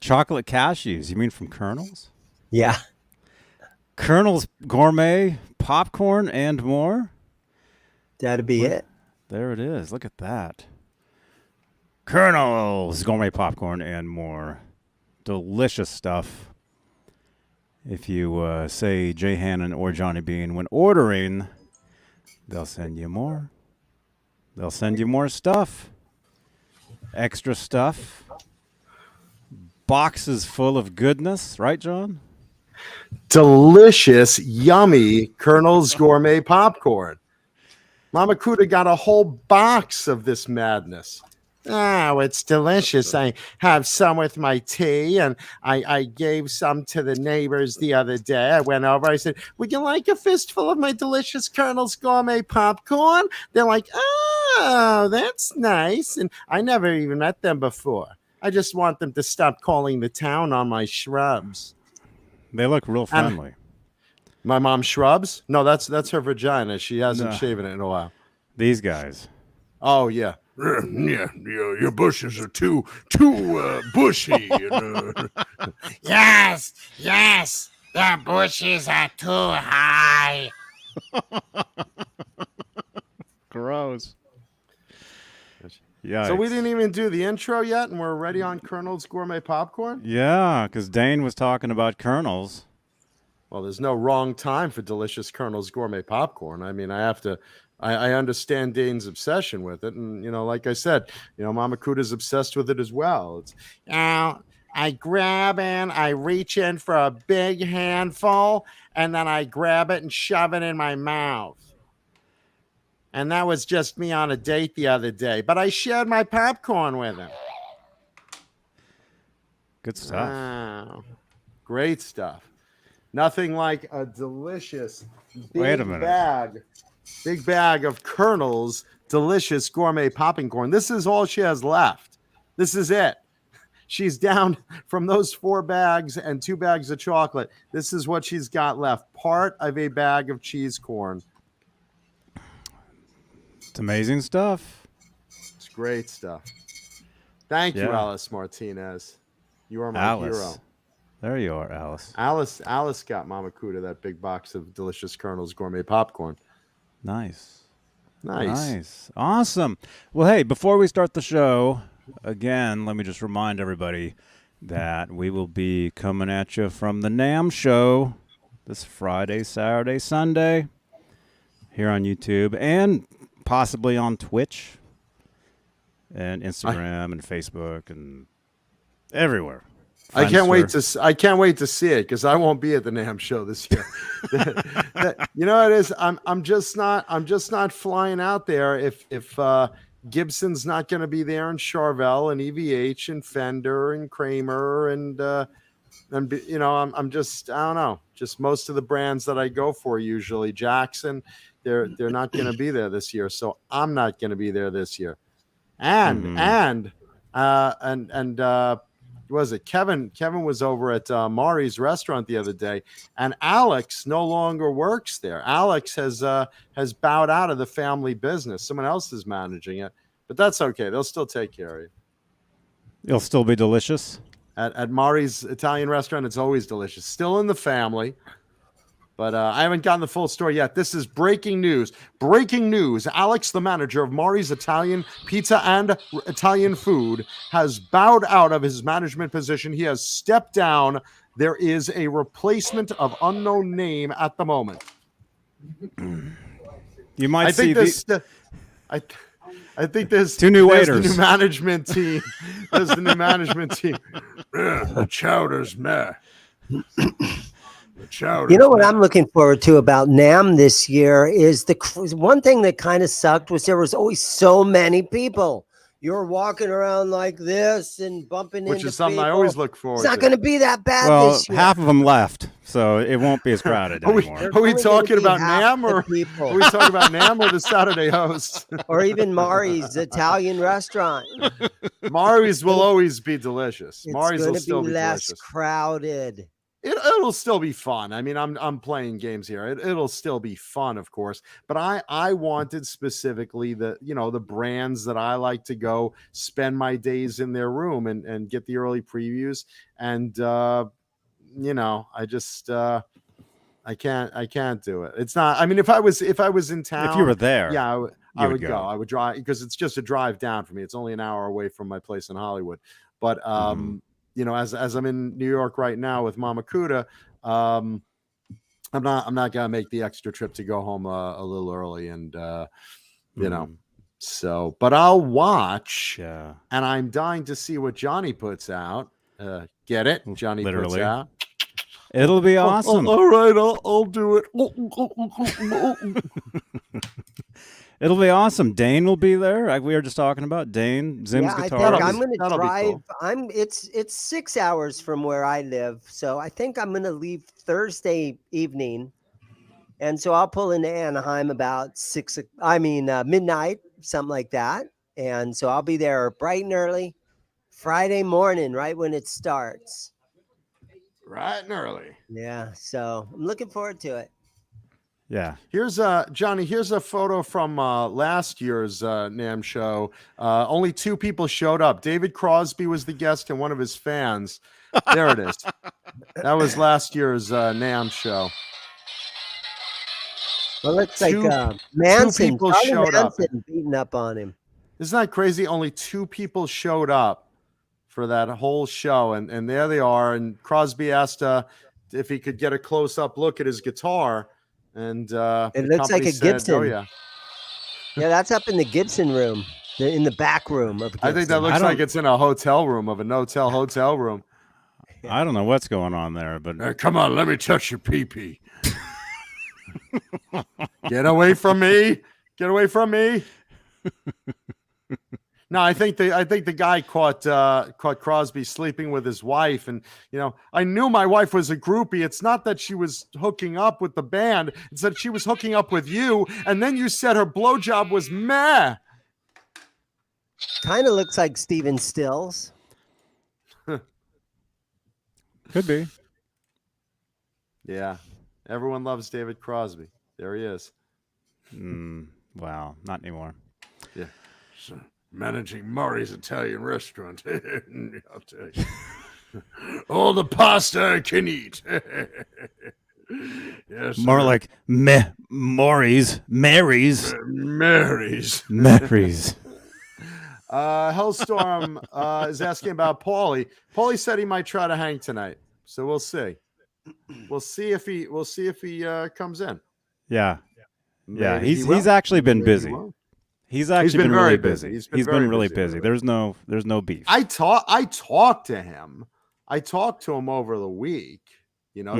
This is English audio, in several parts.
Chocolate cashews. You mean from Kernels? Yeah. Kernels gourmet popcorn and more. That'd be it. There it is. Look at that. Kernels gourmet popcorn and more. Delicious stuff. If you say Jay Hannon or Johnny Beane when ordering, they'll send you more. They'll send you more stuff. Extra stuff. Boxes full of goodness. Right, John? Delicious, yummy Kernels gourmet popcorn. Mama Kuda got a whole box of this madness. Oh, it's delicious. I have some with my tea, and I gave some to the neighbors the other day. I went over, I said, would you like a fistful of my delicious Kernels gourmet popcorn? They're like, oh, that's nice. And I never even met them before. I just want them to stop calling the town on my shrubs. They look real friendly. My mom shrubs? No, that's her vagina. She hasn't shaven it in a while. These guys. Oh, yeah. Yeah, your bushes are too bushy. Yes, the bushes are too high. Gross. Yeah. So we didn't even do the intro yet, and we're already on Kernels gourmet popcorn? Yeah, because Dane was talking about Kernels. Well, there's no wrong time for delicious Kernels gourmet popcorn. I mean, I understand Dane's obsession with it. And, like I said, Mama Kuda's obsessed with it as well. It's, I grab in, I reach in for a big handful, and then I grab it and shove it in my mouth. And that was just me on a date the other day. But I shared my popcorn with him. Good stuff. Wow. Great stuff. Nothing like a delicious big bag of Kernels delicious gourmet popping corn. This is all she has left. This is it. She's down from those 4 bags and 2 bags of chocolate. This is what she's got left. Part of a bag of cheese corn. It's amazing stuff. It's great stuff. Thank you, Alice Martinez. You are my hero. There you are, Alice. Alice got Mama Kuda that big box of delicious Kernels gourmet popcorn. Nice. Awesome. Well, hey, before we start the show, again, let me just remind everybody that we will be coming at you from the NAMM show this Friday, Saturday, Sunday here on YouTube and possibly on Twitch and Instagram and Facebook and everywhere. I can't wait to see it because I won't be at the NAMM show this year. You know what it is? I'm just not flying out there if Gibson's not going to be there, and Charvel and EVH and Fender and Kramer and I'm just, I don't know, just most of the brands that I go for usually, Jackson, they're not going to be there this year, so I'm not going to be there this year. And was it Kevin was over at Mari's restaurant the other day, and Alex no longer works there. Alex has bowed out of the family business. Someone else is managing it, but that's okay. They'll still take care of you. It'll still be delicious. At Mari's Italian restaurant, it's always delicious. Still in the family. But I haven't gotten the full story yet. This is breaking news. Breaking news. Alex, the manager of Mari's Italian Pizza and Italian Food, has bowed out of his management position. He has stepped down. There is a replacement of unknown name at the moment. You might see I think there's 2 new waiters. The new management team. There's the new management team. The chowder's meh. You know what I'm looking forward to about NAMM this year is the one thing that kind of sucked was there was always so many people. You're walking around like this and bumping into people. Which is something I always look forward to. It's not going to be that bad this year. Half of them left, so it won't be as crowded anymore. Are we talking about NAMM or are we talking about NAMM or the Saturday host? Or even Mari's Italian restaurant. Mari's will always be delicious. Mari's will It's still going to be be less delicious. crowded. It'll still be fun. I mean, I'm playing games here. It'll still be fun, of course. But I wanted specifically the brands that I like to go spend my days in their room and get the early previews. And I just I can't do it. It's not. I mean, if I was in town, If you were there, yeah, I would would go. I would drive because it's just a drive down for me. It's only an hour away from my place in Hollywood. But as I'm in New York right now with Mama Kuda, I'm not gonna make the extra trip to go home a little early, and so. But I'll watch, and I'm dying to see what Johnny puts out. Get it? Johnny puts out. It'll be awesome. All right, I'll do it. It'll be awesome. Dane will be there. Like we were just talking about Dane, Zim's guitar. I think I'm going to drive. Cool. It's 6 hours from where I live, so I think I'm going to leave Thursday evening, and so I'll pull into Anaheim about midnight, something like that, and so I'll be there bright and early Friday morning, right when it starts. Right and early. Yeah, so I'm looking forward to it. Yeah. Here's Johnny. Here's a photo from last year's NAMM show. Only 2 people showed up. David Crosby was the guest and one of his fans. There it is. That was last year's NAMM show. Well, looks like Manson. 2 people showed up. Beating up on him. Isn't that crazy? Only 2 people showed up for that whole show, and there they are. And Crosby asked if he could get a close-up look at his guitar. And it looks like a Gibson. Oh yeah, that's up in the Gibson room, in the back room of Gibson. I think that looks like it's in a hotel room of a no-tell hotel room. I don't know what's going on there, but come on, let me touch your pee-pee. Get away from me! Get away from me! No, I think the guy caught Crosby sleeping with his wife, and I knew my wife was a groupie. It's not that she was hooking up with the band; it's that she was hooking up with you, and then you said her blowjob was meh. Kind of looks like Stephen Stills. Could be. Yeah, everyone loves David Crosby. There he is. Wow, not anymore. Yeah. So, managing Murray's Italian restaurant. I'll tell you. All the pasta I can eat. Yes, More like Mary's. Mary's. Hellstorm is asking about Paulie. Paulie said he might try to hang tonight, so we'll see. We'll see if he comes in. Yeah. Yeah, Maybe he's actually been busy. He's actually been really busy. He's been really busy. There's no beef. I talked to him. I talked to him over the week,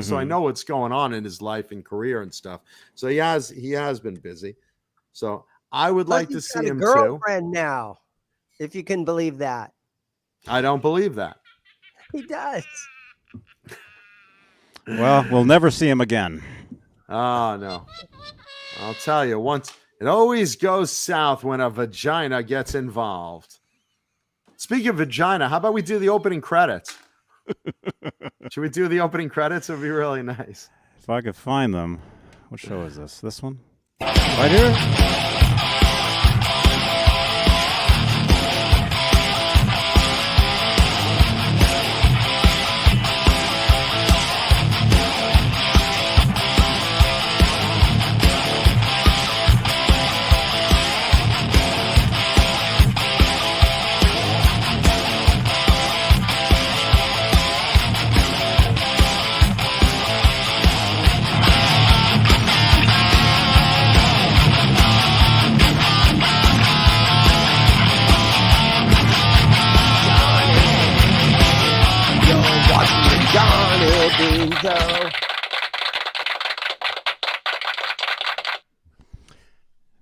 so I know what's going on in his life and career and stuff. So he has been busy. So I would like to see him too. Girlfriend now, if you can believe that. I don't believe that. He does. Well, we'll never see him again. Oh no. I'll tell you, once it always goes south when a vagina gets involved. Speaking of vagina, how about we do the opening credits? Should we do the opening credits? It would be really nice. If I could find them. What show is this? This one? Right here?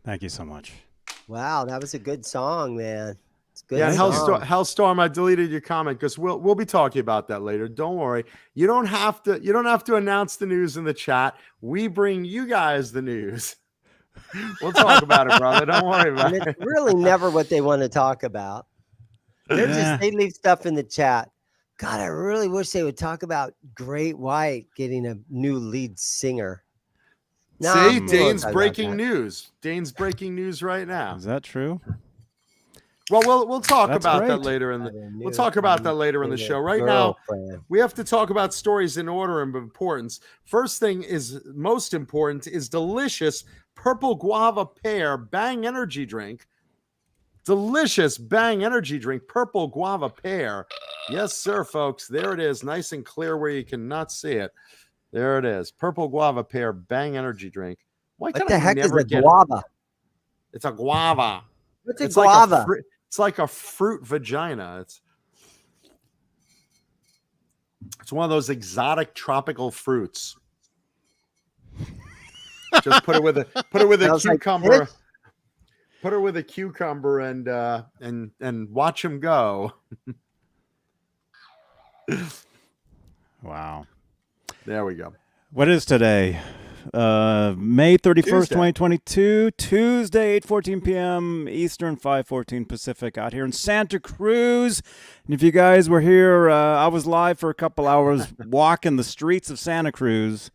Thank you so much. Wow, that was a good song, man. It's good. Yeah, song. Hellstorm, I deleted your comment because we'll be talking about that later. Don't worry. You don't have to announce the news in the chat. We bring you guys the news. We'll talk about it, brother. Don't worry about it. It's really never what they want to talk about. They leave stuff in the chat. God, I really wish they would talk about Great White getting a new lead singer. No, See, we won't Dane's talk about breaking that. news. Dane's breaking news right now. Is that true? Well, we'll talk That's about that great. later in Got the. a We'll new talk about that lead later in the singer show. Right now, girlfriend. we have to talk about stories in order of importance. First thing is most important is delicious purple guava pear Bang energy drink. Delicious Bang energy drink, purple guava pear. Yes, sir, folks. There it is, nice and clear where you cannot see it. There it is, purple guava pear Bang energy drink. Why What can't the I heck is never a get it? guava? It's a guava. What's a It's guava? like a it's like a fruit vagina. It's one of those exotic tropical fruits. Just put it with a Sounds like cucumber. fish. Put her with a cucumber and watch him go. Wow. There we go. What is today? May 31st, Tuesday. 2022, Tuesday, 8:14 p.m. Eastern, 5:14 Pacific, out here in Santa Cruz. And if you guys were here, I was live for a couple hours walking the streets of Santa Cruz.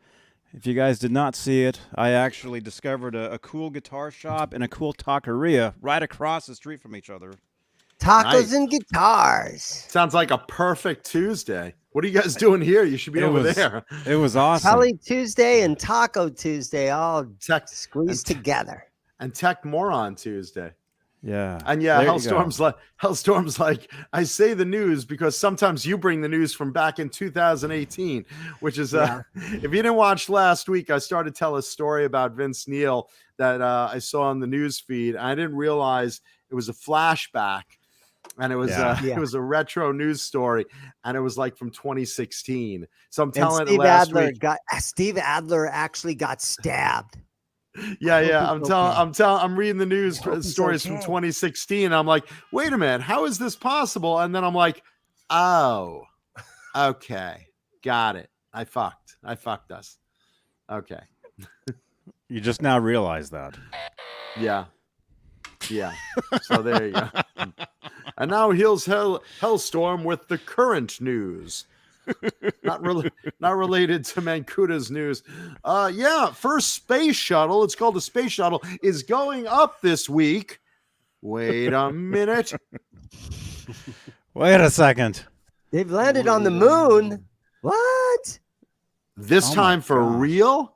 If you guys did not see it, I actually discovered a cool guitar shop and a cool taqueria right across the street from each other. Tacos Nice. and guitars. Sounds like a perfect Tuesday. What are you guys doing here? You should be It over was- there. It was awesome. Telly Tuesday and Taco Tuesday all Tech squeezed together. and Tech Moron Tuesday. Yeah. And yeah, There you go. Hellstorm's like, I say the news because sometimes you bring the news from back in 2018, which is if you didn't watch last week, I started to tell a story about Vince Neil that I saw on the news feed. I didn't realize it was a flashback. And it was it was a retro news story, and it was like from 2016. So I'm And telling it Steve last Adler week. Steve Adler actually got stabbed. Yeah. hope he's okay. I'm reading the news I hope he's stories from okay. 2016. And I'm like, wait a minute, how is this possible? And then I'm like, oh, okay, got it. I fucked us. Okay, You just now realize that. yeah. So there you go. And now here's Hellstorm with the current news. Not related to Mancuta's news. First space shuttle, it's called a space shuttle, is going up this week. Wait a minute. Wait a second. They've landed on the moon. What? This Oh my time for gosh. real?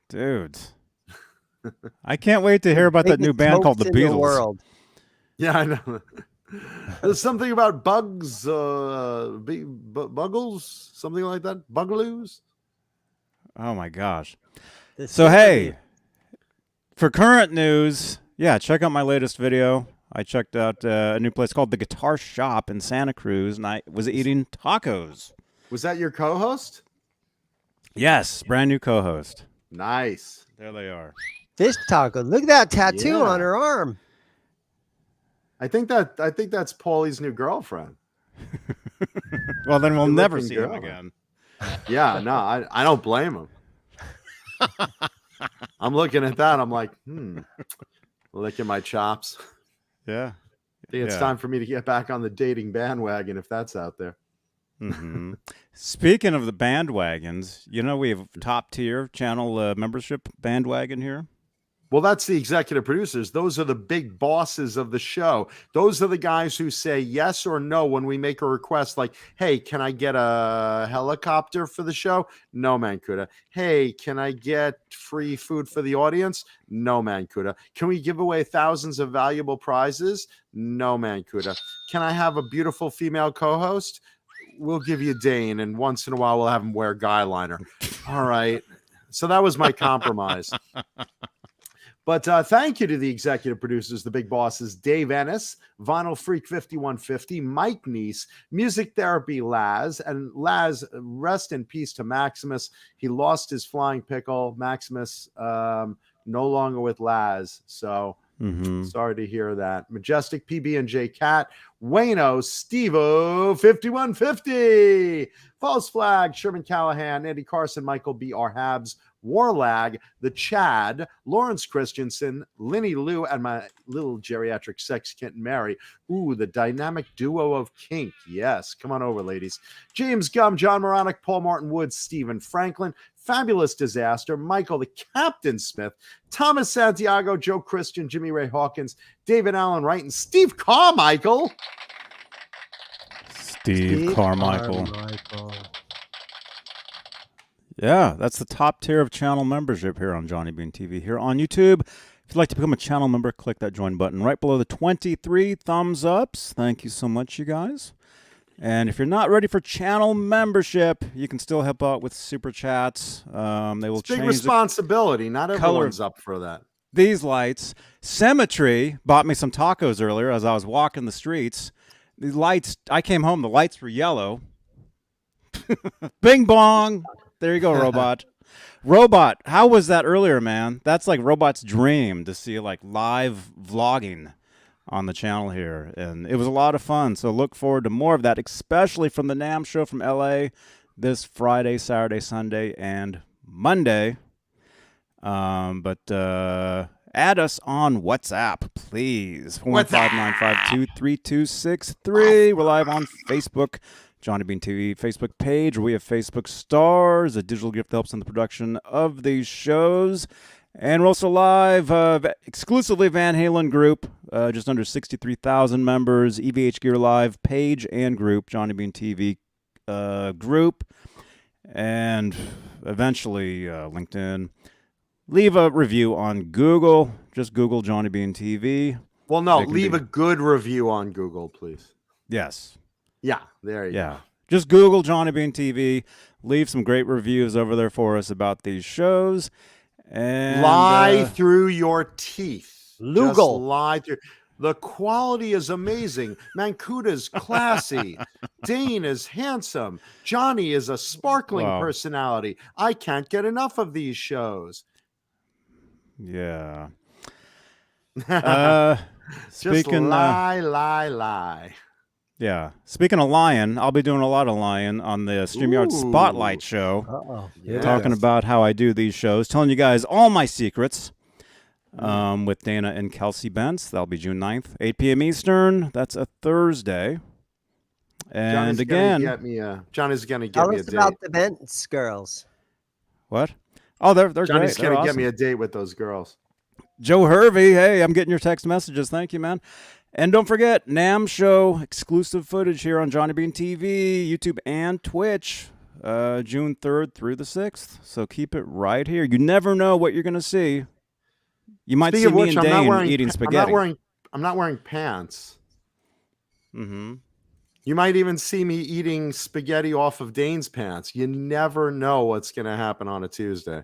Dude. I can't wait to hear about that new Biggest band called the hoax in Beatles. world. Yeah, I know. There's something about bugs, buggles, something like that. Bugaloos. Oh my gosh. The So super hey, for current news, check out my latest video. I checked out a new place called the Guitar Shop in Santa Cruz, and I was eating tacos. Was that your co-host? Yes, brand new co-host. Nice. There they are. fish taco. Look at that tattoo Yeah. on her arm. I think that's Paulie's new girlfriend. Well, then we'll Good never looking see him girl. again. Yeah, no, I don't blame him. I'm looking at that. I'm like, licking my chops. Yeah. I think it's Yeah. time for me to get back on the dating bandwagon if that's out there. hmm Speaking of the bandwagons, we have top tier channel membership bandwagon here. Well, that's the executive producers. Those are the big bosses of the show. Those are the guys who say yes or no when we make a request like, hey, can I get a helicopter for the show? No, Mancuda. Hey, can I get free food for the audience? No, Mancuda. Can we give away thousands of valuable prizes? No, Mancuda. Can I have a beautiful female co-host? We'll give you Dane, and once in a while we'll have him wear guy liner. All right. So that was my compromise. But thank you to the executive producers, the big bosses, Dave Ennis, Vinyl Freak 5150, Mike Neese, Music Therapy Laz, and Laz, rest in peace to Maximus. He lost his flying pickle. Maximus no longer with Laz. So sorry to hear that. Majestic PB&J Cat, Wayno, Stevo 5150, False Flag, Sherman Callahan, Andy Carson, Michael B. R. Habs, Warlag, the Chad, Lawrence Christensen, Linny Lou, and my little geriatric sex kitten Mary. Ooh, the dynamic duo of kink. Yes, come on over, ladies. James Gum, John Moronic, Paul Martin Woods, Stephen Franklin, Fabulous Disaster, Michael the Captain Smith, Thomas Santiago, Joe Christian, Jimmy Ray Hawkins, David Allen Wright, and Steve Carmichael. Steve Carmichael. Yeah, that's the top tier of channel membership here on Johnny Bean TV. Here on YouTube, if you'd like to become a channel member, click that join button right below the 23 thumbs ups. Thank you so much, you guys. And if you're not ready for channel membership, you can still help out with super chats. They will It's big change responsibility. Not everyone's up for that. these lights. Symmetry bought me some tacos earlier as I was walking the streets. These lights, I came home, the lights were yellow. Bing bong. There you go, Robot. Robot, how was that earlier, man? That's like Robot's dream to see like live vlogging on the channel here. And it was a lot of fun. So look forward to more of that, especially from the NAMM show from LA this Friday, Saturday, Sunday, and Monday. But add us on WhatsApp, please. 415-952-3263. We're live on Facebook. Johnny Bean TV Facebook page. We have Facebook stars, a digital gift that helps in the production of these shows. And we're also live exclusively Van Halen group, just under 63,000 members, EVH Gear Live page and group, Johnny Bean TV group, and eventually LinkedIn. Leave a review on Google. Just Google Johnny Bean TV. Well, no, leave a good review on Google, please. Yes. Yeah, there you go. Just Google Johnny Bean TV. Leave some great reviews over there for us about these shows. And lie through your teeth. Lugal. Just lie through. The quality is amazing. Mancuta's classy. Dane is handsome. Johnny is a sparkling personality. I can't get enough of these shows. Yeah. Just lie. Yeah. Speaking of lying, I'll be doing a lot of lying on the StreamYard Spotlight show. Uh-oh. Yeah. Talking about how I do these shows, telling you guys all my secrets with Dana and Kelsey Bentz. That'll be June 9th, 8 p.m. Eastern. That's a Thursday. And Johnny's again, Johnny's going to get Tell me a us date. about the Bentz girls. what? Oh, they're Johnny's great. going to get me a date with those girls. Joe Hervey, hey, I'm getting your text messages. Thank you, man. And don't forget, NAMM show exclusive footage here on Johnny Bean TV, YouTube, and Twitch, June 3rd through the 6th. So keep it right here. You never know what you're going to see. You might see me and Dane eating spaghetti. I'm not wearing pants. Mm-hmm. You might even see me eating spaghetti off of Dane's pants. You never know what's going to happen on a Tuesday.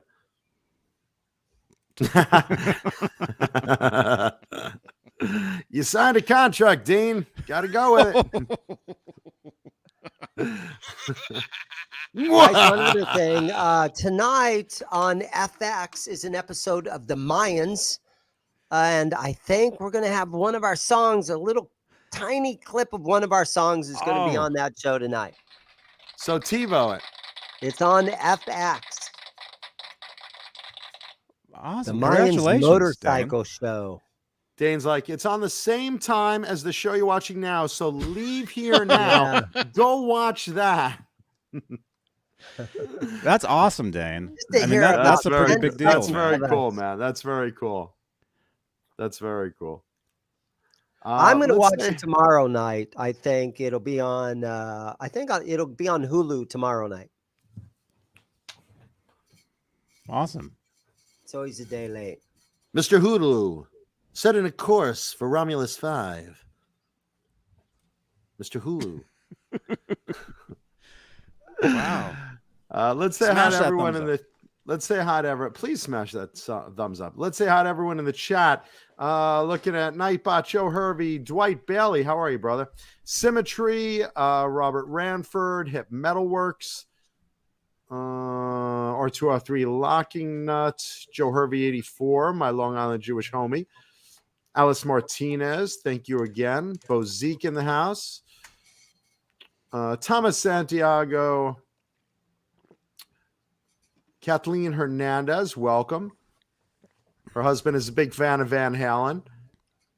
You signed a contract, Dean. Got to go with it. Guys, one other thing. Tonight on FX is an episode of The Mayans. And I think we're going to have one of our songs, a little tiny clip of one of our songs is going to be on that show tonight. So TiVo it. It's on FX. Awesome. The Mayans Congratulations, Motorcycle Dane. Show. Dane's like, it's on the same time as the show you're watching now, so leave here now. Go watch that. That's awesome, Dane. to I mean, hear that's a about pretty Vince. big deal. That's very man. cool, man. That's very cool. That's very cool. I'm going to let's watch say- it tomorrow night. I think it'll be on. It'll be on Hulu tomorrow night. Awesome. It's always a day late. Mr. Hulu, setting a course for Romulus 5. Mr. Hulu. Wow. Let's say hi Smash to that everyone thumbs in the. Let's say hi to everyone. Please smash that thumbs up. Let's say hi to everyone in the chat. Looking at Nightbot, Joe Hervey, Dwight Bailey. How are you, brother? Symmetry, Robert Ranford, Hip Metalworks, R2R3 Locking Nuts, Joe Hervey 84, my Long Island Jewish homie. Alice Martinez, thank you again. Bo Zeke in the house. Thomas Santiago. Kathleen Hernandez, welcome. Her husband is a big fan of Van Halen.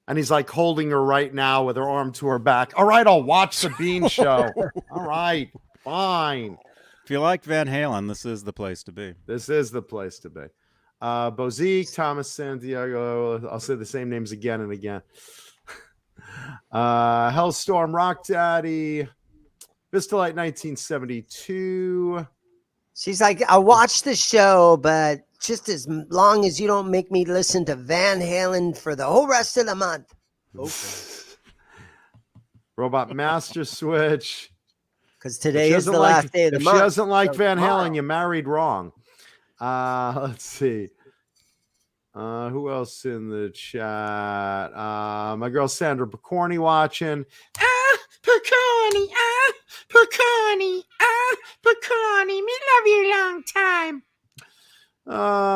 And he's like holding her right now with her arm to her back. All right, I'll watch the Beane show. All right, fine. If you like Van Halen, this is the place to be. This is the place to be. Bozique, Thomas Santiago. I'll say the same names again and again. Hellstorm, Rock Daddy, Vistalite 1972. She's like, I'll watch the show, but just as long as you don't make me listen to Van Halen for the whole rest of the month. Okay. Robot Master Switch. Because today is the last day of the month. If she doesn't like Van tomorrow. Halen, you married wrong. Let's see. Who else in the chat? My girl Sandra Picorni watching. Picorni, Picorni, Picorni, me love you long time.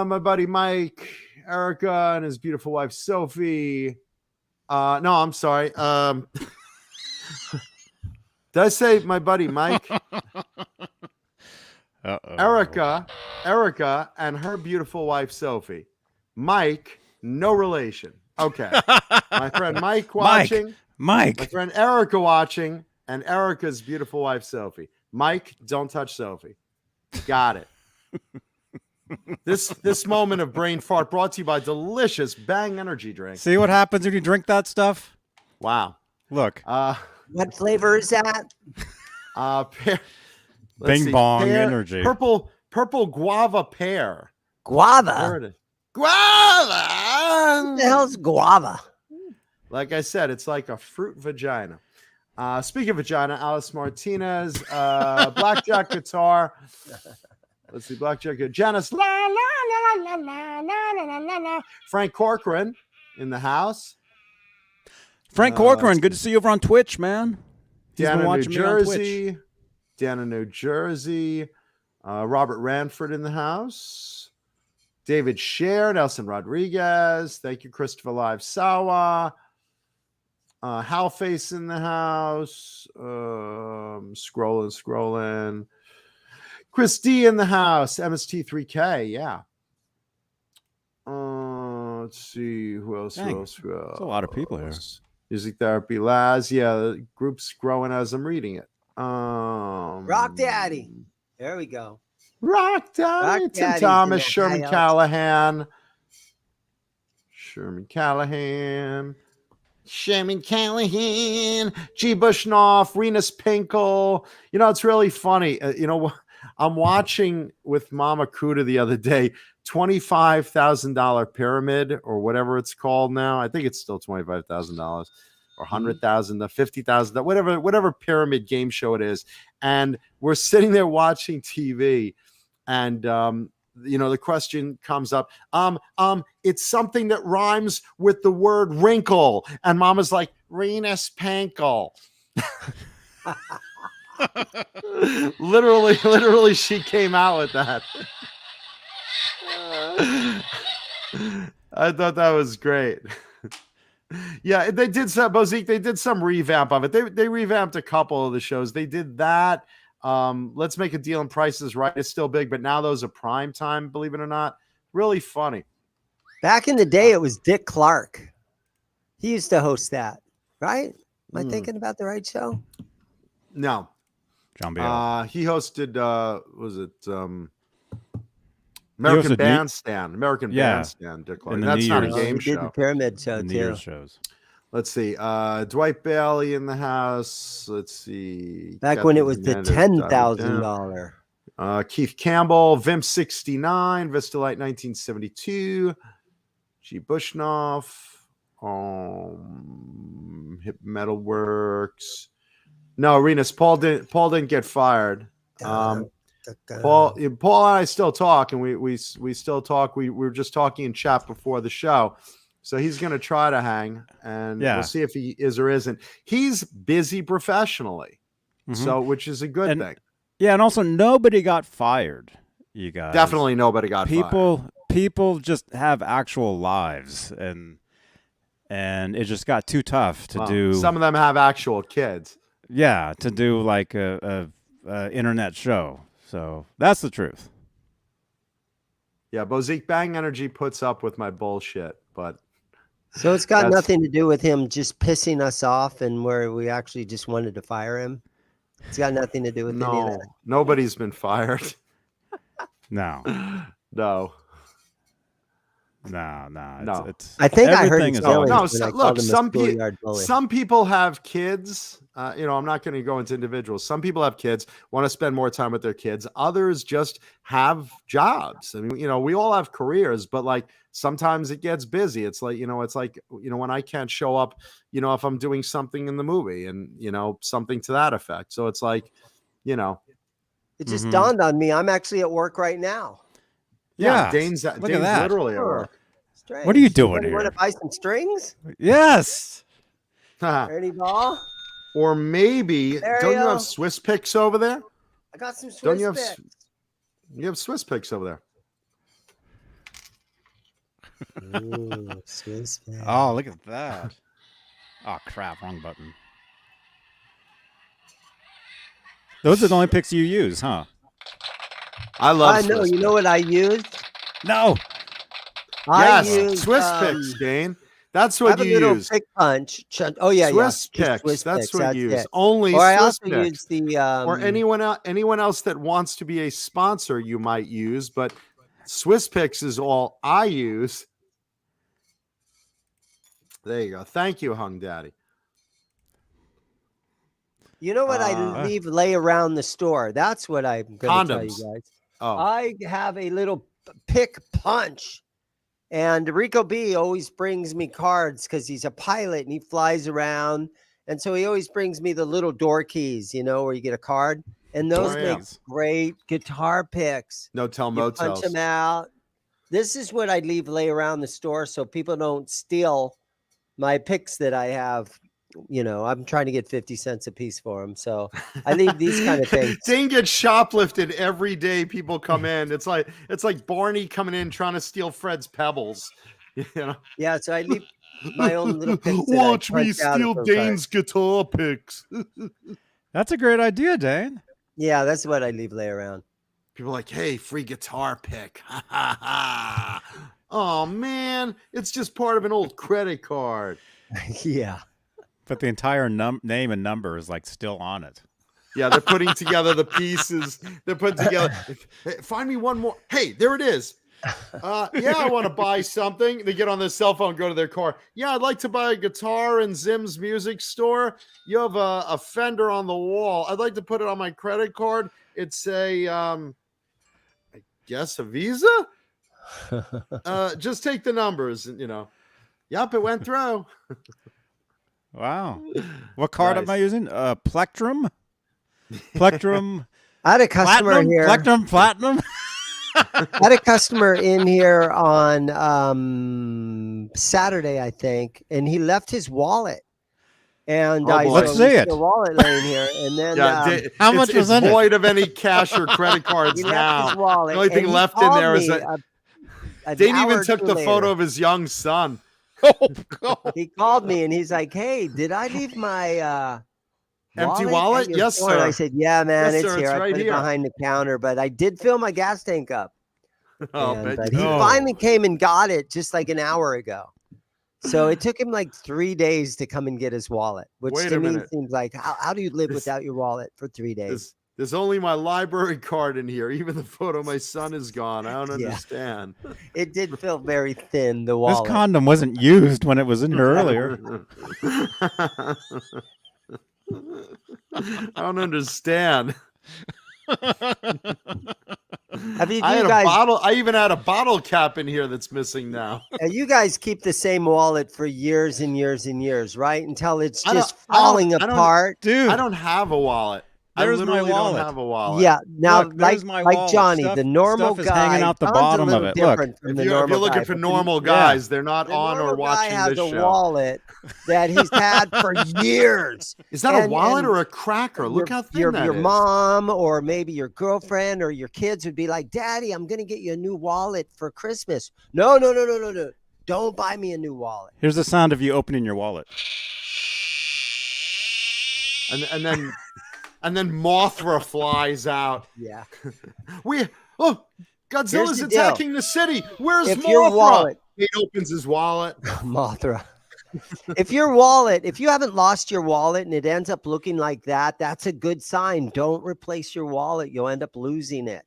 My buddy Mike, Erica, and his beautiful wife Sophie. No, I'm sorry. Did I say my buddy Mike? Uh-oh. Erica, and her beautiful wife Sophie. Mike, no relation. Okay. My friend Mike watching. Mike. My friend Erica watching, and Erica's beautiful wife Sophie. Mike, don't touch Sophie. Got it. This moment of brain fart brought to you by delicious Bang energy drink. See what happens when you drink that stuff? Wow. Look. What flavor is that? Bing bong energy. Purple guava pear. There Guava. it is. Guava. What the hell's guava? Like I said, it's like a fruit vagina. Speaking of vagina, Alice Martinez, blackjack guitar. Let's see, blackjack guitar. Janice, la la la la la la la la la. Frank Corcoran in the house. Frank Corcoran, good to see you over on Twitch, man. He's been Deanna, New watching me on Twitch. Jersey. Deanna, New Jersey. Robert Ranford in the house. David Scher, Nelson Rodriguez. Thank you, Christopher Live Sawa. Halface in the house. Scrolling. Chris D in the house. MST3K, yeah. Let's see. Who else? Dang, There's There's a lot of people here. Music Therapy Laz. Yeah, the group's growing as I'm reading it. Rock Daddy. There we go. Rock Daddy. Rock Tim Daddy's Thomas, in the Sherman house. Callahan. Sherman Callahan, G. Bushnoff, Renus Pinkel. You know, it's really funny. I'm watching with Mama Kuda the other day, $25,000 pyramid or whatever it's called now. I think it's still $25,000 or $100,000, $50,000, whatever pyramid game show it is. And we're sitting there watching TV, and the question comes up. It's something that rhymes with the word wrinkle, and Mama's like, Renus Pankel. literally, she came out with that. I thought that was great. Yeah, they did some Bozique. They did some revamp of it. They revamped a couple of the shows. They did that. Let's Make a Deal and Price is Right. It's still big, but now those are prime time, believe it or not. Really funny. Back in the day, it was Dick Clark. He used to host that, right? Am I thinking about the right show? No. John Biel. He hosted, American Bandstand. Bandstand, Dick Clark. In the That's New not Year's. a game He did the show. Pyramid Show, The New too. Year's shows. Let's see. Dwight Bailey in the house. Let's see. Back when it was the Kathleen $10,000. Keith Campbell, Vimp 69, Vistalite 1972, G. Bushnoff, Hip Metal Works. No, Renus, Paul didn't get fired. Paul and I still talk, and we still talk. We were just talking in chat before the show. So he's going to try to hang, and we'll see if he is or isn't. He's busy professionally, so which is a good thing. Yeah, and also nobody got fired, you guys. Definitely nobody got fired. People just have actual lives, and it just got too tough to do. Some of them have actual kids. Yeah, to do like a internet show. So that's the truth. Yeah, Bozique Bang Energy puts up with my bullshit, but So it's got That's- nothing to do with him just pissing us off and where we actually just wanted to fire him. It's got nothing to do with any of that. no, nobody's been fired. No, No. no. It's I think I heard everything his is all feelings No, when so- I look, called him a some schoolyard bully. Some people have kids. I'm not going to go into individuals. Some people have kids, want to spend more time with their kids. Others just have jobs. I mean, we all have careers, but like sometimes it gets busy. It's like, when I can't show up, if I'm doing something in the movie and, something to that effect. So it's like, It just Mhm. dawned on me. I'm actually at work right now. Yeah, Dane's look at Dane's that. literally at work. Strange. What are you doing Want here? to buy some strings? Yes. Ernie Ball? Or maybe, don't you Mario? have Swiss picks over there? I got some Swiss Don't you have picks. You have Swiss picks over there. Ooh, Swiss picks. Oh, look at that. Oh crap! Wrong button. Those are the only picks you use, huh? I love I know. Swiss You know what I used? No. I Yes, used Swiss picks, Dane. That's what have you a little use. pick punch. Oh yeah, Swiss yeah. picks. Swiss That's picks, what you use. it. Only Or I Swiss also picks. use the Or anyone else that wants to be a sponsor, you might use. But Swiss picks is all I use. There you go. Thank you, Hung Daddy. You know what I lay around the store? That's what I'm going to tell you Condoms. guys. Oh, I have a little pick punch. And Rico B always brings me cards because he's a pilot and he flies around. And so he always brings me the little door keys, where you get a card. And those Oh, yeah. make great guitar picks. no tell You punch motels. them out. This is what I lay around the store so people don't steal my picks that I have. I'm trying to get 50 cents a piece for them. So I leave these kind of things. Dane gets shoplifted every day. People come in. It's like Barney coming in trying to steal Fred's pebbles. Yeah, so I leave my own little picks. that I Watch me punch out steal of Dane's guitar picks. That's a great idea, Dane. Yeah, that's what I lay around. People are like, hey, free guitar pick. Oh man, it's just part of an old credit card. Yeah. But the entire name and number is like still on it. Yeah, they're putting together the pieces. They're putting together. Hey, find me one more. Hey, there it is. Yeah, I want to buy something. They get on their cell phone, go to their car. Yeah, I'd like to buy a guitar in Zim's music store. You have a Fender on the wall. I'd like to put it on my credit card. It's I guess a Visa. Just take the numbers, and Yep, it went through. Wow. What card am Nice. I using? Plectrum? Plectrum I had a customer Platinum? here. Plectrum Platinum? I had a customer in here on Saturday, I think, and he left his wallet. And Oh, I boy. Let's see it. The wallet laying here, and then How much was in it? void of any cash or credit cards he left now. his wallet. The only thing and he left in called there is me that an Dane hour even or took two the later. photo of his young son. He called me and he's like, "Hey, did I leave my Empty at wallet? your Yes, store?" And sir. I said, "Yeah, man, Yes, it's sir, here. it's I right put here." it behind the counter, but I did fill my gas tank up." Oh, But he finally came and got it just like an hour ago. So it took him like 3 days to come and get his wallet, which Wait to a me minute. seems like how do you live This- without your wallet for 3 days? There's only my library card in here. Even the photo of my son is gone. I don't Yeah. understand. It did feel very thin. The This wallet. condom wasn't used when it was in here earlier. I don't understand. Have you, I you had guys? a bottle. I even had a bottle cap in here that's missing now. You guys keep the same wallet for years and years and years, right? Until it's I don't- just falling I don't- apart. Dude, I don't have a wallet. There's I my literally wallet. don't have a wallet. Yeah. Now, Look, there's my like wallet. Johnny, Stuff- the normal stuff is guy, hanging out the John's a bottom of little it. Look, different from the If you're normal looking guy, for but normal guys, they're not the on or normal guy watching has this a show. wallet that he's had for years. Is that a and- wallet and or a cracker? Look how thin your that is. mom or maybe your girlfriend or your kids would be like, "Daddy, I'm gonna get you a new wallet for Christmas." No. Don't buy me a new wallet. here's the sound of you opening your wallet. And then Mothra flies out. Yeah. We Godzilla's the deal. attacking the city. Where's If Mothra? your wallet, He opens his wallet. Mothra. If you haven't lost your wallet and it ends up looking like that, that's a good sign. Don't replace your wallet. You'll end up losing it.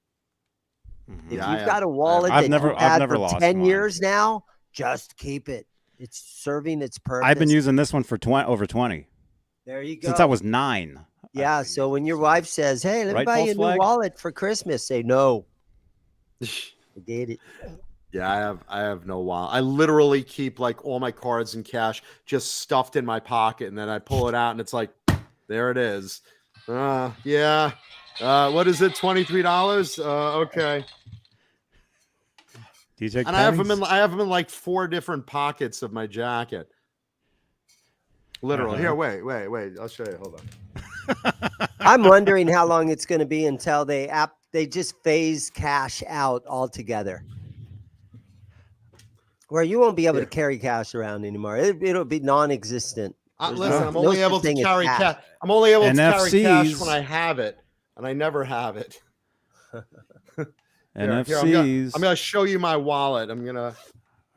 If Yeah, you've got a wallet I've that never- you've I've had never for lost 10 mine. years now, just keep it. It's serving its purpose. I've been using this one for over 20 There you go. since I was 9. Yeah. So when your wife says, "Hey, let me Right, buy you a false new flag? wallet for Christmas," say, "No, I did it." Yeah, I have no wallet. I literally keep like all my cards and cash just stuffed in my pocket, and then I pull it out, and it's like, there it is. Yeah. What is it? $23. Okay. Do you take And I have them pennies? in like 4 different pockets of my jacket. Literally. Uh-huh. Here, wait. I'll show you. Hold on. I'm wondering how long it's going to be until they just phase cash out altogether, where you won't be able to carry cash around anymore. It'll be non-existent. There's Listen, I'm no only such able to thing as carry cash. cash. I'm only able to carry cash NFCs. when I have it, and I never have it. NFCs. I'm gonna show you my wallet. I'm gonna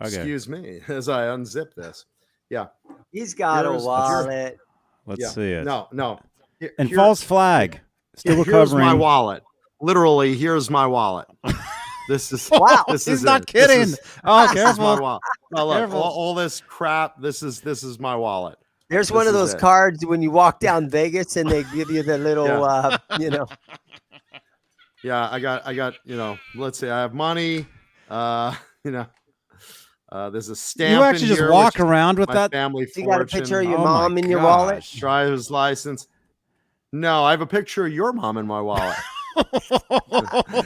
Okay. excuse me as I unzip this. Yeah. He's got a Here's- wallet. Let's Yeah. see it. No. And false flag. Still Here's recovering. my wallet. Literally, here's my wallet. This is Wow. This He's is not it. kidding. This is my Careful. wallet. No, look, Careful. all this crap. This is my wallet. There's one This of is those it. cards when you walk down Vegas and they give you the little, Yeah, I got. Let's see. I have money. There's a stamp. You actually in just here, walk which around with my that? family you got a fortune, picture of your Oh mom my in your wallet. gosh. driver's license. No, I have a picture of your mom in my wallet.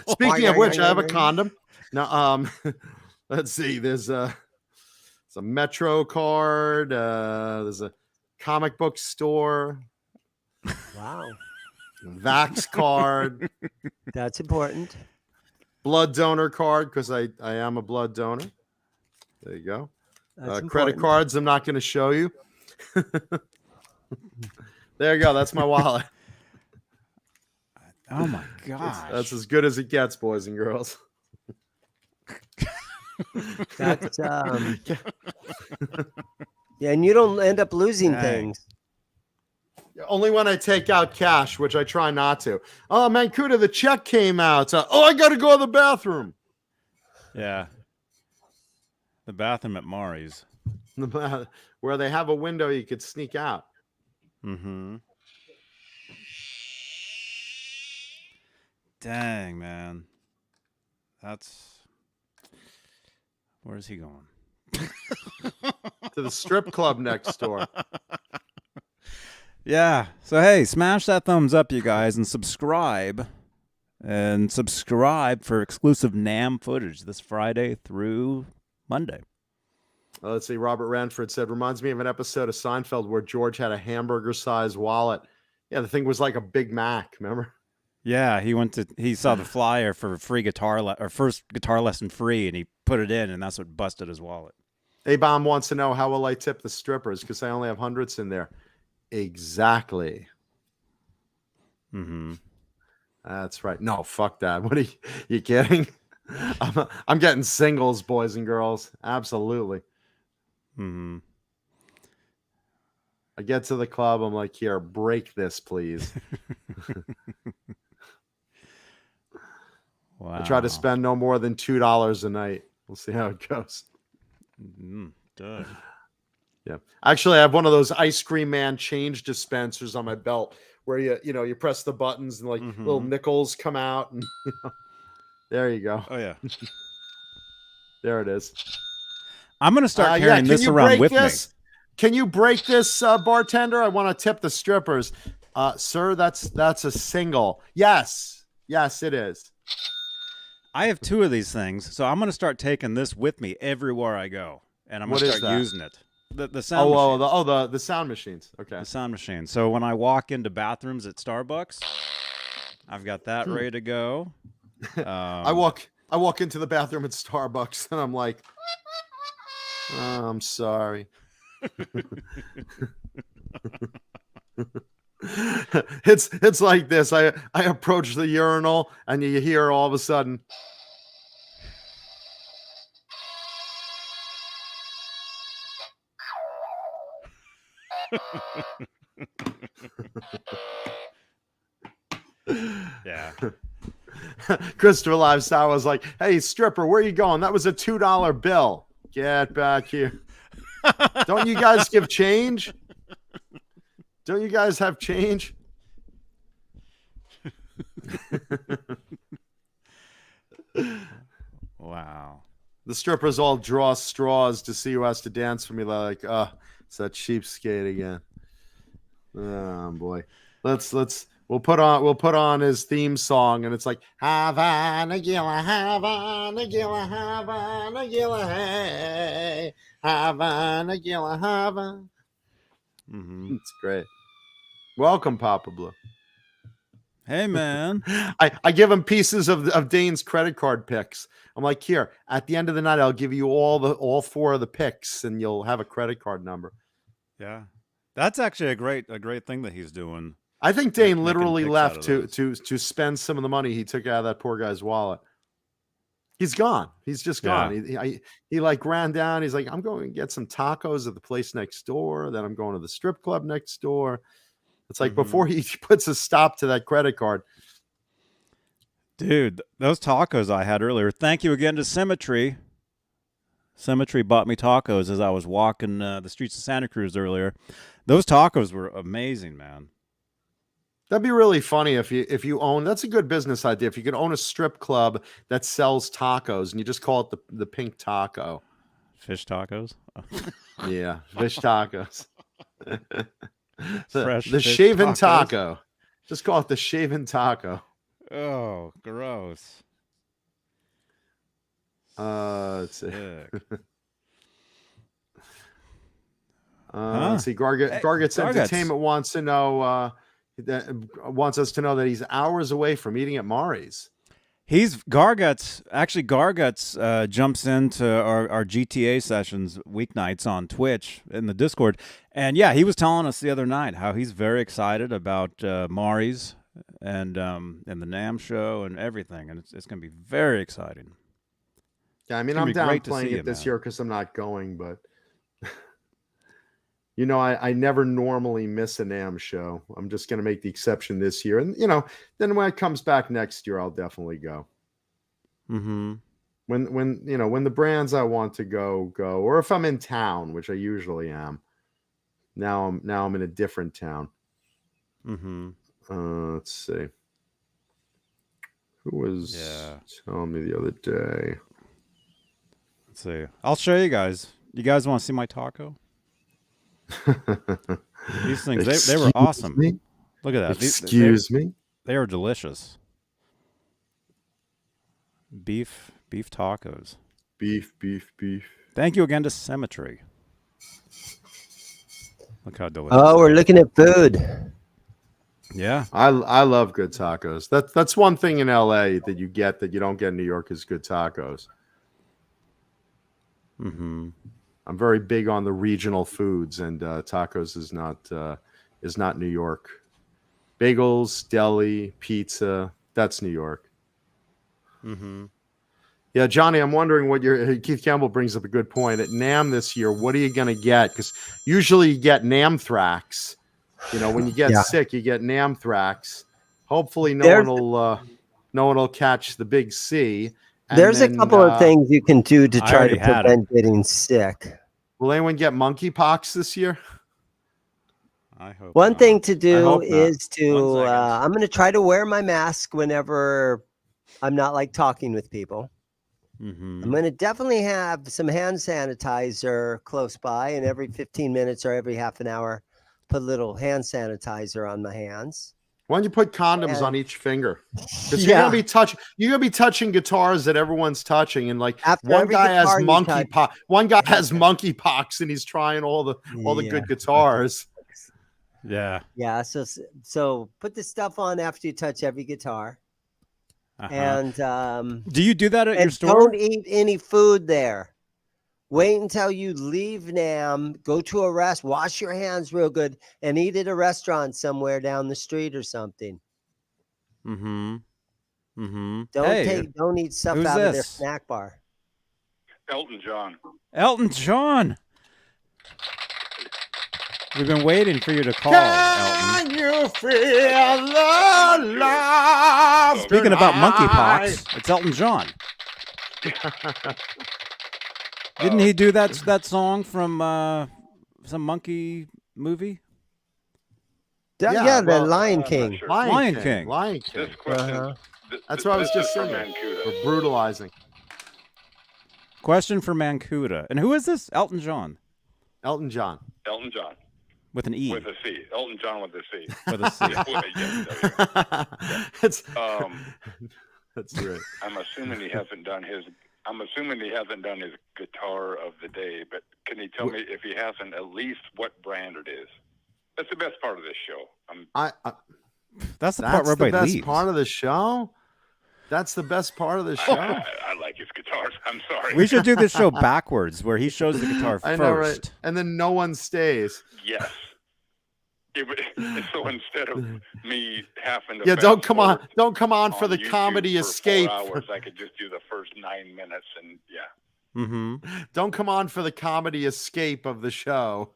Speaking of which, I have a condom. Now, let's see. There's a Metro card. There's a comic book store. Wow. Vax card. That's important. Blood donor card, because I am a blood donor. There you go. That's Credit important. cards I'm not going to show you. There you go. That's my wallet. Oh my gosh. That's as good as it gets, boys and girls. That's yeah, and you don't end up losing Dang. things. Only when I take out cash, which I try not to. Oh, Mancuda, the check came out. I got to go to the bathroom. Yeah. The bathroom at Mari's. Where they have a window you could sneak out. Mm-hmm. Dang, man. Where's he going? To the strip club next door. Yeah. So, hey, smash that thumbs up, you guys, and subscribe. And subscribe for exclusive NAMM footage this Friday through Monday. Let's see. Robert Ranford said, reminds me of an episode of Seinfeld where George had a hamburger-sized wallet. Yeah, the thing was like a Big Mac, remember? Yeah, he saw the flyer for free first guitar lesson free, and he put it in, and that's what busted his wallet. A-Bomb wants to know, how will I tip the strippers? Because I only have hundreds in there. Exactly. Mm-hmm. That's right. No, fuck that. What are you kidding? I'm getting singles, boys and girls. Absolutely. Mm-hmm. I get to the club. I'm like, here, break this, please. Wow. I try to spend no more than $2 a night. We'll see how it goes. Good. Yeah. Actually, I have one of those ice cream man change dispensers on my belt where you press the buttons and like little nickels come out. And there you go. Oh, yeah. There it is. I'm going to start carrying this around with me. Can you break this, bartender? I want to tip the strippers. Sir, that's a single. Yes, it is. I have 2 of these things, so I'm going to start taking this with me everywhere I go, and I'm going What to is start that? using it. The sound machine. The sound machines. Okay. The sound machine. So when I walk into bathrooms at Starbucks, I've got that ready to go. I walk into the bathroom at Starbucks and I'm like, oh, I'm sorry. It's like this. I approach the urinal and you hear all of a sudden, Yeah. Christopher Lifestyle was like, "Hey, stripper, where you going? That was a $2 bill. Get back here." Don't you guys give change? Don't you guys have change? Wow. The strippers all draw straws to see who has to dance for me. Like, it's that cheapskate again. Oh boy. We'll put on his theme song, and it's like Havana Gilla, Havana Gilla, Havana Gilla, hey, Havana Gilla, Havana. Mm-hmm. It's great. Welcome, Papa Blue. Hey, man. I give him pieces of Dane's credit card picks. I'm like, here, at the end of the night, I'll give you all 4 of the picks, and you'll have a credit card number. Yeah, that's actually a great thing that he's doing. I think Dane Making literally picks left out of to spend some of the money he took out of that poor guy's wallet. He's gone. He's just gone. Yeah. He like ran down. He's like, I'm going to get some tacos at the place next door. Then I'm going to the strip club next door. It's like before he puts a stop to that credit card. Dude, those tacos I had earlier. Thank you again to Symmetry. Symmetry bought me tacos as I was walking the streets of Santa Cruz earlier. Those tacos were amazing, man. That'd be really funny if you own. That's a good business idea. If you could own a strip club that sells tacos and you just call it the pink taco. Fish tacos. Yeah, fish tacos. Fresh the fish shaven tacos. taco. Just call it the shaven taco. Oh, gross. Let's see. Sick. Let's see. Garget's Entertainment wants to know wants us to know that he's hours away from eating at Mari's. He's Garguts. Actually, Garguts jumps into our GTA sessions weeknights on Twitch in the Discord, and yeah, he was telling us the other night how he's very excited about Mari's and the NAMM show and everything, and it's going to be very exciting. Yeah, I mean, gonna I'm be down great to playing see it you, this man. year because I'm not going, but you know, I never normally miss a NAMM show. I'm just going to make the exception this year, and you know, then when it comes back next year, I'll definitely go. Mm-hmm. When the brands I want to go, or if I'm in town, which I usually am. Now I'm in a different town. Mm-hmm. Let's see. Who was telling me the other day? Let's see. I'll show you guys. You guys want to see my taco? These things, they were awesome. Me? Look at that. Excuse me? They are delicious. Beef tacos. Beef. Thank you again to Symmetry. Look how delicious. Oh, we're looking at food. Yeah. I love good tacos. That's one thing in LA that you get that you don't get in New York is good tacos. Mm-hmm. I'm very big on the regional foods, and tacos is not New York. Bagels, deli, pizza, that's New York. Mm-hmm. Yeah, Johnny, I'm wondering what Keith Campbell brings up a good point. At NAMM this year, what are you going to get? Because usually you get Namthrax. You know, when you get sick, you get Namthrax. Hopefully no one will catch the big C. There's a couple of things you can do to try to prevent getting sick. Will anyone get monkeypox this year? I hope One not. thing to do is to I'm going to try to wear my mask whenever I'm not like talking with people. Mm-hmm. I'm going to definitely have some hand sanitizer close by, and every 15 minutes or every half an hour, put a little hand sanitizer on my hands. Why don't you put condoms on each finger? Because you're gonna be touching guitars that everyone's touching, and like one guy has monkeypox. One guy has monkeypox, and he's trying all the good guitars. Yeah. Yeah. So put the stuff on after you touch every guitar. Uh-huh. And do you do that at your store? Don't eat any food there. Wait until you leave NAMM, go to a restaurant, wash your hands real good, and eat at a restaurant somewhere down the street or something. Mm-hmm. Mm-hmm. Don't eat stuff out of their snack bar. Elton John. Elton John. We've been waiting for you to call, Elton. Can you feel the love? Speaking about tonight? monkeypox, it's Elton John. Didn't he do that song from some monkey movie? Yeah, the well, Lion King. sure. Lion King. Lion King. This question. Uh-huh. That's what I was this just is for saying. Mancuda. For brutalizing. Question for Mancuda. And who is this? Elton John. Elton John. Elton John With an E. with a C. Elton John with a C. With a C. Yeah, there you go. It's, that's right. I'm assuming he hasn't done his guitar of the day, but can he tell me if he hasn't, at least what brand it is? That's the best part of this show. That's the part That's where the everybody best leaves. part of the show. That's the best part of the show. I like his guitars. I'm sorry. We should do this show backwards, where he shows the guitar I first. know, right? And then no one stays. Yes. So instead of me having to Don't fast come on for the YouTube comedy for escape. 4 hours, I could just do the first 9 minutes and yeah. Mm-hmm. Don't come on for the comedy escape of the show.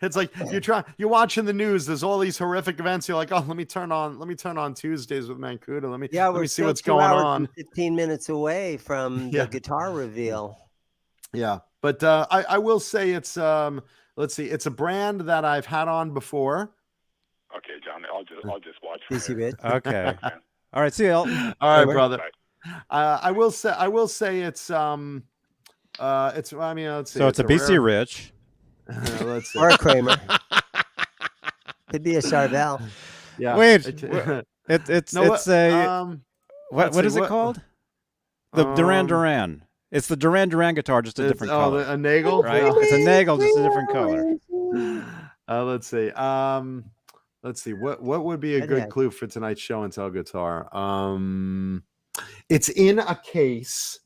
It's like you're watching the news. There's all these horrific events. You're like, oh, let me turn on Tuesdays with Mancuda. Let me We're see still what's 2 going hours on. and 15 minutes away from the guitar reveal. Yeah, but I will say it's let's see, it's a brand that I've had on before. Okay, John, I'll just watch. Is he rich? Okay. All right. See you, Elton. All right, Bye. brother. I will say it's let's see. So it's a BC rare- Rich. Let's see. Or a Kramer. Could be a Charvel. Yeah. Wait, It- it's No, a what let's is see, it called? The Duran Duran. It's the Duran Duran guitar, just a different color. a Nagel, Right? It's a Nagel, just a different color. Let's see. What would be a good clue for tonight's show and tell guitar? It's in a case.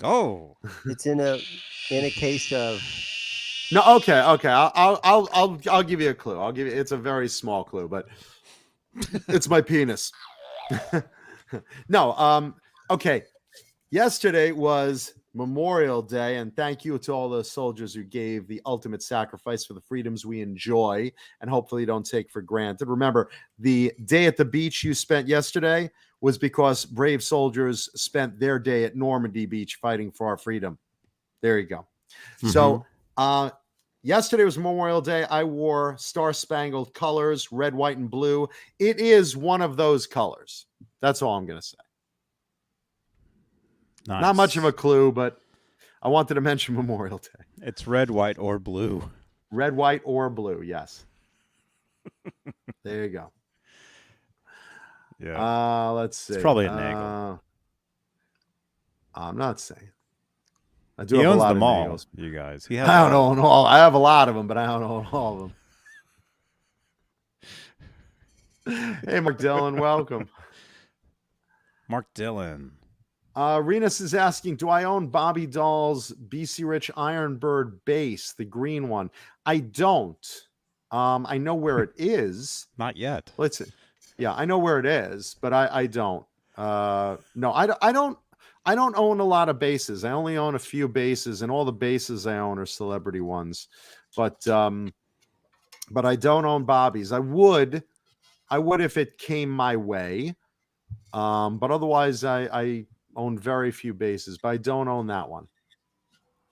Oh, It's in a case of. No, okay. I'll give you a clue. It's a very small clue, but it's my penis. No, okay. Yesterday was Memorial Day, and thank you to all the soldiers who gave the ultimate sacrifice for the freedoms we enjoy and hopefully don't take for granted. Remember, the day at the beach you spent yesterday was because brave soldiers spent their day at Normandy Beach fighting for our freedom. There you go. Mm-hmm. So, yesterday was Memorial Day. I wore star-spangled colors, red, white, and blue. It is one of those colors. That's all I'm going to say. nice. Not much of a clue, but I wanted to mention Memorial Day. It's red, white, or blue. Red, white, or blue. Yes. There you go. Yeah. Let's see. It's probably a Nagel. I'm not saying. I do He have a owns lot them of all, Nagels. you guys. He has I don't own all. I have a lot of them, but I don't own all of them. Hey, Mark Dillon, welcome. Mark Dillon. Renus is asking, do I own Bobby Dahl's BC Rich Ironbird bass, the green one? I don't. I know where it is. Not yet. Let's see. Yeah, I know where it is, but I don't. No, I don't own a lot of bases. I only own a few bases, and all the bases I own are celebrity ones. But I don't own Bobby's. I would if it came my way. But otherwise I own very few bases, but I don't own that one.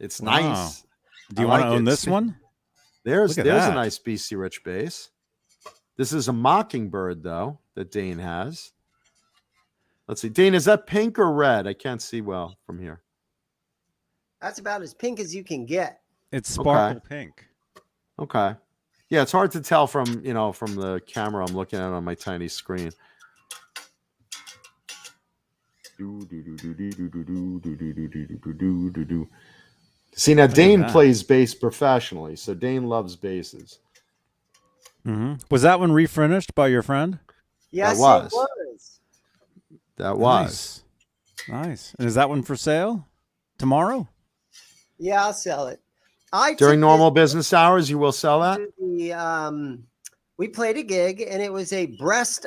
It's Wow. nice. Do you I want to like own it. this one? There's Look at a that. nice BC Rich bass. This is a Mockingbird, though, that Dane has. Let's see. Dane, is that pink or red? I can't see well from here. That's about as pink as you can get. It's sparkle pink. Okay. Yeah, it's hard to tell from the camera I'm looking at on my tiny screen. See, now Dane that. plays bass professionally, so Dane loves basses. Mm-hmm. Was that one refurnished by your friend? Yes, was. it was. That was. Nice. And is that one for sale tomorrow? Yeah, I'll sell it. During normal business hours, you will sell that? We played a gig, and it was a breast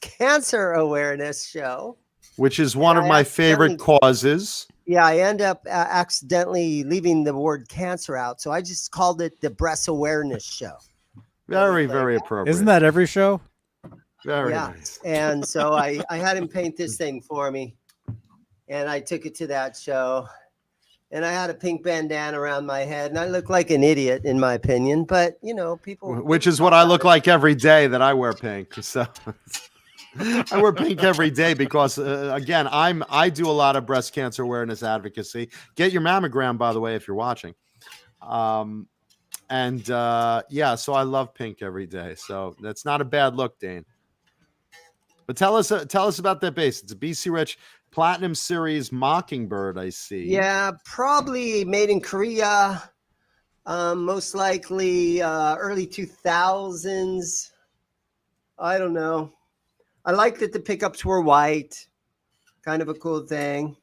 cancer awareness show. Which is one of I my accidentally- favorite causes. Yeah, I end up accidentally leaving the word cancer out, so I just called it the Breast Awareness Show. Very, very appropriate. Isn't that every show? very Yeah. nice? And so I had him paint this thing for me, and I took it to that show. And I had a pink bandana around my head, and I looked like an idiot, in my opinion. But people, Which is what I look like every day that I wear pink. So I wear pink every day because, again, I do a lot of breast cancer awareness advocacy. Get your mammogram, by the way, if you're watching. So I love pink every day. So that's not a bad look, Dane. But tell us about that bass. It's a BC Rich Platinum Series Mockingbird, I see. Yeah, probably made in Korea. Most likely early 2000s. I don't know. I like that the pickups were white. Kind of a cool thing.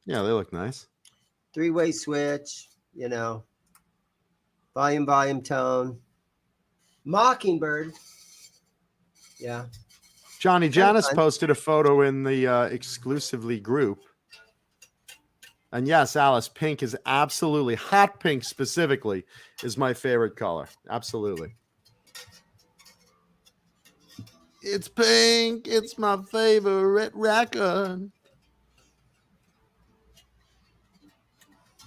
Yeah, they look nice. 3-way switch, volume, tone. Mockingbird. Yeah. Johnny Janice posted a photo in the exclusively group. And yes, Alice, pink is absolutely, hot pink specifically, is my favorite color. Absolutely. It's pink. It's my favorite record.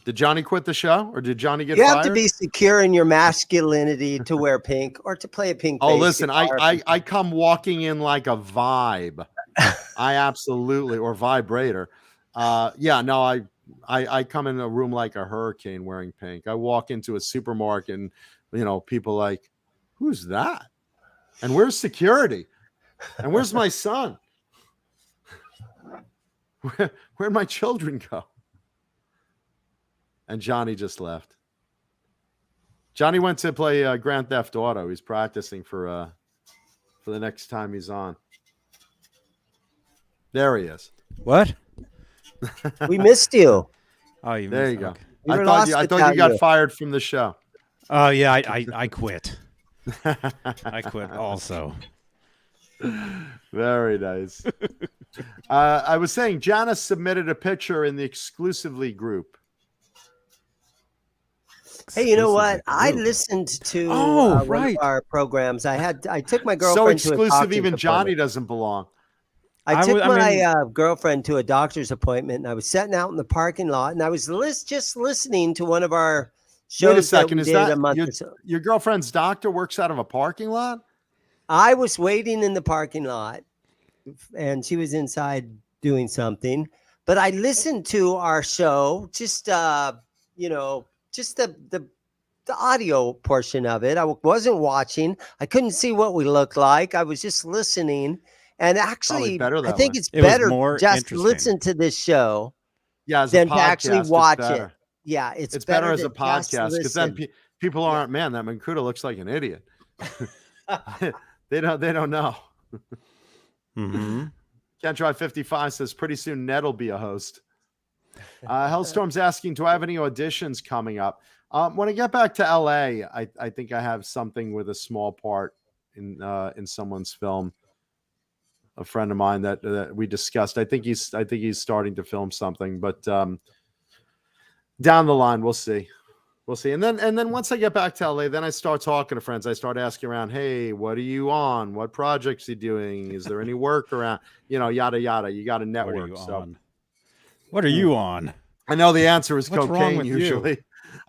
Did Johnny quit the show, or did Johnny get You fired? have to be secure in your masculinity to wear pink or to play a pink. Oh, bass listen, guitar. I come walking in like a vibe. I absolutely, or vibrator. I come in a room like a hurricane wearing pink. I walk into a supermarket and, people like, who's that? And where's security? And where's my son? Where'd my children go? And Johnny just left. Johnny went to play Grand Theft Auto. He's practicing for the next time he's on. There he is. What? We missed you. Oh, There you go. okay. We I were thought lost you without got you. fired from the show. Oh, yeah, I quit. I quit also. Very nice. I was saying Janice submitted a picture in the exclusively group. Hey, you know what? Exclusively I group. listened to one right. of our programs. I took my So girlfriend to a exclusive, doctor's even Johnny appointment. doesn't belong. I took I my mean- girlfriend to a doctor's appointment, and I was sitting out in the parking lot, and I was just listening to one of our shows. Wait a second. that Is we did that a month or so. your girlfriend's doctor works out of a parking lot? I was waiting in the parking lot, and she was inside doing something. But I listened to our show, just the audio portion of it. I wasn't watching. I couldn't see what we looked like. I was just listening. And actually, better I that think way. it's It was better more just interesting. listen to this show Yeah, as a than to podcast, actually it's watch it. better. Yeah, It's better as to a podcast because then listen. people aren't. Man, that Mancuda looks like an idiot. They don't know. Mm-hmm. Can't Drive 55 says pretty soon Ned'll be a host. Hellstorm's asking, do I have any auditions coming up? When I get back to LA, I think I have something with a small part in someone's film. A friend of mine that we discussed. I think he's starting to film something, but down the line we'll see. And then once I get back to LA, then I start talking to friends. I start asking around, hey, what are you on? What projects are you doing? Is there any work around? Yada yada. You got a What are network. you So on? What are you on? I know the answer is What's wrong cocaine with you? usually.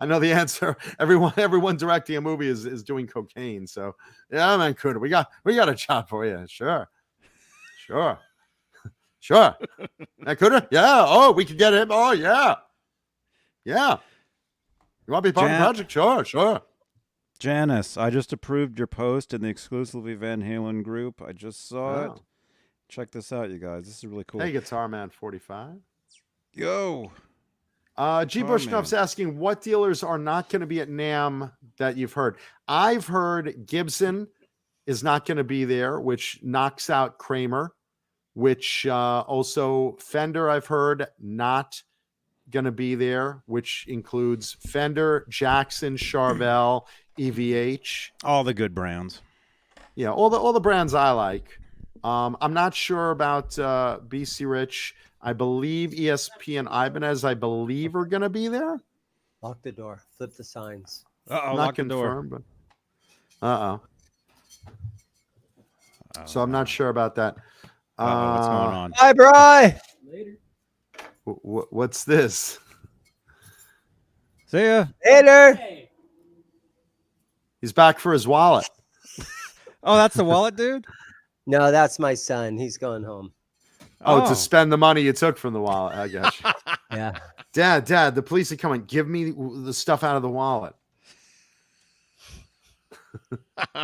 I know the answer. Everyone directing a movie is doing cocaine. So yeah, man, Kuda, we got a job for you. Sure. Kuda? Yeah. Oh, we could get him. Oh, yeah. Yeah. You want to be part of the project? Sure. Janice, I just approved your post in the exclusively Van Halen group. I just saw it. Oh. Check this out, you guys. This is really cool. Hey, Guitar Man 45. Yo. G. Bushnuff's man. asking, what dealers are not going to be at NAMM that you've heard? I've heard Gibson is not going to be there, which knocks out Kramer, which also Fender, I've heard, not going to be there, which includes Fender, Jackson, Charvel, EVH. All the good brands. Yeah, all the brands I like. I'm not sure about BC Rich. I believe ESP and Ibanez, I believe, are going to be there. Lock the door. Flip the signs. Uh-oh, Not lock the door. confirmed, but so I'm not sure about that. What's going on? Bye, Bri. What's this? See ya. Later. He's back for his wallet. Oh, that's the wallet, dude? No, that's my son. He's going home. Oh, to spend the money you took from the wallet. I got you. Yeah. Dad, the police are coming. Give me the stuff out of the wallet.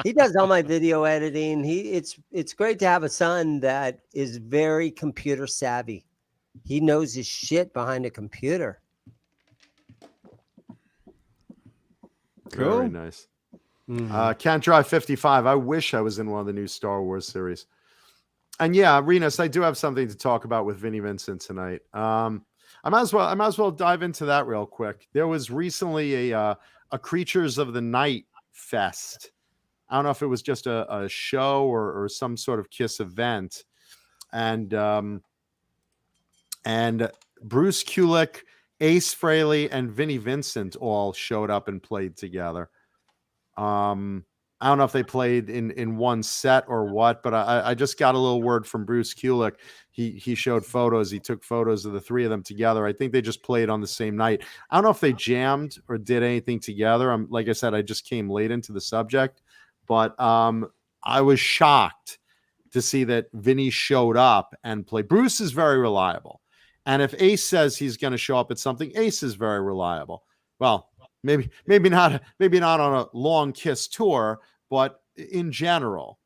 He does all my video editing. It's great to have a son that is very computer savvy. He knows his shit behind a computer. Cool. Very nice. Can't Drive 55. I wish I was in one of the new Star Wars series. And yeah, Renus, I do have something to talk about with Vinnie Vincent tonight. I might as well dive into that real quick. There was recently a Creatures of the Night fest. I don't know if it was just a show or some sort of Kiss event. And Bruce Kulick, Ace Frehley, and Vinnie Vincent all showed up and played together. I don't know if they played in one set or what, but I just got a little word from Bruce Kulick. He showed photos. He took photos of the three of them together. I think they just played on the same night. I don't know if they jammed or did anything together. Like I said, I just came late into the subject, but I was shocked to see that Vinny showed up and played. Bruce is very reliable. And if Ace says he's going to show up at something, Ace is very reliable. Well, maybe not on a long Kiss tour, but in general.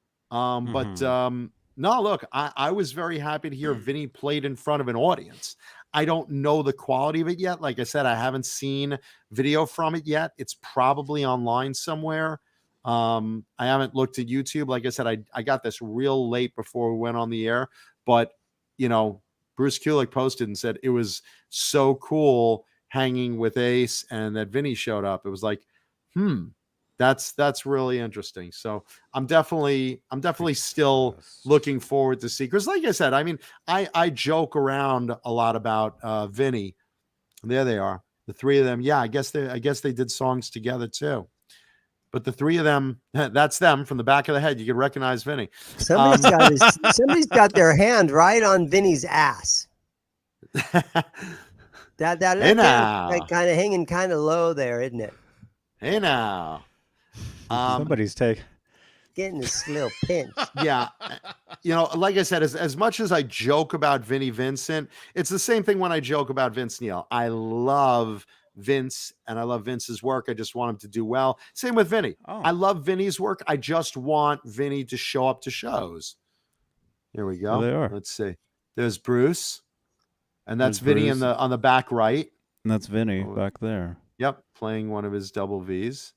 No, look, I was very happy to hear Vinny played in front of an audience. I don't know the quality of it yet. Like I said, I haven't seen video from it yet. It's probably online somewhere. I haven't looked at YouTube. Like I said, I got this real late before we went on the air, but Bruce Kulick posted and said it was so cool hanging with Ace and that Vinny showed up. It was like, that's really interesting. So I'm definitely still looking forward to see, because like I said, I mean, I joke around a lot about Vinny. There they are, the three of them. Yeah, I guess they did songs together too. But the three of them, that's them from the back of the head. You can recognize Vinny. Somebody's got their hand right on Vinny's ass. That kind of hanging kind of low there, isn't it? Hey now. Somebody's getting this little pinch. Yeah. Like I said, as much as I joke about Vinnie Vincent, it's the same thing when I joke about Vince Neil. I love Vince and I love Vince's work. I just want him to do well. Same with Vinny. I love Vinny's work. I just want Vinny to show up to shows. Here we go. There they are. Let's see. There's Bruce. And that's Vinny on the back right. And that's Vinny back there. Yep. Playing one of his double V's.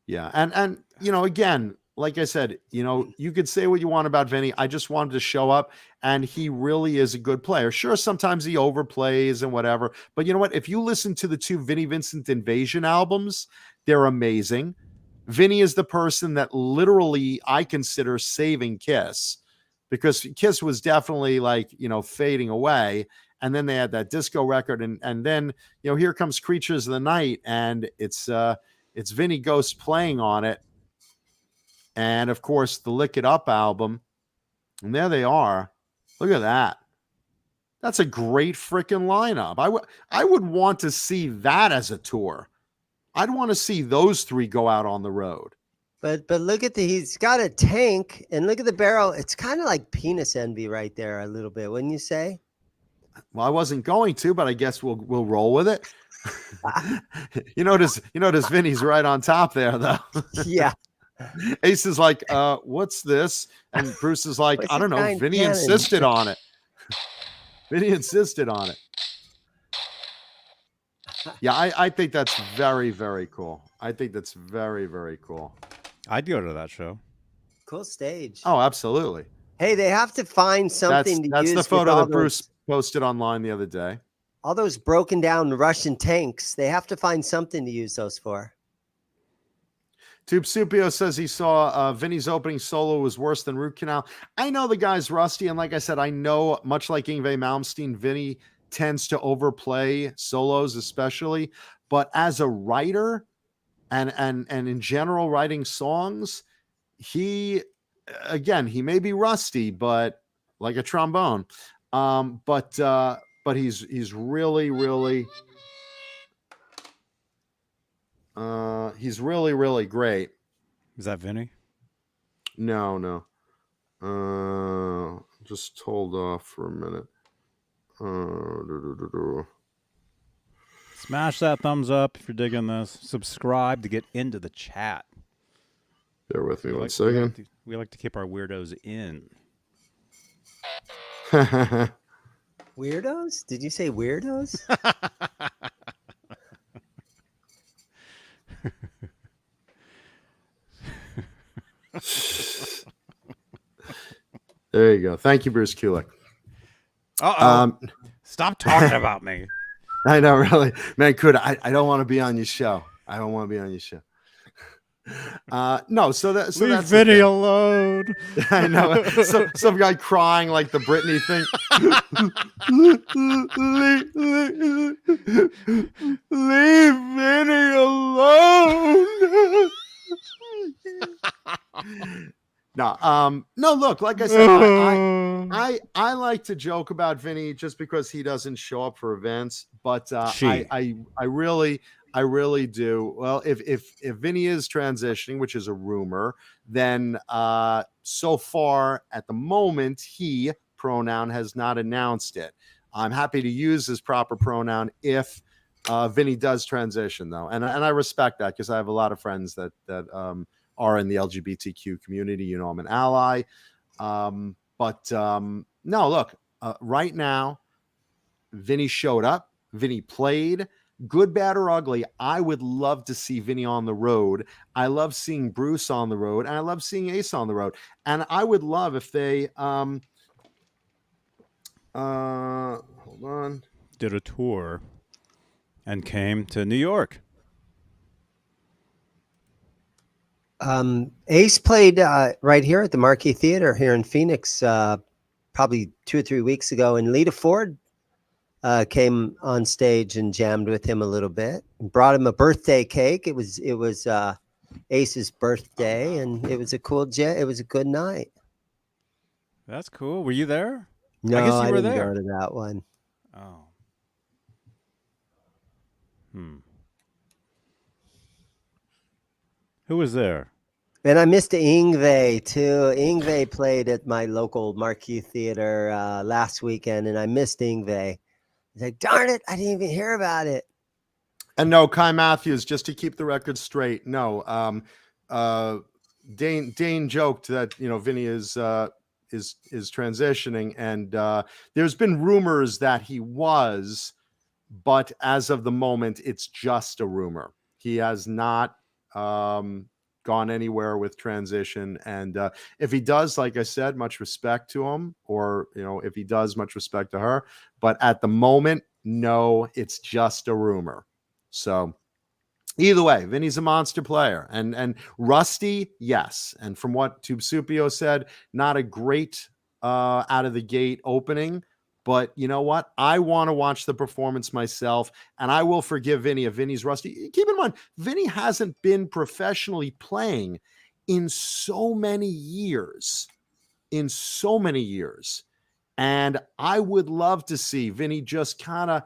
Yeah. And again, like I said, you could say what you want about Vinny. I just wanted to show up, and he really is a good player. Sure, sometimes he overplays and whatever, but you know what? If you listen to the two Vinnie Vincent Invasion albums, they're amazing. Vinny is the person that literally I consider saving Kiss, because Kiss was definitely fading away. And then they had that disco record, and then here comes Creatures of the Night, and it's Vinny Ghost playing on it. And of course, the Lick It Up album. And there they are. Look at that. That's a great freaking lineup. I would want to see that as a tour. I'd want to see those three go out on the road. But look at he's got a tank, and look at the barrel. It's kind of like penis envy right there a little bit, wouldn't you say? Well, I wasn't going to, but I guess we'll roll with it. you notice Vinny's right on top there, though. Yeah. Ace is like, what's this? And Bruce is like, I don't know. Vinny insisted on it. Vinny insisted on it. Yeah, I think that's very, very cool. I think that's very, very cool. I'd go to that show. Cool stage. Oh, absolutely. Hey, they have to find something that's use. That's the photo that Bruce posted online the other day. All those broken down Russian tanks, they have to find something to use those for. Tupsupio says he saw Vinny's opening solo was worse than Root Canal. I know the guy's rusty, and like I said, I know much like Yngwie Malmsteen, Vinny tends to overplay solos, especially. But as a writer, and in general writing songs, he may be rusty, but like a trombone. But he's really great. Is that Vinny? No. Just hold off for a minute. Smash that thumbs up if you're digging this. Subscribe to get into the chat. Bear with me one second. We like to keep our weirdos in. Weirdos? Did you say weirdos? There you go. Thank you, Bruce Kulick. Stop talking about me. I know, really, man. I don't want to be on your show. I don't want to be on your show. No, so that's Vinny alone. I know. So some guy crying like the Britney thing. Leave Vinny alone. No. Look, like I said, I like to joke about Vinny just because he doesn't show up for events, but I really do. Well, if Vinny is transitioning, which is a rumor, then so far at the moment, he pronoun has not announced it. I'm happy to use his proper pronoun if Vinny does transition, though, and I respect that because I have a lot of friends that are in the LGBTQ community. You know, I'm an ally. No, look, right now, Vinny showed up. Vinny played. Good, bad, or ugly, I would love to see Vinny on the road. I love seeing Bruce on the road, and I love seeing Ace on the road. And I would love if they hold on. Did a tour and came to New York. Ace played right here at the Marquee Theater here in Phoenix probably 2 or 3 weeks ago, and Lita Ford came on stage and jammed with him a little bit. Brought him a birthday cake. It was Ace's birthday, and it was a it was a good night. That's cool. Were you there? No, I guess you were didn't there. go to that one. Oh. Who was there? And I missed Yngwie too. Yngwie played at my local Marquee Theater last weekend, and I missed Yngwie. I was like, darn it, I didn't even hear about it. And no, Kai Matthews, just to keep the record straight. No, Dane joked that Vinny is transitioning, and there's been rumors that he was, but as of the moment, it's just a rumor. He has not gone anywhere with transition, and if he does, like I said, much respect to him, or if he does, much respect to her. But at the moment, no, it's just a rumor. So either way, Vinny's a monster player, and rusty, yes. And from what Tubsupio said, not a great out of the gate opening. But you know what? I want to watch the performance myself, and I will forgive Vinny if Vinny's rusty. Keep in mind, Vinny hasn't been professionally playing in so many years. And I would love to see Vinny just kind of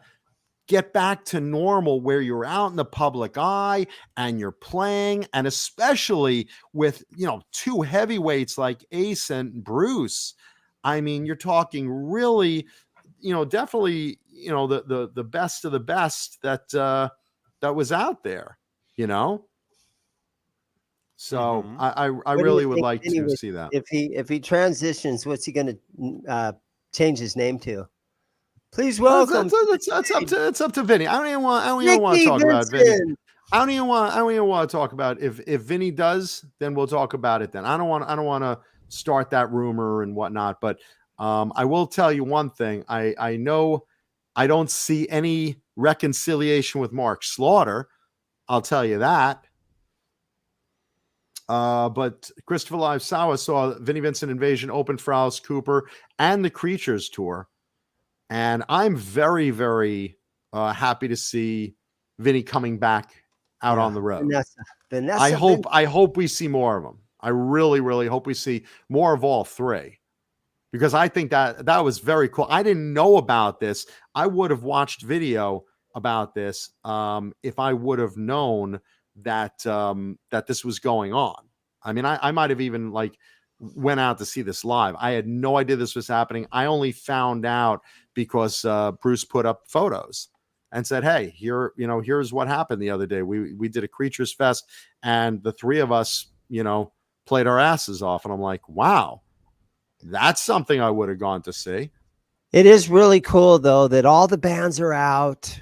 get back to normal, where you're out in the public eye and you're playing, and especially with, two heavyweights like Ace and Bruce. I mean, you're talking really, definitely, the best of the best that was out there, So I really would like to see that. If he transitions, what's he going to change his name to? Please welcome. It's up to Vinny. I don't even want to talk about Vinny. I don't even want to talk about if Vinny does, then we'll talk about it then. I don't want to start that rumor and whatnot, but I will tell you one thing. I know I don't see any reconciliation with Mark Slaughter. I'll tell you that. But Christopher Live Sawa saw Vinnie Vincent Invasion open for Alice Cooper and the Creatures tour. And I'm very, very happy to see Vinny coming back out on the road. Vanessa I hope we see more of them. I really, really hope we see more of all three, because I think that was very cool. I didn't know about this. I would have watched video about this if I would have known that that this was going on. I mean, I might have even like went out to see this live. I had no idea this was happening. I only found out because Bruce put up photos and said, "Hey, here's what happened the other day. We did a Creatures Fest, and the three of us, played our asses off." And I'm like, wow, that's something I would have gone to see. It is really cool though that all the bands are out.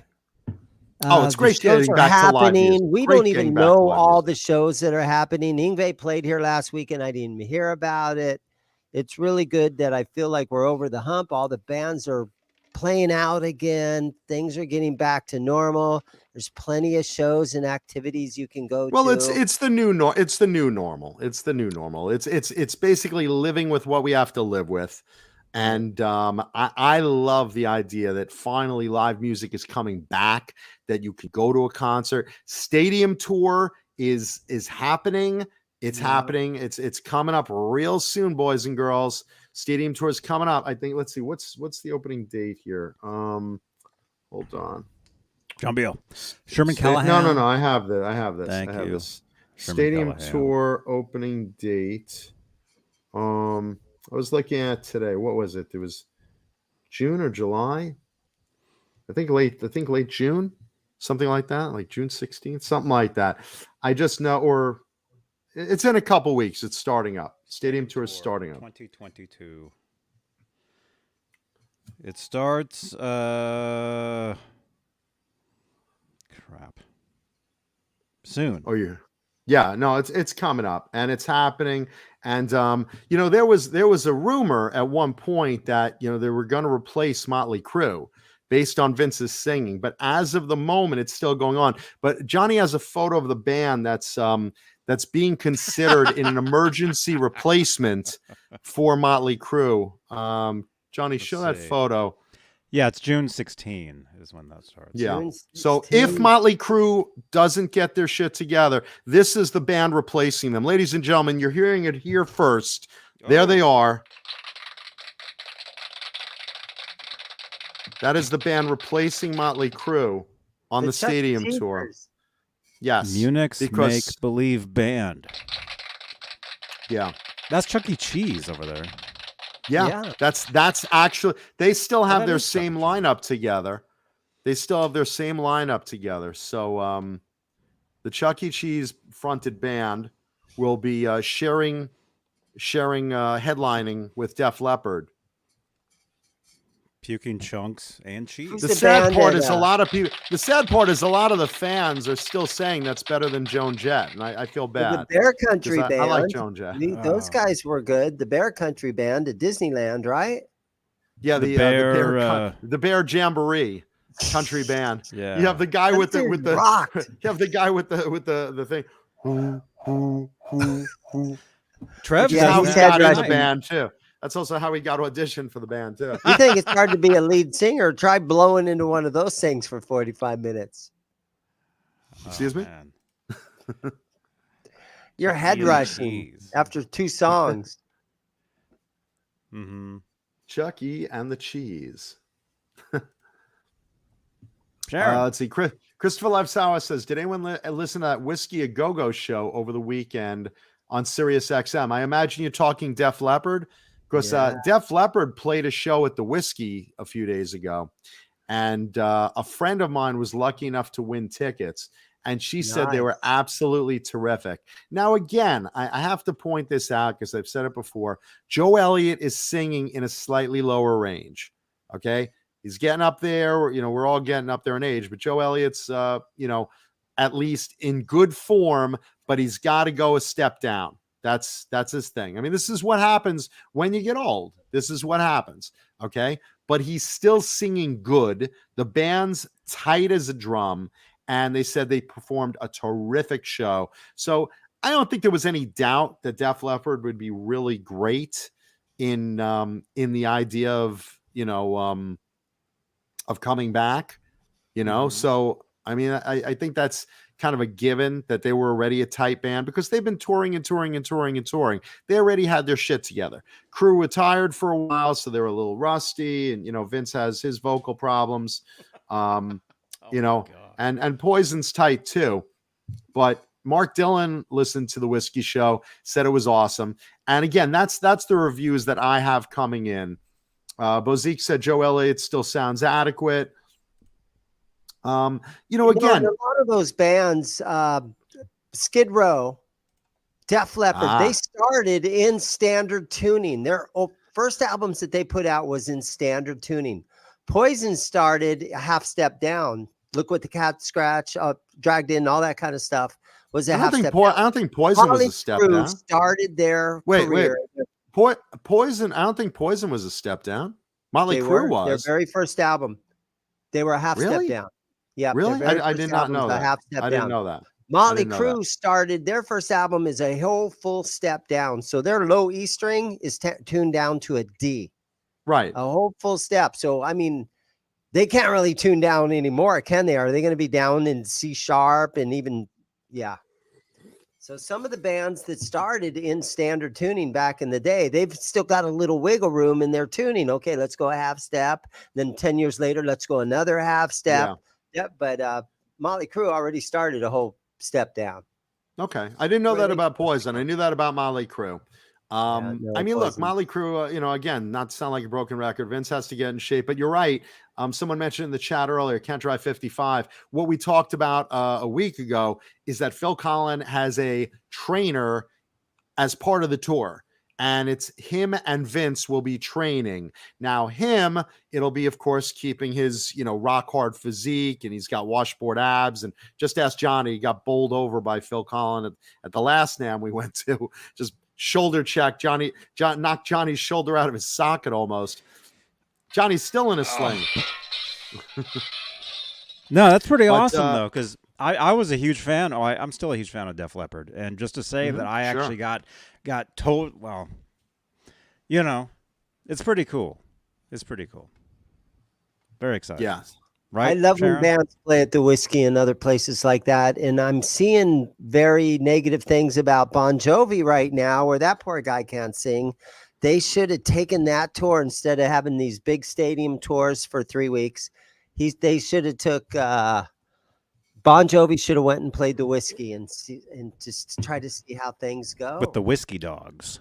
It's great shows getting are back to live music. happening. We Great don't even getting back to know live all music. the shows that are happening. Yngwie played here last week and I didn't even hear about it. It's really good that I feel like we're over the hump. All the bands are playing out again. Things are getting back to normal. There's plenty of shows and activities you can go to. Well, it's the new normal. It's the new normal. It's basically living with what we have to live with. And I love the idea that finally live music is coming back, that you can go to a concert. Stadium tour is happening. It's happening. It's coming up real soon, boys and girls. Stadium tour is coming up. I think, let's see, what's the opening date here? Hold on. John Beale. Sherman Callahan. No. I have this. Thank you. This. Sherman Stadium Callahan. tour opening date. I was looking at today. What was it? It was June or July? I think late June, something like that, like June 16th, something like that. I just know, or it's in a couple weeks. It's starting up. Stadium tour is starting up. 2022. It starts. Crap. Soon. Oh, yeah. No, it's coming up and it's happening. And there was a rumor at one point that they were going to replace Motley Crue based on Vince's singing, but as of the moment, it's still going on. But Johnny has a photo of the band that's being considered in an emergency replacement for Motley Crue. Johnny, show that photo. Yeah, it's June 16 is when that starts. Yeah. So if Motley Crue doesn't get their shit together, this is the band replacing them. Ladies and gentlemen, you're hearing it here first. There they are. That is the band replacing Motley Crue on the Stadium tour. Yes. Munich's Make-Believe Band. Yeah. That's Chuck E. Cheese over there. Yeah. That's actually, they still have their same lineup together. So the Chuck E. Cheese fronted band will be sharing headlining with Def Leppard. Puking chunks and cheese. The sad part is a lot of people. The sad part is a lot of the fans are still saying that's better than Joan Jett, and I feel bad. The Bear Country Band. I like Joan Jett. Those guys were good. The Bear Country Band at Disneyland, right? Yeah, the Bear Jamboree Country Band. Yeah, you have the guy with the rocked. You have the guy with the thing. Trev, That's how he got in the band too. That's also how he got auditioned for the band too. You think it's hard to be a lead singer? Try blowing into one of those things for 45 minutes. Excuse me? You're head rushing after 2 songs. Mm-hmm. Chucky and the Cheese. Sharon. Let's see. Christopher Levsour says, did anyone listen to that Whiskey A Go-Go show over the weekend on Sirius XM? I imagine you're talking Def Leppard. Because Def Leppard played a show at the Whiskey a few days ago, and a friend of mine was lucky enough to win tickets, and she said they were absolutely terrific. Now, again, I have to point this out because I've said it before. Joe Elliott is singing in a slightly lower range, okay? He's getting up there. We're all getting up there in age, but Joe Elliott's, at least in good form, but he's got to go a step down. That's his thing. I mean, this is what happens when you get old. This is what happens. Okay. But he's still singing good. The band's tight as a drum. And they said they performed a terrific show. So I don't think there was any doubt that Def Leppard would be really great in the idea of, of coming back, So, I mean, I think that's kind of a given that they were already a tight band because they've been touring and touring and touring and touring. They already had their shit together. Crew retired for a while, so they were a little rusty, and Vince has his vocal problems. And Poison's tight too. But Mark Dillon listened to the Whiskey Show, said it was awesome. And again, that's the reviews that I have coming in. Bozique said Joe Elliott still sounds adequate. Again, a lot of those bands, Skid Row, Def Leppard, they started in standard tuning. Their first albums that they put out was in standard tuning. Poison started a half step down. Look What the Cat Scratch, Dragged In, all that kind of stuff was a half step down. I don't think Poison was a step down. Started their career. Poison, I don't think Poison was a step down. Motley Crue was. Their very first album. They were a half step down. Yeah, really? I did not know that. I didn't know that. Motley Crue started their first album is a whole full step down. So their low E string is tuned down to a D. Right. A whole full step. So, I mean, they can't really tune down anymore, can they? Are they going to be down in C sharp and even, yeah. So some of the bands that started in standard tuning back in the day, they've still got a little wiggle room in their tuning. Okay, let's go a half step. Then 10 years later, let's go another half step. Yeah. Yep, but Motley Crue already started a whole step down. Okay, I didn't know that about Poison. I knew that about Motley Crue. I mean, look, Motley Crue, again, not to sound like a broken record, Vince has to get in shape, but you're right. Someone mentioned in the chat earlier, Can't Drive 55. What we talked about a week ago is that Phil Collins has a trainer as part of the tour. And it's him and Vince will be training. Now it'll be, of course, keeping his, rock hard physique, and he's got washboard abs. And just ask Johnny, he got bowled over by Phil Collins at the last NAMM we went to. Just shoulder check. John knocked Johnny's shoulder out of his socket almost. Johnny's still in a sling. No, that's pretty awesome, though, because I was a huge fan. I'm still a huge fan of Def Leppard. And just to say that I actually got told, well, it's pretty cool. It's pretty cool. Very exciting. Yeah. Right? I love Sharon? when bands play at the Whiskey and other places like that. And I'm seeing very negative things about Bon Jovi right now, where that poor guy can't sing. They should have taken that tour instead of having these big stadium tours for 3 weeks. They should have took Bon Jovi should have went and played the Whiskey and just try to see how things go. With the Whiskey Dogs.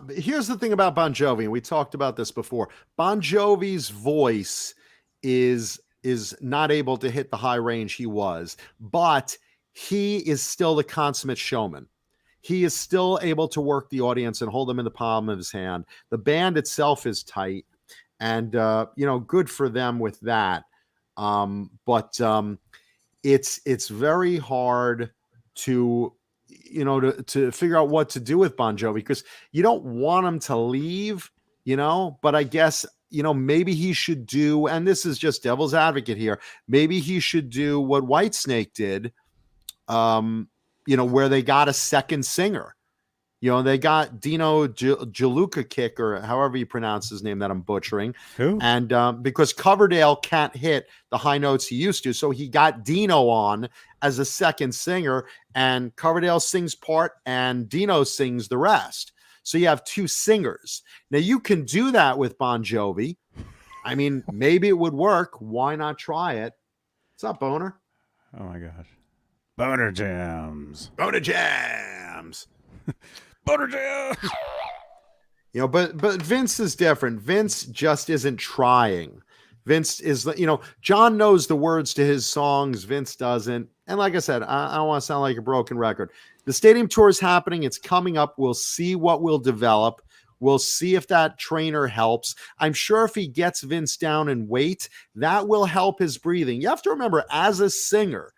Here's the thing about Bon Jovi, and we talked about this before. Bon Jovi's voice is not able to hit the high range he was, but he is still the consummate showman. He is still able to work the audience and hold them in the palm of his hand. The band itself is tight, and good for them with that. But it's very hard to figure out what to do with Bon Jovi, because you don't want him to leave, but I guess maybe he should do, and this is just devil's advocate here, maybe he should do what Whitesnake did, where they got a second singer. They got Dino Jaluka, or however you pronounce his name that I'm butchering. Who? And because Coverdale can't hit the high notes he used to, so he got Dino on as a second singer, and Coverdale sings part and Dino sings the rest. So you have two singers. Now you can do that with Bon Jovi. I mean, maybe it would work. Why not try it? What's up, Boner? Oh my gosh. Boner Jams. Boner Jams. Boner Jams. But Vince is different. Vince just isn't trying. Vince is, John knows the words to his songs. Vince doesn't. And like I said, I don't want to sound like a broken record. The stadium tour is happening. It's coming up. We'll see what will develop. We'll see if that trainer helps. I'm sure if he gets Vince down in weight, that will help his breathing. You have to remember, as a singer,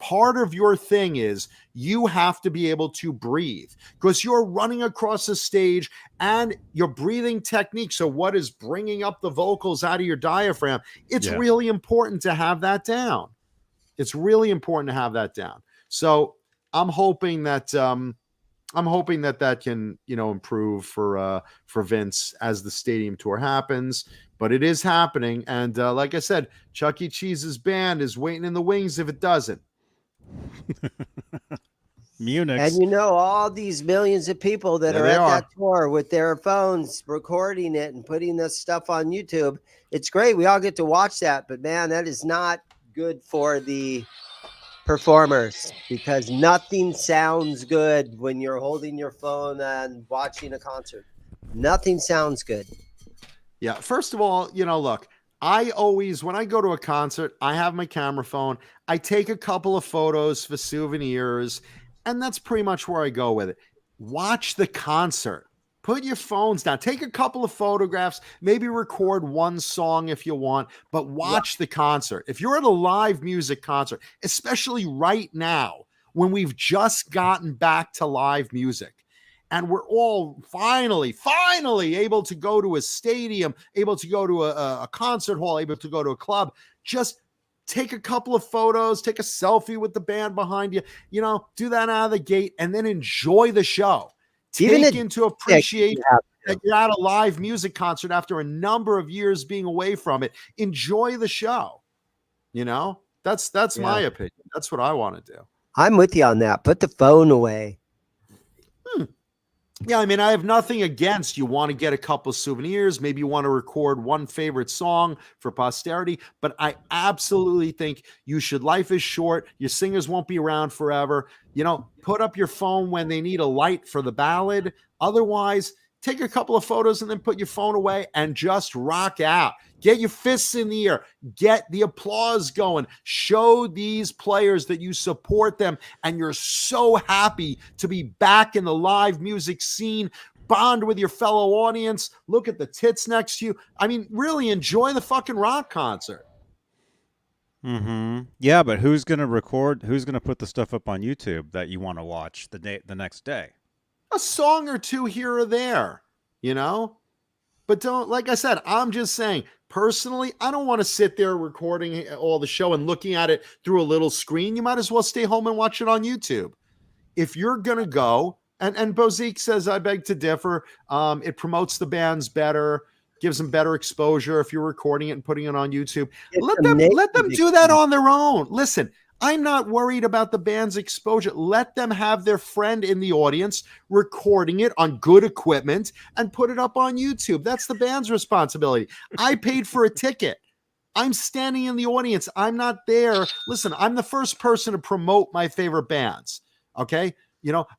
part of your thing is you have to be able to breathe, because you're running across the stage and your breathing technique. So what is bringing up the vocals out of your diaphragm? It's really important to have that down. It's really important to have that down. So I'm hoping that, I'm hoping that can, improve for Vince as the stadium tour happens. But it is happening, and like I said, Chuck E. Cheese's band is waiting in the wings if it doesn't. Munich. And all these millions of people that There are they at are. that tour with their phones recording it and putting this stuff on YouTube. It's great. We all get to watch that, but man, that is not good for the performers because nothing sounds good when you're holding your phone and watching a concert. Nothing sounds good. Yeah. First of all, look, I always, when I go to a concert, I have my camera phone. I take a couple of photos for souvenirs, and that's pretty much where I go with it. Watch the concert. Put your phones down. Take a couple of photographs. Maybe record one song if you want, but watch the concert. If you're at a live music concert, especially right now, when we've just gotten back to live music, and we're all finally able to go to a stadium, able to go to a concert hall, able to go to a club, just take a couple of photos, take a selfie with the band behind you, do that out of the gate, and then enjoy the show. Take into appreciation that you're at a live music concert after a number of years being away from it. Enjoy the show. That's my opinion. That's what I want to do. I'm with you on that. Put the phone away. Yeah, I mean, I have nothing against you want to get a couple of souvenirs. Maybe you want to record one favorite song for posterity. But I absolutely think you should. Life is short. Your singers won't be around forever. Put up your phone when they need a light for the ballad. Otherwise, take a couple of photos and then put your phone away and just rock out. Get your fists in the air. Get the applause going. Show these players that you support them and you're so happy to be back in the live music scene. Bond with your fellow audience. Look at the tits next to you. I mean, really enjoy the fucking rock concert. Mm-hmm. Yeah, but who's going to record? Who's going to put the stuff up on YouTube that you want to watch the next day? A song or two here or there, But don't, like I said, I'm just saying, personally, I don't want to sit there recording all the show and looking at it through a little screen. You might as well stay home and watch it on YouTube. If you're going to go, and Bozique says, I beg to differ, it promotes the bands better, gives them better exposure if you're recording it and putting it on YouTube. Let them do that on their own. Listen, I'm not worried about the band's exposure. Let them have their friend in the audience recording it on good equipment and put it up on YouTube. That's the band's responsibility. I paid for a ticket. I'm standing in the audience. I'm not there. Listen, I'm the first person to promote my favorite bands. Okay?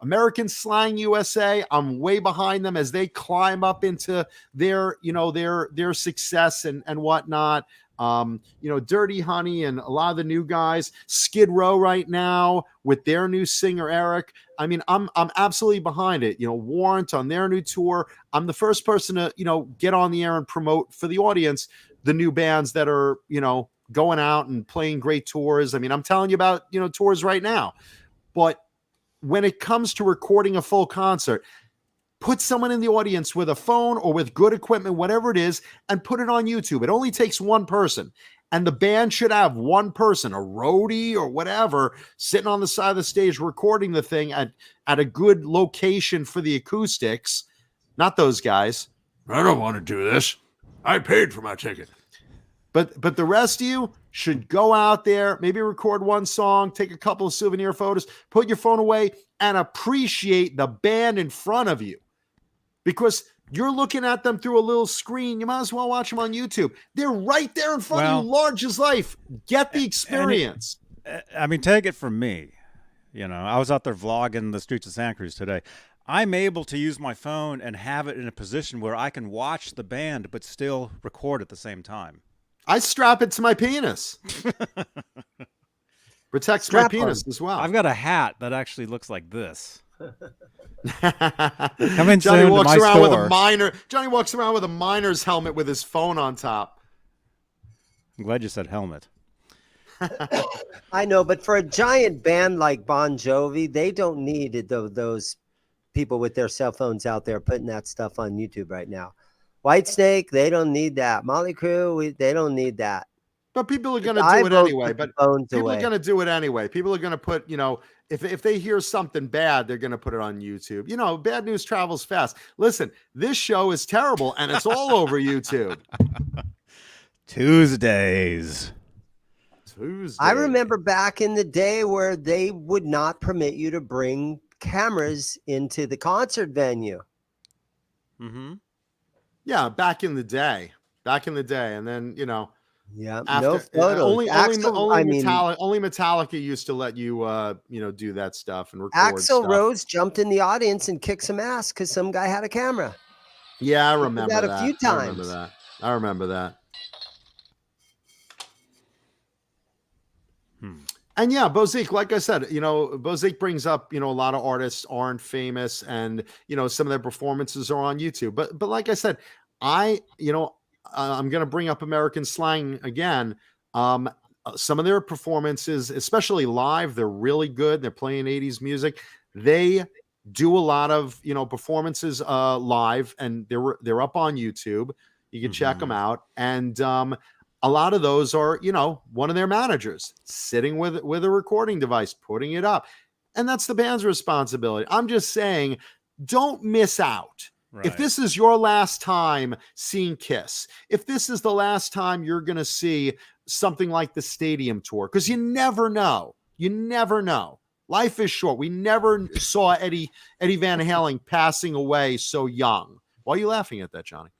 American Slang USA, I'm way behind them as they climb up into their success and whatnot. Dirty Honey and a lot of the new guys, Skid Row right now with their new singer Eric. I mean, I'm absolutely behind it. Warrant on their new tour. I'm the first person to get on the air and promote for the audience the new bands that are going out and playing great tours. I mean, I'm telling you about tours right now. But when it comes to recording a full concert, put someone in the audience with a phone or with good equipment, whatever it is, and put it on YouTube. It only takes one person. And the band should have one person, a roadie or whatever, sitting on the side of the stage recording the thing at a good location for the acoustics. Not those guys. I don't want to do this. I paid for my ticket. But the rest of you should go out there, maybe record one song, take a couple of souvenir photos, put your phone away, and appreciate the band in front of you. Because you're looking at them through a little screen. You might as well watch them on YouTube. They're right there in front of you, large as life. Get the experience. I mean, take it from me. I was out there vlogging the streets of Santa Cruz today. I'm able to use my phone and have it in a position where I can watch the band but still record at the same time. I strap it to my penis. Protects my penis as well. I've got a hat that actually looks like this. Come in Johnny soon walks to my around store. Johnny walks around with a miner's helmet with his phone on top. I'm glad you said helmet. I know, but for a giant band like Bon Jovi, they don't need those people with their cell phones out there putting that stuff on YouTube right now. Whitesnake, they don't need that. Motley Crue, they don't need that. But people are going to I do it vote anyway. put the But phones people away. are going to do it anyway. People are going to put, if they hear something bad, they're going to put it on YouTube. Bad news travels fast. Listen, this show is terrible, and it's all over YouTube. Tuesdays. Tuesday. I remember back in the day where they would not permit you to bring cameras into the concert venue. Mm-hmm. Yeah, back in the day. And then, Yeah, after no photos. only Axl, only Metallica used to let you do that stuff and record Axl stuff. Rose jumped in the audience and kicked some ass because some guy had a camera. Yeah, I He did remember that that. a few times. I remember that. And yeah, Bozique, like I said, Bozique brings up, a lot of artists aren't famous and, some of their performances are on YouTube. But like I said, I'm going to bring up American Slang again. Some of their performances, especially live, they're really good. They're playing 80s music. They do a lot of, performances live, and they're up on YouTube. You can check them out. And a lot of those are, one of their managers sitting with a recording device, putting it up. And that's the band's responsibility. I'm just saying, don't miss out. Right. If this is your last time seeing Kiss, if this is the last time you're going to see something like the stadium tour, because you never know. Life is short. We never saw Eddie Van Halen passing away so young. Why are you laughing at that, Johnny?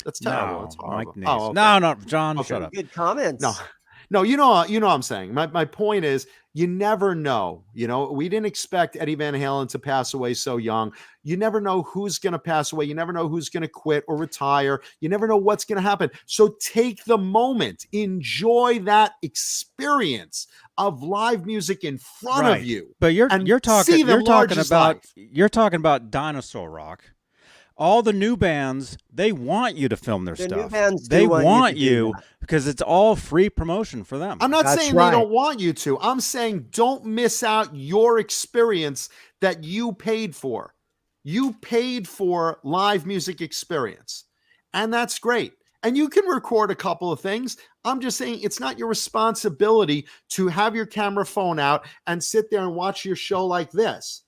That's terrible. That's horrible. Okay. No, John, shut up. Good comments. No, you know what I'm saying. My point is, you never know. We didn't expect Eddie Van Halen to pass away so young. You never know who's going to pass away. You never know who's going to quit or retire. You never know what's going to happen. So take the moment, enjoy that experience of live music in front of you. But you're talking about dinosaur rock. All the new bands, they want you to film their stuff. New bands they want you because it's all free promotion for them. I'm not saying they don't want you to. I'm saying don't miss out your experience that you paid for. You paid for live music experience, and that's great. And you can record a couple of things. I'm just saying it's not your responsibility to have your camera phone out and sit there and watch your show like this.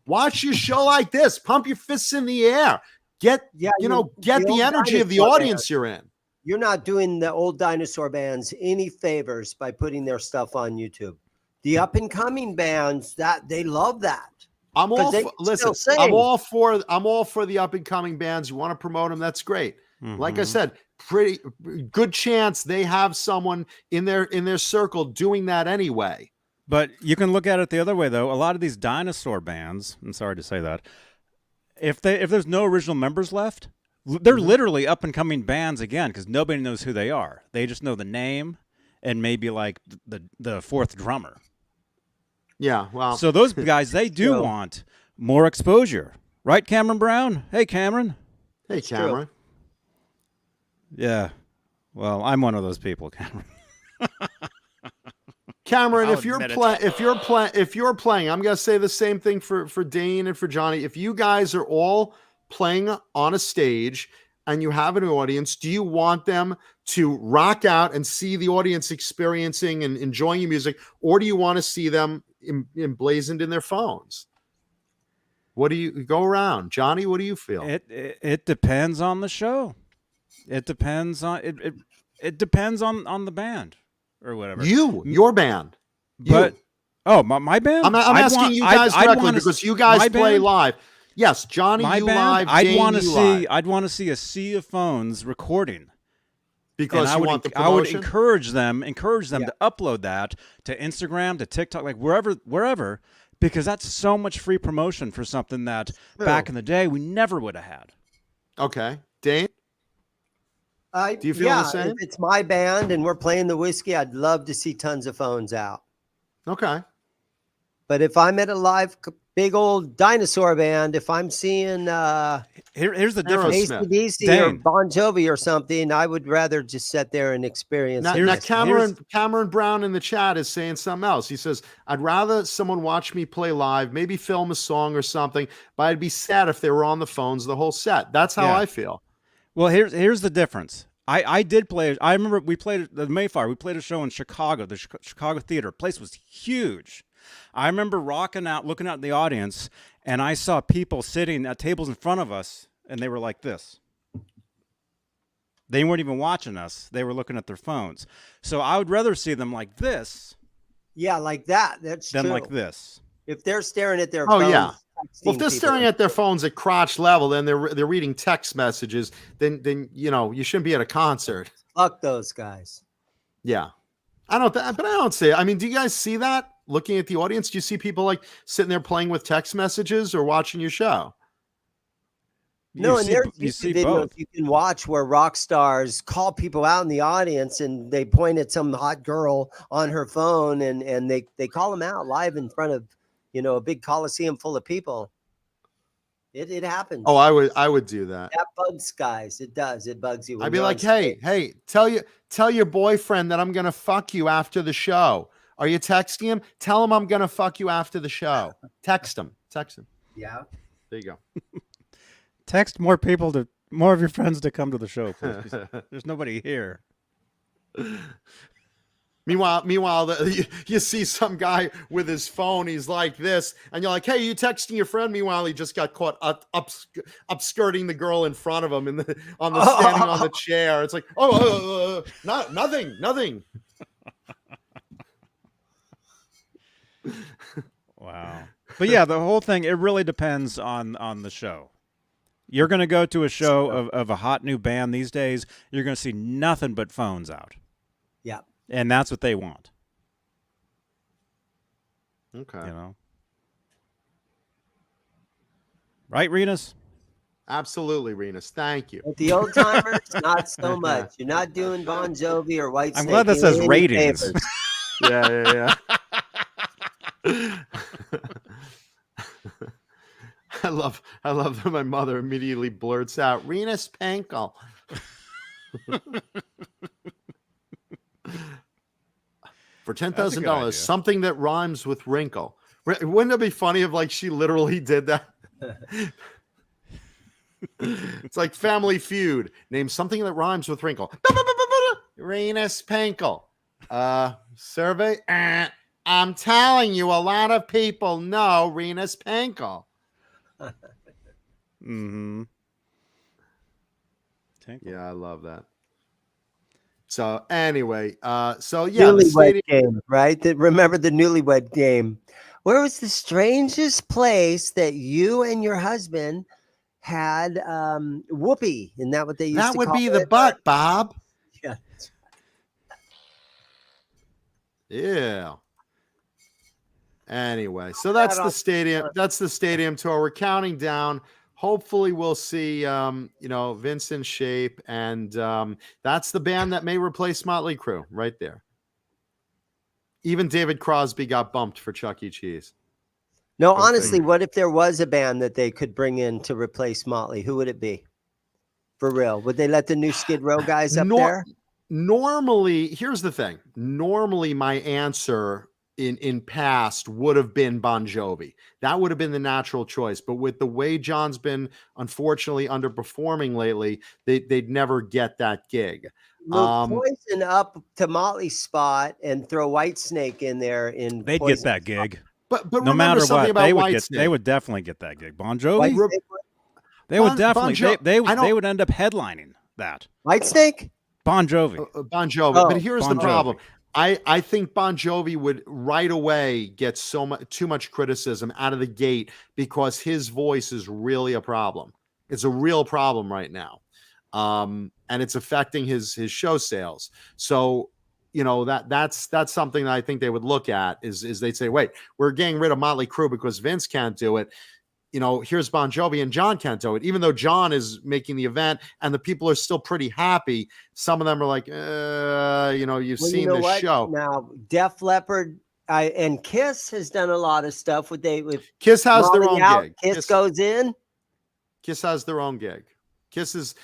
Watch your show like this. Pump your fists in the air. Get the energy of the audience you're in. You're not doing the old dinosaur bands any favors by putting their stuff on YouTube. The up and coming bands, that they love that. I'm all for the up and coming bands. You want to promote them, that's great. Like I said, pretty good chance they have someone in their circle doing that anyway. But you can look at it the other way, though. A lot of these dinosaur bands, I'm sorry to say that, if there's no original members left, they're literally up-and-coming bands again because nobody knows who they are. They just know the name and maybe, like, the fourth drummer. Yeah, well. So those guys, they do want more exposure. Right, Cameron Brown? Hey, Cameron. Hey, Cameron. Yeah. Well, I'm one of those people, Cameron. Cameron, if you're playing, I'm gonna say the same thing for Dane and for Johnny. If you guys are all playing on a stage and you have an audience, do you want them to rock out and see the audience experiencing and enjoying your music, or do you want to see them emblazoned in their phones? What do you go around, Johnny? What do you feel? It depends on the show. It depends on it depends on the band. Or whatever. Your band. But my band? I'm asking you guys directly because you guys play live. Yes, Johnny, you live. I'd want to see a sea of phones recording. Because I would encourage them to upload that to Instagram, to TikTok, like wherever, because that's so much free promotion for something that back in the day we never would have had. Okay. Dane? Do you feel the same? If it's my band and we're playing the whiskey, I'd love to see tons of phones out. Okay. But if I'm at a live big old dinosaur band, if I'm seeing here's the difference, AC/DC or Bon Jovi or something, I would rather just sit there and experience it. Now Cameron Brown in the chat is saying something else. He says, I'd rather someone watch me play live, maybe film a song or something, but I'd be sad if they were on the phones the whole set. That's how I feel. Well, here's the difference. I did play. I remember we played at the Mayflower. We played a show in Chicago, the Chicago Theater. Place was huge. I remember rocking out, looking out at the audience, and I saw people sitting at tables in front of us, and they were like this. They weren't even watching us. They were looking at their phones. So I would rather see them like this. Yeah, like that. That's than true. like this. If they're staring at their Oh, phones, yeah. Well, if they're texting staring people- at their phones at crotch level, then they're reading text messages. Then you shouldn't be at a concert. fuck those guys. Yeah, but I don't see it. I mean, do you guys see that? Looking at the audience, do you see people like sitting there playing with text messages or watching your show? No, You and see- there's you YouTube see videos both. you can watch where rock stars call people out in the audience and they point at some hot girl on her phone and they call them out live in front of a big coliseum full of people. It happens. Oh, I would do that. That bugs guys. It does. It bugs you. when I'd be you're like, on stage. hey, tell your boyfriend that I'm gonna fuck you after the show. Are you texting him? Tell him I'm gonna fuck you after the show. Text him. Yeah. There you go. Text more of your friends to come to the show, please. 'Cause there's nobody here. Meanwhile, you see some guy with his phone. He's like this, and you're like, "Hey, you texting your friend?" Meanwhile, he just got caught upskirting the girl in front of him, standing on the chair. It's like, nothing. Wow. But yeah, the whole thing, it really depends on the show. You're going to go to a show of a hot new band these days, you're going to see nothing but phones out. Yeah. And that's what they want, Okay, you know? Right, Renus? absolutely, Renus. Thank you. But the old timers, not so much. You're not doing Bon Jovi or White I'm Snake. glad that You says ain't any ratings. favors. Yeah. I love that my mother immediately blurts out, "Renus Pankel." For $10,000, idea. something that rhymes with wrinkle. Wouldn't it be funny if like she literally did that? It's like Family Feud. Name something that rhymes with wrinkle. Renus Pankel. Survey. I'm telling you, a lot of people know Renus Pankel. Mm-hmm. Tinkle. Yeah, I love that. So anyway, the Newlywed stadium. game, right? Remember the newlywed game. Where was the strangest place that you and your husband had whoopee? Isn't that what they used That to would call be it? the butt, Bob. Yeah. Yeah. Anyway, so that's the stadium. That's the stadium tour. We're counting down. Hopefully, we'll see. Vince in shape, and that's the band that may replace Motley Crue right there. Even David Crosby got bumped for Chuck E. Cheese. No, Go honestly, figure. what if there was a band that they could bring in to replace Motley? Who would it be? For real? Would they let the new Skid Row guys up there? Normally, here's the thing. Normally, my answer in past would have been Bon Jovi. That would have been the natural choice. But with the way John's been unfortunately underperforming lately, they'd never get that gig. Move Poison up to Motley's spot and throw Whitesnake in there. They'd get that gig. But No remember matter something what, about they Whitesnake. would definitely get that gig. Bon Jovi, Whitesnake, they would Bon definitely Jo- they would end up headlining that. Whitesnake? Bon Jovi. Bon Jovi. Oh, But here's Bon the Jovi. problem. I think Bon Jovi would right away get too much criticism out of the gate because his voice is really a problem. It's a real problem right now. And it's affecting his show sales. So, that's something that I think they would look at is they'd say, wait, we're getting rid of Motley Crue because Vince can't do it. Here's Bon Jovi and John can't do it. Even though John is making the event and the people are still pretty happy, some of them are like, you've seen this show. Now, Def Leppard and Kiss has done a lot of stuff with Kiss has their own Rolling Out. gig. Kiss goes in. Kiss has their own gig. Kiss's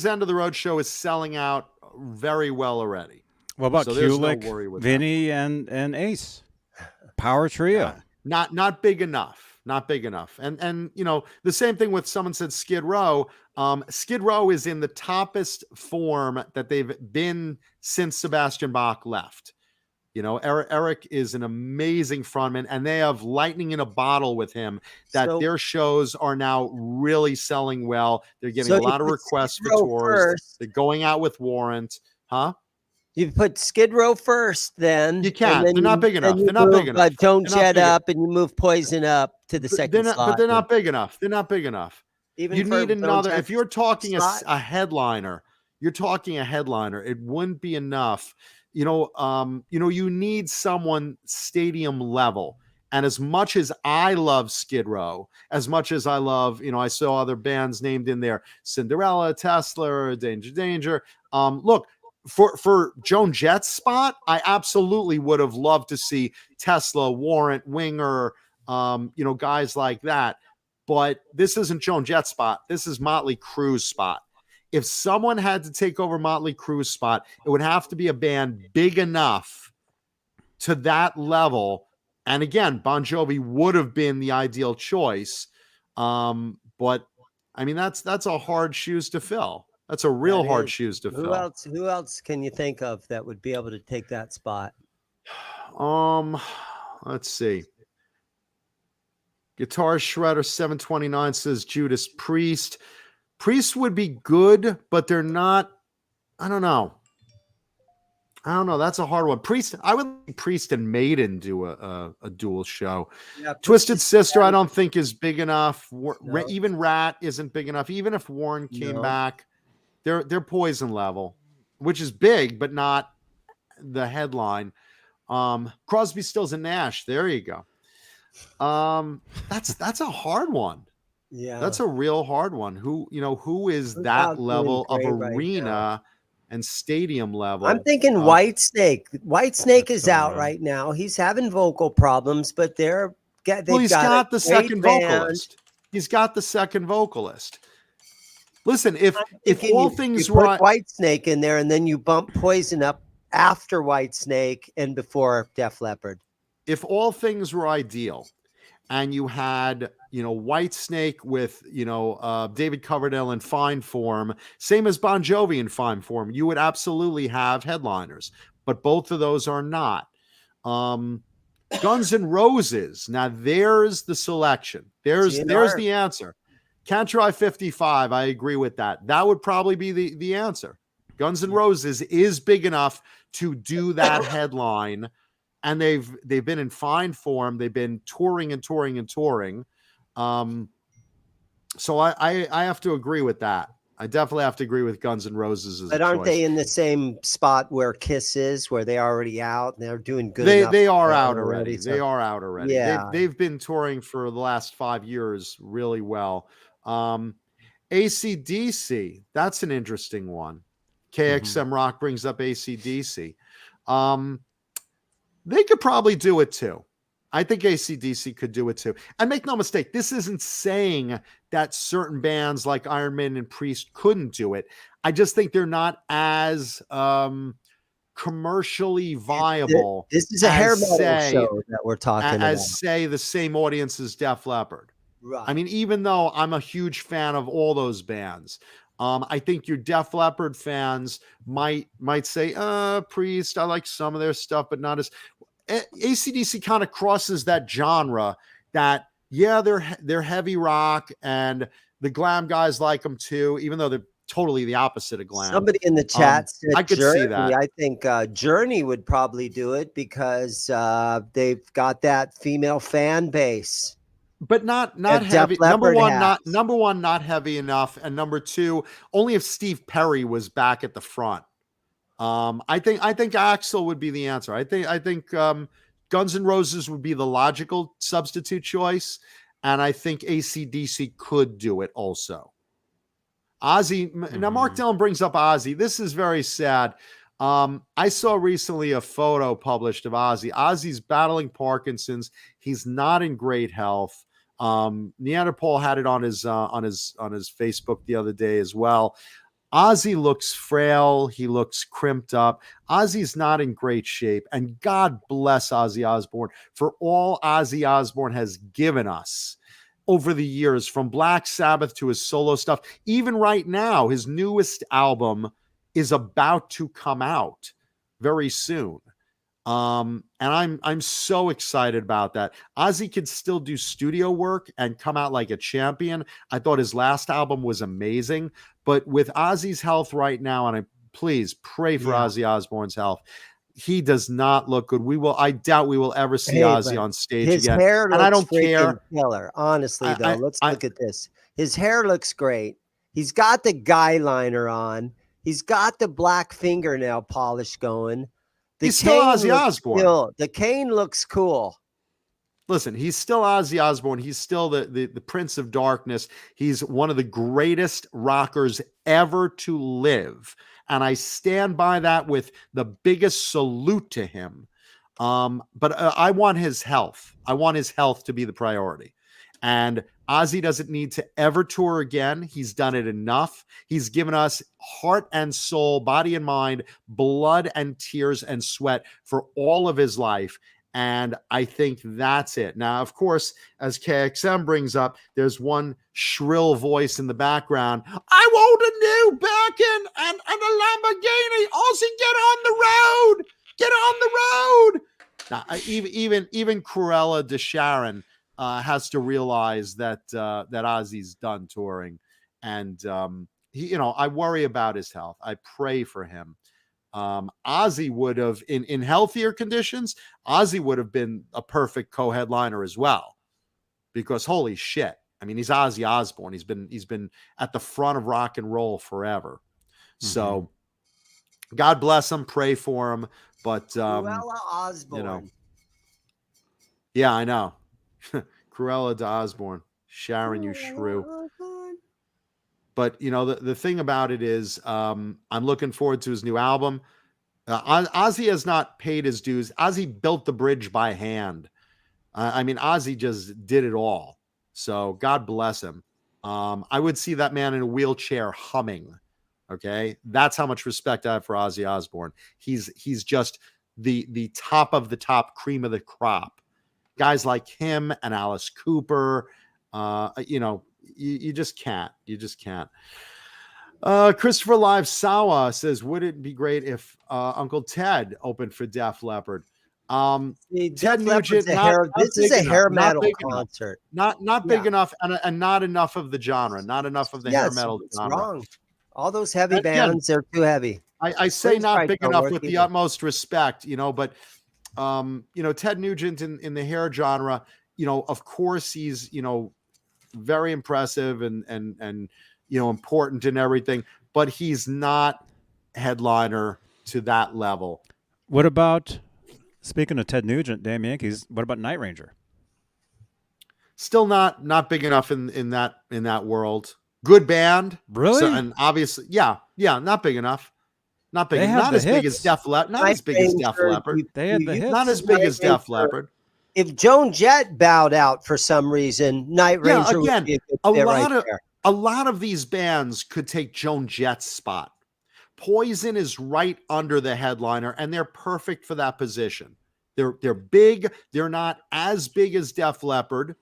End of the Road show is selling out very well already. What about So there's no Kulick, worry with Vinny, and Ace? Power trio. Not big enough. not big enough. And you know, the same thing with someone said Skid Row. Skid Row is in the toppest form that they've been since Sebastian Bach left. You know, Eric is an amazing frontman, and they have lightning in a bottle with him that their shows are now really selling well. They're getting a lot of requests for tours. First. They're going out with Warrant. Huh? You put Skid Row first, then you can't. They're not big enough. They're not big enough. Don't Jet up, and you move Poison up to the second slot. But they're not big enough. They're not big enough. Even you need another. If you're talking a headliner, you're talking a headliner. It wouldn't be enough. You know, you need someone stadium level. And as much as I love Skid Row, as much as I love, I saw other bands named in there, Cinderella, Tesla, Danger, Danger. Look, for Joan Jett's spot, I absolutely would have loved to see Tesla, Warrant, Winger, guys like that. But this isn't Joan Jett's spot. This is Motley Crue's spot. If someone had to take over Motley Crue's spot, it would have to be a band big enough to that level. And again, Bon Jovi would have been the ideal choice. But I mean, that's a hard shoes to fill. That's a real hard shoes to fill. Who else can you think of that would be able to take that spot? Let's see. Guitar Shredder 729 says Judas Priest. Priest would be good, but they're not. I don't know. That's a hard one. Priest. I would think Priest and Maiden do a dual show. Yeah, Twisted Sister, I don't think is big enough. No. Even Rat isn't big enough. Even if Warren came back, they're Poison level, which is big, but not the headline. Crosby, Stills, and Nash. There you go. That's a hard one. Yeah, that's a real hard one. Who is that level of arena and stadium level? I'm thinking Whitesnake. Whitesnake is out right now. He's having vocal problems, but he's got the second vocalist. He's got the second vocalist. Listen, if all things you put Whitesnake in there, and then you bump Poison up after Whitesnake and before Def Leppard. If all things were ideal, and you had, Whitesnake with, David Coverdale in fine form, same as Bon Jovi in fine form, you would absolutely have headliners. But both of those are not. Guns N' Roses. Now there's the selection. There's the answer. Can't Try 55. I agree with that. That would probably be the answer. Guns N' Roses is big enough to do that headline. And they've been in fine form. They've been touring and touring and touring. So I have to agree with that. I definitely have to agree with Guns N' Roses as but aren't they in the same spot where Kiss is, where they're already out and they're doing good? They are out already. So. They are out already. Yeah. They've been touring for the last 5 years really well. AC/DC, that's an interesting one. KXM Rock brings up AC/DC. They could probably do it too. I think AC/DC could do it too. And make no mistake, this isn't saying that certain bands like Iron Maiden and Priest couldn't do it. I just think they're not as commercially viable. This is a hair metal show that we're talking about. As say the same audience as Def Leppard. Right. I mean, even though I'm a huge fan of all those bands, I think your Def Leppard fans might say, Priest, I like some of their stuff, but not as. AC/DC kind of crosses that genre that, they're heavy rock, and the glam guys like them too, even though they're totally the opposite of glam. Somebody in the chat said I could Journey. see that. I think Journey would probably do it because they've got that female fan base. But not heavy. Number one, not heavy enough, and number two, only if Steve Perry was back at the front. I think Axl would be the answer. I think Guns N' Roses would be the logical substitute choice, and I think AC/DC could do it also. Ozzy. Now Mark Dillon brings up Ozzy. This is very sad. I saw recently a photo published of Ozzy. Ozzy's battling Parkinson's. He's not in great health. Neanderthal had it on his Facebook the other day as well. Ozzy looks frail. He looks crimped up. Ozzy's not in great shape. And God bless Ozzy Osbourne for all Ozzy Osbourne has given us over the years, from Black Sabbath to his solo stuff. Even right now, his newest album is about to come out very soon. And I'm so excited about that. Ozzy could still do studio work and come out like a champion. I thought his last album was amazing, but with Ozzy's health right now, and please pray for Ozzy Osbourne's health. He does not look good. I doubt we will ever see Ozzy on stage his again. hair And I looks don't care. freaking killer. Honestly, though, let's look at this. His hair looks great. He's got the guy liner on. He's got the black fingernail polish going. He's still Ozzy Osbourne. The cane looks cool. Listen, he's still Ozzy Osbourne. He's still the Prince of Darkness. He's one of the greatest rockers ever to live. And I stand by that with the biggest salute to him. But I want his health. I want his health to be the priority. And Ozzy doesn't need to ever tour again. He's done it enough. He's given us heart and soul, body and mind, blood and tears and sweat for all of his life. And I think that's it. Now, of course, as KXM brings up, there's one shrill voice in the background. I want a new Birkin and a Lamborghini. Ozzy, get on the road. Get on the road. Now, even Cruella de Sharon has to realize that Ozzy's done touring, and I worry about his health. I pray for him. Ozzy would have, in healthier conditions, Ozzy would have been a perfect co-headliner as well, because holy shit, I mean, he's Ozzy Osbourne. He's been at the front of rock and roll forever. Mm-hmm. So God bless him, pray for him. But Osbourne. Yeah, I know. Cruella de Osbourne, Sharon, you shrew. But the thing about it is, I'm looking forward to his new album. Ozzy has not paid his dues. Ozzy built the bridge by hand. Ozzy just did it all. So God bless him. I would see that man in a wheelchair humming. Okay, that's how much respect I have for Ozzy Osbourne. He's just the top of the top, cream of the crop. Guys like him and Alice Cooper, you just can't. You just can't. Christopher Live Sawa says, would it be great if Uncle Ted opened for Def Leppard? Ted Nugent, this is a hair metal concert. Not big enough, and not enough of the genre. Not enough of the hair metal genre. Wrong. All those heavy bands, they're too heavy. I say not big enough with the utmost respect, but Ted Nugent in the hair genre, of course he's, very impressive and important and everything, but he's not headliner to that level. What about, speaking of Ted Nugent, damn Yankees, what about Night Ranger? Still not big enough in that world. Good band. Really? So, and obviously, yeah, not big enough. Not big. Not as big as Def Leppard. Not as big as Def Leppard. They had the hits. Not as big as Def Leppard. If Joan Jett bowed out for some reason, Night Ranger would be a lot of these bands could take Joan Jett's spot. Poison is right under the headliner, and they're perfect for that position. They're big. They're not as big as Def Leppard.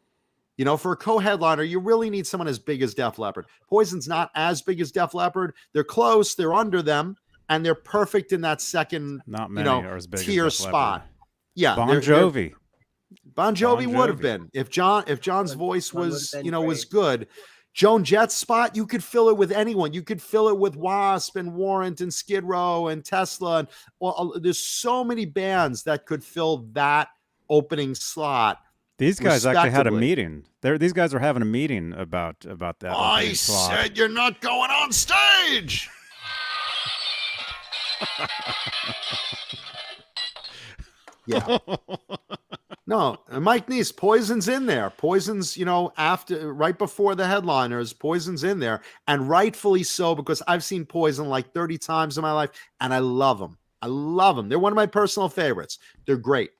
For a co-headliner, you really need someone as big as Def Leppard. Poison's not as big as Def Leppard. They're close. They're under them, and they're perfect in that second, not many are as big tier as Def spot. Leppard. Yeah, Bon Jovi. Bon Jovi would have been if John's voice was was good. Joan Jett's spot, you could fill it with anyone. You could fill it with Wasp and Warrant and Skid Row and Tesla. And there's so many bands that could fill that opening slot. These guys actually had a meeting. These guys are having a meeting about that. I said you're not going on stage. Yeah. No, Mike Neese, Poison's in there. Poison's, right before the headliners, Poison's in there, and rightfully so, because I've seen Poison like 30 times in my life, and I love them. I love them. They're one of my personal favorites. They're great.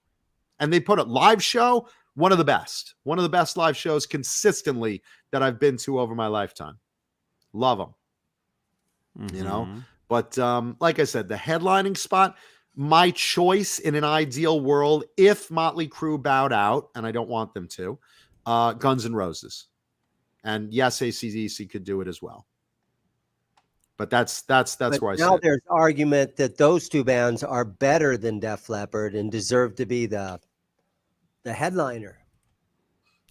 And they put a live show, one of the best live shows consistently that I've been to over my lifetime. Love them. Mm-hmm. But like I said, the headlining spot, my choice in an ideal world, if Motley Crue bowed out, and I don't want them to, Guns N' Roses. And yes, AC/DC could do it as well. But that's But where I now sit. there's argument that those two bands are better than Def Leppard and deserve to be the headliner.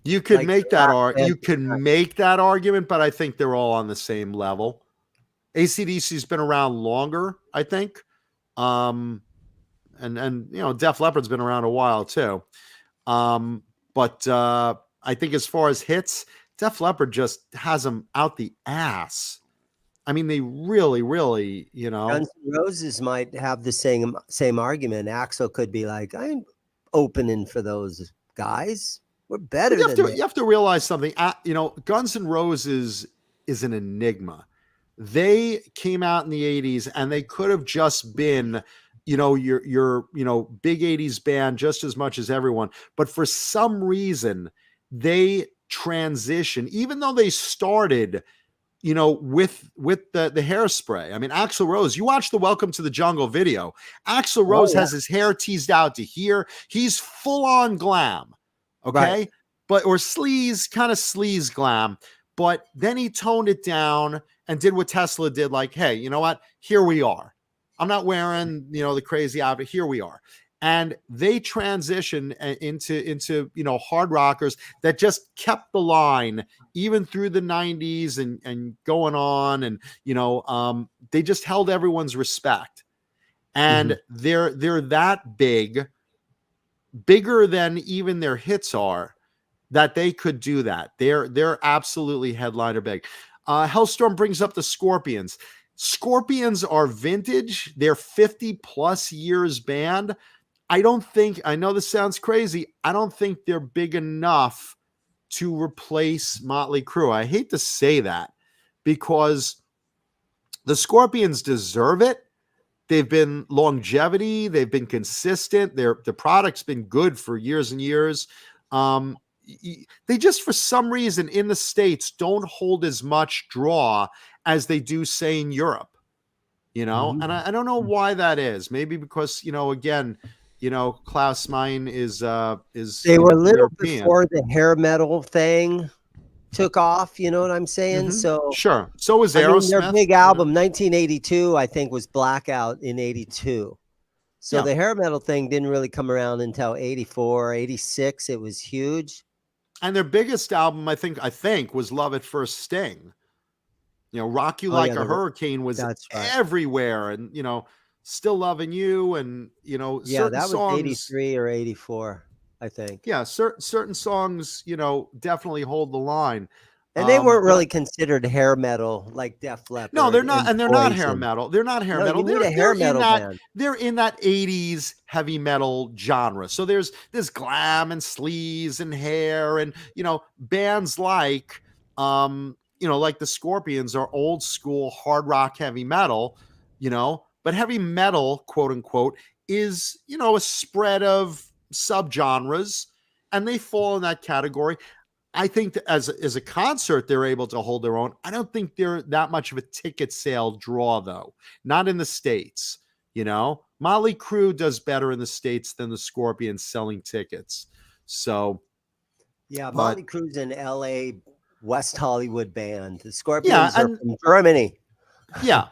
You could Like make the that last band. you can make that argument, but I think they're all on the same level. AC/DC's been around longer, I think. And Def Leppard's been around a while too. But I think as far as hits, Def Leppard just has them out the ass. I mean, they really, really, Guns N' Roses might have the same argument. Axl could be like, I'm opening for those guys. We're better you than them. have to realize something. Guns N' Roses is an enigma. They came out in the 80s and they could have just been, your big 80s band just as much as everyone. But for some reason, they transition, even though they started, with the hairspray. I mean, Axl Rose, you watch the Welcome to the Jungle video. Axl Rose has his hair teased out to here. He's full on glam. Okay. Right. Or sleaze, kind of sleaze glam. But then he toned it down and did what Tesla did. Like, hey, you know what? Here we are. I'm not wearing, the crazy outfit. Here we are. And they transitioned into hard rockers that just kept the line even through the 90s and going on. And, they just held everyone's respect. And they're that bigger than even their hits are, that they could do that. They're absolutely headliner big. Hellstorm brings up the Scorpions. Scorpions are vintage. They're 50 plus years band. I know this sounds crazy. I don't think they're big enough to replace Motley Crue. I hate to say that because the Scorpions deserve it. They've been longevity. They've been consistent. The product's been good for years and years. They just, for some reason in the States, don't hold as much draw as they do, say, in Europe, and I don't know why that is. Maybe because, again, Klaus Meine is they were a little European. before the hair metal thing took off, you know what I'm saying? So sure. So was Aerosmith. their big album, 1982, I think, was Blackout in 82. So the hair metal thing didn't really come around until 84, 86. It was huge. And their biggest album, I think, was Love at First Sting. Rock You Like a Hurricane was everywhere, and Still Loving You, and certain that was songs, 83 or 84, I think. Yeah, certain songs, definitely hold the line. And they weren't really considered hair metal like Def Leppard. No, they're not, and they're not hair metal. They're not hair metal. They're a hair metal band. They're in that 80s heavy metal genre. So there's glam and sleaze and hair, and bands like like the Scorpions are old school hard rock heavy metal, but heavy metal, quote unquote, is a spread of subgenres, and they fall in that category. I think that as a concert, they're able to hold their own. I don't think they're that much of a ticket sale draw, though. Not in the States, Motley Crue does better in the States than the Scorpions selling tickets. So, yeah, Motley Crue's an L.A. West Hollywood band. The Scorpions are from Germany. Yeah.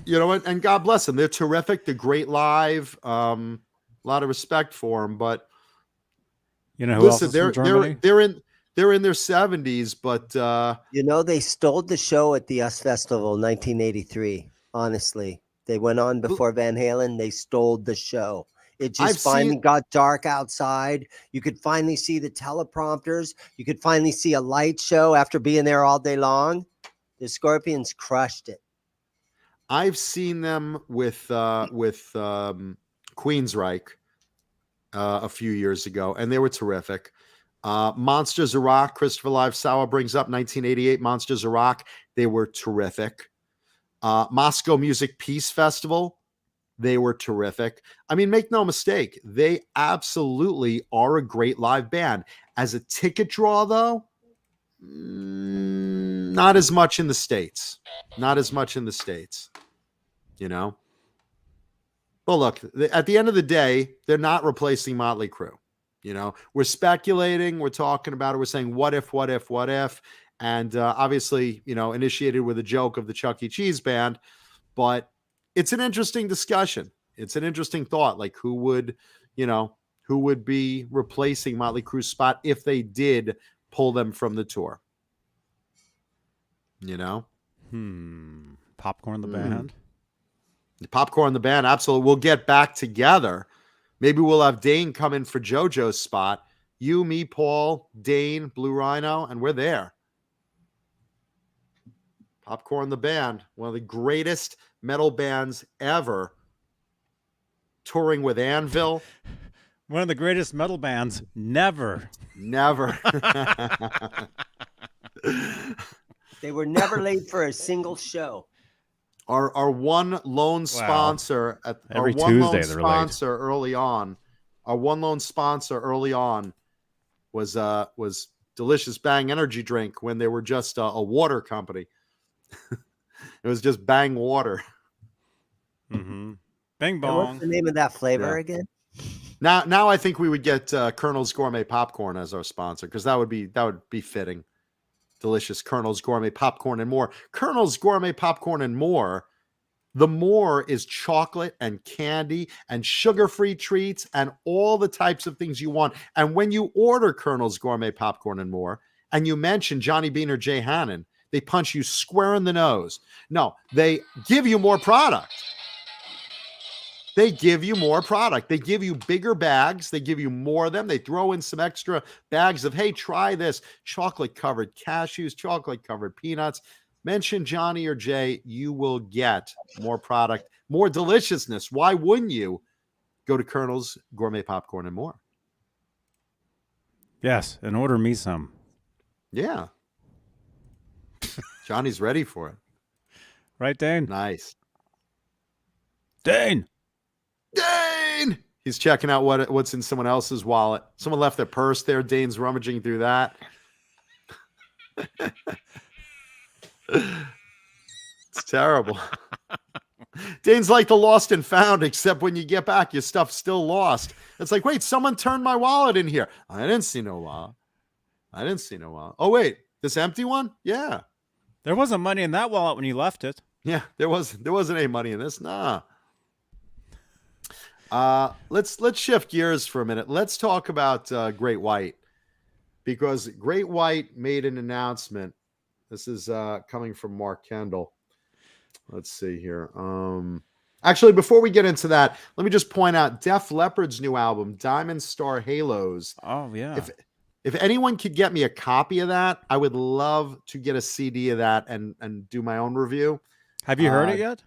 And God bless them. They're terrific. They're great live. A lot of respect for them, but who else is from Germany? They're in their 70s, but they stole the show at the US Festival in 1983. Honestly, they went on before Van Halen. They stole the show. It just finally got dark outside. You could finally see the teleprompters. You could finally see a light show after being there all day long. The Scorpions crushed it. I've seen them with Queensryche a few years ago, and they were terrific. Monsters of Rock, Christopher Live Sauer brings up 1988 Monsters of Rock. They were terrific. Moscow Music Peace Festival, they were terrific. I mean, make no mistake, they absolutely are a great live band. As a ticket draw, though, not as much in the States. Not as much in the States, Well, look, at the end of the day, they're not replacing Motley Crue. We're speculating, we're talking about it, we're saying what if, and obviously, initiated with a joke of the Chuck E. Cheese band. But it's an interesting discussion. It's an interesting thought. Like, who would be replacing Motley Crue's spot if they did pull them from the tour? Popcorn the band. Popcorn the band, absolutely. We'll get back together. Maybe we'll have Dane come in for JoJo's spot. You, me, Paul, Dane, Blue Rhino, and we're there. Popcorn the band, one of the greatest metal bands ever, touring with Anvil. One of the greatest metal bands never. They were never late for a single show. Our one lone sponsor Every Tuesday they're late. Our one lone sponsor early on was Delicious Bang energy drink when they were just a water company. It was just Bang water. Mm-hmm. Bing And bong. what's the name of that flavor again? Now I think we would get Kernels Gourmet Popcorn as our sponsor, because that would be fitting. Delicious Kernels Gourmet Popcorn and more. Kernels Gourmet Popcorn and more. The more is chocolate and candy and sugar-free treats and all the types of things you want. And when you order Kernels Gourmet Popcorn and more, and you mention Johnny Beane or Jay Hannon, they punch you square in the nose. No, they give you more product. They give you more product. They give you bigger bags. They give you more of them. They throw in some extra bags of, hey, try this. Chocolate-covered cashews, chocolate-covered peanuts. Mention Johnny or Jay, you will get more product, more deliciousness. Why wouldn't you go to Kernels Gourmet Popcorn and more? Yes, and order me some. Yeah. Johnny's ready for it. Right, Dane? Nice. Dane! He's checking out what's in someone else's wallet. Someone left their purse there. Dane's rummaging through that. It's terrible. Dane's like the lost and found, except when you get back, your stuff's still lost. It's like, wait, someone turned my wallet in here. I didn't see no wallet. Oh, wait, this empty one? Yeah. There wasn't money in that wallet when you left it. Yeah, there wasn't any money in this. Nah. Let's shift gears for a minute. Let's talk about Great White, because Great White made an announcement. This is coming from Mark Kendall. Let's see here. Actually, before we get into that, let me just point out Def Leppard's new album, Diamond Star Halos. Oh, yeah. If anyone could get me a copy of that, I would love to get a CD of that and do my own review. Have you heard it yet?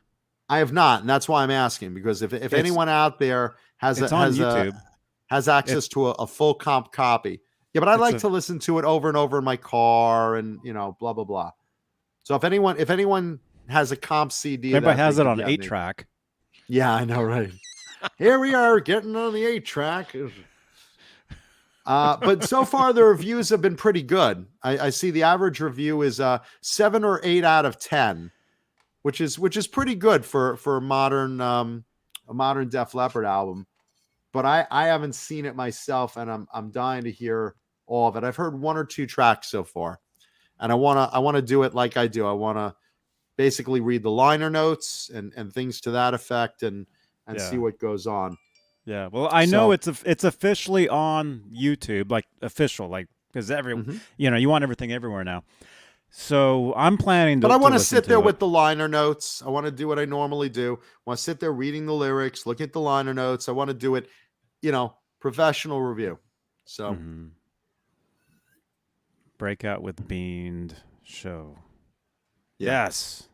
I have not, and that's why I'm asking, because if anyone out there has access to a full comp copy, but I like to listen to it over and over in my car, and blah blah blah. So if anyone has a comp CD, everybody has it on 8-track. Yeah, I know, right? Here we are getting on the 8-track. But so far the reviews have been pretty good. I see the average review is 7 or 8 out of 10. Which is pretty good for a modern Def Leppard album, but I haven't seen it myself, and I'm dying to hear all of it. I've heard 1 or 2 tracks so far, and I wanna do it like I do. I wanna basically read the liner notes and things to that effect, and see what goes on. Yeah, well, I know it's officially on YouTube, like official, like because you want everything everywhere now. So I'm planning to. But I want to sit there with the liner notes. I want to do what I normally do. I want to sit there reading the lyrics, looking at the liner notes. I want to do it, professional review. So Breakout with Beane show. Yeah. Yes.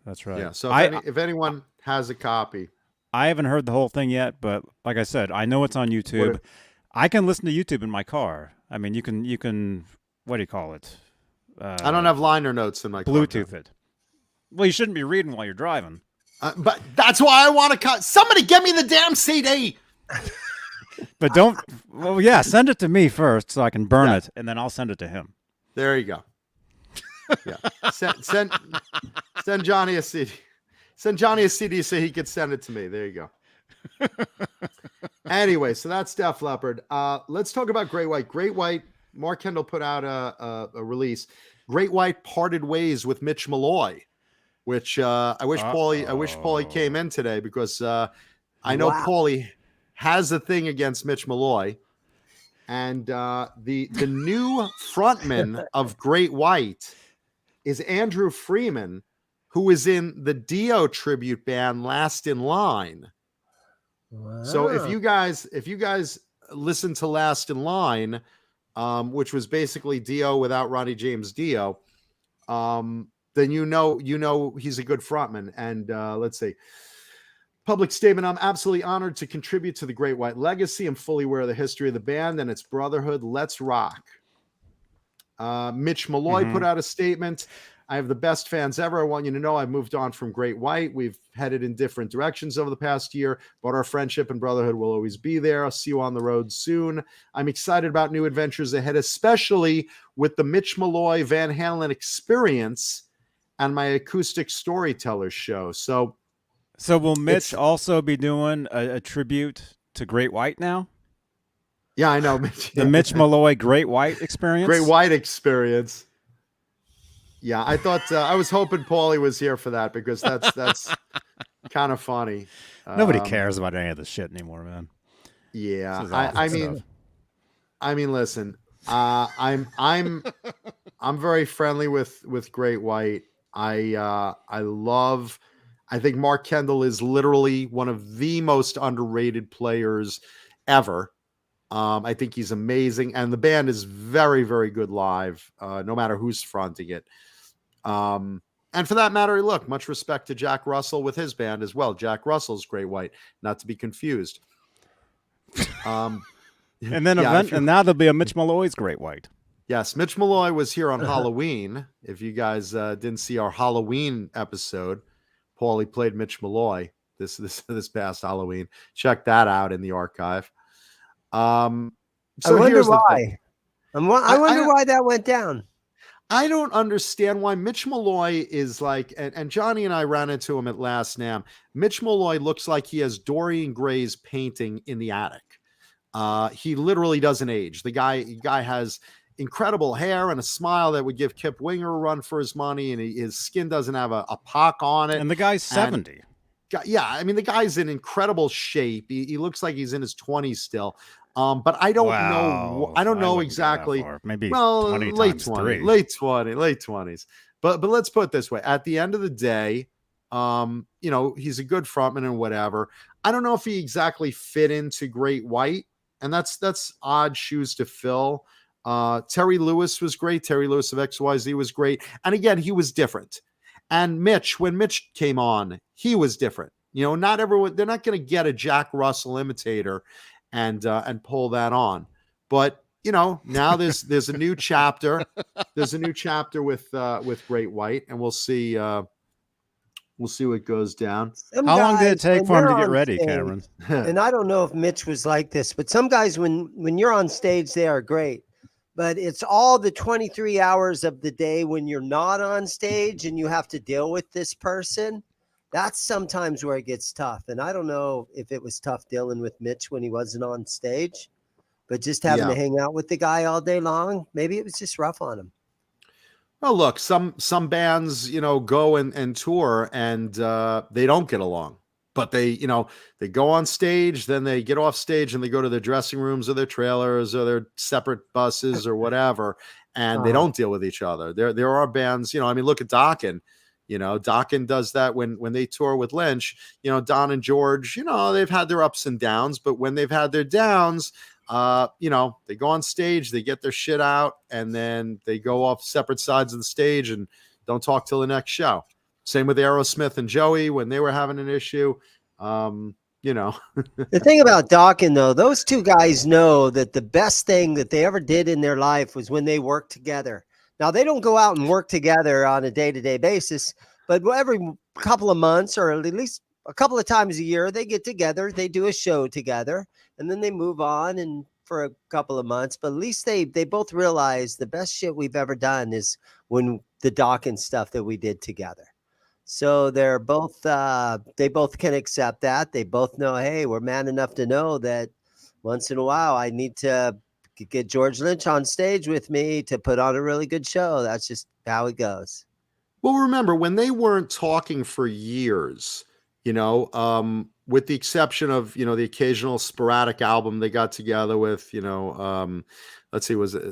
That's right. Yeah. So if anyone has a copy. I haven't heard the whole thing yet, but like I said, I know it's on YouTube. I can listen to YouTube in my car. I mean, you can what do you call it? I don't have liner notes in my car. Bluetooth it. Well, you shouldn't be reading while you're driving. But that's why I want to somebody get me the damn CD. But send it to me first so I can burn it, and then I'll send it to him. There you go. Yeah. Send Johnny a CD. Send Johnny a CD so he could send it to me. There you go. Anyway, so that's Def Leppard. Let's talk about Great White. Great White Mark Kendall put out a release. Great White parted ways with Mitch Maloy, which I wish Paulie came in today, because I know Wow. Paulie has a thing against Mitch Maloy, and the new frontman of Great White is Andrew Freeman, who is in the Dio tribute band Last in Line. So if you guys listen to Last in Line, which was basically Dio without Ronnie James Dio, then you know he's a good frontman. And let's see. Public statement: I'm absolutely honored to contribute to the Great White legacy. I'm fully aware of the history of the band and its brotherhood. Let's rock. Mitch Maloy put out a statement. I have the best fans ever. I want you to know I've moved on from Great White. We've headed in different directions over the past year, but our friendship and brotherhood will always be there. I'll see you on the road soon. I'm excited about new adventures ahead, especially with the Mitch Maloy Van Halen experience and my acoustic storyteller show. So will Mitch also be doing a tribute to Great White now? Yeah, I know. Mitch. The Mitch Maloy Great White experience? Great White experience. Yeah, I thought I was hoping Paulie was here for that, because that's kind of funny. Nobody cares about any of this shit anymore, man. Yeah, This is awful I mean, listen, I'm very friendly with Great White. I think Mark Kendall is literally one of the most underrated players ever. I think he's amazing, and the band is very, very good live, no matter who's fronting it. And for that matter, look, much respect to Jack Russell with his band as well. Jack Russell's Great White, not to be confused. And then and now there'll be a Mitch Maloy's Great White. Yes, Mitch Maloy was here on Halloween. If you guys didn't see our Halloween episode, Paulie played Mitch Maloy this past Halloween. Check that out in the archive. So I wonder why. I wonder why that went down. I don't understand why Mitch Maloy is like, and Johnny and I ran into him at Last NAMM. Mitch Maloy looks like he has Dorian Gray's painting in the attic. He literally doesn't age. The guy has incredible hair and a smile that would give Kip Winger a run for his money, and his skin doesn't have a pock on it. And the guy's 70. Yeah, I mean, the guy's in incredible shape. He looks like he's in his 20s still. But I don't know. I don't know exactly. Maybe late 20s. But let's put it this way: at the end of the day, he's a good frontman and whatever. I don't know if he exactly fit into Great White, and that's odd shoes to fill. Terry Lewis was great. Terry Lewis of XYZ was great, and again, he was different. And Mitch, when Mitch came on, he was different. Not everyone. They're not going to get a Jack Russell imitator and pull that on. But now there's a new chapter. There's a new chapter with Great White, and we'll see what goes down. How long did it take for him to get ready, Cameron? And I don't know if Mitch was like this, but some guys, when you're on stage, they are great. But it's all the 23 hours of the day when you're not on stage and you have to deal with this person. That's sometimes where it gets tough. And I don't know if it was tough dealing with Mitch when he wasn't on stage, but just having to hang out with the guy all day long, maybe it was just rough on him. Well, look, some bands, go and tour and they don't get along, but they go on stage, then they get off stage and they go to their dressing rooms or their trailers or their separate buses or whatever, and they don't deal with each other. There are bands, look at Dokken. Dokken does that when they tour with Lynch. Don and George, they've had their ups and downs, but when they've had their downs, they go on stage, they get their shit out, and then they go off separate sides of the stage and don't talk till the next show. Same with Aerosmith and Joey when they were having an issue. The thing about Dokken, though, those two guys know that the best thing that they ever did in their life was when they worked together. Now, they don't go out and work together on a day-to-day basis, but every couple of months or at least a couple of times a year, they get together, they do a show together, and then they move on and for a couple of months. But at least they both realize the best shit we've ever done is when the Dokken stuff that we did together. So they're both they both can accept that. They both know, hey, we're man enough to know that once in a while I need to could get George Lynch on stage with me to put on a really good show. That's just how it goes. Well, remember when they weren't talking for years, with the exception of, the occasional sporadic album they got together with, let's see, was it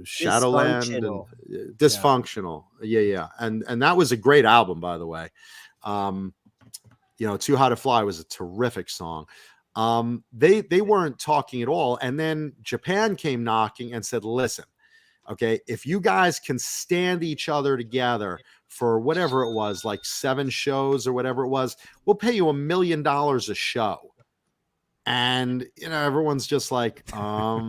Shadowland and Dysfunctional. Yeah. And that was a great album, by the way. Too High to Fly was a terrific song. They weren't talking at all. And then Japan came knocking and said, listen, okay, if you guys can stand each other together for whatever it was, like 7 shows or whatever it was, we'll pay you $1 million a show. And, everyone's just like, all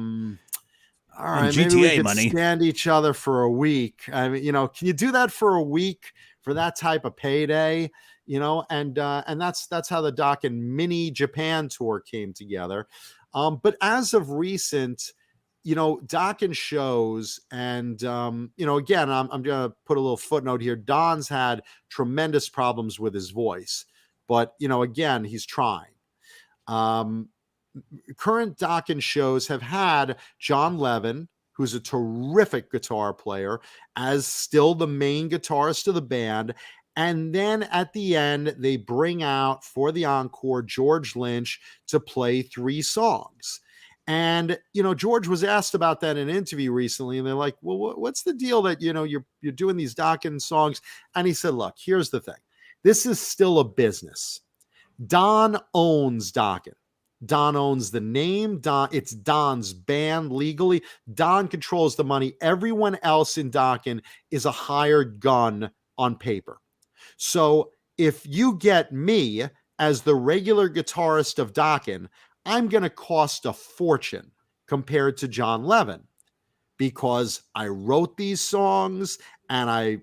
right, maybe we can stand each other for a week. I mean, can you do that for a week for that type of payday? And that's how the Dokken mini Japan tour came together. But as of recent, Dokken shows, and again, I'm going to put a little footnote here. Don's had tremendous problems with his voice, but again, he's trying. Current Dokken shows have had John Levin, who's a terrific guitar player, as still the main guitarist of the band. And then at the end, they bring out for the encore George Lynch to play 3 songs. And, George was asked about that in an interview recently, and they're like, well, what's the deal that, you're doing these Dokken songs? And he said, look, here's the thing. This is still a business. Don owns Dokken. Don owns the name. It's Don's band legally. Don controls the money. Everyone else in Dokken is a hired gun on paper. So if you get me as the regular guitarist of Dokken, I'm going to cost a fortune compared to John Levin, because I wrote these songs and I,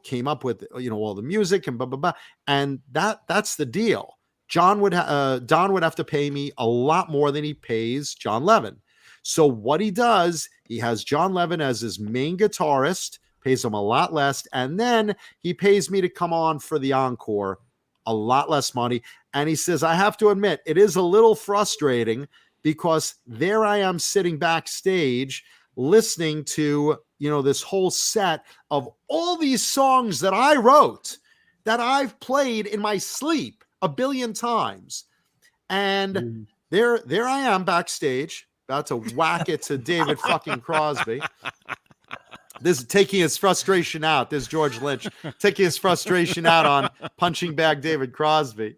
came up with, all the music and blah, blah, blah. And that's the deal. Don would have to pay me a lot more than he pays John Levin. So what he does, he has John Levin as his main guitarist, pays him a lot less. And then he pays me to come on for the encore, a lot less money. And he says, I have to admit, it is a little frustrating because there I am sitting backstage listening to, this whole set of all these songs that I wrote that I've played in my sleep 1 billion times. And there I am backstage about to whack it to David fucking Crosby. This is taking his frustration out. This is George Lynch taking his frustration out on punching bag David Crosby.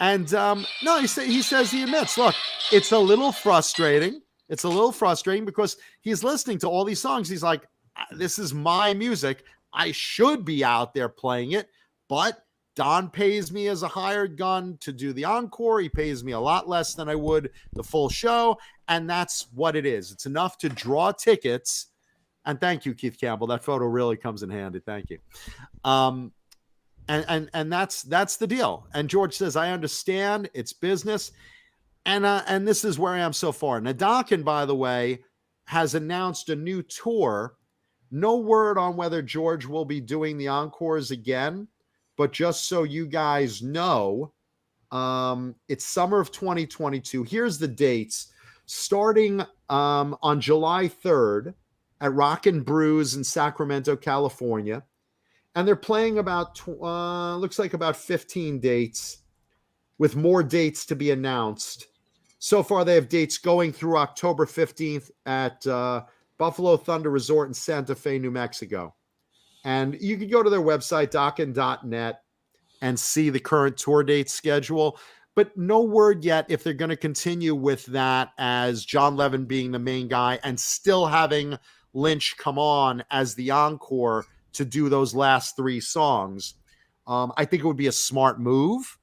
And no, he says he admits, look, it's a little frustrating. It's a little frustrating because he's listening to all these songs. He's like, this is my music. I should be out there playing it, but Don pays me as a hired gun to do the encore. He pays me a lot less than I would the full show. And that's what it is. It's enough to draw tickets. And thank you, Keith Campbell. That photo really comes in handy. Thank you. And that's the deal. And George says, I understand it's business. And this is where I am so far. Now, Dokken, by the way, has announced a new tour. No word on whether George will be doing the encores again, but just so you guys know, it's summer of 2022. Here's the dates. Starting on July 3rd at Rock and Brews in Sacramento, California. And they're playing about, looks like about 15 dates, with more dates to be announced. So far, they have dates going through October 15th at Buffalo Thunder Resort in Santa Fe, New Mexico. And you can go to their website, dokken.net, and see the current tour date schedule. But no word yet if they're going to continue with that as John Levin being the main guy and still having Lynch come on as the encore to do those last 3 songs. I think it would be a smart move.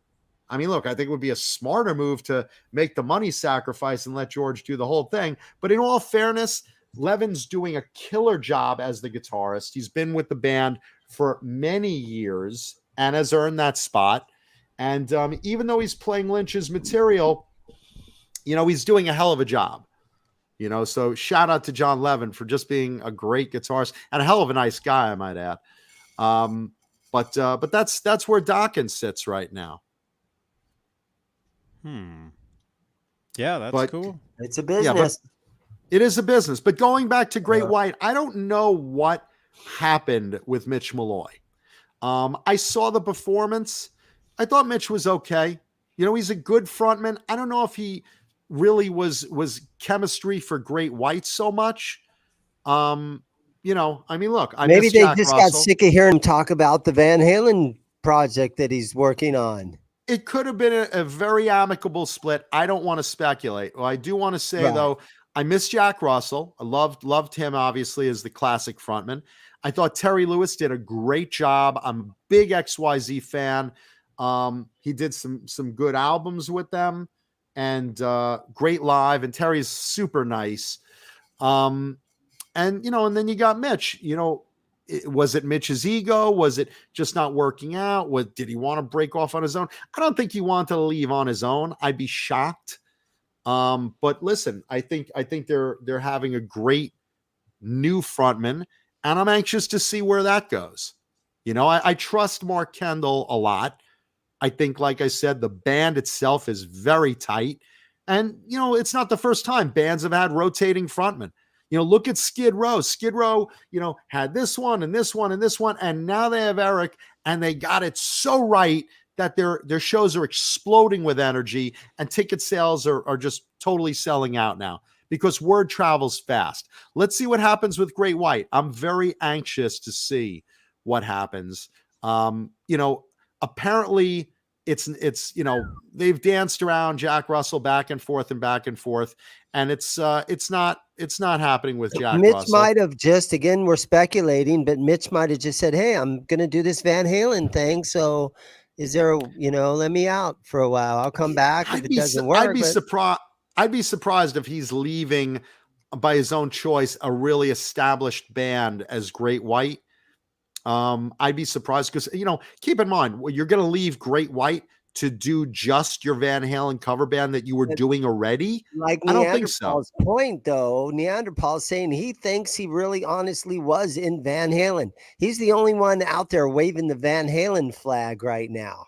I mean, look, I think it would be a smarter move to make the money sacrifice and let George do the whole thing. But in all fairness, Levin's doing a killer job as the guitarist. He's been with the band for many years and has earned that spot. And even though he's playing Lynch's material, he's doing a hell of a job. So shout out to John Levin for just being a great guitarist and a hell of a nice guy, I might add. But that's where Dokken sits right now. Yeah, that's cool. It's a business. It is a business. But going back to Great White, I don't know what happened with Mitch Maloy. I saw the performance. I thought Mitch was okay. You know, he's a good frontman. I don't know if he really was chemistry for Great White so much. You know, I mean, look, I Maybe miss they Jack just Russell. got sick of hearing him talk about the Van Halen project that he's working on. It could have been a very amicable split. I don't want to speculate. Well, I do want to say, though, I miss Jack Russell. I loved him, obviously, as the classic frontman. I thought Terry Lewis did a great job. I'm a big XYZ fan. He did some good albums with them and great live. And Terry's super nice. And, you know, and then you got Mitch. You know, was it Mitch's ego? Was it just not working out? Did he want to break off on his own? I don't think he wanted to leave on his own. I'd be shocked. But listen, I think they're having a great new frontman, and I'm anxious to see where that goes. You know, I trust Mark Kendall a lot. I think, like I said, the band itself is very tight. And, you know, it's not the first time bands have had rotating frontmen. You know, look at Skid Row. Skid Row, you know, had this one and this one and this one, and now they have Eric, and they got it so right that their shows are exploding with energy, and ticket sales are just totally selling out now because word travels fast. Let's see what happens with Great White. I'm very anxious to see what happens. You know, apparently it's you know, they've danced around Jack Russell back and forth, and it's not happening with Jack Mitch Russell. might have just, again, we're speculating, but Mitch might have just said, hey, I'm going to do this Van Halen thing. So is there, you know, let me out for a while. I'll come back if it doesn't work. I'd be surprised if he's leaving by his own choice a really established band as Great White. I'd be surprised because, you know, keep in mind, you're going to leave Great White to do just your Van Halen cover band that you were doing already. Like I don't think so. Neanderthal's point, though, Neanderthal saying he thinks he really honestly was in Van Halen. He's the only one out there waving the Van Halen flag right now.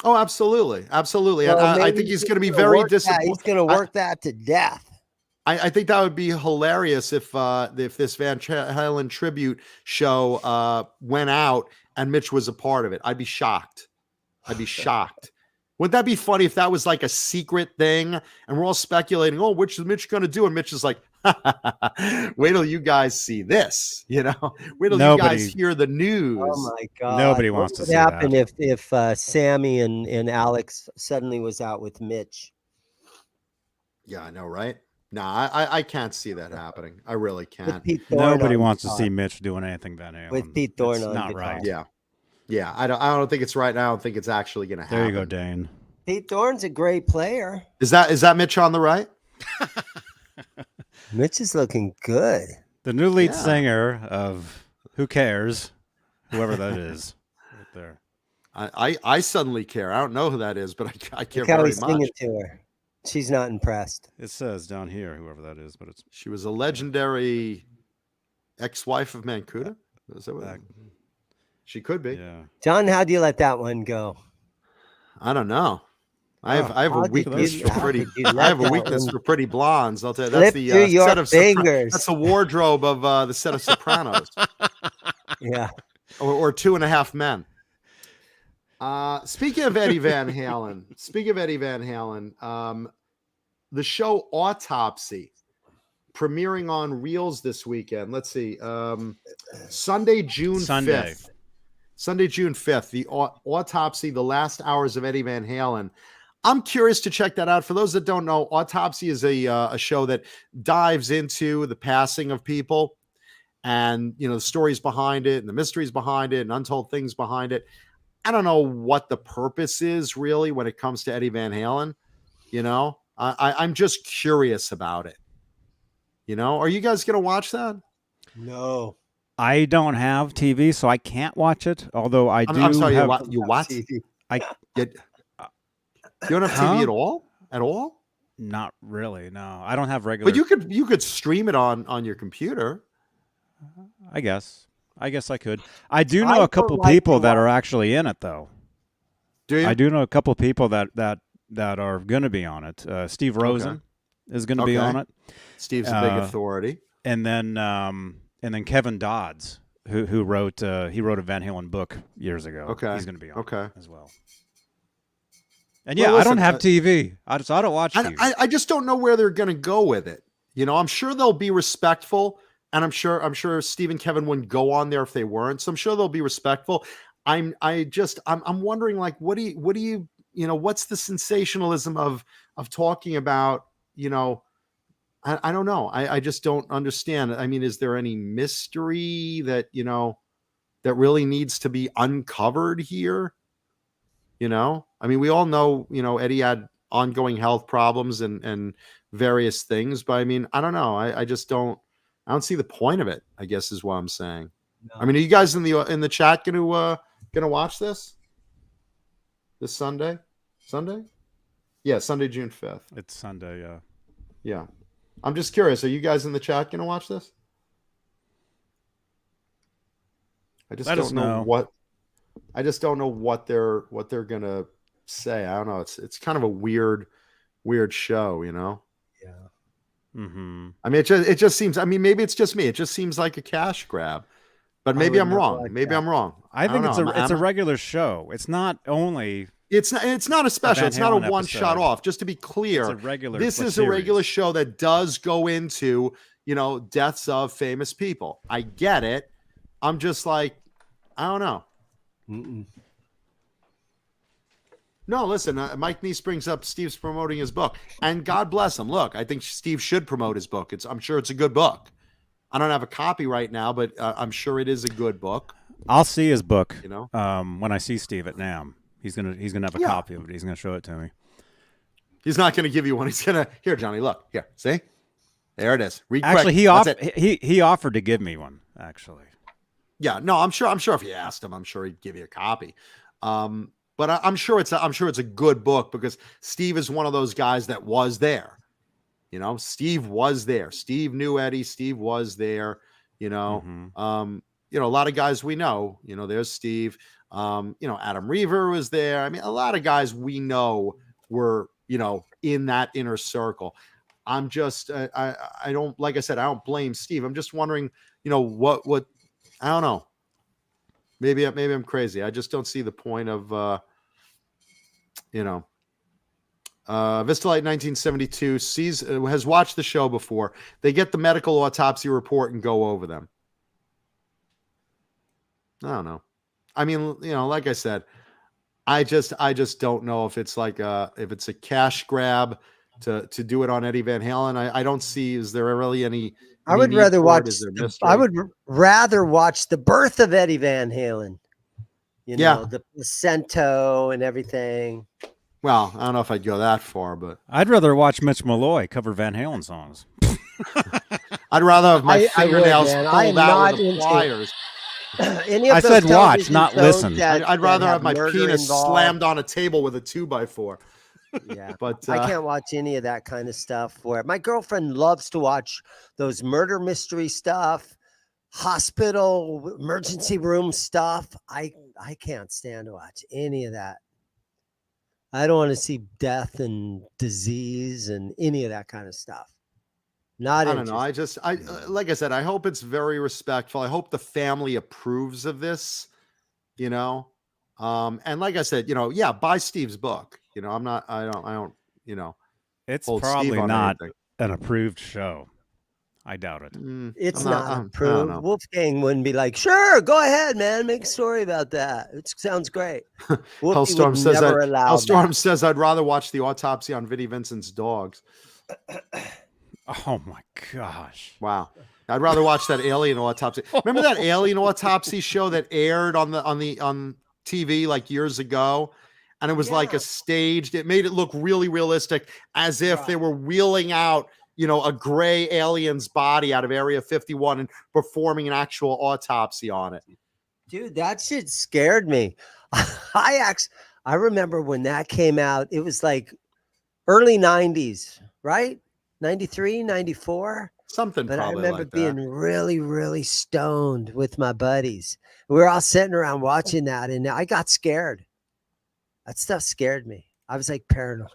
Oh, absolutely. Absolutely. So and I think he's going to be very disappointed. He's going to work that to death. I think that would be hilarious if this Van Halen tribute show went out and Mitch was a part of it. I'd be shocked. Wouldn't that be funny if that was like a secret thing and we're all speculating, oh, which is Mitch going to do? And Mitch is like, wait till you guys see this, you know, wait till you guys hear the news. Oh my God. Nobody wants to see that. What would happen if Sammy and Alex suddenly was out with Mitch? Yeah, I know, right? No, I can't see that happening. I really can't. Nobody wants to see Mitch doing anything Van Halen. With Pete Thorne on not guitar. right. Yeah. I don't think it's right now. I don't think it's actually going to happen. There you go, Dane. Pete Thorne's a great player. Is that Mitch on the right? Mitch is looking good. The new lead singer of Who Cares, whoever that is, right there. I suddenly care. I don't know who that is, but I care Look how very he's much. singing to her. She's not impressed. It says down here, whoever that is, but it's She was a legendary ex-wife of Mancuda. Is that what she could be? yeah. John, how do you let that one go? I don't know. I have a how weakness did for you- pretty. how did you I let have a that weakness one for pretty blondes. I'll tell you. slip That's the through your set of fingers? That's the wardrobe of the set of Sopranos, Yeah. or 2.5 Men. Speaking of Eddie Van Halen, the show Autopsy premiering on Reels this weekend. Let's see, Sunday, June 5th. Sunday, June 5th, the Autopsy, the last hours of Eddie Van Halen. I'm curious to check that out. For those that don't know, Autopsy is a show that dives into the passing of people and, you know, the stories behind it and the mysteries behind it and untold things behind it. I don't know what the purpose is really when it comes to Eddie Van Halen. You know, I'm just curious about it. You know, are you guys going to watch that? No. I don't have TV, so I can't watch it. Although I do. I'm sorry, have, you what? I You don't have TV at all? At all? Not really. No, I don't have regular. But you could stream it on your computer. I guess I could. I do know a couple people that are actually in it, though. Do you? I do know a couple people that are going to be on it. Steve Rosen. is going to be on it. Steve's a big authority. And then Kevin Dodds, who wrote he wrote a Van Halen book years ago. Okay. He's going to be on as well. And Well, I listen, don't have TV. I don't watch TV. I just don't know where they're going to go with it. You know, I'm sure they'll be respectful, and I'm sure Steve and Kevin wouldn't go on there if they weren't. So I'm sure they'll be respectful. I'm wondering, like, what do you what's the sensationalism of talking about, I don't know. I just don't understand. I mean, is there any mystery that that really needs to be uncovered here? I mean, we all know, Eddie had ongoing health problems and various things, but I mean, I don't know. I don't see the point of it, I guess is what I'm saying. No. I mean, are you guys in the chat gonna watch this Sunday? Yeah, Sunday, June 5th. It's Sunday, yeah. Yeah. I'm just curious, are you guys in the chat gonna watch this? I just don't know what they're gonna say. I don't know. It's kind of a weird show, Yeah. Mm-hmm. I mean, it just seems. I mean, maybe it's just me. It just seems like a cash grab, but maybe I'm wrong. I'm wrong. I think it's a regular show. It's not only. It's not a special. It's not a one shot off. Just to be clear, it's a regular. This is a regular show that does go into deaths of famous people. I get it. I'm just like, I don't know. Mm-mm. No, listen, Mike Neese brings up Steve's promoting his book, and God bless him. Look, I think Steve should promote his book. I'm sure it's a good book. I don't have a copy right now, but I'm sure it is a good book. I'll see his book. When I see Steve at NAMM, he's gonna have a copy of it. He's gonna show it to me. He's not gonna give you one. He's gonna here, Johnny. Look here. See, there it is. Read actually, quick. he offered to give me one. Actually, yeah. No, I'm sure if you asked him, I'm sure he'd give you a copy. But I'm sure it's a good book because Steve is one of those guys that was there. Steve was there. Steve knew Eddie. Steve was there. Mm-hmm. A lot of guys we know. There's Steve. Adam Reaver was there. I mean, a lot of guys we know were in that inner circle. I'm just I don't, like I said, I don't blame Steve. I'm just wondering what I don't know. Maybe I'm crazy. I just don't see the point of, Vistalite 1972 has watched the show before. They get the medical autopsy report and go over them. I don't know. I mean, like I said, I just don't know if it's if it's a cash grab to do it on Eddie Van Halen. I don't see. Is there really any? I would rather watch. I would rather watch the birth of Eddie Van Halen. The placento and everything. Well, I don't know if I'd go that far, but I'd rather watch Mitch Malloy cover Van Halen songs. I'd rather have my fingernails pulled out with the pliers. I said watch, not listen. I'd rather have my penis slammed on a table with a 2x4. Yeah, but I can't watch any of that kind of stuff. Where my girlfriend loves to watch those murder mystery stuff, hospital emergency room stuff. I can't stand to watch any of that. I don't want to see death and disease and any of that kind of stuff. I don't know. I like I said, I hope it's very respectful. I hope the family approves of this, and like I said, buy Steve's book. I don't, it's probably not an approved show. I doubt it. It's not approved. Wolfgang wouldn't be like, sure, go ahead, man. Make a story about that. It sounds great. Hellstorm says I'd rather watch the autopsy on Vinnie Vincent's dogs. Oh my gosh. Wow. I'd rather watch that alien autopsy. Remember that alien autopsy show that aired on TV like years ago? And it was like a staged, it made it look really realistic, as if they were wheeling out, a gray alien's body out of Area 51 and performing an actual autopsy on it. Dude, that shit scared me. I remember when that came out, it was like early 90s, right? 93, 94. Something but probably I remember like being that. really, really stoned with my buddies. We were all sitting around watching that, and I got scared. That stuff scared me. I was like paranoid.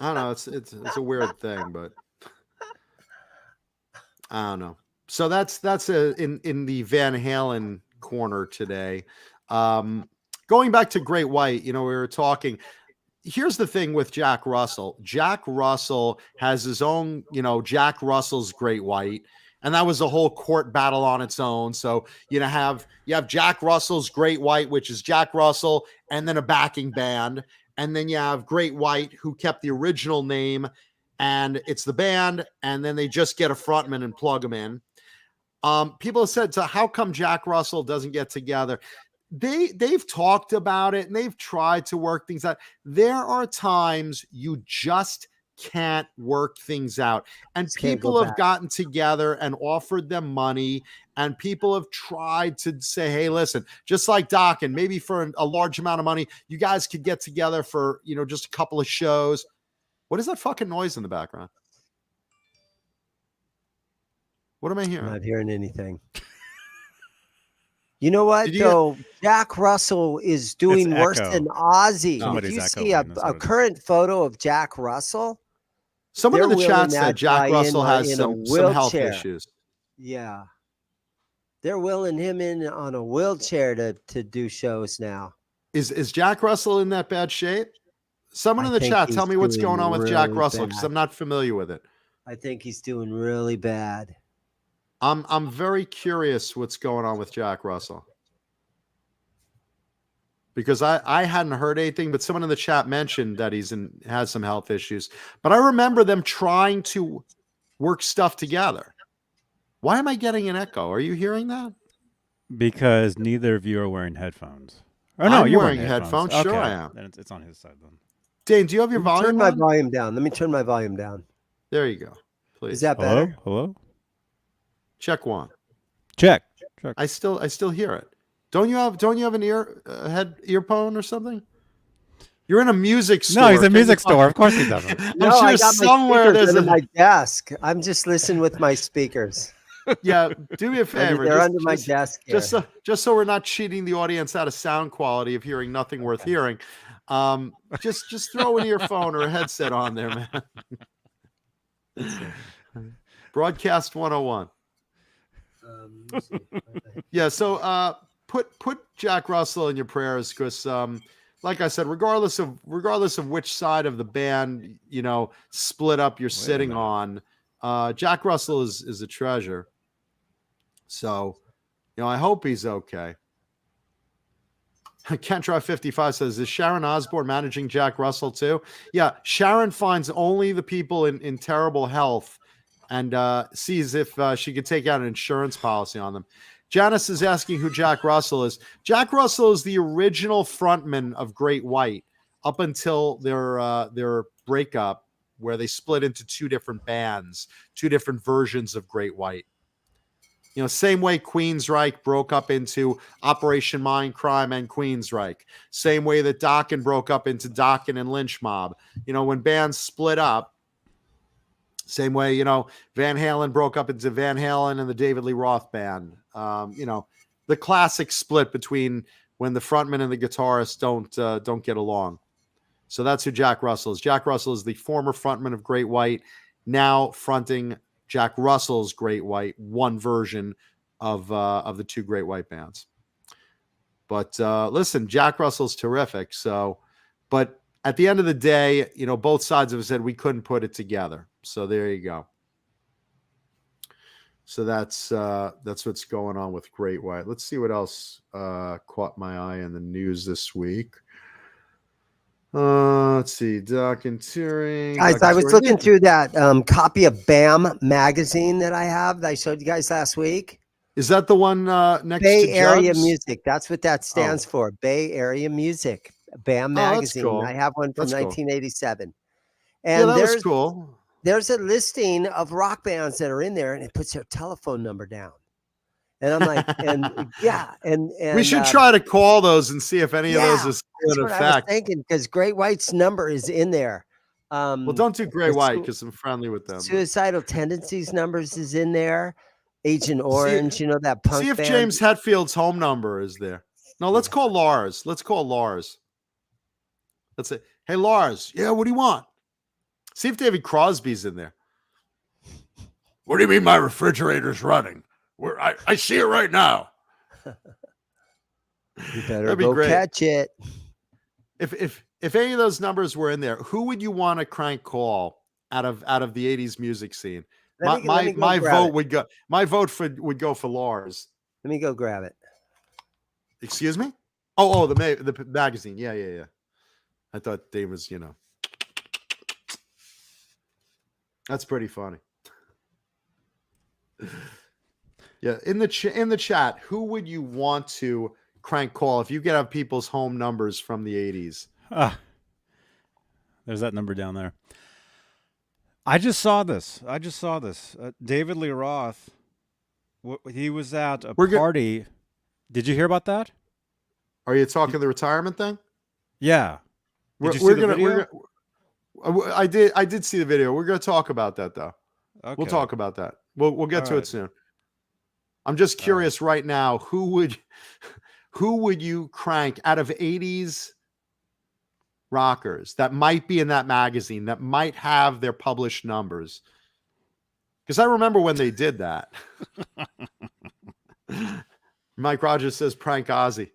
I don't know. It's a weird thing, but I don't know. So that's in the Van Halen corner today. Going back to Great White, we were talking. Here's the thing with Jack Russell. Jack Russell has his own, Jack Russell's Great White, and that was a whole court battle on its own. So you have Jack Russell's Great White, which is Jack Russell, and then a backing band, and then you have Great White, who kept the original name, and it's the band, and then they just get a frontman and plug them in. People have said, so how come Jack Russell doesn't get together? They've talked about it and they've tried to work things out. There are times you just can't work things out, and people have gotten together and offered them money, and people have tried to say, hey, listen, just like Dokken, maybe for a large amount of money, you guys could get together for, just a couple of shows. What is that fucking noise in the background? What am I hearing? I'm not hearing anything. You know what, though? Jack Russell is doing worse than Ozzy. If you see a current photo of Jack Russell, someone in the chat said Jack Russell has some health issues. Yeah. They're willing him in on a wheelchair to do shows now. Is Jack Russell in that bad shape? Someone in the chat, tell me what's going on with Jack Russell, because I'm not familiar with it. I think he's doing really bad. I'm very curious what's going on with Jack Russell, because I hadn't heard anything, but someone in the chat mentioned that has some health issues. But I remember them trying to work stuff together. Why am I getting an echo? Are you hearing that? Because neither of you are wearing headphones. Oh no, you're wearing headphones. Okay. Sure, I am. Then it's on his side then. Dane, do you have your volume? Turn my volume down. Let me turn my volume down. There you go. Please. Is that better? Hello. Check one. Check. I still hear it. Don't you have an earphone or something? You're in a music store. No, he's a music store. Of course he doesn't. No, I got somewhere there's my desk. I'm just listening with my speakers. Yeah, do me a favor. They're under my desk. Here. Just so we're not cheating the audience out of sound quality of hearing nothing worth hearing. Just throw an earphone or a headset on there, man. Broadcast 101. Yeah, so put Jack Russell in your prayers, because like I said, regardless of which side of the band split up you're sitting on, Jack Russell is a treasure. So I hope he's okay. Kentra 55 says, is Sharon Osbourne managing Jack Russell too? Yeah, Sharon finds only the people in terrible health and sees if she could take out an insurance policy on them. Janice is asking who Jack Russell is. Jack Russell is the original frontman of Great White up until their breakup, where they split into two different bands, two different versions of Great White. Same way Queensryche broke up into Operation Mindcrime and Queensryche. Same way that Dokken broke up into Dokken and Lynch Mob. When bands split up, same way, Van Halen broke up into Van Halen and the David Lee Roth band. The classic split between when the frontman and the guitarist don't get along. So that's who Jack Russell is. Jack Russell is the former frontman of Great White, now fronting Jack Russell's Great White, one version of the two Great White bands. But listen, Jack Russell's terrific. So, but at the end of the day, both sides have said we couldn't put it together. So there you go. So that's what's going on with Great White. Let's see what else caught my eye in the news this week. Let's see. Dokken touring. Guys, I was looking through that copy of BAM magazine that I have that I showed you guys last week. Is that the one next Bay to Area Jugs? Music? That's what that stands for. Bay Area Music. BAM magazine. Cool. I have one from That's 1987. Cool. And that was cool. There's a listing of rock bands that are in there, and it puts their telephone number down. And I'm like, and we should try to call those and see if any of those is still in effect. I was thinking, because Great White's number is in there. Well, don't do Great White because I'm friendly with them. Suicidal Tendencies numbers is in there. Agent Orange, that punk See if band. James Hetfield's home number is there. No, let's call Lars. Let's say, hey, Lars. Yeah, what do you want? See if David Crosby's in there. What do you mean my refrigerator's running? I see it right now. You better That'd be go great. catch it. If any of those numbers were in there, who would you want to crank call out of the 80s music scene? Let me go My grab vote it. would go. My vote would go for Lars. Let me go grab it. Excuse me? Oh, the magazine. Yeah. I thought Dave was, That's pretty funny. Yeah, in the chat, who would you want to crank call if you could have people's home numbers from the 80s? There's that number down there. I just saw this. David Lee Roth, he was at a party. Did you hear about that? Are you talking the retirement thing? Yeah. Did you see the video? I did see the video. We're going to talk about that, though. Okay. We'll talk about that. We'll get to right. it soon. I'm just curious right now, who would you crank out of 80s rockers that might be in that magazine, that might have their published numbers? Because I remember when they did that. Mike Rogers says prank Ozzy.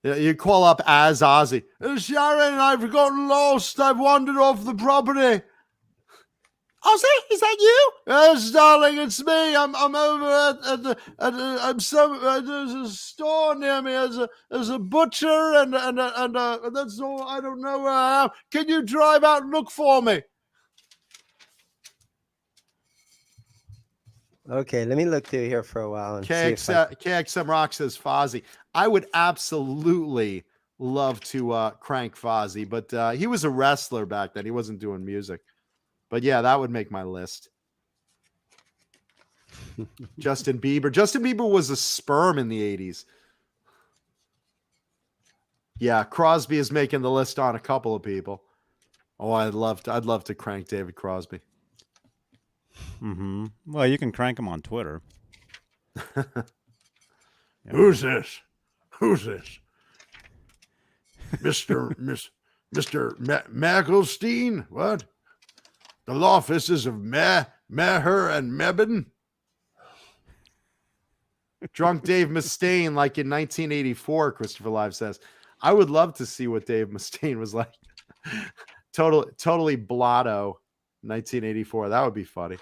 Yeah, you call up as Ozzy. Sharon, I've gotten lost. I've wandered off the property. Ozzy, is that you? Yes, darling, it's me. I'm over there's a store near me. There's a butcher and that's all. I don't know where I am. Can you drive out and look for me? Okay, let me look through here for a while and see if KXM Rock says Fozzy. I would absolutely love to crank Fozzy, but he was a wrestler back then. He wasn't doing music. But yeah, that would make my list. Justin Bieber. Justin Bieber was a sperm in the 80s. Yeah, Crosby is making the list on a couple of people. Oh, I'd love to crank David Crosby. Mm-hmm. Well, you can crank him on Twitter. Who's this? Mr. Mackelstein? What? The law offices of Maher and Mebben? Drunk Dave Mustaine, like in 1984, Christopher Live says. I would love to see what Dave Mustaine was like. Totally blotto, 1984. That would be funny.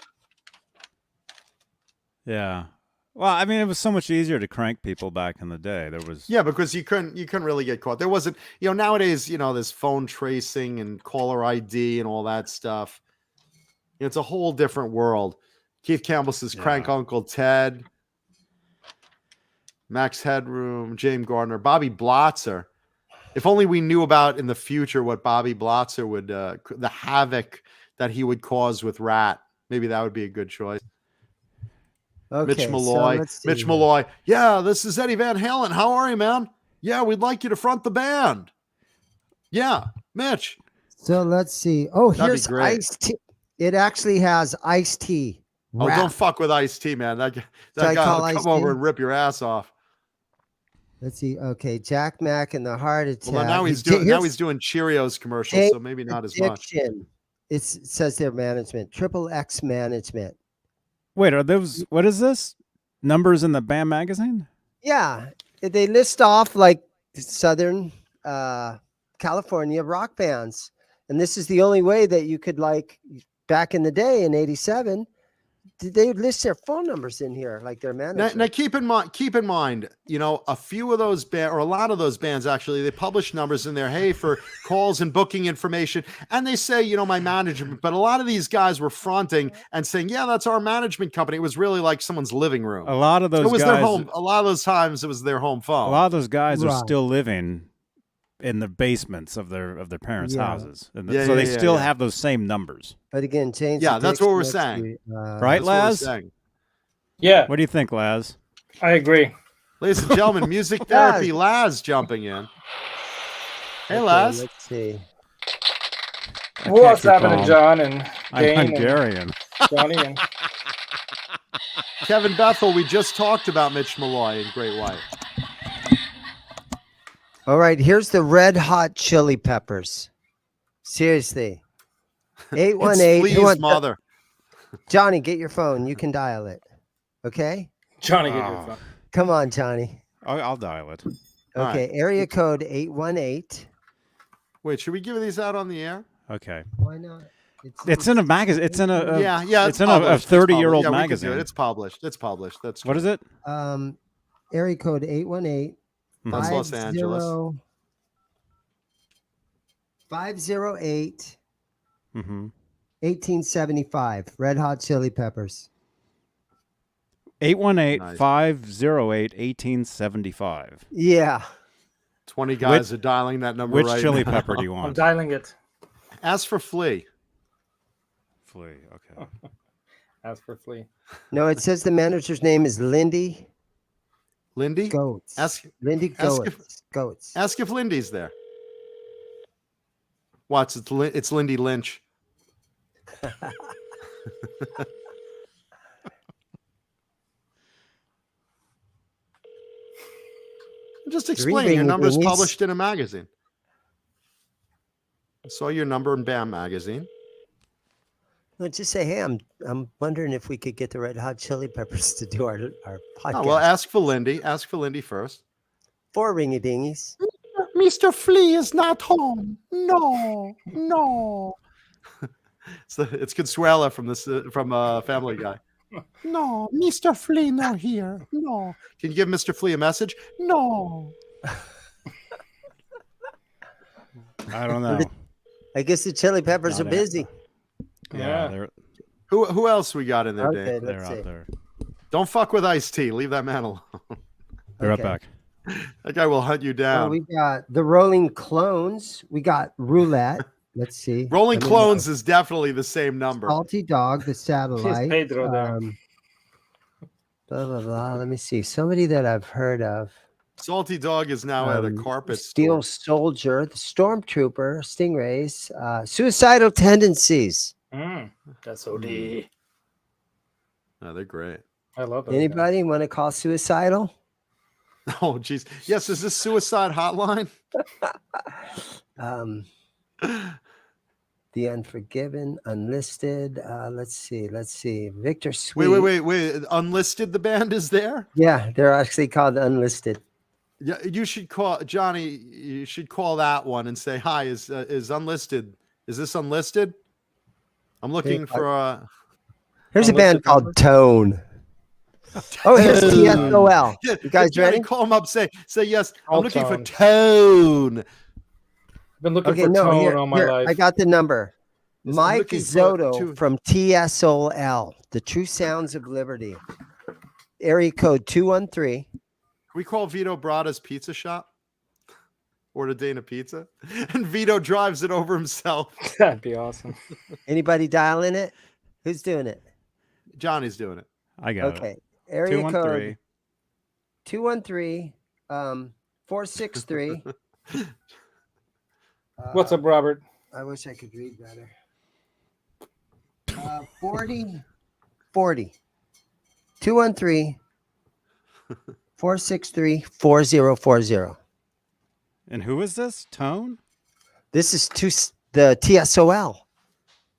Yeah. Well, I mean, it was so much easier to crank people back in the day. There was because you couldn't really get caught. There wasn't, nowadays, there's phone tracing and caller ID and all that stuff. It's a whole different world. Keith Campbell says crank Uncle Ted. Max Headroom, James Gardner, Bobby Blotzer. If only we knew about in the future what Bobby Blotzer would, the havoc that he would cause with Rat. Maybe that would be a good choice. Okay, Mitch Maloy. Yeah, this is Eddie Van Halen. How are you, man? Yeah, we'd like you to front the band. Yeah, Mitch. So let's see. Oh, That'd here's be great. Ice-T. It actually has Ice-T. Oh, don't fuck with Ice-T, man. That guy will come over and rip your ass off. Let's see. Okay, Jack Mack and the Heart Attack. Well, now he's doing Cheerios commercials, so maybe not as much. It says their management, Triple X Management. Wait, are those? What is this? Numbers in the band magazine? Yeah, they list off like Southern California rock bands, and this is the only way that you could, like, back in the day in '87. They would list their phone numbers in here, like their manager. Now keep in mind, a few of those bands, or a lot of those bands, actually, they publish numbers in there. Hey, for calls and booking information, and they say, my management. But a lot of these guys were fronting and saying, yeah, that's our management company. It was really like someone's living room. A lot of those it was guys, their home. A lot of those times, it was their home phone. A lot of those guys are still living in the basements of their parents' houses, and so they still have those same numbers. But again, change. Yeah, that's what we're saying, right, Laz? Yeah. What do you think, Laz? I agree. Ladies and gentlemen, music therapy. Laz jumping in. Hey, Laz. Let's see. What's happening, John and I'm Dane Hungarian. and Johnny and Kevin Bethel? We just talked about Mitch Maloy and Great White. All right, here's the Red Hot Chili Peppers. Seriously. It's 818. Who Flea's wants mother. Johnny, get your phone. You can dial it. Okay? Johnny, get your Oh. phone. Come on, Johnny. I'll dial it. All right. Okay, area code 818. Wait, should we give these out on the air? okay. Why not? It's in a magazine. It's in a yeah. It's in a published. It's 30-year-old published. Yeah, we can do magazine. it. It's published. It's published. That's What true. is it? Area code 818. That's Los Angeles. 508 Mm-hmm. 1875. Red Hot Chili Peppers. 818-508-1875. Yeah. 20 guys are dialing that number Which right chili now. pepper do you I'm want? dialing it. Ask for Flea. Flea. Okay. Ask for Flea. No, it says the manager's name is Lindy Lindy? Goats. Ask Lindy ask Goats. Goats. Ask if Lindy's there. Watch, it's Lindy Lynch. Just explain. Your number's ringing published in a magazine. I saw your number in BAM magazine. Well, just say, hey, I'm wondering if we could get the Red Hot Chili Peppers to do our podcast. Oh, well, ask for Lindy. Ask for Lindy first. 4 ringy-dingies. Mr. Flea is not home. No, no. It's Consuela from Family Guy. No, Mr. Flea not here. No. Can you give Mr. Flea a message? No. I don't know. I guess the Chili Peppers Not are it. busy. Yeah, Yeah. Who else we got in there, Okay, Dave? they're let's out see. there. Don't fuck with Ice-T. Leave that man alone. Be right Okay. back. That guy will hunt you Oh, down. we got the Rolling Clones. We got Roulette. Let's see. Rolling I mean, Clones is definitely the same number. Salty Dog, the satellite. Pedro there. Blah, blah, blah. Let me see. Somebody that I've heard of. Salty Dog is now at a carpet Steel store. Soldier, the Stormtrooper, Stingrays, Suicidal Tendencies. That's OD. Oh, they're great. I love those guys. Anybody want to call Suicidal? Oh, geez. Yes, is this Suicide Hotline? The Unforgiven, Unlisted. Let's see. Victor Sweet. Wait. Unlisted, the band is there? Yeah, they're actually called Unlisted. Yeah, you should call Johnny. You should call that one and say, "Hi, is Unlisted? Is this Unlisted? I'm looking for Here's a band Unlisted called number? Tone. Oh, here's TSOL. Yeah, You guys Johnny, ready? call him up. Say yes. I'm All looking for Tone. Tone. I've been looking Okay, for no, tone here, all my here, life. I got the number. I'm Mike looking for Zotto two- from TSOL, the True Sounds of Liberty. Area code 213. Can we call Vito Brada's pizza shop? Order Dana pizza, and Vito drives it over himself. That'd be awesome. Anybody dialing it? Who's doing it? Johnny's doing it. I got Okay. it. Area 213. code 213 463. What's up, Robert? I wish I could read better. 40 213 463 4040. And who is this? Tone? This is the TSOL,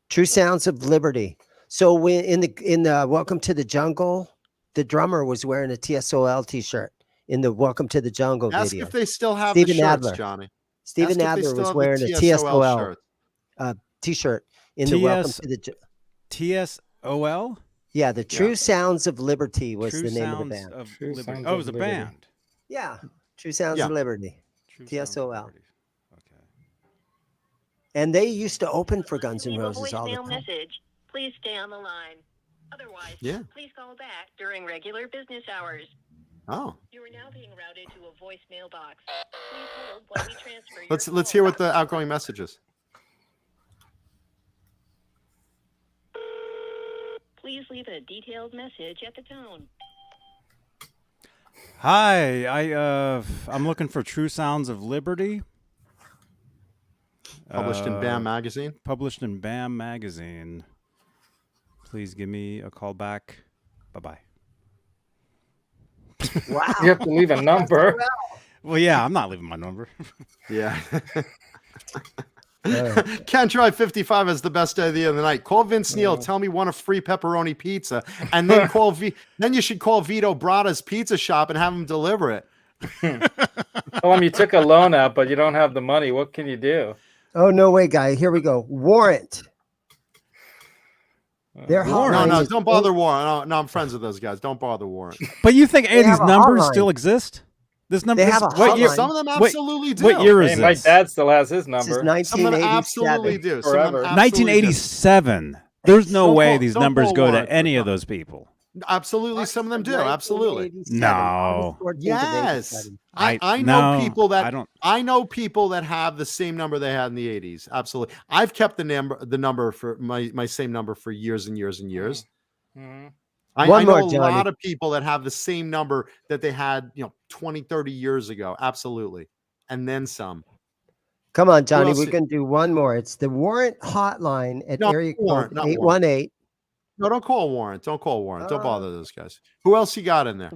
True Sounds of Liberty. So when in the Welcome to the Jungle, the drummer was wearing a TSOL t-shirt in the Welcome to the Jungle Ask video. if they still have Stephen the shirts, Adler. Johnny. Stephen Ask if they Adler still was have the wearing a TSOL TSOL shirt. t-shirt in the Welcome TS to the TSOL? Yeah, the True Sounds of Liberty was True the name Sounds of the band. of True Liberty. Sounds Oh, it of was a Liberty. band. Yeah, True Sounds Yeah. of Liberty. True Sounds of TSOL. Liberty. Okay. And they used to open for Guns N' Leave a Roses all the voicemail time. message. Please stay on the line. Otherwise, Yeah. please call back during regular business hours. Oh, You are now being routed to a voicemail box. Please hold while we transfer your let's call. hear what the outgoing message is. Please leave a detailed message at the tone. Hi, I'm looking for True Sounds of Liberty. Published in BAM magazine. Published in BAM magazine. Please give me a call back. Bye-bye. Wow. You have to leave a number. Well, yeah, I'm not leaving my number. Yeah. Ken Try 55 is the best idea of the night. Call Vince Neil. Tell me one a free pepperoni pizza, and then then you should call Vito Brada's Pizza Shop and have him deliver it. Tell him you took a loan out, but you don't have the money. What can you do? Oh, no way, guy. Here we go. Warrant. Their No, hotline is don't bother Warren. No, I'm friends with those guys. Don't bother Warren. But you think They these have a numbers hotline. still exist? This number. They have a what year? hotline. Some of them Wait, absolutely do. What year is Hey, this? my dad still has his This is number. Some of them absolutely 1987. do. Some of them Forever. absolutely do. 1987. There's no Don't way call- these don't numbers call go Warren. to any of those people. Absolutely, some of them do. Absolutely. 1987, No. August 14th of I- Yes. I know people that I don't. I know people that have the same number they had in the 80s. Absolutely. I've kept the number for my same number for years and years and years. Mhm. I One know more, a Johnny. lot of people that have the same number that they had, 20, 30 years ago. Absolutely. And then some. Come on, Johnny. else We're is- going to do one more. It's the warrant hotline at No, area warrant, code not warrant. 818. No, don't call Warren. Don't call Warren. Don't bother those guys. Who else you got in there?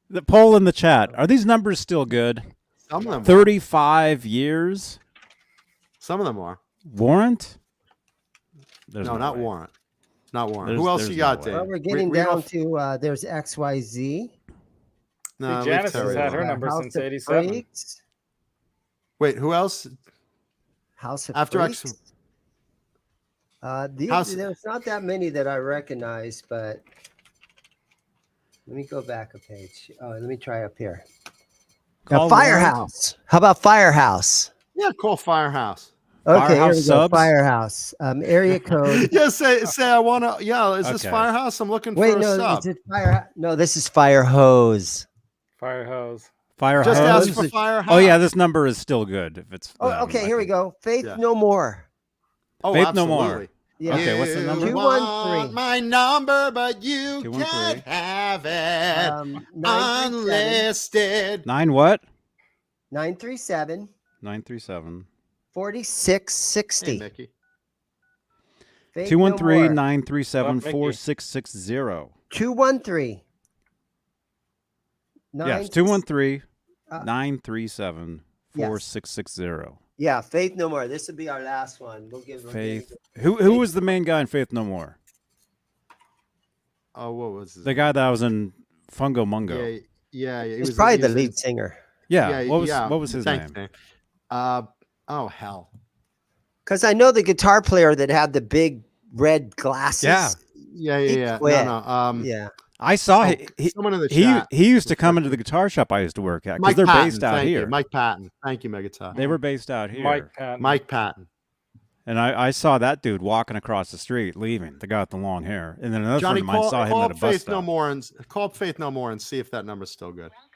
The poll in the chat. Are these numbers still good? Some of them. 35 years. Some of them are. Warrant? There's No, not way. Warren. Not Warren. There's- Who else there's you no got, way. Dave? Well, we're getting Read down off- to there's XYZ. No, See, leave Janice has Terry had her alone. number House since of 87. Freaks. Wait, who else? House of After X- Freaks. There's not that many that I recognize, but let me go back a page. Oh, let me try up here. Now, Call Firehouse. How about Firehouse? Yeah, call Firehouse. Okay, Firehouse here we go. subs? Firehouse. Area code. Yeah, say I want to. Yeah, is this Okay. Firehouse? I'm looking Wait, for a no, sub. is it Fire? No, this is Fire Hose. Fire hose. Fire Just hose? ask for Firehouse. Oh yeah, this number is still good. If it's Oh, them, okay, I here we think. go. Faith Yeah. No More. Oh, Faith No More. absolutely. Yeah. Okay, what's the number? You 213. want my number, but you 213. can't have it. 937. Unlisted. 9 what? 937 937. 4660. Hey, Mickey. Faith 213 No More. 937 Mickey. 4660. 213. Yes, 213 Uh, 937 yes. 4660. Yeah, Faith No More. This will be our last one. We'll give Faith. Who was the main guy in Faith No More? Oh, what was his The guy that was in Fungo Mungo. Yeah. He It's was probably he the was- lead singer. Yeah. What was his Thank name? you, Dave. Oh hell. Because I know the guitar player that had the big red glasses. Yeah. Yeah. quit. No. Yeah. I saw Oh, he someone in the chat. he used to come into the guitar shop I used to work at because Mike they're Patton, based out thank here. You. Mike Patton. Thank you, Megaton. They were based out here. Mike Patton. Mike Patton. And I saw that dude walking across the street leaving, the guy with the long hair. And then another Johnny, friend of mine saw him call at a bus Faith No stop. More and call up Faith No More and see if that number's still good. Welcome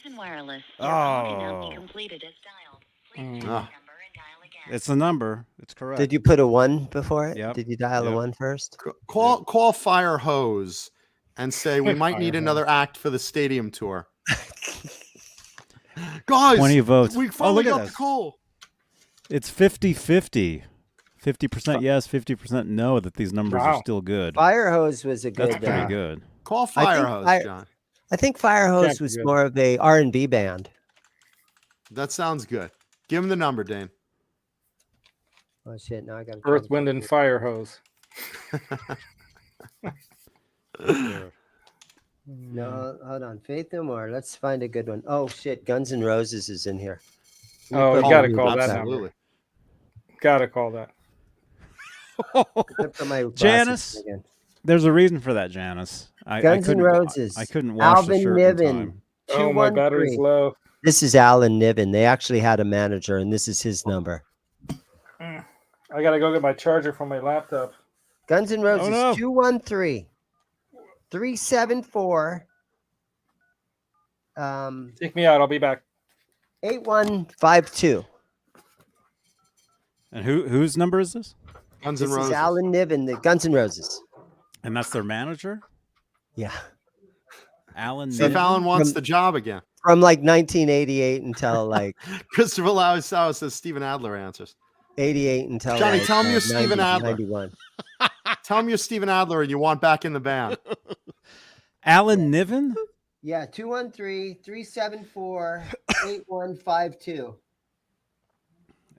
to Verizon Wireless. Your call cannot Oh. be completed as dialed. Please Mm. check the Ah. number and dial again. It's the number. It's correct. Did you put a 1 before it? Yep. Did you dial a Yep. 1 first? Call Fire Hose and say we might need Fire another act for the stadium tour. Guys, 20 votes. we Oh, finally look at got the this. call. It's 50-50. 50% yes, 50% no that these numbers are Wow. still good. Fire Hose was a good. That's pretty good. Call I Fire think Hose, John. I think Fire Hose Can't be was good. more of a R&B band. That sounds good. Give him the number, Dane. Oh shit! Now I got Earth, Wind, and Fire hose. No, hold on. Faith No More. Let's find a good one. Oh shit! Guns N' Roses is in here. Oh, you put gotta my call that glasses- number. Gotta call that. I put my glasses Janice? again. There's a reason for that, Janice. I Guns N' couldn't- Roses. I couldn't wash the Alvin shirt in Niven. time. Oh, my battery's 213. low. This is Alan Niven. They actually had a manager, and this is his number. I gotta go get my charger from my laptop. Guns N' Roses. no. 213 374 Take me out. I'll be back. 8152. And whose number is this? Guns This N' Roses. is Alan Niven, the Guns N' Roses. And that's their manager? Yeah. Alan See if Niven? Alan wants From- the job again. From like 1988 until like Christopher Lausawa says Steven Adler answers. 88 until Johnny, like, tell him you're Steven 90, Adler. 91. Tell him you're Steven Adler and you want back in the band. Alan Niven? Yeah, 213 374 8152.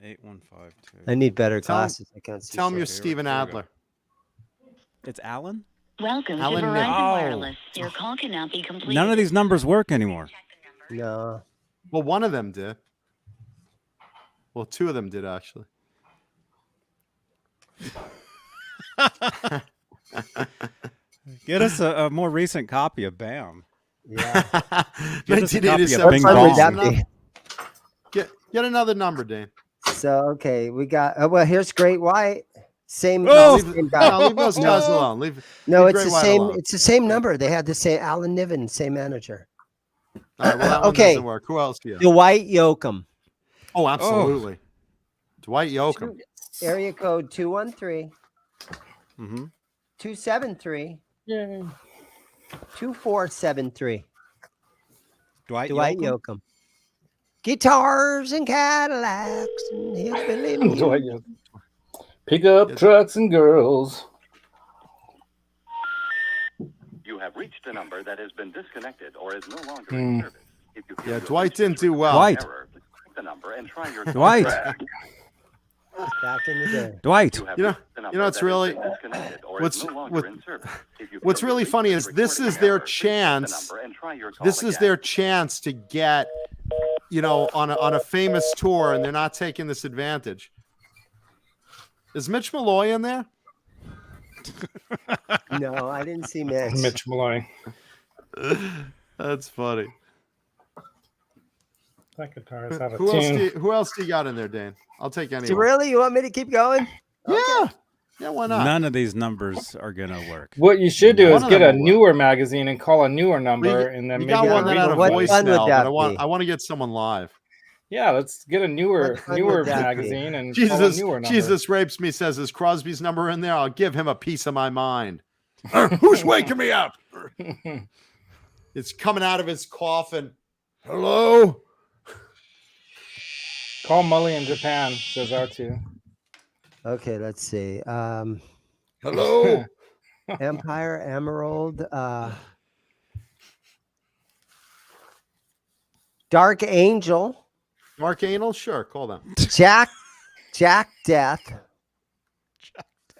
8152. I need better Tell 'em- glasses. I can't see. Tell him shit. you're Here we- Steven here we go. Adler. It's Alan? Welcome Alan to Nick. Verizon Oh. Wireless. Your call cannot be completed. None of these numbers work anymore. No. Well, one of them did. Well, two of them did actually. Get us a more recent copy of BAM. Yeah. Get us a copy of 1987. Bing What fun would Bong. that be? Get another number, Dane. So okay, we got. Well, here's Great White. Same. Oh! Same guy. No, leave those guys alone. No, leave it's Great the White same. alone. It's the same number. They had the same Alan Niven, same manager. All right, well, that one Okay. doesn't work. Who else do you have? Dwight Yoakam, Oh, absolutely. Dwight Yoakam. area code 213 Mm-hmm. 273 Yay. 2473. Dwight Dwight Yoakam? Yoakam. Guitars and Cadillacs and hillbilly music. Dwight Yoakam. Pick up trucks and girls. You have reached a number that has been disconnected or is no longer Hmm. in service. If you feel Yeah, you have Dwight reached didn't do a well. Dwight. error, please check the number and try your Dwight. Back in the day. Dwight. You have You know- reached a number you know what's that has really- been disconnected or what's- is no longer what- in service. If you what's feel really you funny reached is a this recording is their error, please check the chance. number and try your call This is again. their chance to get, on a famous tour, and they're not taking this advantage. Is Mitch Maloy in there? No, I didn't see Mitch. Mitch Maloy. That's funny. That guitar's out of Who else? tune. Who else do you got in there, Dane? I'll take So anyone. really, you want me to keep going? Yeah. Yeah, why not? None of these numbers are going to work. What you should do One is of get them a will newer magazine and call a newer number, and then We maybe got one they'll that had a read What the voice. fun would voicemail, that but be? I want to get someone live. Yeah, let's get a newer What fun newer would that be? magazine and call a Jesus, newer number. Jesus rapes me. Says, is Crosby's number in there? I'll give him a piece of my mind. Who's waking me up? It's coming out of his coffin. Hello. Call Mully in Japan, says R2. Okay, let's see. Hello? Empire, Emerald, Dark Angel, Mark Anal? Sure, call them. Jack Death,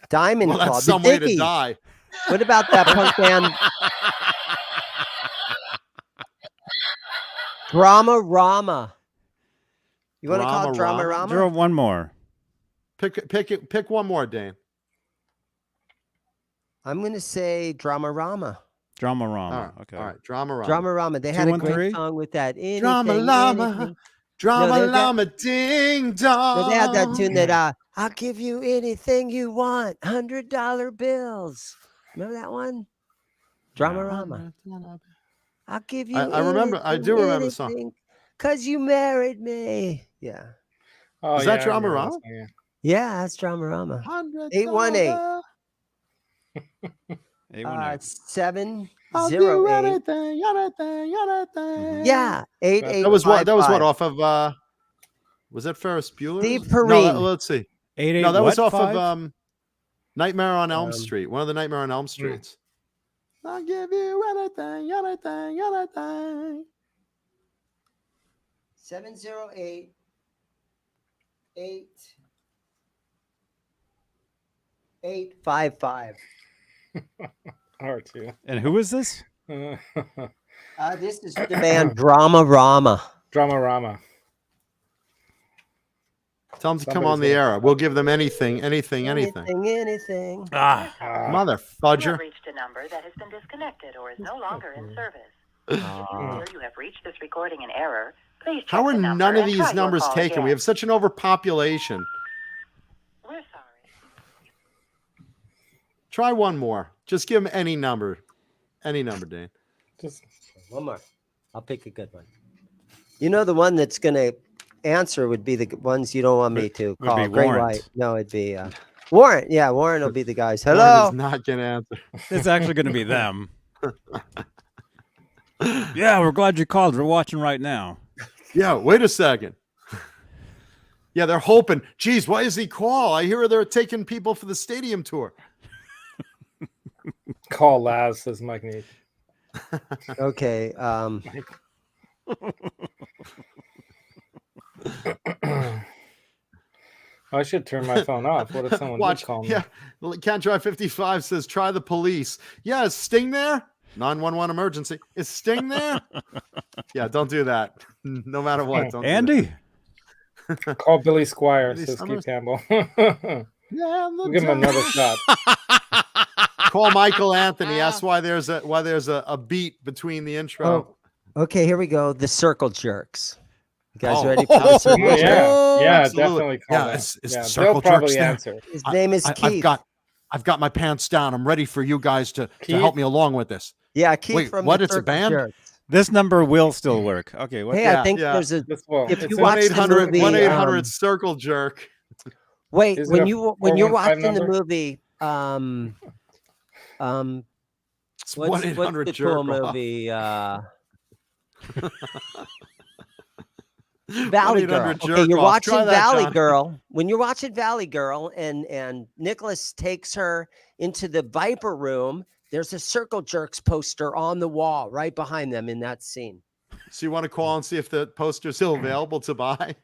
Diamond Well, Claw, that's the some way to Dickies. die. What about that punk band? Drama Rama. You want to call it Drama Drama-Rama? Rama? Draw one more. Pick one more, Dane. I'm going to say Drama Rama. Drama All Rama. right, Okay. all right. Drama Rama. Drama Rama. They had 2 a and great 3? song with that. Anything, Drama Llama. anything. Drama No, they got- Llama Ding Dong. No, they had that tune that I'll give you anything you want, $100 bills. Remember that one? Drama Rama. I'll give you. I remember- I do remember the song. Cause you married me. Yeah, Oh, Is that I Drama remember Rama? that song, yeah. yeah, that's Drama Rama. 818. 818. 708. anything. Yeah, 88. That was what off of was that Ferris Bueller? Steve No, Perrine. let's see. 88 No, that was what, off 5? of Nightmare on Elm Um, Street. One of the Nightmare on Elm Streets. I'll give you anything. 708 8855. R2. And who is this? This is the band Drama Rama. Drama Rama. Tell them to come Somebody's on the gonna- air. We'll give them anything. Anything. Ah. Mother You fudger. have reached a number that has been disconnected or is no longer in service. Ah. If you feel you have reached this recording in error, please check How are the number none of and these try your numbers call taken? We again. have such an overpopulation. We're sorry. Try one more. Just give them any number. Any number, Dane. Just One more. I'll pick a good one. You know, the one that's going to answer would be the ones you don't want me to Would call. be Great Warrant. White. No, it'd be Warrant. Yeah, Warrant will be the guys. Warren Hello. is not going to answer. It's actually going to be them. Yeah, we're glad you called. We're watching right now. Yeah, wait a second. Yeah, they're hoping. Geez, why does he call? I hear they're taking people for the stadium tour. call Laz, says Mike Neat. Okay. I should turn my phone off. What if someone did Watch. call me? Yeah. Can't Drive 55 says, try the police. Yeah, is Sting there? 911 emergency. Is Sting there? Yeah, don't do that. No matter what. Don't Andy. Call Billy Squire, Billy says Summers? Keith Campbell. Yeah, We'll give him another shot. Call Michael Anthony. That's why there's a beat between the intro. Oh, okay. Here we go. The Circle Jerks. You guys Oh. ready for the Circle Oh, Jerks? yeah, Absolutely. definitely call Yeah, that. it's the Yeah, Circle they'll probably Jerks there. answer. His name is Keith. I've got my pants down. I'm ready for you guys to Keith? help me along with this. Yeah, Keith Wait, from what? the It's a Circle band? Jerks. This number will still work. Okay. What? Hey, Yeah, I think yeah. there's a. This will. If It's you a- watch the 1-800 movie, 1-800 Circle Jerk. Wait, Is it when a you're 415 watching the number? movie, It's what's 1-800 the Jerk cool off. movie? Valley 1-800 Girl. Jerk Okay, you're Off. watching Try that, Valley John. Girl. When you're watching Valley Girl, and Nicholas takes her into the Viper room, there's a Circle Jerks poster on the wall right behind them in that scene. So you want to call and see if the poster's still available to buy?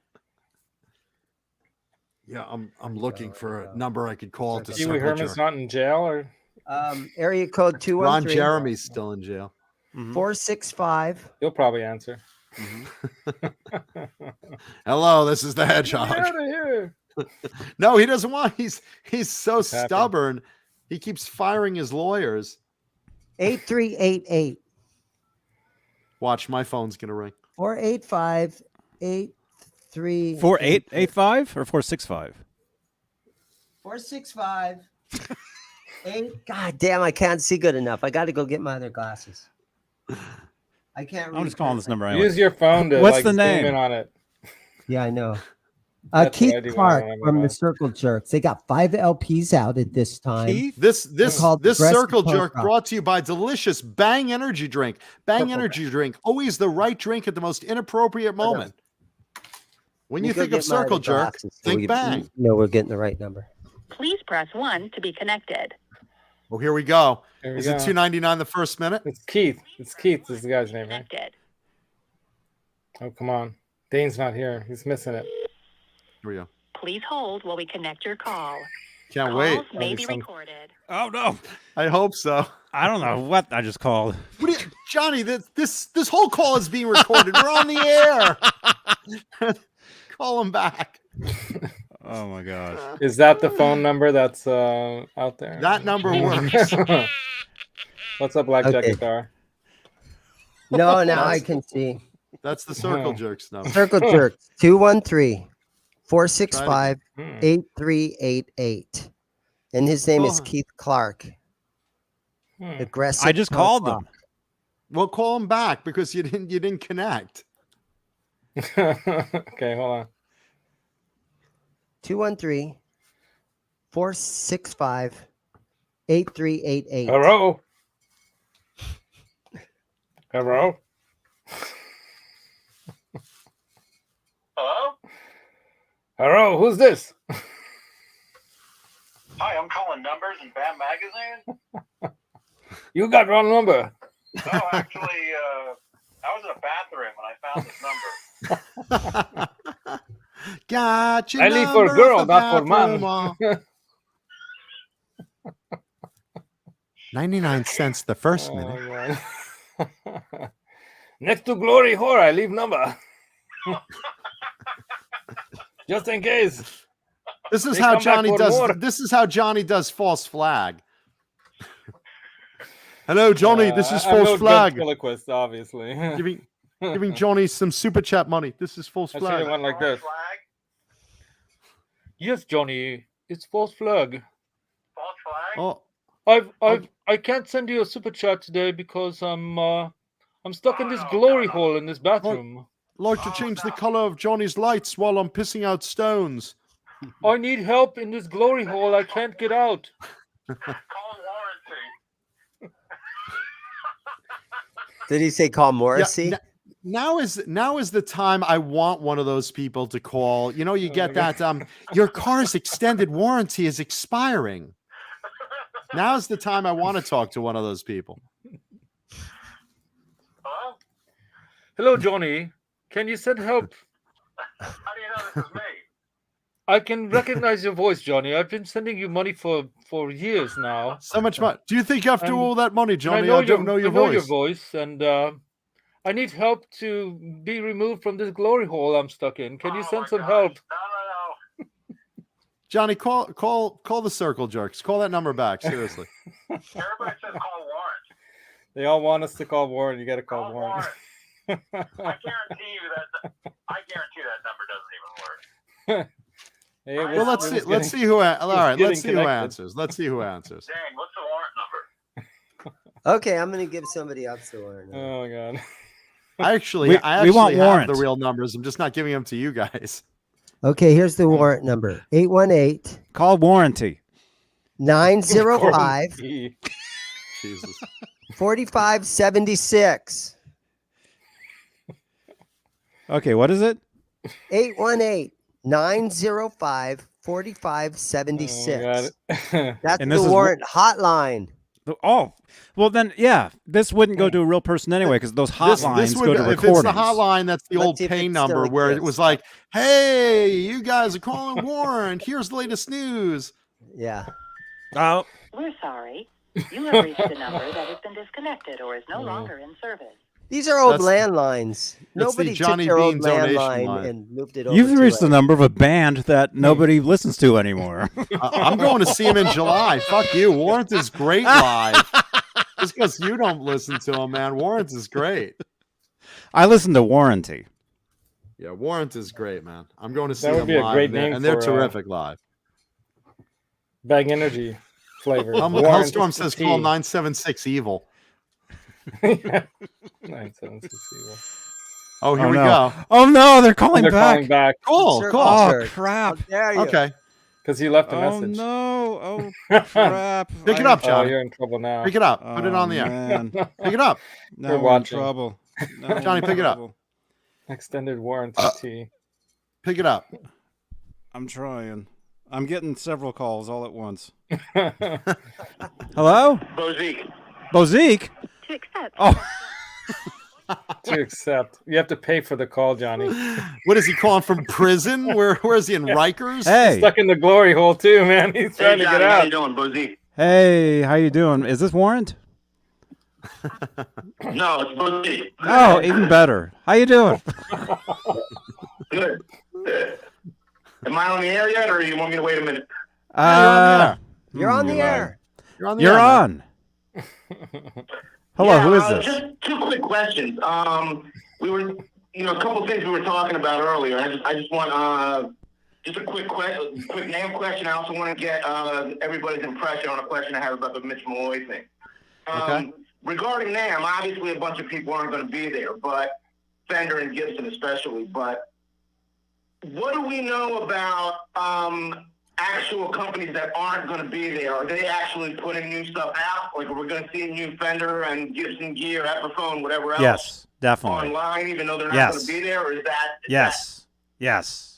Yeah, I'm looking for a number I could call to Pee Wee Circle Herman's Jerk. not in jail, or Area code Ron 213 Jeremy's still in jail. 465. he'll probably answer. Hello, this is the Get Hedgehog. out of here. No, he doesn't want. He's so happy. stubborn. He keeps firing his lawyers. 8388 Watch, my phone's gonna ring. 485 83 4885 or 465? 465 8. God damn, I can't see good enough. I got to go get my other glasses. I can't read. I'm just calling this number anyway. Use your phone to What's like the zoom name? in on it. Yeah, I know. That's what Keith I do when Clark I'm from the alone. Circle Jerks. They got 5 LPs out at this time. Keith? This called this Progressive Circle Punk Jerk Rock. brought to you by delicious Bang Energy Drink. Bang Purple Energy Drink, always the right drink at the most inappropriate moment. When you Let me think go of get my other Circle Jerk, glasses so think we- Bang. No, we're getting the right number. Please press 1 to be connected. Well, here we go. Here we Is go. it $2.99 the first minute? It's Keith. It's Keith is the guy's name, right? Connected. Oh, come on. Dane's not here. He's missing it. Here we go. Please hold while we connect your call. Can't Calls wait. may That'd be be some- recorded. Oh no. I hope so. I don't know what I just called. What do you, Johnny? This whole call is being recorded. We're on the air. Call him back. Oh my gosh. Is that the phone number that's out there? That number works. What's up, Blackjack Okay. Guitar? No, now I can see. That's the Circle Jerks number. Circle Jerks 213 465 Hmm. 8388. And his name is Oh. Keith Clark. Hmm. Aggressive. I just punk called rock. them. Well, call him back because you didn't connect. Okay, hold on. 213 465 8388. Hello? Hello? Hello? Hello? Who's this? Hi, I'm calling numbers in Bam Magazine. You got wrong number. No, actually, I was in a bathroom when I found this number. Gotcha. I leave for a girl, not for man. 99 cents the first Oh, minute. God. Next to Glory Whore, I leave number. Just in case. This is They how come back Johnny for does. more. This is how Johnny does false flag. Hello, Johnny. This is I'm no false good flag. ventriloquist, obviously. Giving Johnny some super chat money. This is false I should have flag. went like this. Flag? Yes, Johnny, it's false flag. False flag? Oh, I can't send you a super chat today because I'm stuck in this glory hole in this bathroom. like to change the color of Johnny's lights while I'm pissing out stones. I need help in this glory hole. I can't get out. Call warranty. Did he say call Morrissey? Now is the time I want one of those people to call. You know, you get my that your car's extended warranty is expiring. Now's the time I want to talk to one of those people. Hello? Hello, Johnny. Can you send help? How do you know this is me? I can recognize your voice, Johnny. I've been sending you money for years now. So much money. Do you think after And- all that money, And Johnny, I don't know your I know voice? your voice, and I need help to be removed from this glory hole I'm stuck in. Can you send some help? No. Johnny, call the circle jerks. Call that number back. Seriously. Everybody says call Warren. They all want us to call Warren. You got to call Warren. I guarantee you that number doesn't even work. Hey, Well, let's see who. All right, let's see who connected. answers. Let's see who answers. Dang, what's the warrant number? Okay, I'm gonna give somebody else the warrant. Oh my God. I actually We want have warrant. the real numbers. I'm just not giving them to you guys. Okay, here's the warrant number: 818 Call warranty. 905 Jesus. 4576. Okay, what is it? 818 905 4576. That's And the this is warrant hotline. Oh, well then, yeah. This wouldn't go to a real person anyway because those hotlines This go to if recordings. it's the hotline, that's the Let's old see if pay it number still where it exists. was like, "Hey, you guys are calling Warren. Here's the latest news." Yeah. Oh, We're sorry. You have reached a number that has been disconnected or is no longer in service. These are old That's- landlines. the Nobody took Johnny their old Bean donation landline line. and moved it over. you've to reached the a- number of a band that nobody listens to anymore. I'm going to see him in July. Fuck you. Warrant is great live. Just because you don't listen to him, man. Warrant is great. I listen to Warranty. Yeah, Warrant is great, man. I'm going to see That would them be a live, great and they're- name and they're for, terrific live. Bag Energy flavor. Hellstorm says call 976 Evil. 976. Oh, here Oh, we no. go. Oh no, they're calling They're back. calling back Cool, Circle cool. Oh jerk. crap. How dare you? Okay, because you left a Oh message. no. Oh crap. Pick it up, Oh, Johnny. you're in trouble now. Pick it up. Put it Oh, on the air. man. Pick it up. Now We're we're in watching. trouble. Now we're Johnny, in pick it up. trouble. Extended warranty. Pick it up. I'm trying. I'm getting several calls all at once. Hello? Bozique. Bozique? To accept. Oh, To accept. You have to pay for the call, Johnny. What is he calling from prison? Where is he in Rikers? hey. Stuck in the glory hole too, man. He's trying to get How out. you doing, Bozique? Hey, how you doing? Is this Warrant? No, it's Bozique. Oh, even better. How you doing? Good. Am I on the air yet, or you want me to wait a minute? You're on the you're right. air. You're on the You're air, man. on. Hello, Yeah, who is this? Just two quick questions. We were, a couple things we were talking about earlier. I just want just a quick name question. I also want to get everybody's impression on a question I have about the Mitch Maloy thing. Okay. Regarding NAMM, obviously a bunch of people aren't going to be there, but Fender and Gibson especially. But what do we know about actual companies that aren't going to be there? Are they actually putting new stuff out? Like, are we going to see new Fender and Gibson gear, Epiphone, whatever else Yes, definitely. online, even though they're not Yes. going to be there? Or is that Yes.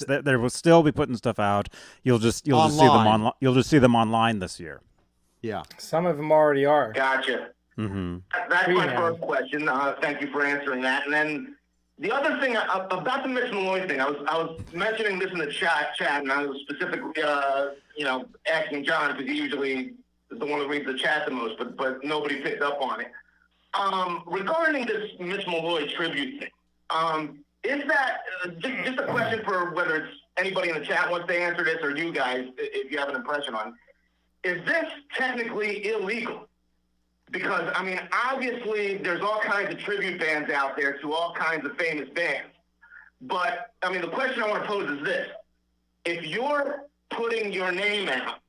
They will still be putting stuff out. You'll just see them Online. You'll just see them online this year. Yeah. Some of them already are. Gotcha. Mm-hmm. That's my Vineham. first question. Thank you for answering that. And then the other thing about the Mitch Maloy thing, I was mentioning this in the chat, and I was specifically, asking John because he usually is the one that reads the chat the most, but nobody picked up on it. Regarding this Mitch Maloy tribute thing, is that just a question for whether it's anybody in the chat wants to answer this or you guys, if you have an impression on it. Is this technically illegal? Because, I mean, obviously there's all kinds of tribute bands out there to all kinds of famous bands. But, I mean, the question I want to pose is this. If you're putting your name out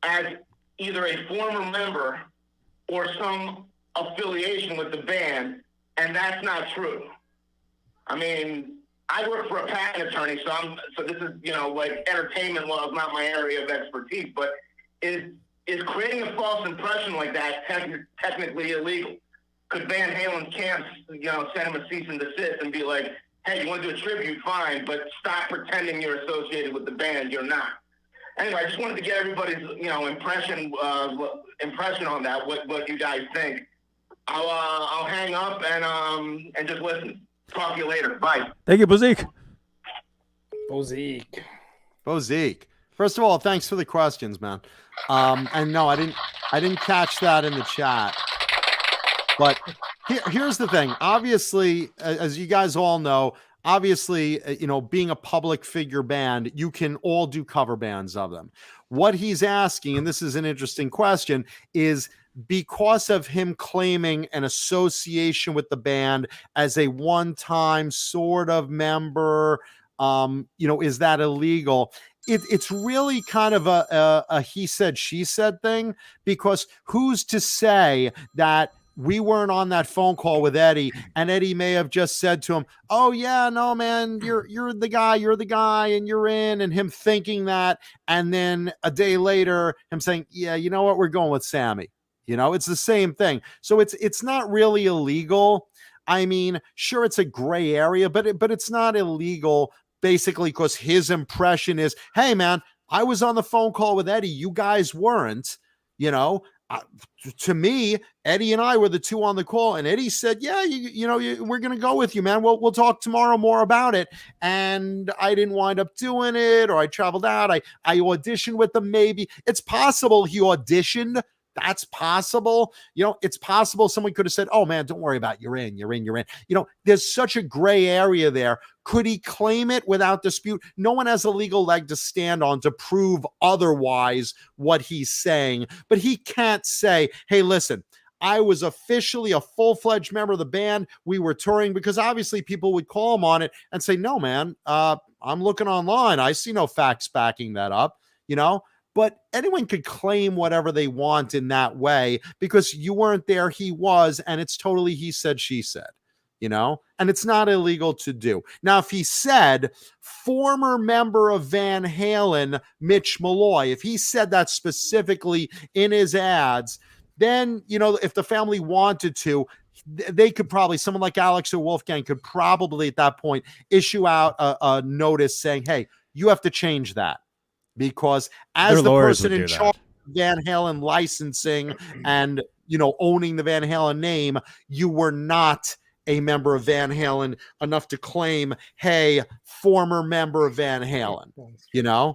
as either a former member or some affiliation with the band, and that's not true. I mean, I work for a patent attorney, so this is, like entertainment law is not my area of expertise, but is creating a false impression like that technically illegal? Could Van Halen camps, send him a cease and desist and be like, hey, you want to do a tribute, fine, but stop pretending you're associated with the band, you're not. Anyway, I just wanted to get everybody's, impression on that, what you guys think. I'll hang up and just listen. Talk to you later. Bye. Thank you, Bozique. Bozique. Bo Zeke. First of all, thanks for the questions, man. And no, I didn't catch that in the chat. But here's the thing. Obviously, as you guys all know, obviously, being a public figure band, you can all do cover bands of them. What he's asking, and this is an interesting question, is because of him claiming an association with the band as a one-time sort of member, is that illegal? It's really kind of a he said, she said thing, because who's to say that we weren't on that phone call with Eddie, and Eddie may have just said to him, "Oh yeah, no man, you're the guy, and you're in," and him thinking that, and then a day later him saying, "Yeah, you know what, we're going with Sammy." It's the same thing. So it's not really illegal. I mean, sure, it's a gray area, but it's not illegal, basically, because his impression is, "Hey man, I was on the phone call with Eddie, you guys weren't." To me, Eddie and I were the two on the call, and Eddie said, "Yeah, we're going to go with you, man. We'll talk tomorrow more about it." And I didn't wind up doing it, or I traveled out. I auditioned with them. Maybe it's possible he auditioned. That's possible. It's possible someone could have said, "Oh man, don't worry about it. You're in. There's such a gray area there. Could he claim it without dispute? No one has a legal leg to stand on to prove otherwise what he's saying, but he can't say, "Hey, listen, I was officially a full-fledged member of the band. We were touring," because obviously people would call him on it and say, "No, man, I'm looking online. I see no facts backing that up," But anyone could claim whatever they want in that way because you weren't there, he was, and it's totally he said, she said, and it's not illegal to do. Now, if he said former member of Van Halen, Mitch Maloy, if he said that specifically in his ads, then, if the family wanted to, they could probably, someone like Alex or Wolfgang could probably at that point issue out a notice saying, "Hey, you have to change that." Because as the person in charge of Van Halen licensing and, owning the Van Halen name, you were not a member of Van Halen enough to claim, "Hey, former member of Van Halen,"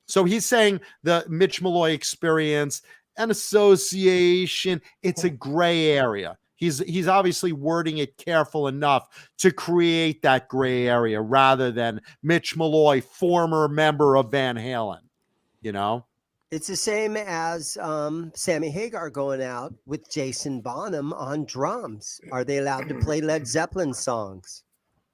So he's saying the Mitch Maloy experience, an association, it's a gray area. He's obviously wording it careful enough to create that gray area rather than Mitch Maloy, former member of Van Halen, It's the same as Sammy Hagar going out with Jason Bonham on drums. Are they allowed to play Led Zeppelin songs?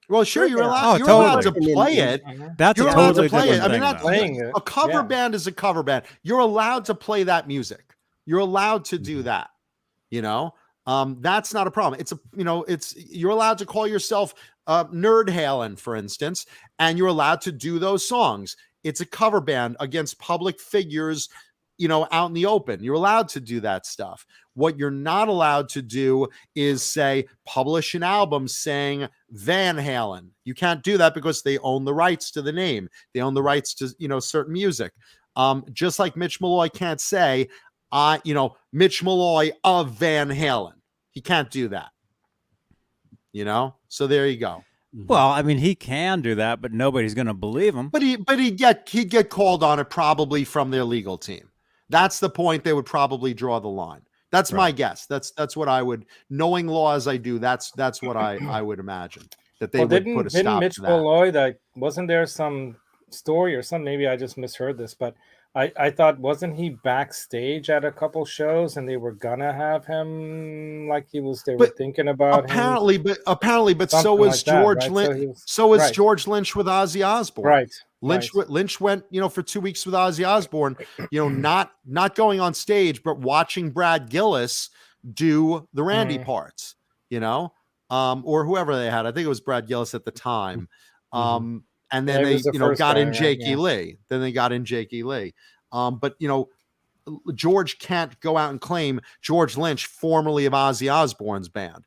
Well, sure, you're allowed. You're totally allowed to play it. That's you're a allowed totally to play it. I different mean, thing, not a cover band is a cover band. You're allowed to play that music. You're allowed to do that. That's not a problem. You're allowed to call yourself Nerd Halen, for instance, and you're allowed to do those songs. It's a cover band against public figures, out in the open. You're allowed to do that stuff. What you're not allowed to do is say, publish an album saying Van Halen. You can't do that because they own the rights to the name. They own the rights to, certain music. Just like Mitch Maloy can't say, Mitch Maloy of Van Halen. He can't do that. So there you go. Well, I mean, he can do that, but nobody's going to believe him. But he'd get called on it probably from their legal team. That's the point they would probably draw the line. That's right. My guess. That's what I would, knowing law as I do. That's what I would imagine that they would put a stop didn't Mitch to that. Maloy, wasn't there some story or something? Maybe I just misheard this, but I thought, wasn't he backstage at a couple shows and they were gonna have him they were thinking about apparently, him? But so was George Lynch. So was right. George Lynch with Ozzy Osbourne. Right. Lynch went, for 2 weeks with Ozzy Osbourne, not going on stage, but watching Brad Gillis do the Randy parts, or whoever they had. I think it was Brad Gillis at the time. And then they, got in Jakey Lee. Then they got in Jakey Lee. But George can't go out and claim George Lynch, formerly of Ozzy Osbourne's band.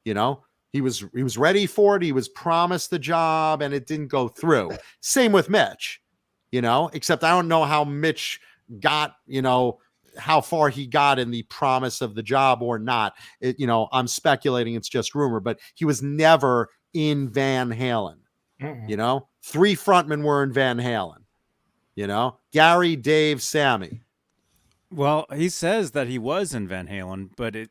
He was ready for it. He was promised the job, and it didn't go through. Same with Mitch. Except I don't know how Mitch got. How far he got in the promise of the job or not. I'm speculating. It's just rumor, but he was never in Van Halen. 3 frontmen were in Van Halen. Gary, Dave, Sammy. Well, he says that he was in Van Halen, but it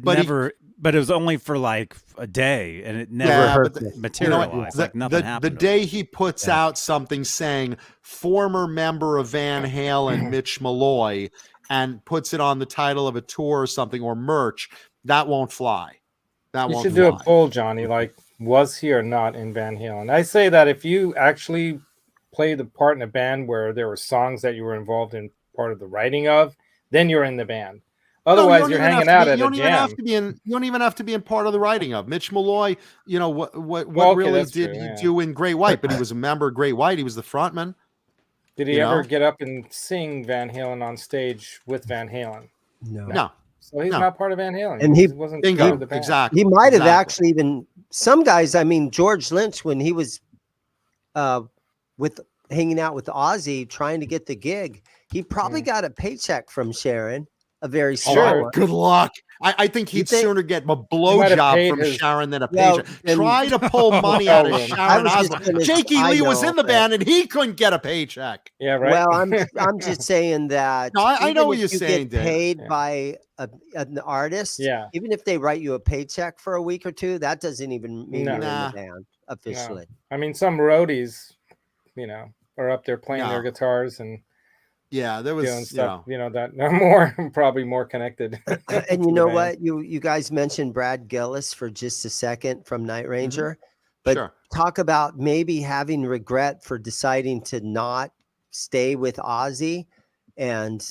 But he- never. But it was only for like a day, and it never Yeah, but materialized. Like nothing happened. The to day him. he puts out something saying former member of Van Halen, Mitch Maloy, and puts it on the title of a tour or something or merch, that won't fly. That You won't should fly. do a poll, Johnny. Like, was he or not in Van Halen? I say that if you actually play the part in a band where there were songs that you were involved in part of the writing of, then you're in the band. Otherwise, you're hanging out at a jam. You don't even have to be in part of the writing of Mitch Malloy. What Well, okay, really that's did true, he yeah. do in Great White? But he was a member of Great White. He was the frontman. Did he you ever know? get up and sing Van Halen on stage with Van Halen? No. So he's No. not part of Van Halen. And he he- wasn't Bingo. part of the band. Exactly. He might have Exactly. actually even some guys. I mean, George Lynch, when he was with hanging out with Ozzy, trying to get the gig, he probably got a paycheck from Sharon, a very small Sure. one. Good luck. I think he'd think- sooner get a might have blowjob paid from his- Sharon than a Well, paycheck. and- Try to pull money out of I Sharon was just Osbourne. gonna- Jakey I Lee was know, in the but- band and he couldn't get a paycheck. Yeah, right. Well, I'm just saying that. No, I know even what if you're you saying, get Dave. paid Yeah. by an artist, Yeah. even if they write you a paycheck for a week or two, that doesn't even mean No. you're in Nah. the band officially. I mean, some roadies, are up there playing their No. guitars and Yeah, there doing was, stuff, that are probably more connected. And to you the know band. what? You guys mentioned Brad Gillis for just a second from Night Ranger, but Sure. talk about maybe having regret for deciding to not stay with Ozzy and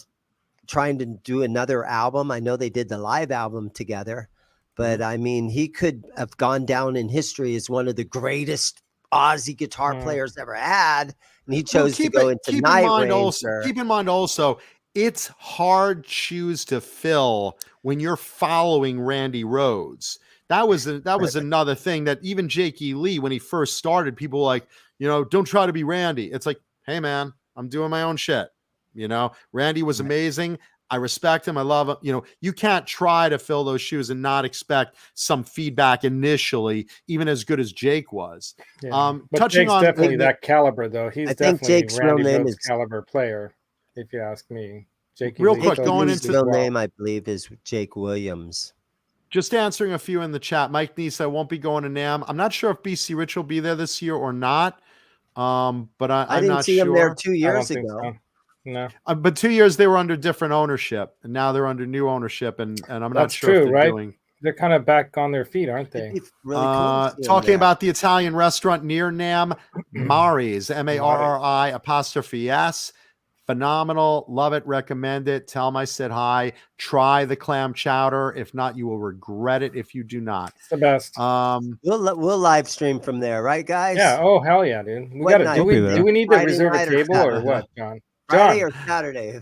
trying to do another album. I know they did the live album together, but I mean, he could have gone down in history as one of the greatest Ozzy guitar players ever had, and he chose to go into Night Ranger. Keep in mind also, it's hard shoes to fill when you're following Randy Rhoads. That was another thing that even Jakey Lee, when he first started, people were like, don't try to be Randy. It's like, hey man, I'm doing my own shit. Randy was amazing. I respect him. I love him. You can't try to fill those shoes and not expect some feedback initially, even as good as Jake was. Yeah. But Touching Jake's on definitely that caliber, though. He's I think definitely Jake's real Randy name Rhoads is- caliber player, if you ask me. Jakey Real Lee quick, does going this His into as real well. name, I believe, is Jake Williams. Just answering a few in the chat. Mike Neese, I won't be going to NAMM. I'm not sure if BC Rich will be there this year or not. But I I'm didn't not see sure. him there 2 I don't years think ago. so. No. But 2 years they were under different ownership, and now they're under new ownership, and I'm not That's sure if true, they're right? doing. They're kind of back on their feet, aren't It'd they? be really cool to see him Talking there. about the Italian restaurant near NAMM, Mari's, Marri apostrophe S. Phenomenal. Love it. Recommend it. Tell them I said hi. Try the clam chowder. If not, you will regret it if you do not. It's the best. We'll live stream from there, right, guys? Yeah. Oh, hell yeah, dude. We What gotta night? do. We'll be Do we need to Friday reserve a night or table or Saturday? what, John? Friday John. or Saturday?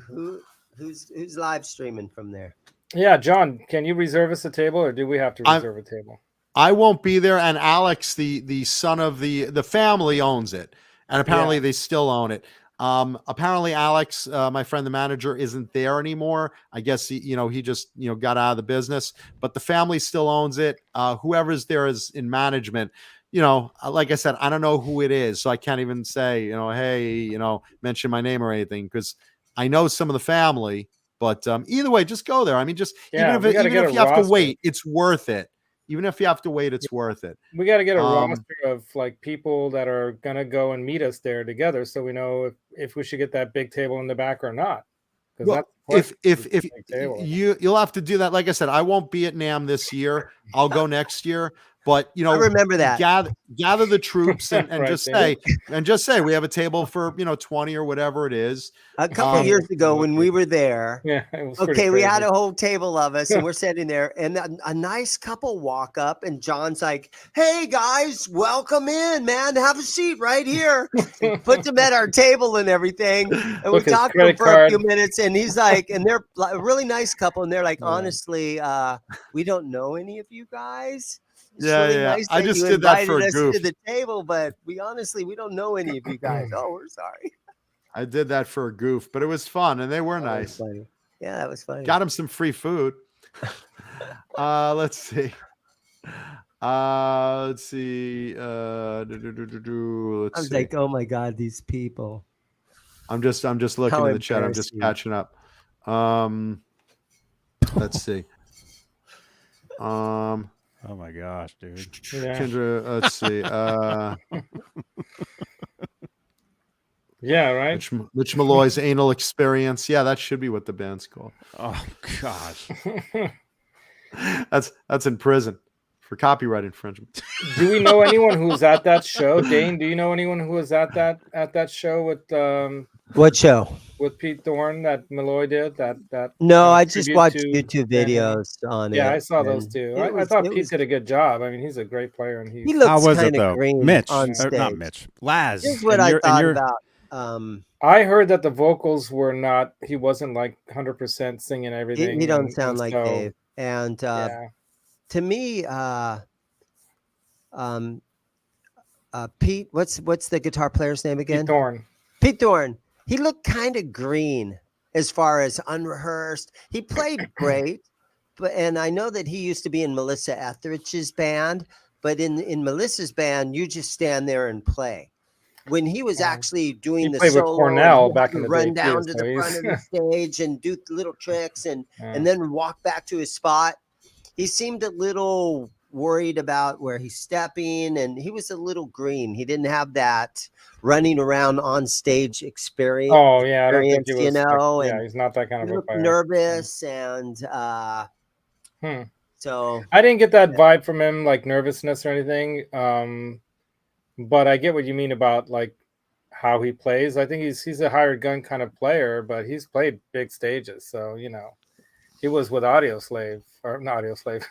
Who's live streaming from there? Yeah, John. Can you reserve us a table, or do we have to reserve a table? I won't be there, and Alex, the son of the family, owns it, and apparently they still own it. Apparently Alex, my friend, the manager, isn't there anymore. I guess he just got out of the business, but the family still owns it. Whoever's there is in management. Like I said, I don't know who it is, so I can't even say, hey, mention my name or anything, because I know some of the family. But either way, just go there. I mean, even if you have to wait, it's worth it. Even if you have to wait, it's worth it. We got to get a roster of like people that are gonna go and meet us there together, so we know if we should get that big table in the back or not. Well, if you'll have to do that. Like I said, I won't be at NAMM this year. I'll go next year. But I remember that. Gather the troops and Right, just say we have a table for 20 or whatever it is. A couple years ago when we were there, it was pretty okay, we had crazy. a whole table of us and we're sitting there, and a nice couple walk up, and John's like, "Hey guys, welcome in, man. Have a seat right here." And puts them at our table and everything, and we Look, his talked to them credit for a few card. minutes, and he's like, and they're a really nice couple, and they're like, Yeah. "Honestly, we don't know any of you guys." It's Yeah, really yeah. nice I that just you did that for a invited us goof. to the table, but we don't know any of you guys. Oh, we're sorry. I did that for a goof, but it was fun and they were That was nice. funny. Yeah, that was funny. Got him some free food. Let's see. Let's see. I was like, oh my God, these people. I'm just looking How in the chat. I'm just embarrassing. catching up. Let's see. Oh my gosh, dude. Yeah. Kendra, let's see. Yeah, right. Mitch Maloy's anal experience. Yeah, that should be what the band's called. Oh gosh. That's in prison for copyright infringement. Do we know anyone who's at that show, Dane? Do you know anyone who was at that show What show? with Pete Thorne that Malloy did? That No, I just tribute watched to YouTube Van Halen? videos on it. Yeah, I saw those and too. it I was- thought it Pete was- did a good job. I mean, he's a great player, and He he's. looks How was it kind though? of green Mitch, on or stage. not Mitch. Laz. Here's what and I you're- and thought you're- about. I heard that the vocals were not. He wasn't like 100% singing everything. He don't and sound like so, Dave. And Yeah. to me, Pete, what's the guitar player's name again? Pete Thorne. Pete Thorne. He looked kind of green as far as unrehearsed. He played great, and I know that he used to be in Melissa Etheridge's band. But in Melissa's band, you just stand there and play. When he was actually doing He the played with solo, Cornell he had back to in the run day, down too, to so the front of the stage and do little tricks and then walk back to his spot. He seemed a little worried about where he's stepping, and he was a little green. He didn't have that running around on stage experience. Oh yeah, I don't think he was. You know, yeah, and he's not that kind he of a looked player. nervous, and so I didn't get that vibe from him, like nervousness or anything. But I get what you mean about like how he plays. I think he's a hired gun kind of player, but he's played big stages, so you know, he was with Audio Slave or not Audio Slave.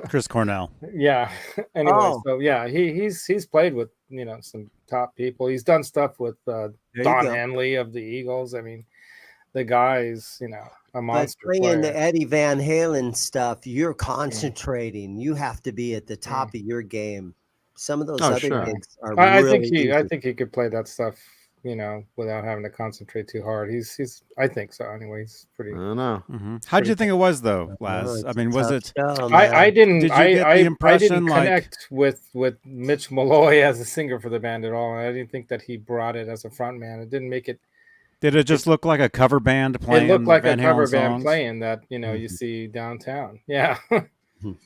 Chris Cornell. Yeah. Anyway, Oh. so yeah, he's played with, you know, some top people. He's done stuff with you Don go. Henley of the Eagles. I mean, the guy's, you know, a but monster playing the player. Eddie Van Halen stuff, you're concentrating. You have to be at the top of your game. Some of those Oh, other sure. gigs are I really think I easy. think he could play that stuff, you know, without having to concentrate too hard. He's I think so. Anyway, he's pretty. I don't know. How'd you think it was though, Oh, Laz? it's I a mean, was tough it? show, I man. didn't Did you I get the I impression, didn't like- connect with Mitch Maloy as a singer for the band at all. I didn't think that he brought it as a front man. It didn't make it. Did it just look like a cover band playing? It looked like Van a cover Halen band songs? playing that, you know, you see downtown. Yeah.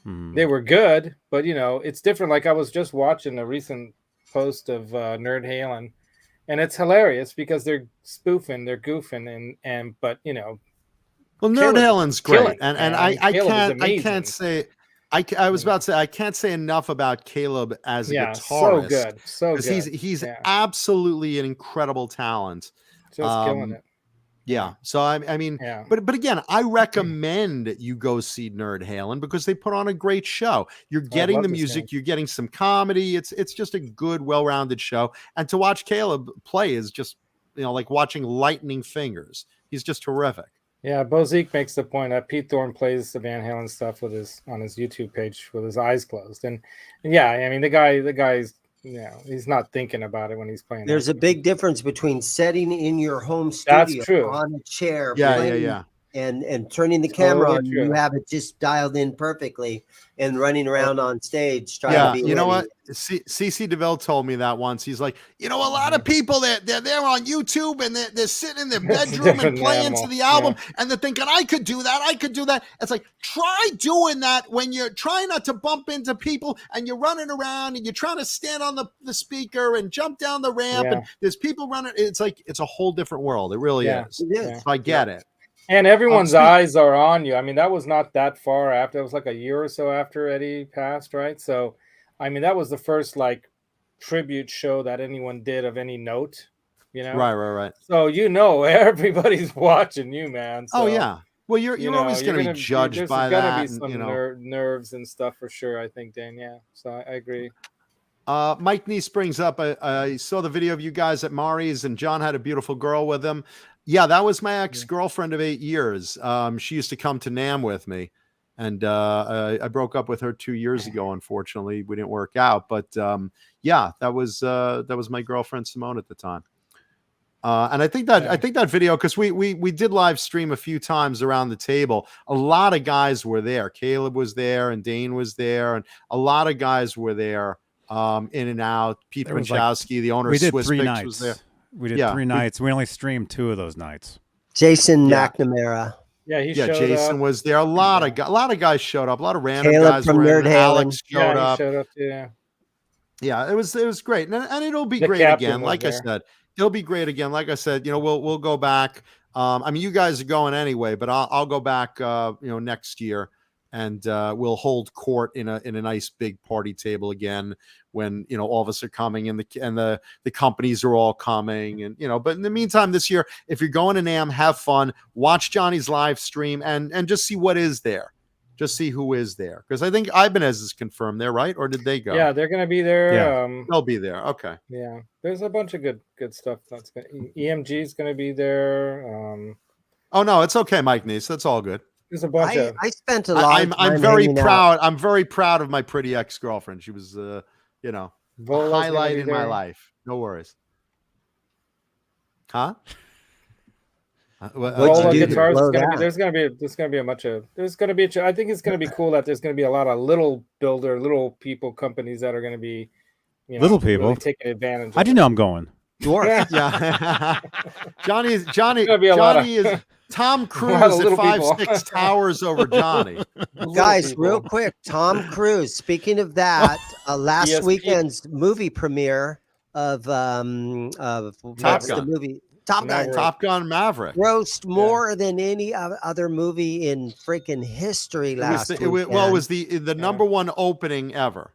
Hmm. They were good, but you know, it's different. Like I was just watching a recent post of Nerd Halen, and it's hilarious because they're spoofing, they're goofing, and but you know, Well, Nerd Caleb- Halen's great, Caleb, and man. I Caleb is can't amazing. say I was about to say I can't say enough about Caleb as a yeah, guitarist. so good. He's Yeah. absolutely an incredible talent. Just killing it. Yeah. So I mean, Yeah. but again, I recommend you go see Nerd Halen because they put on a great show. You're getting love the to see music, it. you're getting some comedy. It's just a good, well-rounded show. And to watch Caleb play is just, you know, like watching lightning fingers. He's just terrific. Yeah, Bozique makes the point that Pete Thorne plays the Van Halen stuff with on his YouTube page with his eyes closed, and yeah, I mean the guy's, you know, he's not thinking about it when he's playing. There's a that. big difference between setting in your home That's studio true. on a chair, Yeah, playing yeah. and turning the camera Totally on. true. You have it just dialed in perfectly, and running around on stage trying Yeah, to be you know ready. what? CC DeVille told me that once. He's like, you know, a lot of people they're there on YouTube and they're sitting in their It's a bedroom and different playing animal. to the album, and they're thinking, I could do that. It's like, try doing that when you're trying not to bump into people and you're running around and you're trying to stand on the speaker and jump down the ramp, and there's people running. It's like it's a whole different world. It really Yeah. is. It is. Yeah. So I get it. And everyone's speak- eyes are on you. I mean, that was not that far after. It was like a year or so after Eddie passed, right? So, I mean, that was the first like tribute show that anyone did of any note, you know? Right. So, you know, everybody's watching you, man. So, Oh yeah. Well, you're you know, always going to be gonna judged there's by gonna that. be and, some you know. nerves and stuff for sure, I think, Dan. Yeah. So I agree. Mike Neese brings up, I saw the video of you guys at Mari's and John had a beautiful girl with him. Yeah, that was my ex-girlfriend of 8 years. She used to come to NAMM with me, and I broke up with her 2 years ago. Unfortunately, we didn't work out. But yeah, that was my girlfriend Simone at the time. And I think that video, because we did live stream a few times around the table. A lot of guys were there. Caleb was there, and Dane was there, and a lot of guys were there. In and out. Pete There was, like, Winchowski, the owner We of did Swiss 3 Picks, nights. was there. We did Yeah, 3 nights. We only streamed 2 of those nights. Jason Yeah. McNamara, Yeah, he Yeah, showed Jason up. was there. A lot of guys showed up. A lot of random Caleb guys from were in. Nerd Alex Halen. showed Yeah, he up. showed up too. Yeah. Yeah, it was great, and it'll be The great captain again. was Like I there. said, it'll be great again. Like I said, we'll go back. I mean, you guys are going anyway, but I'll go back. Next year, and we'll hold court in a nice big party table again when all of us are coming and the companies are all coming, and But in the meantime, this year, if you're going to NAMM, have fun, watch Johnny's live stream, and just see what is there. Just see who is there, because I think Ibanez is confirmed there, right? Or did they go? Yeah, they're gonna be there. Yeah. They'll be there. Okay. Yeah, there's a bunch of good stuff. That's gonna, EMG is gonna be there. Oh no, it's okay, Mike Neese. That's all good. There's a bunch of. I spent a lot of time I'm very hanging out. proud. I'm very proud of my pretty ex-girlfriend. She was, a Vola's highlight gonna in be my there. life. No worries. Huh? What'd Vola you do to guitars is blow gonna be. that? There's gonna be a bunch of. There's gonna be. I think it's gonna be cool that there's gonna be a lot of little people, companies that are gonna be, Little people? really taking advantage. How'd you know I'm going? Dwarf. Yeah. Johnny gonna be a lot of- is Tom lot of Cruise at little people. 5'6" towers over Johnny. Guys, people. real quick, Tom Cruise. Speaking of that, last ESP. weekend's movie premiere of what's the Gun. movie? Top Gun. Maverick. Top Gun Maverick. Grossed more than any other movie in freaking history last weekend. It was the number one opening ever.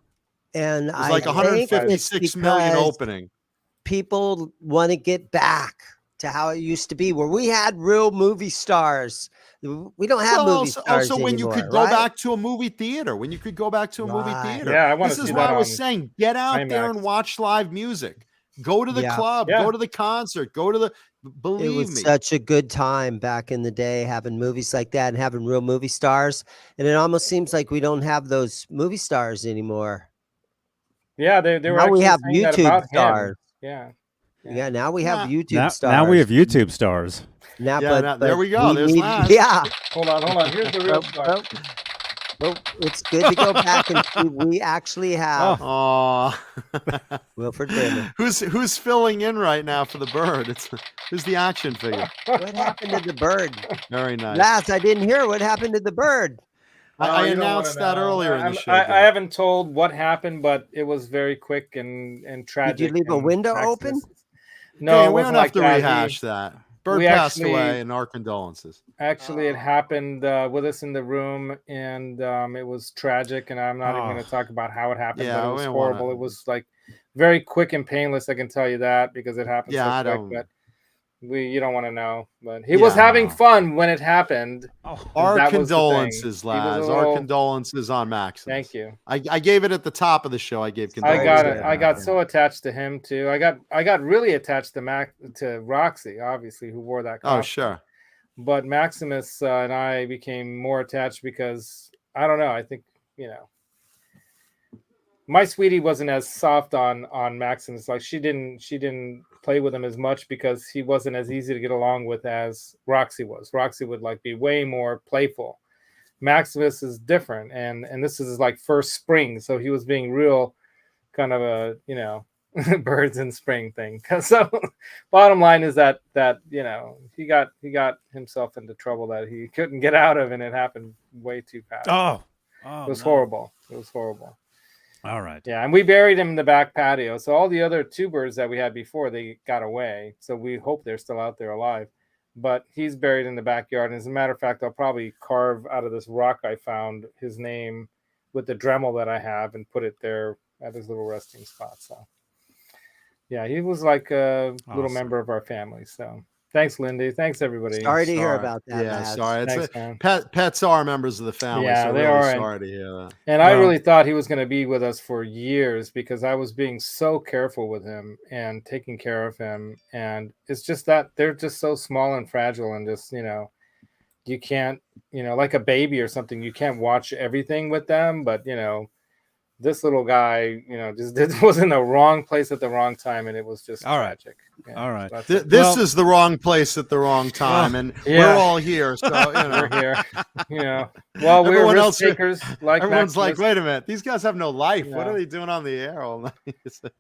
And It was like I think it's 156 million because opening. people want to get back to how it used to be, where we had real movie stars. We don't have movie stars also when anymore, you could go right? back to a movie theater, when you could go back to a movie Right. theater. Yeah, I want This to is see why that I was on saying, get out there and IMAX. watch live music. Go to the Yeah. club, Yeah. go to the concert, go to the. It Believe was me, such a good time back in the day, having movies like that and having real movie stars. And it almost seems like we don't have those movie stars anymore. Yeah, they were Now we actually have saying that YouTube about him. stars. Yeah. Yeah, now we have Yeah. YouTube stars. Now we have YouTube stars. Now, there we go. There's Laz. yeah. Hold on. Here's the real star. Well, it's good to go back and see. We actually have Aw. Wilford Brimley. who's filling in right now for the bird? Who's the action figure? What happened to the bird? Very nice. Last, I didn't hear what happened to the bird. I you don't announced wanna that know. earlier in the show. I Bill. haven't told what happened, but it was very quick and tragic. Did you leave a and window Maximus- open? No, Okay, it we wasn't don't have like to that. rehash that. Bird we passed actually- away, and our condolences. Actually, it happened with us in the room, and it was tragic. And I'm not even going to talk about how it happened, Yeah, but it we was don't horrible. wanna- It was like very quick and painless. I can tell you that because it happened Yeah, I so don't- quick. But you don't want to know. But he was Yeah. having fun when it happened. Our That was the thing. condolences, He was a Laz. little- Our condolences on Max. Thank you. I gave it at the top of the show. I gave I condolences. got to it. I him. got so attached to him too. I got really attached to Roxy, obviously, who wore that costume. Oh, sure. But Maximus and I became more attached because I don't know. I think my sweetie wasn't as soft on Maximus. Like she didn't play with him as much because he wasn't as easy to get along with as Roxy was. Roxy would like be way more playful. Maximus is different, and this is like first spring, so he was being real kind of a birds in spring thing. So bottom line is that he got himself into trouble that he couldn't get out of, and it happened way too fast. It was horrible. It was horrible. All right. Yeah, and we buried him in the back patio. So all the other two birds that we had before, they got away. So we hope they're still out there alive. But he's buried in the backyard. And as a matter of fact, I'll probably carve out of this rock I found his name with the Dremel that I have and put it there at his little resting spot. So yeah, he was like a little Awesome. member of our family. So thanks, Lindy. Thanks, everybody. Sorry to hear about that. Yeah, Laz. sorry. Thanks, man. Pets are members of the family. Yeah, so they really are, sorry to hear that. And I Well- really thought he was going to be with us for years because I was being so careful with him and taking care of him. And it's just that they're just so small and fragile and just, you can't, like a baby or something, you can't watch everything with them. But, this little guy, was in the wrong place at the wrong time, and it was just All right. tragic. All right. This is the wrong place at the wrong time, and we're all here. So we're here. Well, we're Everyone risk else- takers. Like everyone's like, Maximus. wait a minute, these guys have no life. What Yeah. are they doing on the air all night?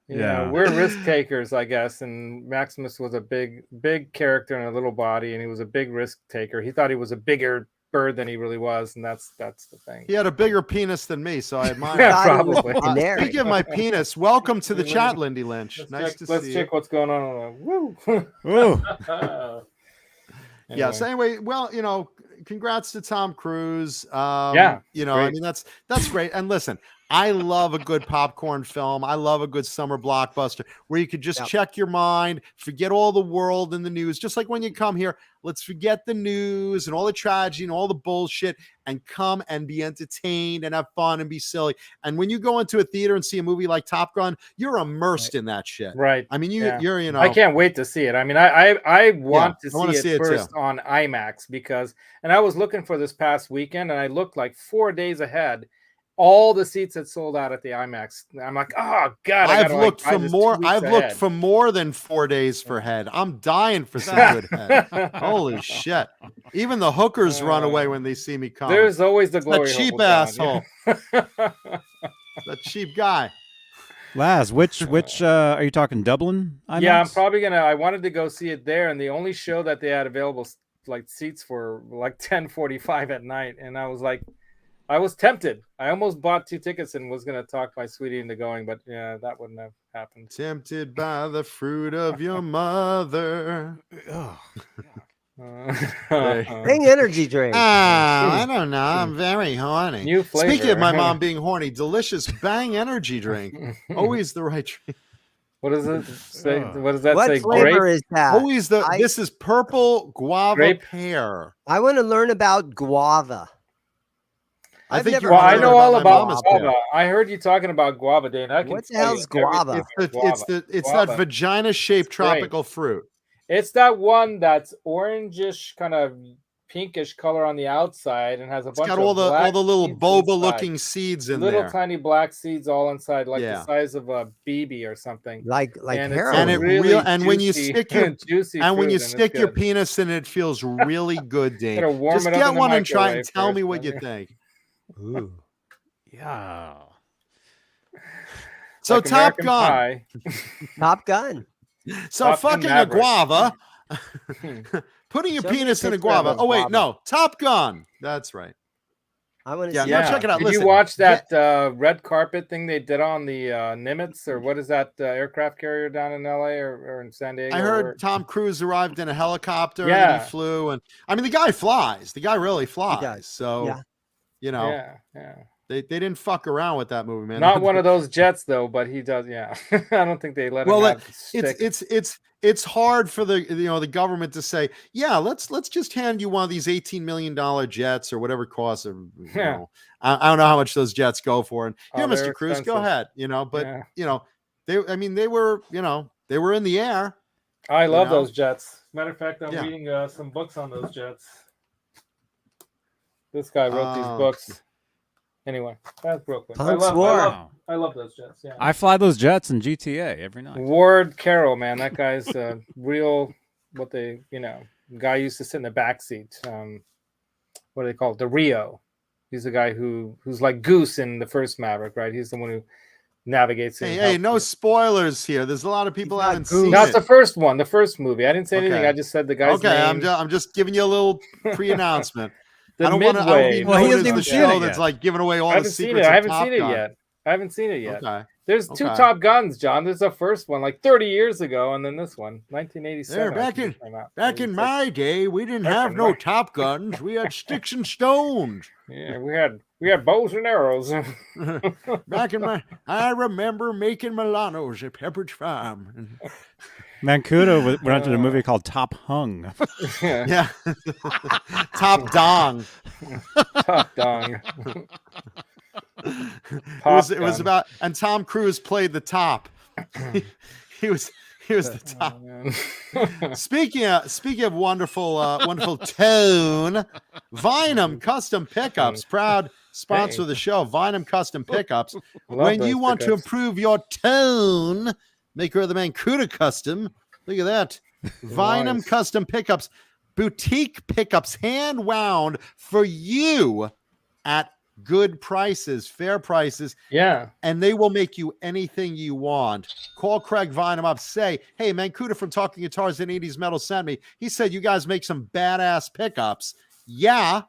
Yeah. We're risk takers, I guess. And Maximus was a big character in a little body, and he was a big risk taker. He thought he was a bigger bird than he really was, and that's the thing. He had a bigger penis than me, so I admire Yeah, it. God, he was probably. generic. Speaking of my penis, welcome to the chat, Lindy Lynch. Let's Nice to see check you. what's going on. Woo. Ooh. Yeah. So anyway, well, congrats to Tom Cruise. Yeah, I great. mean that's great. And listen, I love a good popcorn film. I love a good summer blockbuster where you could just check your mind, forget all the world and the news. Just like when you come here, let's forget the news and all the tragedy and all the bullshit and come and be entertained and have fun and be silly. And when you go into a theater and see a movie like Top Gun, you're immersed in that shit. Right. I mean, Yeah. you're. I can't wait to see it. I mean, I want I wanna to see see it it too. first on IMAX and I was looking for this past weekend, and I looked like 4 days ahead. All the seats had sold out at the IMAX. I'm like, oh god! I've looked for more. I've looked for more than 4 days for head. I'm dying for some good head. Holy shit! Even the hookers run away when they see me come. There's always the That glory. cheap hole, John, asshole. That cheap guy. Laz, which are you talking? Dublin? IMAX? Yeah, I'm probably gonna. I wanted to go see it there, and the only show that they had available like seats for like 10:45 at night, and I was like, I was tempted. I almost bought 2 tickets and was gonna talk my sweetie into going, but yeah, that wouldn't have happened. Tempted by the fruit of your mother. Bring energy drink. I don't know. I'm very horny. New flavor. Speaking of my mom being horny, delicious Bang energy drink. Always the right drink. What does it say? What does that What say? flavor Grape? is that? Always this is purple guava Grape? pear. I want to learn about guava. I I've think never you're Well, I learn know all my about mama's guava. pear. I heard you talking about guava, Dane. I can What the tell hell's you guava? It's guava. that vagina-shaped tropical fruit. It's that one that's orangish, kind of pinkish color on the outside, and has a It's bunch got of all the black little seeds boba-looking inside. seeds in Little there. tiny black seeds all inside, like Yeah. the size of a BB or something. Like And it's heroin. And it really and when you juicy- stick your juicy and when fruit, you it's stick your good. penis in it, it feels really good, Dane. Gotta warm Just it up get in the one and try and microwave tell me first, what you then think. Ooh. Yeah. So Like Top American Gun. Pie. Top Gun. So Top Gun fucking a Maverick. guava. Putting your Show me a penis in a picture guava. of a Oh wait, guava. no. Top Gun. That's right. I want to Yeah, see no, that. check it out. Did Listen, you watch that red carpet thing they did on the Nimitz, or what is that aircraft carrier down in LA or in San Diego? I heard Tom Cruise arrived in a helicopter and Yeah. he flew, and I mean the guy flies. The guy really flies. does. So Yeah. Yeah. they didn't fuck around with that movie, man. Not one of those jets though, but he does. Yeah, I don't think they let him. Well, have the stick. it's hard for the government to say, yeah, let's just hand you one of these $18 million jets or whatever it costs. Or, Yeah. I don't know how much those jets go for. And Oh, here, they're Mr. Cruise, go expensive. ahead. But Yeah. they were in the air. I love know? those jets. Matter of fact, I'm Yeah. reading some books on those jets. This guy wrote these Oh, books. Anyway, that's real quick. Punk's War. I love those jets. Yeah. I fly those jets in GTA every night. Ward Carroll, man, that guy's real. What they, guy used to sit in the back seat. What do they call it? The Rio. He's the guy who's like Goose in the first Maverick, right? He's the one who navigates. and Hey, helps no you. spoilers here. There's a lot of people He's not haven't Goose. seen That's it. the first one, the first movie. I didn't say anything. Okay. I just said the guy's Okay, name. I'm just giving you a little pre-announcement. The I don't want to. Midway. Well, he hasn't the even seen show it that's yet. like giving away all I the haven't seen secrets. it. I of haven't Top seen it Gun. yet. I haven't seen it yet. Okay. There's two Okay. Top Guns, John. There's the first one, like 30 years ago, and then this one, 1987. There, I think it came out. Back in 86. my day, we didn't Back have in no my- Top Guns. We had sticks and stones. Yeah, we had bows and arrows. Back in my, I remember making Milanos at Pepperidge Farm. Mancudo went out to a movie called Top Hung. Yeah, Top Dong. Top dong. It was about, and Tom Cruise played the top. he was the top. Speaking of wonderful tone, Vineham Custom Pickups, proud sponsor Hey. of the show, Vineham Custom Pickups. Love When those you want to pickups. improve your tone, maker of the Mancuda Custom. Look at that. Vineham Nice. Custom Pickups, boutique pickups, hand wound for you at good prices, fair prices, Yeah. and they will make you anything you want. Call Craig Vineham up. Say, hey, Mancuda from Talking Guitars and 80's Metal sent me. He said you guys make some badass pickups. Yeah.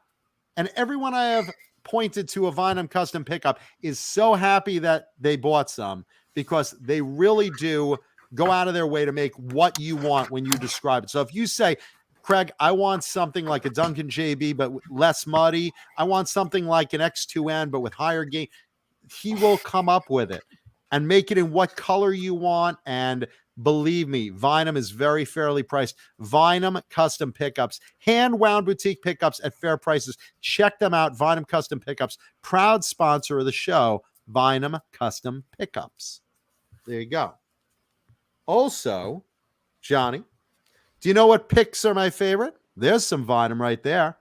And everyone I have pointed to a Vineham custom pickup is so happy that they bought some, because they really do go out of their way to make what you want when you describe it. So if you say, Craig, I want something like a Dokken JB, but less muddy. I want something like an X2N, but with higher gain. He will come up with it and make it in what color you want. And believe me, Vineham is very fairly priced. Vineham Custom Pickups, hand-wound boutique pickups at fair prices. Check them out. Vineham Custom Pickups, proud sponsor of the show, Vineham Custom Pickups. There you go. Also, Johnny, do you know what picks are my favorite? There's some Vineham right there.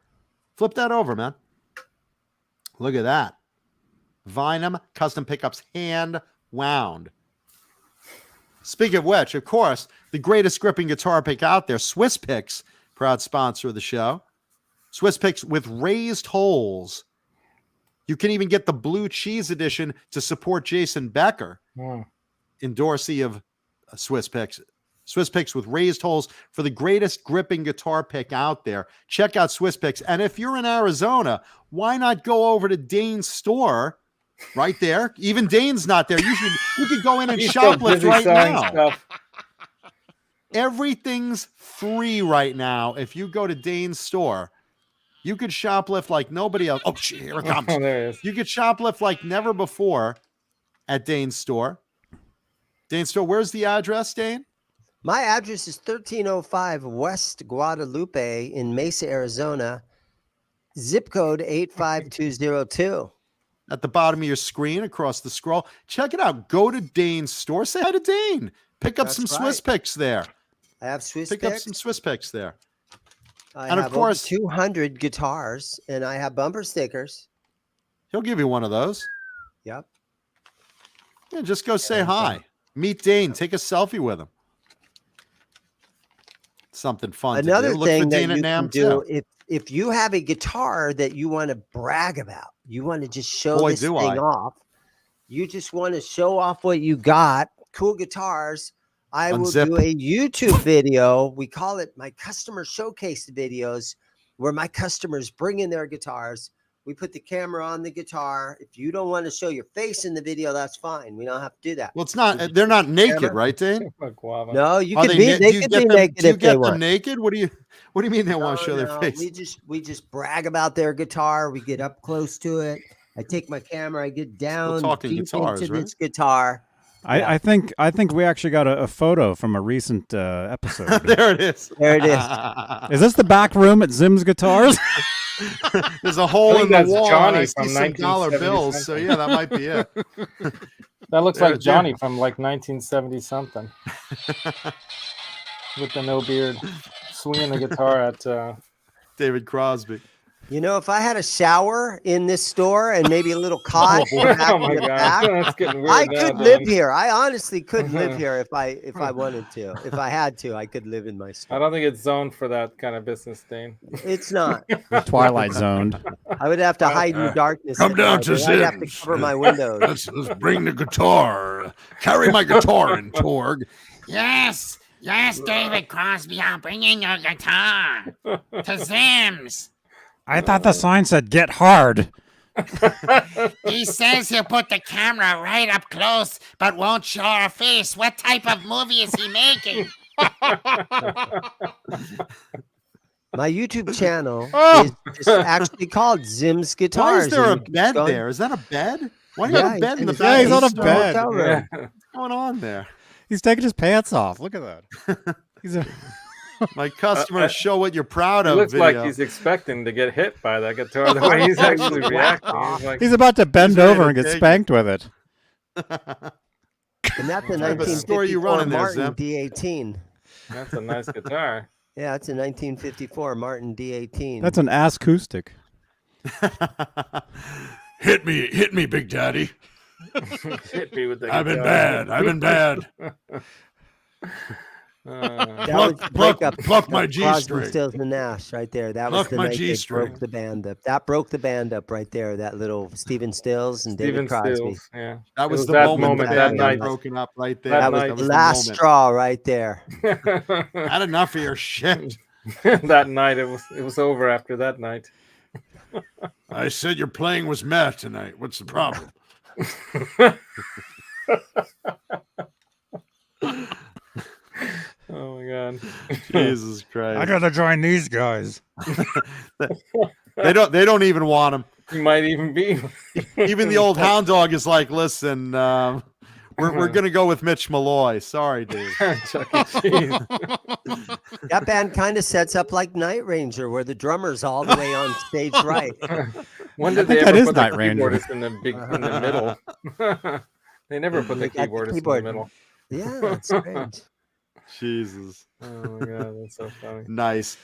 Flip that over, man. Look at that. Vineham Custom Pickups, hand wound. Speaking of which, of course, the greatest gripping guitar pick out there, Swiss Picks, proud sponsor of the show. Swiss Picks with raised holes. You can even get the blue cheese edition to support Jason Becker, endorsee of Swiss Picks. Swiss Picks with raised holes for the greatest gripping guitar pick out there. Check out Swiss Picks. And if you're in Arizona, why not go over to Dane's store right there? Even Dane's not there. You could go in and He's so shoplift busy right selling now. stuff. Everything's free right now. If you go to Dane's store, you could shoplift like nobody else. Oh, shit, here it comes. Oh, there it is. You could shoplift like never before at Dane's store. Dane's store, where's the address, Dane? My address is 1305 West Guadalupe in Mesa, Arizona. Zip code 85202. At the bottom of your screen across the scroll. Check it out. Go to Dane's store. Say hi to Dane. Pick up That's some Swiss right. Picks there. I have Swiss Pick up picks. some Swiss Picks there. I and of have course- over 200 guitars, and I have bumper stickers. He'll give you one of those. Yep. Yeah, just go say hi. Meet Dane. Take a selfie with him. Something fun Another to do. Look thing for that Dane at you can NAMM do, too. if you have a guitar that you want to brag about, you want to just show Boy, this do thing I. off, you just want to show off what you got, cool guitars, I will Unzip. do a YouTube video. We call it my customer showcase videos, where my customers bring in their guitars. We put the camera on the guitar. If you don't want to show your face in the video, that's fine. We don't have to do that. Well, it's not. They're not naked, camera. right, Dane? Like guava. No, you Are could they be. na- They do you could get be them- naked Do you if they get them want. naked? What do you mean they want to show their No, face? We just brag about their guitar. We get up close to it. I take my camera. I get down talking deep guitars, into right? this guitar. I think we actually got a photo from a recent episode. There it is. There it is. Is this the back room at Zim's Guitars? There's a hole think in the that's wall. Johnny And I see from some dollar 1970 bills. So something. yeah, that might be it. That looks There- like Johnny from like 1970 something, with the no beard, swinging the guitar at. David Crosby. You know, if I had a shower in this store and maybe a little cot back Oh in my the god, back, that's getting weird I now, could live Dan. here. I honestly could live here if I wanted to. If I had to, I could live in my I store. don't think it's zoned for that kind of business, Dane. It's not. Twilight zoned. I would have to hide in darkness. Come at down night, to and I'd have to Zim's. cover my windows. Let's bring the guitar. Carry my guitar in, Torg. Yes, yes, David Crosby, I'm bringing your guitar to Zim's. I thought the sign said "Get hard." He says he'll put the camera right up close, but won't show our face. What type of movie is he making? My YouTube channel Oh! is just actually called Zim's Why Guitars. is there a and you bed go- there? Is that a bed? Why do you have a bed in the he's- back? Yeah, he's on a in the bed. hotel room. Yeah. What's going on there? He's taking his pants off. Look at that. He's a, My customers show what you're proud It of. looks video. like he's expecting to get hit by that guitar. The way he's actually reacting, he's like, he's about to bend ready over to and get take it. spanked with it. And that's a type of store you 1954 running there, Martin Zim? D18. "That's a nice guitar." Yeah, it's a 1954 Martin D18. That's an acoustic. Hit me, Big Daddy. Hit me with the I've been guitar. bad. I've been bad. That Pluck- was the pluck- breakup pluck of my Crosby, G-string. Stills, and Nash right there. That Pluck was the my night they G-string. broke the band up. That broke the band up right there. That little Stephen Stills and Steven David Crosby. Stills, yeah. That was was the that moment moment, the that band got night. broken up right there. That That was night. That the was last moment. straw right there. Had enough of your shit. That night, it was over after that night. I said your playing was meh tonight. What's the problem? Oh my god. Jesus Christ. gotta join these guys. They don't even want him. He might even be. Even the old hound dog is like, listen, we're gonna go with Mitch Maloy. Sorry, dude. Chuck E. Cheese. That band kind of sets up like Night Ranger, where the drummer's all the way on stage right. When did think they that ever is put the Night Ranger. keyboardist in the middle? They never put the They got the keyboardist in keyboard. the middle. Yeah, that's strange. Jesus. Oh my god, that's so funny. Nice.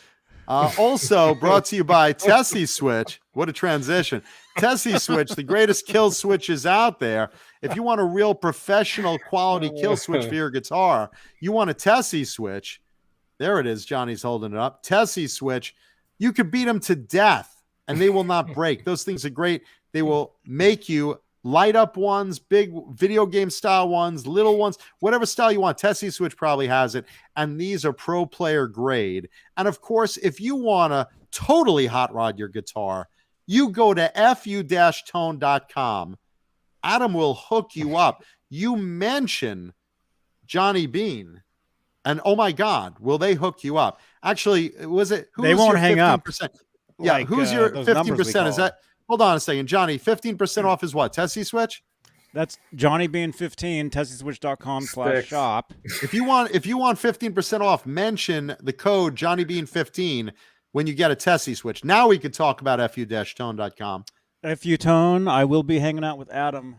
Also brought to you by Tesi Switch. What a transition. Tesi Switch, the greatest kill switches out there. If you want a real professional quality kill switch for your guitar, you want a Tesi Switch. There it is. Johnny's holding it up. Tesi Switch. You could beat them to death and they will not break. Those things are great. They will make you light up ones, big video game style ones, little ones, whatever style you want. Tesi Switch probably has it. And these are pro player grade. And of course, if you want to totally hot rod your guitar, you go to fu-tone.com. Adam will hook you up. You mention Johnny Beane, and oh my God, will they hook you up? Actually, was it? They won't your hang up. 15%? Yeah, Like, who's your those numbers we 15%? Is call. that? Hold on a second, Johnny. 15% off is what? Tesi Switch. That's Johnny Bean 15, TesiSwitch.com/shop. If you want 15% off, mention the code Johnny Bean 15 when you get a Tesi Switch. Now we can talk about fu-tone.com. FU Tone, I will be hanging out with Adam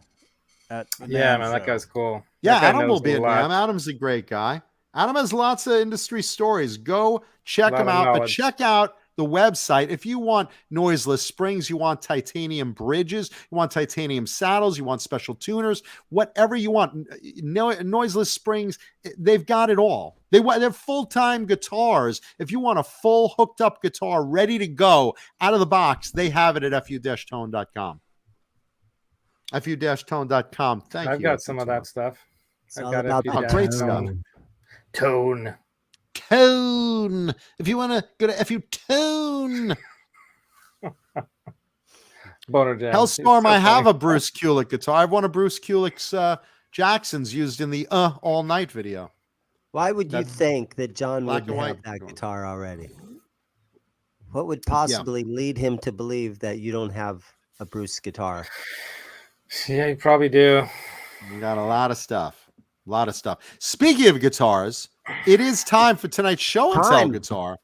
at the Yeah, NAMM man, show. that guy's cool. Yeah, That guy Adam will knows be a at lot. NAMM. Adam's a great guy. Adam has lots of industry stories. Go check Lot him of out. But knowledge. check out the website. If you want noiseless springs, you want titanium bridges, you want titanium saddles, you want special tuners, whatever you want, noiseless springs, they've got it all. They're full-time guitars. If you want a full hooked up guitar ready to go out of the box, they have it at fu-tone.com. fu-tone.com. Thank you. I've got some of that stuff. It's I've all got about FU the Oh, great Tone. stuff. Tone. Tone. If you want to go to FU Tone. Boner Jam. Hellstorm, I have a a Bruce Kulick guitar. I have one of Bruce Kulick's Jacksons used in the All Night video. Why would you That think that John black would and have white. that guitar already? What would possibly lead him to believe that you don't have a Bruce guitar? Yeah, you probably do. We got a lot of stuff. A lot of stuff. Speaking of guitars, it is time for tonight's show and tell Time. guitar.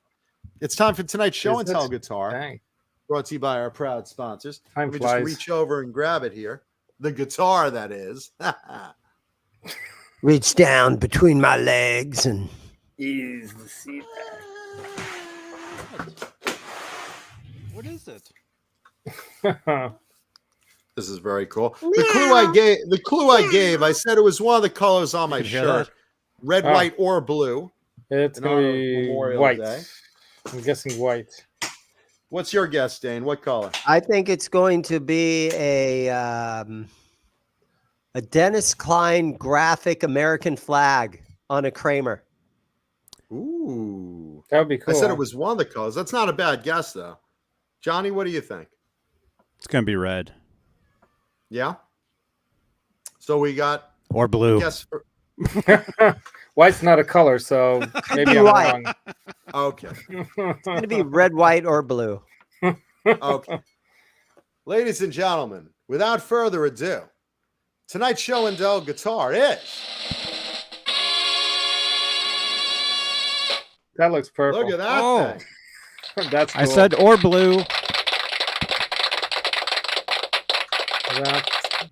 It's time for tonight's show Is and tell it? guitar. Dang. Brought to you by our proud sponsors. Time Let me flies. just reach over and grab it here. The guitar, that is. Reach down between my legs and Ease the seat What is it? back. This is very cool. The clue I gave, I said it was one of the colors on my can hear shirt. that? Red, Oh. white, or blue. It's In gonna honor of be Memorial white. Day. I'm guessing white. What's your guess, Dane? What color? I think it's going to be a Dennis Klein graphic American flag on a Kramer. Ooh. That would be cool. I said it was one of the colors. That's not a bad guess, though. Johnny, what do you think? It's gonna be red Yeah? So we got or blue. guess for, White's not a color, so maybe be I'm white. wrong. okay. It's going to be red, white, or blue. Okay. Ladies and gentlemen, without further ado, tonight's show and tell guitar is. That looks purple. Look at that Oh. thing. That's cool. I said or blue.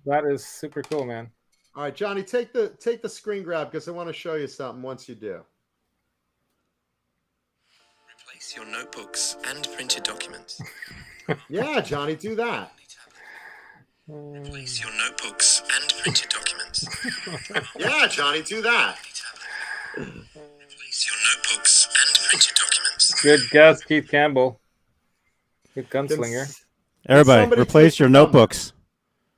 That is super cool, man. All right, Johnny, take the screen grab because I want to show you something once you do. Replace your notebooks and printed documents. Yeah, Johnny, do that. Place your notebooks and printed documents. Yeah, Johnny, do that. Place your notebooks and printed documents. Good guess, Keith Campbell. Good gunslinger. Everybody, somebody replace take your the thumbnail? notebooks.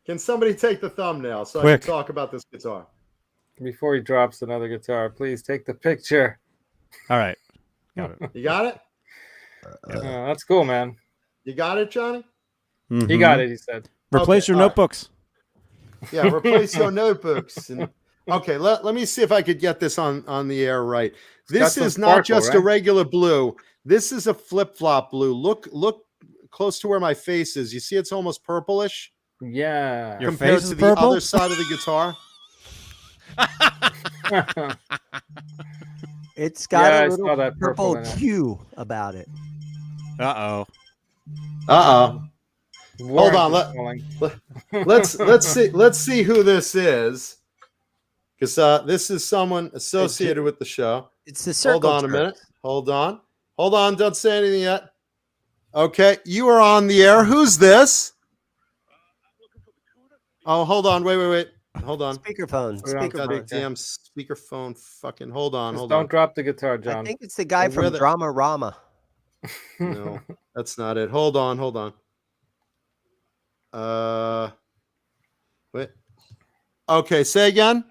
Can somebody take the thumbnail so Quick. I can talk about this guitar? Before he drops another guitar, please take the picture. All right. Got it. You got it? That's cool, man. You got it, Johnny? He got it, he said. Replace Okay, your all right. notebooks. Yeah, replace your notebooks. And, okay, let me see if I could get this on the air right. got This some is not sparkle, just a right? regular blue. This is a flip-flop blue. Look close to where my face is. You see it's almost purplish Yeah. Your compared face to is the purple? other side of the guitar. It's got Yeah, I a saw little that purple purple in it. hue about it. Uh-oh. Uh-oh. Hold on, Warren is calling. let's see who this is, because this is someone associated with the show. It's the circle. Hold on a jerk. minute. Hold on. Don't say anything yet. Okay, you are on the air. Who's this? Oh, hold on. Wait. Hold on. Speakerphone. Put it on Got a Speakerphone. damn speakerphone. Fucking hold on. Just Hold don't on. drop the guitar, I John. think it's the guy Well, from where the- Drama Rama. No, that's not it. Hold on. Wait. Okay, say again.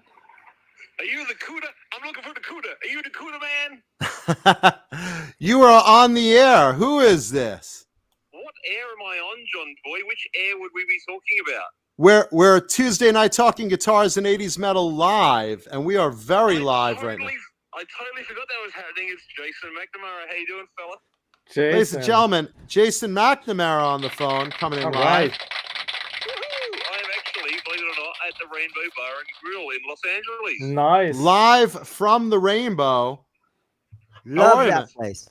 Are you the Cuda? I'm looking for the Cuda. Are you the Cuda man? You are on the air. Who is this? What air am I on, John Boy? Which air would we be talking about? We're Tuesday night talking guitars and 80s metal live, and we are very live right now. I totally forgot that was happening. It's Jason McNamara. How you doing, fella? Ladies and gentlemen, Jason McNamara on the phone, coming in All live. right. Woohoo! I am actually, believe it or not, at the Rainbow Bar and Grill in Los Angeles. Nice. Live from the Rainbow. Love wait a that minute. place.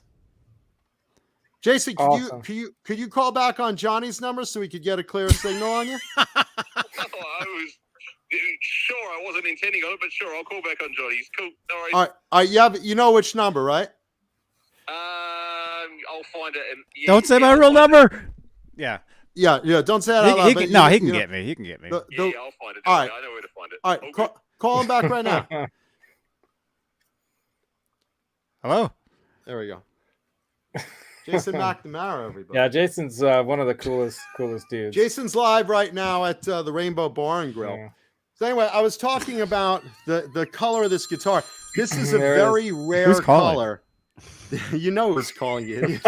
Jason, Awesome. could you call back on Johnny's number so we could get a clear signal on you? Oh, I was sure I wasn't intending on it, but sure, I'll call back on Johnny's. Cool. All right. All right, yeah, but you know which number, right? I'll find it. And yeah, Don't say my I'll real find it. number. Yeah. Yeah. Don't say it out loud. He but can, no, he can you know, get me. He can get me. the- Yeah, the- I'll find it. all All right. right. I know where to find it. all right, Okay. call him back right now. Hello? There we go. Jason McNamara, everybody. Yeah, Jason's one of the coolest dudes. Jason's live right now at the Rainbow Bar and Grill. Yeah. So anyway, I was talking about the color of this guitar. This is a There it very rare Who's calling? color. You know who's calling you.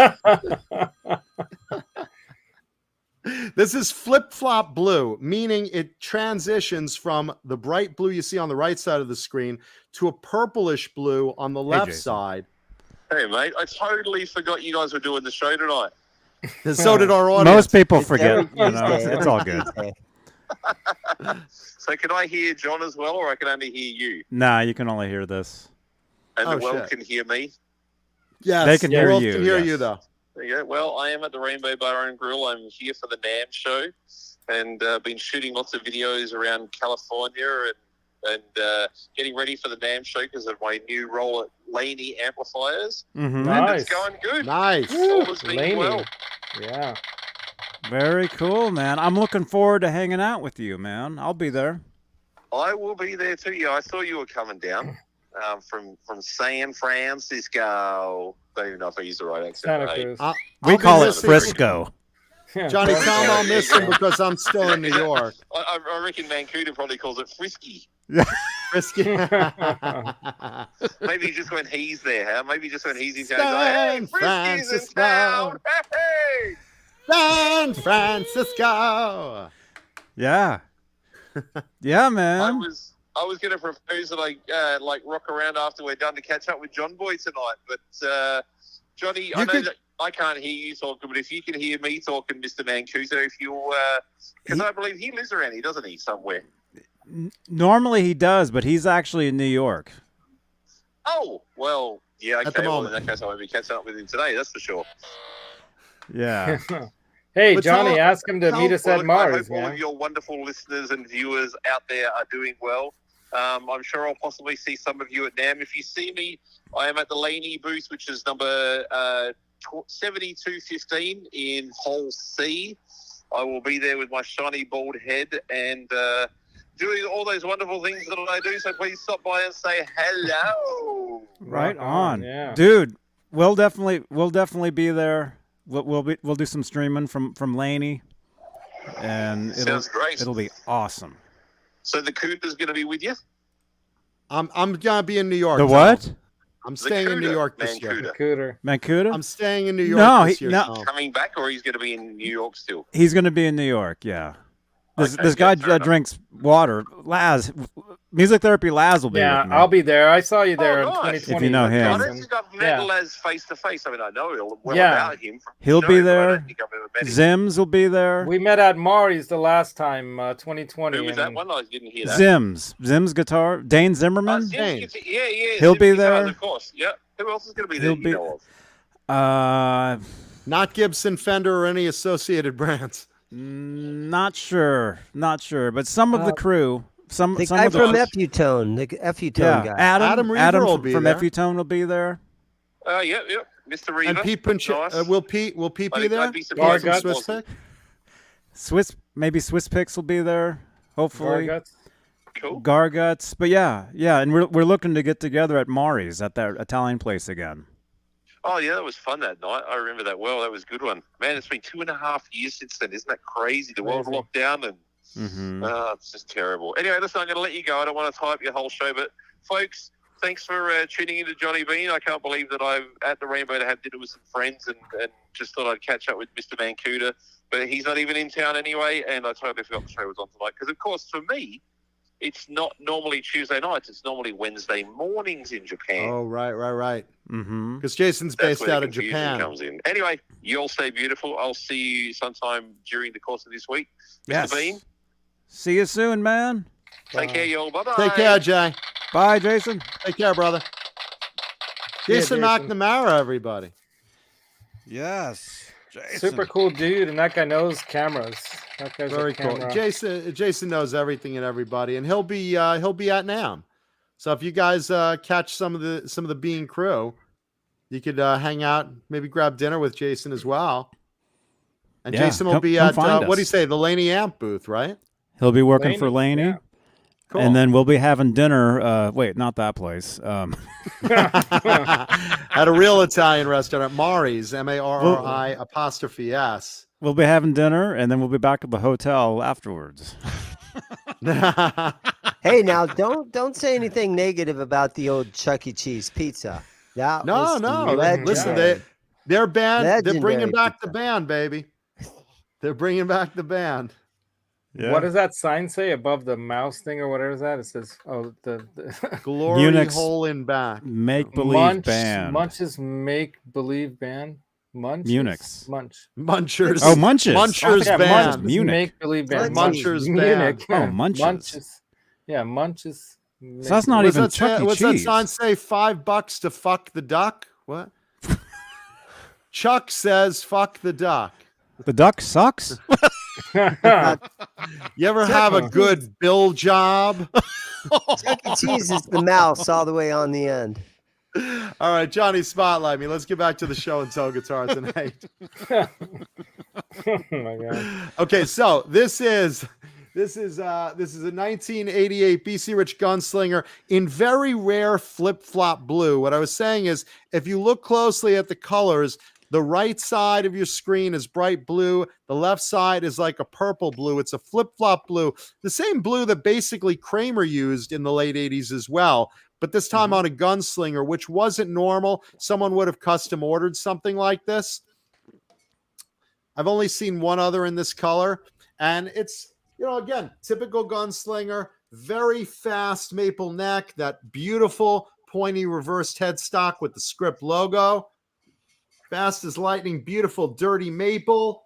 This is flip-flop blue, meaning it transitions from the bright blue you see on the right side of the screen to a purplish blue on the left Jason. side. Hey, mate, I totally forgot you guys were doing the show tonight. And so did our audience. Most people It's forget. every You know, Tuesday, it's every all good. Tuesday. So can I hear John as well, or I can only hear you? Nah, you can only hear this. And Oh, the world shit. can hear me? Yes, They can the hear world you, Can hear yes. you though. There you go. Well, I am at the Rainbow Bar and Grill. I'm here for the NAMM show, and been shooting lots of videos around California and getting ready for the NAMM show because of my new role at Laney Amplifiers. Mm-hmm. And Nice. it's going good. Nice. All has been Laney. well. Yeah. Very cool, man. I'm looking forward to hanging out with you, man. I'll be there. I will be there too. Yeah, I saw you were coming down from San Francisco. Don't even know if I used the right accent. Santa but hey. Cruz. We I'll be call it missing- Frisco. Johnny, tell him I'll miss him because I'm still in New York. I reckon Mancuda probably calls it Frisky. Risky. Maybe just when he's there, huh? Maybe just when he's in town. San He's like, hey, Frisky's in Francisco. town. Hey! San Francisco. Yeah. Yeah, I man. was going to propose that I like rock around after we're done to catch up with John Boy tonight, but Johnny, I know could- that I can't hear you talking, but if you can hear me talking, Mr. Mancuso, if you, because I believe he lives around here, doesn't he, somewhere? Normally he does, but he's actually in New York. Oh, well, yeah, At the okay. Well, in moment. that case, I won't be catching up with him today. That's for sure. Yeah. Hey, But Johnny, tell- ask him to meet us at I Mars, hope all man. of your wonderful listeners and viewers out there are doing well. I'm sure I'll possibly see some of you at NAMM. If you see me, I am at the Laney booth, which is number 7215 in Hall C. I will be there with my shiny bald head and doing all those wonderful things that I do. So please stop by and say hello. Right on, yeah. dude. We'll definitely be there. We'll do some streaming from Laney, and Sounds great. It'll be awesome. So the Cooter's going to be with you? I'm gonna be in New York. The Tom. what? I'm staying in New York this year. Mancuda? I'm staying in New York No, this year. Tom. Coming back, or he's going to be in New York still? He's going to be in New York. Yeah. This Okay, guy fair enough. drinks water. Laz, Music Therapy Laz will be Yeah, with me. I'll be there. I saw you there in nice. 2020. If you know him. I don't think I've met Les face to face. I mean, I know well Yeah. about him. From He'll the be show, but I there. don't think I've ever met him. Zims will be there. We met at Mari's the last time, 2020. Who was that and- one? I didn't hear that. Zims guitar. Dane Zimmerman. Zims, yeah. He'll Zims be guitars, there. Of course. Yeah. Who else is going to be there? He'll You be. know of? Not Gibson, Fender, or any associated brands. Not sure. But some of the crew. Some The some guy of the from Effutone, the Effutone yeah, guy. Adam Reaver will be from there. Effutone will be there. Yep. Mr. Reaver. And Pete Pinch- Nice. will Pete be I'd there? be surprised From if he Swiss wasn't. Pick? Maybe Swiss Picks will be there. Hopefully. Garguts. Cool. Garguts. But yeah, and we're looking to get together at Mari's at that Italian place again. Oh, yeah, that was fun that night. I remember that well. That was a good one. Man, it's been 2.5 years since then. Isn't that crazy? The world locked down and it's just terrible. Anyway, listen, I'm going to let you go. I don't want to tie up your whole show. But, folks, thanks for tuning into Johnny Beane. I can't believe that I'm at the Rainbow to have dinner with some friends and just thought I'd catch up with Mr. Mancuda. But he's not even in town anyway, and I totally forgot the show was on tonight. Because, of course, for me, it's not normally Tuesday nights. It's normally Wednesday mornings in Japan. Oh, right. Mm-hmm. Because Jason's That's based where out the of confusion Japan. comes in. Anyway, you all stay beautiful. I'll see you sometime during the course of this week. Yes. Mr. Beane, See you soon, man. take care, y'all. Bye-bye. Take care, Jay. Bye, Jason. Take care, brother. Jason McNamara, everybody. Yes. Jason. Super cool dude, and that guy knows cameras. That guy's Very a cool. camera. Jason knows everything and everybody, and he'll be at NAMM. So if you guys catch some of the Beane crew, you could hang out, maybe grab dinner with Jason as well. And Yeah, Jason will come- be come at find what do you us. say, the Laney Amp booth, right? He'll be working for Laney. yeah. Cool. And then we'll be having dinner. Wait, not that place. At a real Italian restaurant, Mari's, MARRI''S. We'll be having dinner, and then we'll be back at the hotel afterwards. Hey, now don't say anything negative about the old Chuck E. Cheese pizza. That was No. legendary. Listen, their band, they're bringing Legendary back the pizza. band, baby. They're bringing back the band. Yeah. What does that sign say above the mouse thing or whatever is that? It says, "Oh, the Glory Unix hole in back. Make believe band. Munch's make believe band. Munch. Munix. Munchers. Oh, Munches. Munchers yeah, band. Munch's Munich. make believe band. Munchers Munich. band. Oh, Munches. Yeah, Munches. So that's not even Chuck E. What's that Cheese. sign say? $5 to fuck the duck? What? Chuck says fuck the duck. The duck sucks. You ever have a good bill job? Chuck E. Cheese is the mouse all the way on the end. All right, Johnny, spotlight me. Let's get back to the show and tell guitar tonight. Oh my god. Okay, so this is a 1988 BC Rich Gunslinger in very rare flip-flop blue. What I was saying is, if you look closely at the colors, the right side of your screen is bright blue. The left side is like a purple blue. It's a flip-flop blue, the same blue that basically Kramer used in the late 80s as well. But this time on a Gunslinger, which wasn't normal. Someone would have custom ordered something like this. I've only seen one other in this color. And it's, again, typical Gunslinger, very fast maple neck, that beautiful pointy reversed headstock with the script logo. Fast as lightning, beautiful dirty maple.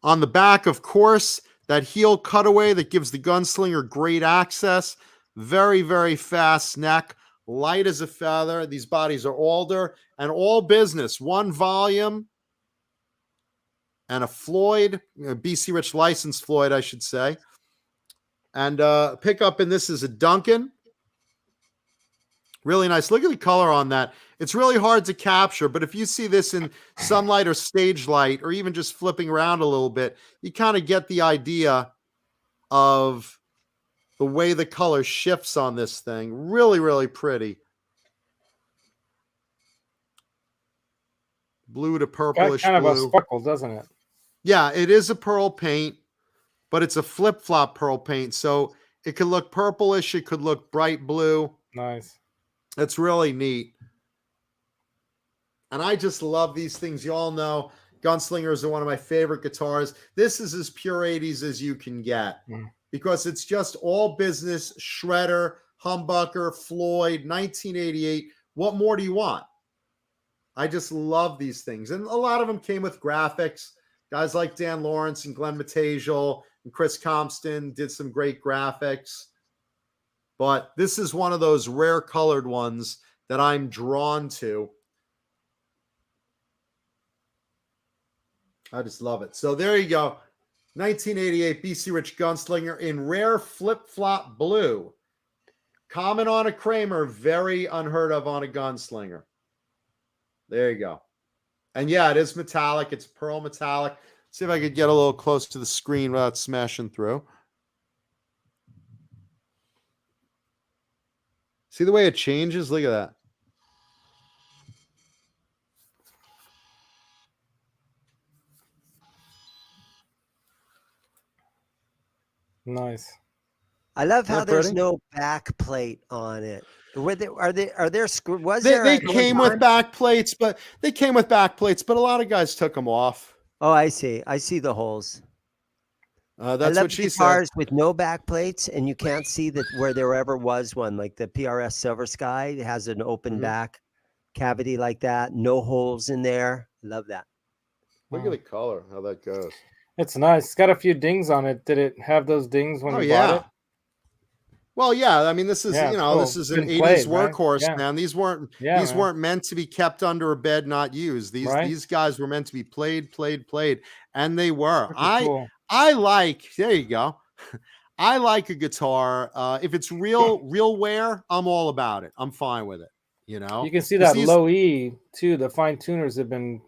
On the back, of course, that heel cutaway that gives the Gunslinger great access. Very, very fast neck, light as a feather. These bodies are alder and all business. One volume and a Floyd, BC Rich licensed Floyd, I should say. And pickup in this is a Dokken. Really nice. Look at the color on that. It's really hard to capture, but if you see this in sunlight or stage light, or even just flipping around a little bit, you kind of get the idea of the way the color shifts on this thing. Really, really pretty. Blue to Got purplish kind of a blue. sparkle, doesn't it? Yeah, it is a pearl paint, but it's a flip-flop pearl paint. So it could look purplish. It could look bright blue. Nice. It's really neat. And I just love these things. You all know Gunslingers are one of my favorite guitars. This is as pure 80s as you can get because it's just all business, shredder, humbucker, Floyd, 1988. What more do you want? I just love these things. And a lot of them came with graphics. Guys like Dan Lawrence and Glenn Matasiel and Chris Compton did some great graphics. But this is one of those rare colored ones that I'm drawn to. I just love it. So there you go. 1988 BC Rich Gunslinger in rare flip-flop blue. Common on a Kramer, very unheard of on a Gunslinger. There you go. And yeah, it is metallic. It's pearl metallic. See if I could get a little close to the screen without smashing through. See the way it changes? Look at that. Nice. I love how Not there's pretty? no back plate on it. Was They came with back plates, but a lot of guys took them off. Oh, I see. I see the holes. That's I love what she guitars said. with no back plates, and you can't see that where there ever was one. Like the PRS Silver Sky, it has an open back cavity like that, no holes in there. Love that. Look at the color, how that goes. It's nice. It's got a few dings on it. Did it have those dings when you bought it? Well, yeah. I mean, this is cool. this is an Been 80s played, right? workhorse, Yeah. man. These weren't Yeah, man. weren't meant to be kept under a bed, not used. These guys were meant to be played, and they were. Pretty cool. I like. There you go. I like a guitar. If it's real wear, I'm all about it. I'm fine with it. You know, You can see that low E too. The fine tuners have been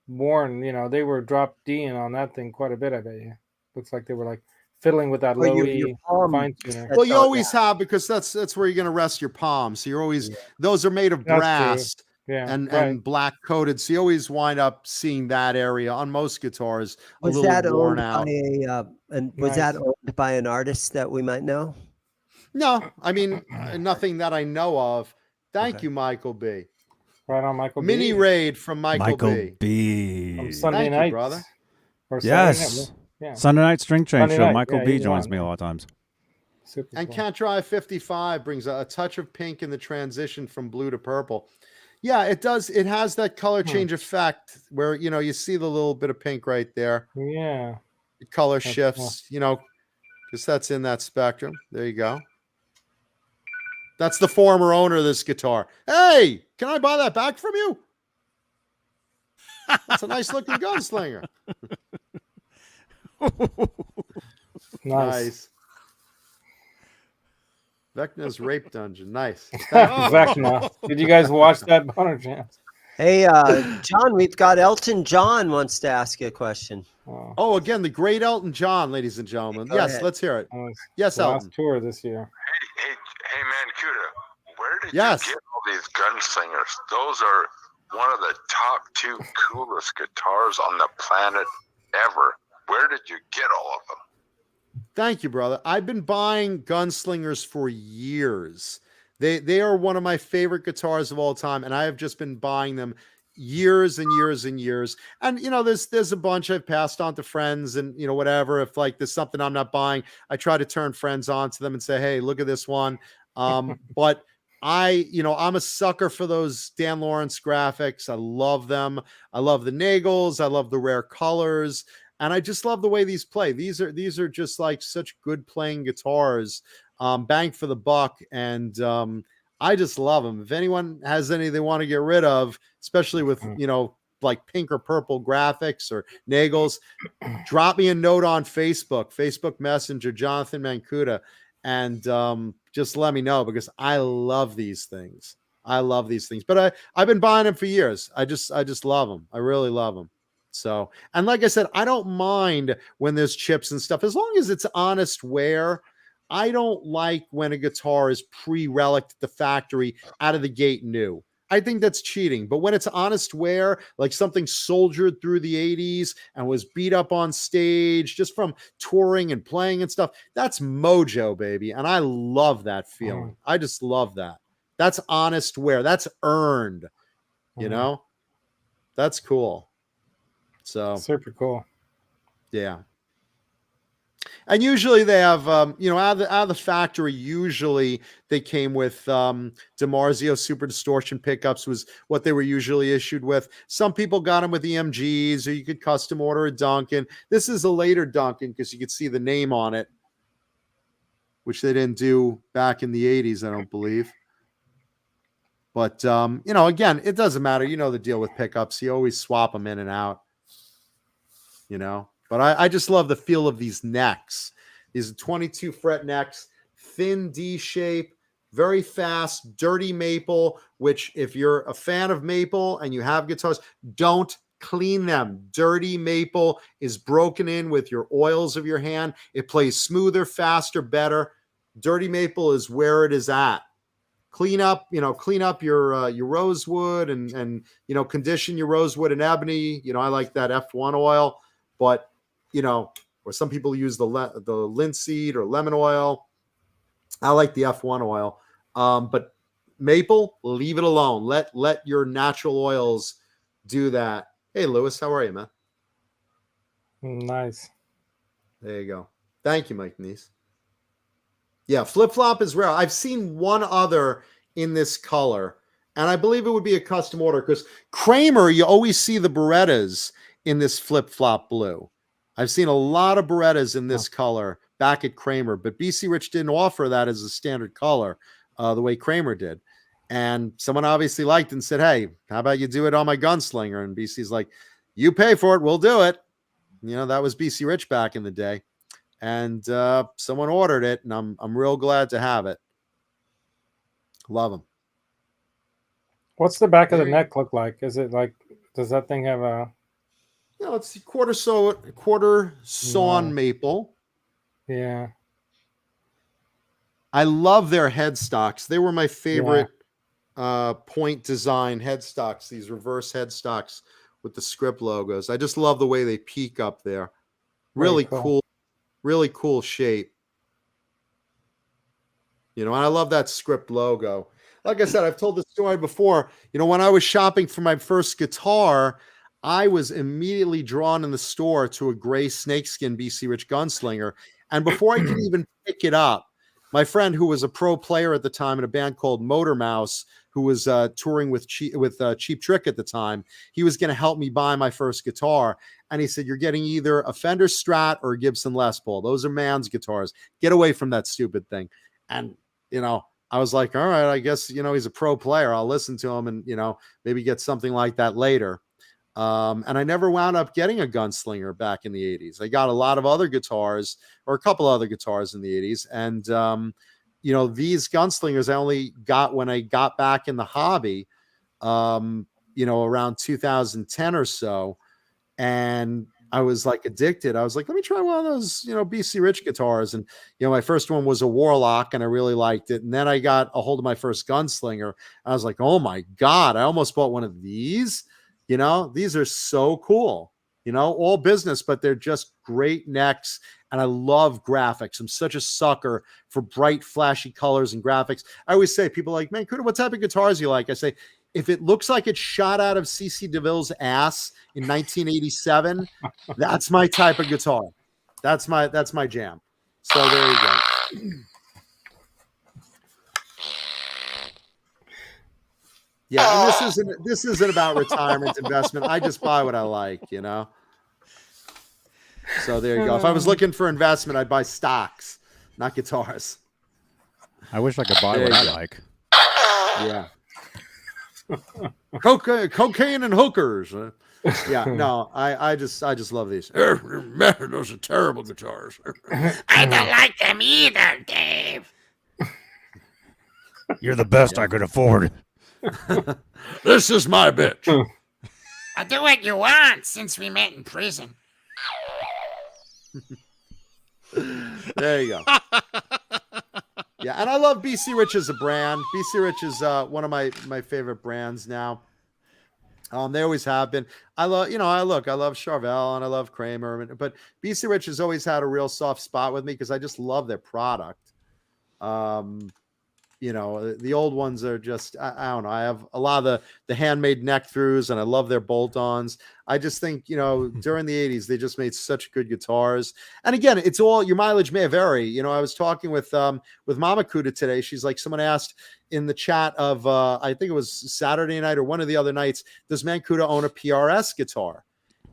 worn. You know, they were drop D-ing on that thing quite a bit. I bet you. Looks like they were like fiddling with that low E fine tuner. Well, you always have, because that's where you're going to rest your palms. So you're always those are made of That's brass true. Yeah, and black coated. So you always wind up seeing that area on most guitars a Was little that worn owned out. by was that owned by an artist that we might know? No, I mean nothing that I know of. Thank you, Michael B. Right on, Michael B. Mini raid from Michael Michael B. B. From Sunday Thank you, night, brother. Or Yes. Yeah. Sunday night string chain Sunday show. night, Michael yeah, B he's joins on. me a lot of times. Super And cool. Can't Drive 55 brings a touch of pink in the transition from blue to purple. Yeah, it does. It has that color change effect where, you see the little bit of pink right there. Yeah. The color That's shifts, because that's in that spectrum. There you go. That's the former owner of this guitar. Hey, can I buy that back from you? That's a nice looking gunslinger. Nice. Vecna's rape dungeon. Nice. Vecna. Did you guys watch that Bonner Jams? Hey, John, we've got Elton John wants to ask you a question. Oh, again, the great Elton John, ladies and gentlemen. Go Yes, ahead. let's hear it. Yes, The Elton. last tour this year. Hey, man, Cuda, where did Yes. you get all these gunslingers? Those are one of the top 2 coolest guitars on the planet ever. Where did you get all of them? Thank you, brother. I've been buying gunslingers for years. They are one of my favorite guitars of all time, and I have just been buying them years and years and years. And there's a bunch I've passed on to friends, and whatever. If like there's something I'm not buying, I try to turn friends on to them and say, hey, look at this one. But I'm a sucker for those Dan Lawrence graphics. I love them. I love the Nagels. I love the rare colors. And I just love the way these play. These are just like such good playing guitars, bang for the buck. And I just love them. If anyone has any they want to get rid of, especially with, like pink or purple graphics or Nagels, drop me a note on Facebook Messenger, Jonathan Mancuda, and just let me know, because I love these things. I love these things, but I've been buying them for years. I just love them. I really love them. So, and like I said, I don't mind when there's chips and stuff, as long as it's honest wear. I don't like when a guitar is pre-relicked at the factory out of the gate new. I think that's cheating. But when it's honest wear, like something soldiered through the 80s and was beat up on stage just from touring and playing and stuff, that's mojo, baby. And I love that feeling. I just love that. That's honest wear. That's earned, you know? That's cool. So super cool. Yeah. And usually they have, out of the factory, usually they came with DiMarzio Super Distortion pickups was what they were usually issued with. Some people got them with EMGs, or you could custom order a Dokken. This is a later Dokken because you could see the name on it, which they didn't do back in the 80s, I don't believe. But, again, it doesn't matter. You know the deal with pickups. You always swap them in and out, But I just love the feel of these necks. These 22 fret necks, thin D shape, very fast, dirty maple, which if you're a fan of maple and you have guitars, don't clean them. Dirty maple is broken in with your oils of your hand. It plays smoother, faster, better. Dirty maple is where it is at. Clean up your rosewood and condition your rosewood and ebony. I like that F1 oil, but or some people use the linseed or lemon oil. I like the F1 oil. But maple, leave it alone. Let your natural oils do that. Hey, Lewis, how are you, man? Nice. There you go. Thank you, Mike Neese. Yeah, flip-flop is rare. I've seen one other in this color, and I believe it would be a custom order because Kramer, you always see the Berettas in this flip-flop blue. I've seen a lot of Berettas in this color back at Kramer, but BC Rich didn't offer that as a standard color the way Kramer did. And someone obviously liked it and said, hey, how about you do it on my Gunslinger? And BC's like, you pay for it, we'll do it. That was BC Rich back in the day. And someone ordered it, and I'm real glad to have it. Love them. What's the back of the neck look like? Is it like, does that thing have a... it's quarter sawn maple. Yeah. I love their headstocks. They were my favorite point design headstocks, these reverse headstocks with the script logos. I just love the way they peak up there. Really cool. Really cool shape. And I love that script logo. Like I said, I've told this story before. When I was shopping for my first guitar, I was immediately drawn in the store to a gray snakeskin BC Rich Gunslinger. And before I could even pick it up, my friend, who was a pro player at the time in a band called Motor Mouse, who was touring with Cheap Trick at the time, he was going to help me buy my first guitar. And he said, you're getting either a Fender Strat or a Gibson Les Paul. Those are man's guitars. Get away from that stupid thing. And, I was like, all right, I guess, he's a pro player. I'll listen to him and, maybe get something like that later. And I never wound up getting a Gunslinger back in the 80s. I got a lot of other guitars, or a couple other guitars in the 80s. And, these Gunslingers I only got when I got back in the hobby, around 2010 or so. And I was like addicted. I was like, let me try one of those, BC Rich guitars. And, my first one was a Warlock and I really liked it. And then I got a hold of my first Gunslinger. I was like, oh my God, I almost bought one of these. These are so cool, all business, but they're just great necks. And I love graphics. I'm such a sucker for bright, flashy colors and graphics. I always say, people are like, man, Kuda, what type of guitars do you like? I say, if it looks like it shot out of CC DeVille's ass in 1987, that's my type of guitar. That's my jam. So there you go. Yeah, and this isn't about retirement investment. I just buy what I like, So there you go. If I was looking for investment, I'd buy stocks, not guitars. I wish I could buy what I like. Yeah. Cocaine and hookers. Yeah, no, I just love these. Man, those are terrible guitars. I don't like them either, Dave. You're the best I could afford. This is my bitch. I'll do what you want since we met in prison. There you go. Yeah, and I love BC Rich as a brand. BC Rich is one of my favorite brands now. They always have been. I love Charvel and I love Kramer, but BC Rich has always had a real soft spot with me because I just love their product. The old ones are just, I don't know. I have a lot of the handmade neck throughs and I love their bolt-ons. I just think, during the 80s, they just made such good guitars. And again, it's all, your mileage may vary. I was talking with Mama Kuda today. She's like, someone asked in the chat of, I think it was Saturday night or one of the other nights, does Mancuda own a PRS guitar?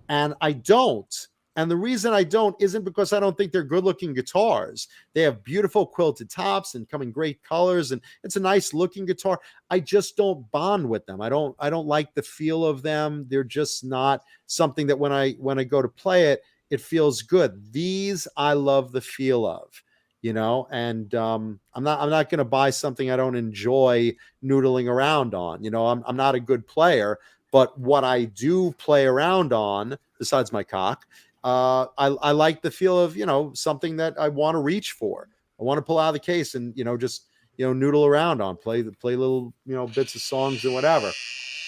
And I don't. And the reason I don't isn't because I don't think they're good-looking guitars. They have beautiful quilted tops and come in great colors, and it's a nice-looking guitar. I just don't bond with them. I don't like the feel of them. They're just not something that when I go to play it, it feels good. These I love the feel of, and I'm not going to buy something I don't enjoy noodling around on. I'm not a good player, but what I do play around on, besides my cock, I like the feel of, something that I want to reach for. I want to pull out of the case and, just, noodle around on, play little, bits of songs and whatever.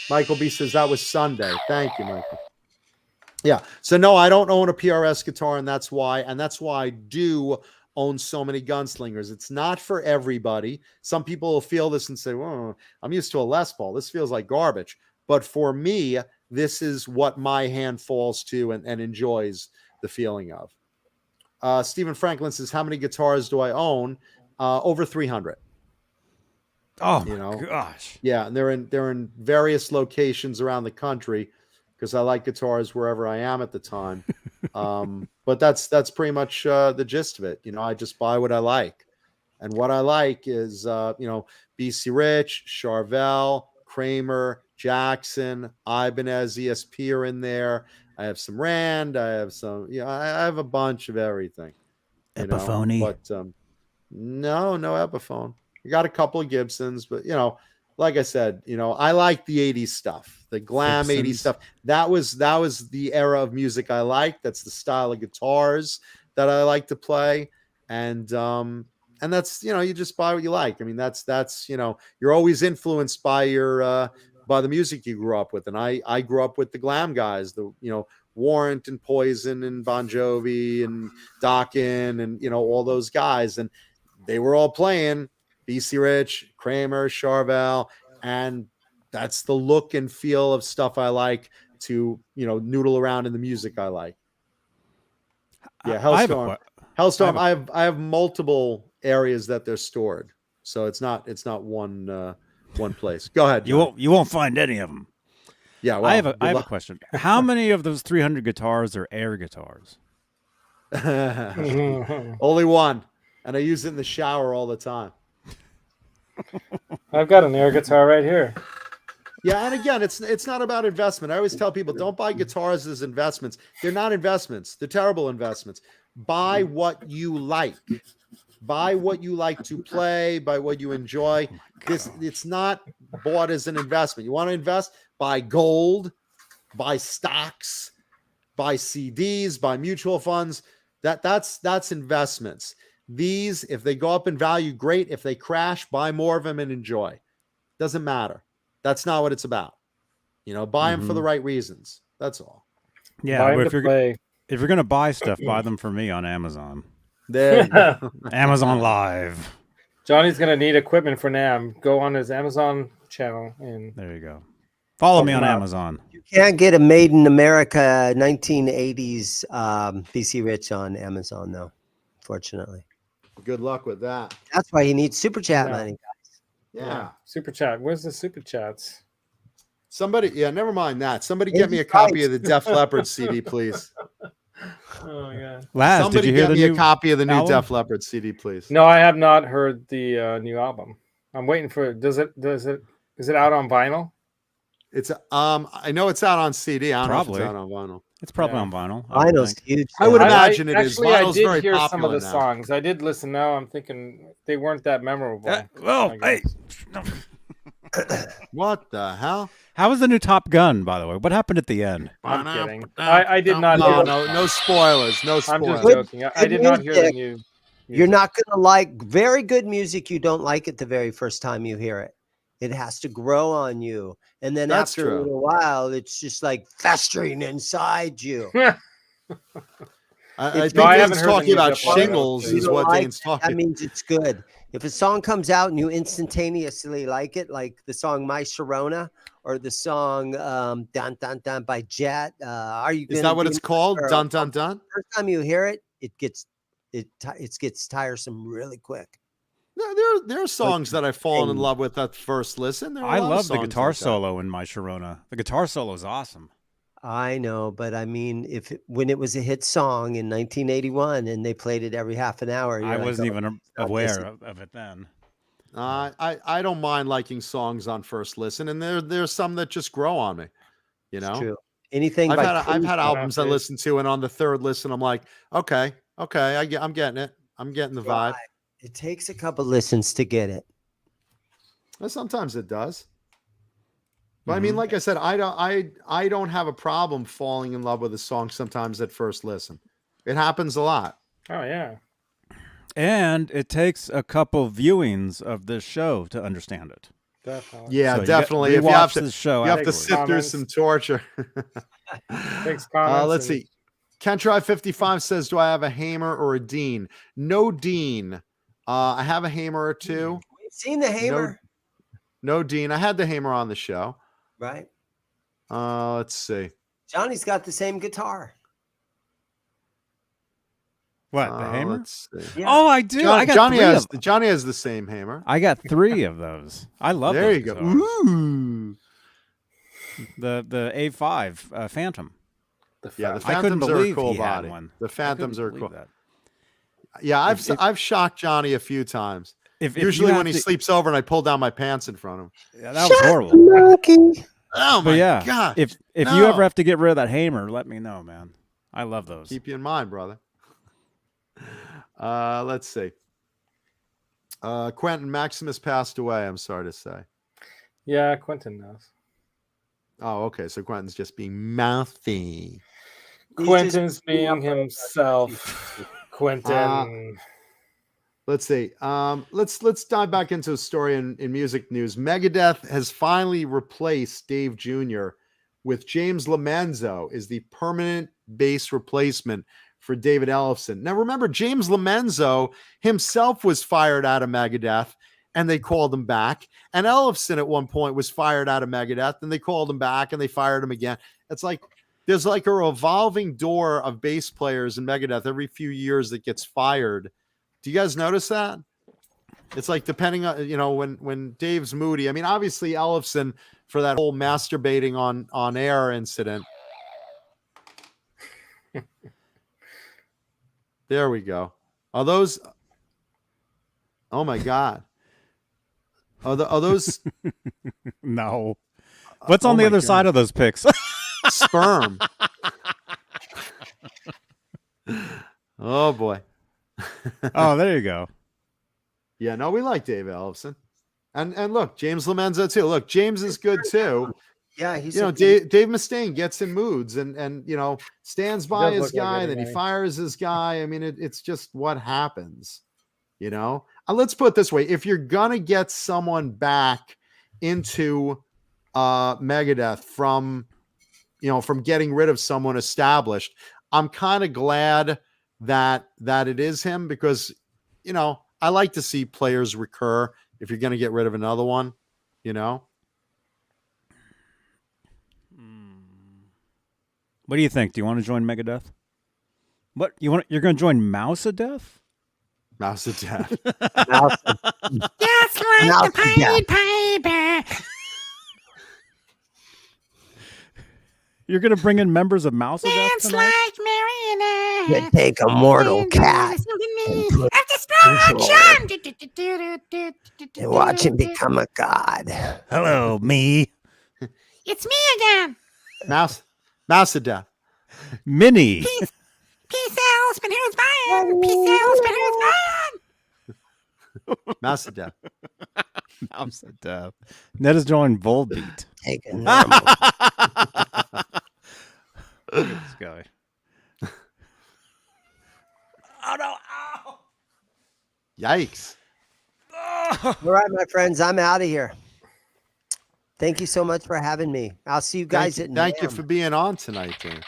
Michael B says that was Sunday. Thank you, Michael. Yeah. So no, I don't own a PRS guitar, and that's why I do own so many gunslingers. It's not for everybody. Some people will feel this and say, well, I'm used to a Les Paul. This feels like garbage. But for me, this is what my hand falls to and enjoys the feeling of. Stephen Franklin says, how many guitars do I own? Over 300. Oh, my gosh. Yeah, and they're in various locations around the country because I like guitars wherever I am at the time. But that's pretty much the gist of it. I just buy what I like. And what I like is, BC Rich, Charvel, Kramer, Jackson, Ibanez, ESP are in there. I have some Rand. I have some, I have a bunch of everything. Epiphone. But no Epiphone. I got a couple of Gibsons, but like I said, I like the 80s stuff, the glam Gibsons. 80s stuff. That was the era of music I liked. That's the style of guitars that I like to play. And that's, you just buy what you like. I mean, that's you're always influenced by by the music you grew up with. And I grew up with the glam guys, the, Warrant and Poison and Bon Jovi and Dokken and, all those guys. And they were all playing BC Rich, Kramer, Charvel. And that's the look and feel of stuff I like to, noodle around in the music I like. Yeah. Hellstorm. I have multiple areas that they're stored. So it's not one place. Go ahead. You won't find any of them. Yeah, well, I have a question. How many of those 300 guitars are air guitars? Only one, and I use it in the shower all the time. I've got an air guitar right here. Yeah, and again, it's not about investment. I always tell people, don't buy guitars as investments. They're not investments. They're terrible investments. Buy what you like. Buy what you like to play, buy what you enjoy. It's not bought as an investment. You want to invest? Buy gold, buy stocks, buy CDs, buy mutual funds. That's investments. These, if they go up in value, great. If they crash, buy more of them and enjoy. Doesn't matter. That's not what it's about. Buy them for the right reasons. That's all. Yeah, but if you're going to buy stuff, buy them for me on Amazon. There you go. Amazon Live. Johnny's gonna need equipment for NAMM. Go on his Amazon channel and there you go. Follow me on Amazon. You can't get a Made in America 1980s BC Rich on Amazon though, fortunately. Good luck with that. That's why he needs super chat money, guys. Yeah. Super chat. Where's the super chats? Somebody, never mind that. Somebody get me a copy of the Def Leppard CD, please. Oh yeah. Laz, somebody did you hear get me a copy of the new album? Def Leppard CD, please. No, I have not heard the new album. I'm waiting for it. Is it out on vinyl? It's I know it's out on CD. I don't know if Probably. it's out on vinyl. It's probably on vinyl. Vinyl's huge. I would imagine it is. Actually, I Vinyl's did very hear some of popular the now. songs. I did listen. Now I'm thinking they weren't that memorable. Well, I hey. guess. What the hell? How was the new Top Gun, by the way? What happened at the end? I'm kidding. I did not. No, hear no spoilers. No I'm spoilers. just joking. I did not hear the new. You're not going to like very good music. You don't like it the very first time you hear it. It has to grow on you. And then That's after true. a little while, it's just like festering inside you. I If think you- Dane's talking about shingles you is don't what like Dane's it, talking. that means it's good. If a song comes out and you instantaneously like it, like the song My Sharona or the song Dun Dun Dun by Jet, are you Is gonna that what be it's called? or- Dun dun dun. First time you hear it, it gets tiresome really quick. No, there are songs that I've fallen in love with at first listen. There are I a lot of love the songs guitar like that. solo in My Sharona. The guitar solo is awesome. I know, but I mean, when it was a hit song in 1981 and they played it every half an hour, I you're like, wasn't "Oh, even not aware this." of it then. I don't mind liking songs on first listen, and there's some that just grow on me. You know, It's true. Anything I've by had Prince- albums I listen to, and on the third listen, I'm like, okay, I'm getting it. I'm getting the vibe. Right. It takes a couple listens to get it. Well, sometimes it does. But I mean, like I said, I don't have a problem falling in love with a song sometimes at first listen. It happens a lot. Oh yeah. And it takes a couple viewings of this show to understand it. Definitely. Yeah, So you definitely. got- If you have rewatch to, this show you have to afterwards. sit through Comments. some torture. Takes comments. Let's and- see. Ken Try 55 says, "Do I have a Hamer or a Dean?" No Dean. I have a Hamer or two. We've seen the Hamer, No Dean. I had the Hamer on the show. right? Let's see. Johnny's got the same guitar. What, the Hamer? Let's see. Yeah. Oh, I do. I got Johnny three has of them. Johnny has the same Hamer. I got 3 of those. I love There those you go. guitars. Ooh. The A5 Phantom. Yeah, the I couldn't Phantoms are a believe cool he had body. one. The I Phantoms couldn't are believe cool. that. Yeah, If- I've shocked Johnny a few times. If Usually you when he have to- sleeps over and I pull down my pants in front of him. Yeah, that was horrible. Monkey. Oh But my yeah, god! if you No. ever have to get rid of that Hamer, let me know, man. I love those. Keep you in mind, brother. Let's see. Quentin Maximus passed away. I'm sorry to say. Yeah, Quentin knows. Oh, okay. So Quentin's just being mouthy. Quentin's being himself. Quentin. Let's see. Let's dive back into a story in music news. Megadeth has finally replaced Dave Jr. with James Lomenzo as the permanent bass replacement for David Ellefson. Now, remember, James Lomenzo himself was fired out of Megadeth, and they called him back. And Ellefson at one point was fired out of Megadeth, and they called him back, and they fired him again. It's like there's like a revolving door of bass players in Megadeth every few years that gets fired. Do you guys notice that? It's like depending on, when Dave's moody. I mean, obviously Ellefson for that whole masturbating on air incident. There we go. Are those? Oh my God. Are those No. What's on oh the my other God. side of those pics? sperm? Oh boy. Oh, there you go. Yeah, no, we like Dave Ellefson. And look, James Lomenzo too. Look, James is good too. Yeah, he's Dave Mustaine gets in moods and stands by does his look like guy, then he anybody. fires his guy. I mean, it's just what happens, Let's put it this way: if you're gonna get someone back into Megadeth from getting rid of someone established, I'm kind of glad that it is him because I like to see players recur if you're gonna get rid of another one, What do you think? Do you want to join Megadeth? What you're going to join Mouse of Death? Mouse of Death. Just like Now- the Pied Piper. You're going to bring in members of Mouse of Death Dance tonight? like Marionette. You take a mortal cat Of destruction. and watch him become a god. Hello, me. It's me again. Mouse of Death. Minnie. Peace out, spin who's buying. Peace out, spin who's buying. Mouse of Death. I'm so deaf. Ned is joined Volbeat. Take a normal. Look at this guy. Oh no! Ow! Yikes. All right, my friends, I'm out of here. Thank you so much for having me. I'll see you guys at Thank you NAMM. for being on tonight, Dane.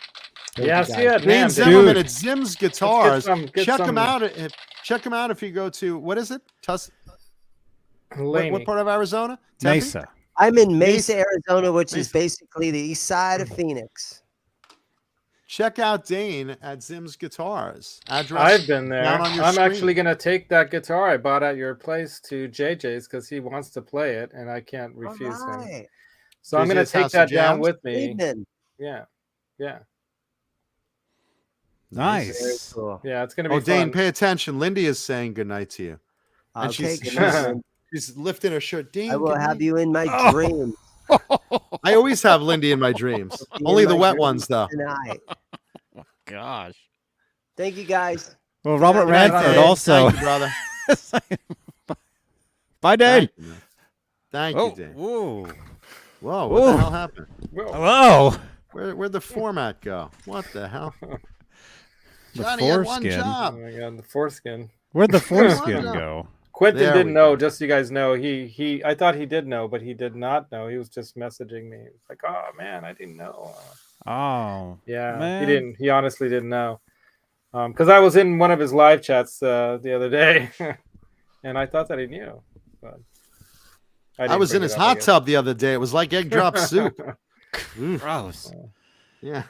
Yeah, see you at Dean NAMM, Zimmerman dude. at Zim's Guitars. get Check some- him out. Check him out if you go to, what is it? What Laney. part of Arizona? Tempe? Mesa. I'm in Mesa, Mesa. Arizona, which is Mesa. basically the east side of Phoenix. Check out Dane at Zim's Guitars. Address I've been there. down on your I'm screen. actually going to take that guitar I bought at your place to JJ's because he wants to play it and I can't refuse him. Right. So I'm going to JJ's take House that of down Jams? with me. Evening. Yeah. Yeah. Very Nice. cool. Yeah. It's going to be Oh, Dane, fun. pay attention. Lindy is saying goodnight to you. And Okay, she's, good night. she's lifting her shirt. Dane, I will good have night. you in my Oh. dreams I always have Lindy in my dreams. In Only the my wet dreams ones, though. tonight. Gosh. Thank you, guys. Well, Robert Good night, Radford Dane. also. Thank you, brother. Bye, Dane. Thank you, man. Thank Oh, you, Dane. whoa. Whoa, what Whoa. the hell happened? Hello. Where'd the format go? What the hell? The Johnny had one foreskin. Oh job. my God. The foreskin. Where'd the foreskin Wonder. go? Quentin There we didn't know, go. just so you guys know. I thought he did know, but he did not know. He was just messaging me. It's like, oh man, I didn't know. Oh. Yeah, Man. he didn't. He honestly didn't know. Because I was in one of his live chats the other day, and I thought that he knew. But I didn't was in bring his it up, I hot guess. tub the other day. It was like egg drop soup. Gross. Yeah.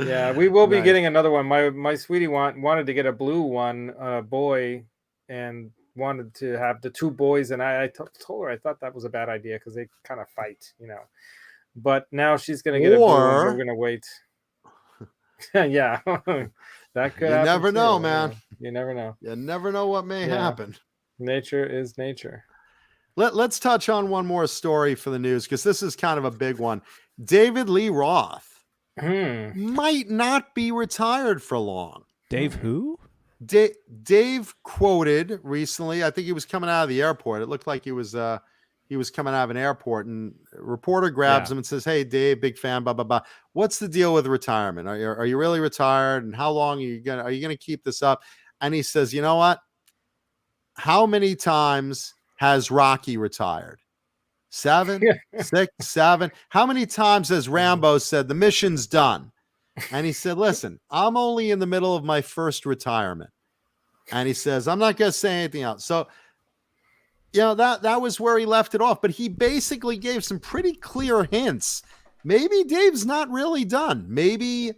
Yeah, we will be Nice. getting another one. My sweetie wanted to get a blue one, boy, and wanted to have the two boys. And I told her I thought that was a bad idea because they kind of fight, you know. But now she's gonna get a blue one. Or- We're gonna wait. Yeah, that could. You happen never know, too, man. yeah. You never know. You never know what may Yeah. happen. Nature is nature. Let's touch on one more story for the news because this is kind of a big one. David Lee Roth might not be retired for long. Dave who? Dave quoted recently, I think he was coming out of the airport. It looked like he was coming out of an airport, and a reporter grabs him and says, "Hey, Dave, big fan, blah blah blah. What's the deal with retirement? Are you really retired? And how long are you gonna keep this up?" And he says, "You know what? How many times has Rocky retired? 7, 6, 7. How many times has Rambo said the mission's done?" And he said, "Listen, I'm only in the middle of my first retirement." And he says, "I'm not going to say anything else." So, you know, that was where he left it off. But he basically gave some pretty clear hints. Maybe Dave's not really done. Maybe,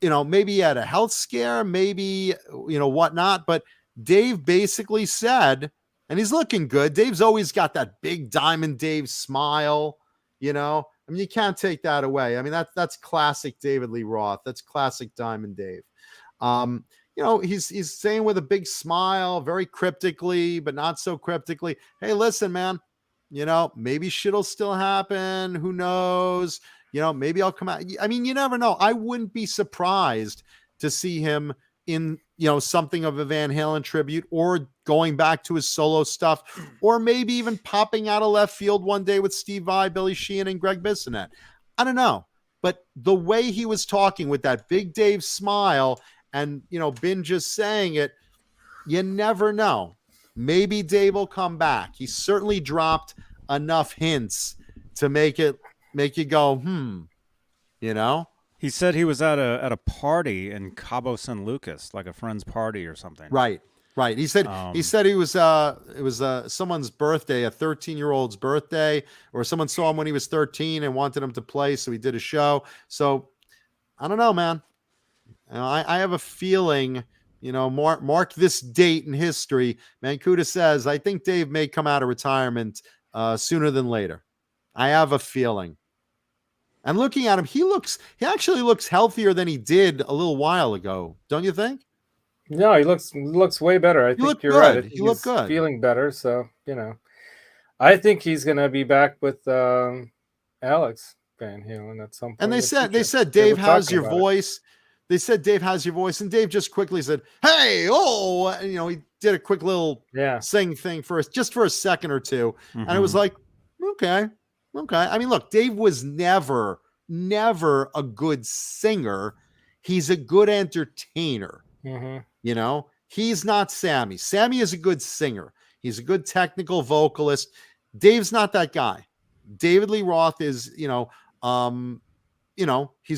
maybe he had a health scare, maybe, whatnot. But Dave basically said, and he's looking good. Dave's always got that big Diamond Dave smile, I mean, you can't take that away. I mean, that's classic David Lee Roth. That's classic Diamond Dave. He's saying with a big smile, very cryptically, but not so cryptically, "Hey, listen, man, maybe shit'll still happen. Who knows? Maybe I'll come out." I mean, you never know. I wouldn't be surprised to see him in, something of a Van Halen tribute, or going back to his solo stuff, or maybe even popping out of left field one day with Steve Vai, Billy Sheehan, and Greg Bissonette. I don't know. But the way he was talking with that big Dave smile, and, Bin just saying it, you never know. Maybe Dave will come back. He certainly dropped enough hints to make you go, He said he was at a party in Cabo San Lucas, like a friend's party or something. Right. He said it was someone's birthday, a 13-year-old's birthday, or someone saw him when he was 13 and wanted him to play, so he did a show. So I don't know, man. I have a feeling, mark this date in history. Mancuda says, I think Dave may come out of retirement sooner than later. I have a feeling. And looking at him, he actually looks healthier than he did a little while ago. Don't you think? No, he looks way better. I think you're right. I think He looked he's good. feeling better. So, I think he's gonna be back with Alex Van Halen at some point. And they in the said future. They Dave, were how's talking your about it. voice? they said, Dave has your voice. And Dave just quickly said, hey, oh, and, he did a quick little sing thing just for a second or two. And it was like, okay. I mean, look, Dave was never a good singer. He's a good entertainer. He's not Sammy. Sammy is a good singer. He's a good technical vocalist. Dave's not that guy. David Lee Roth is, he's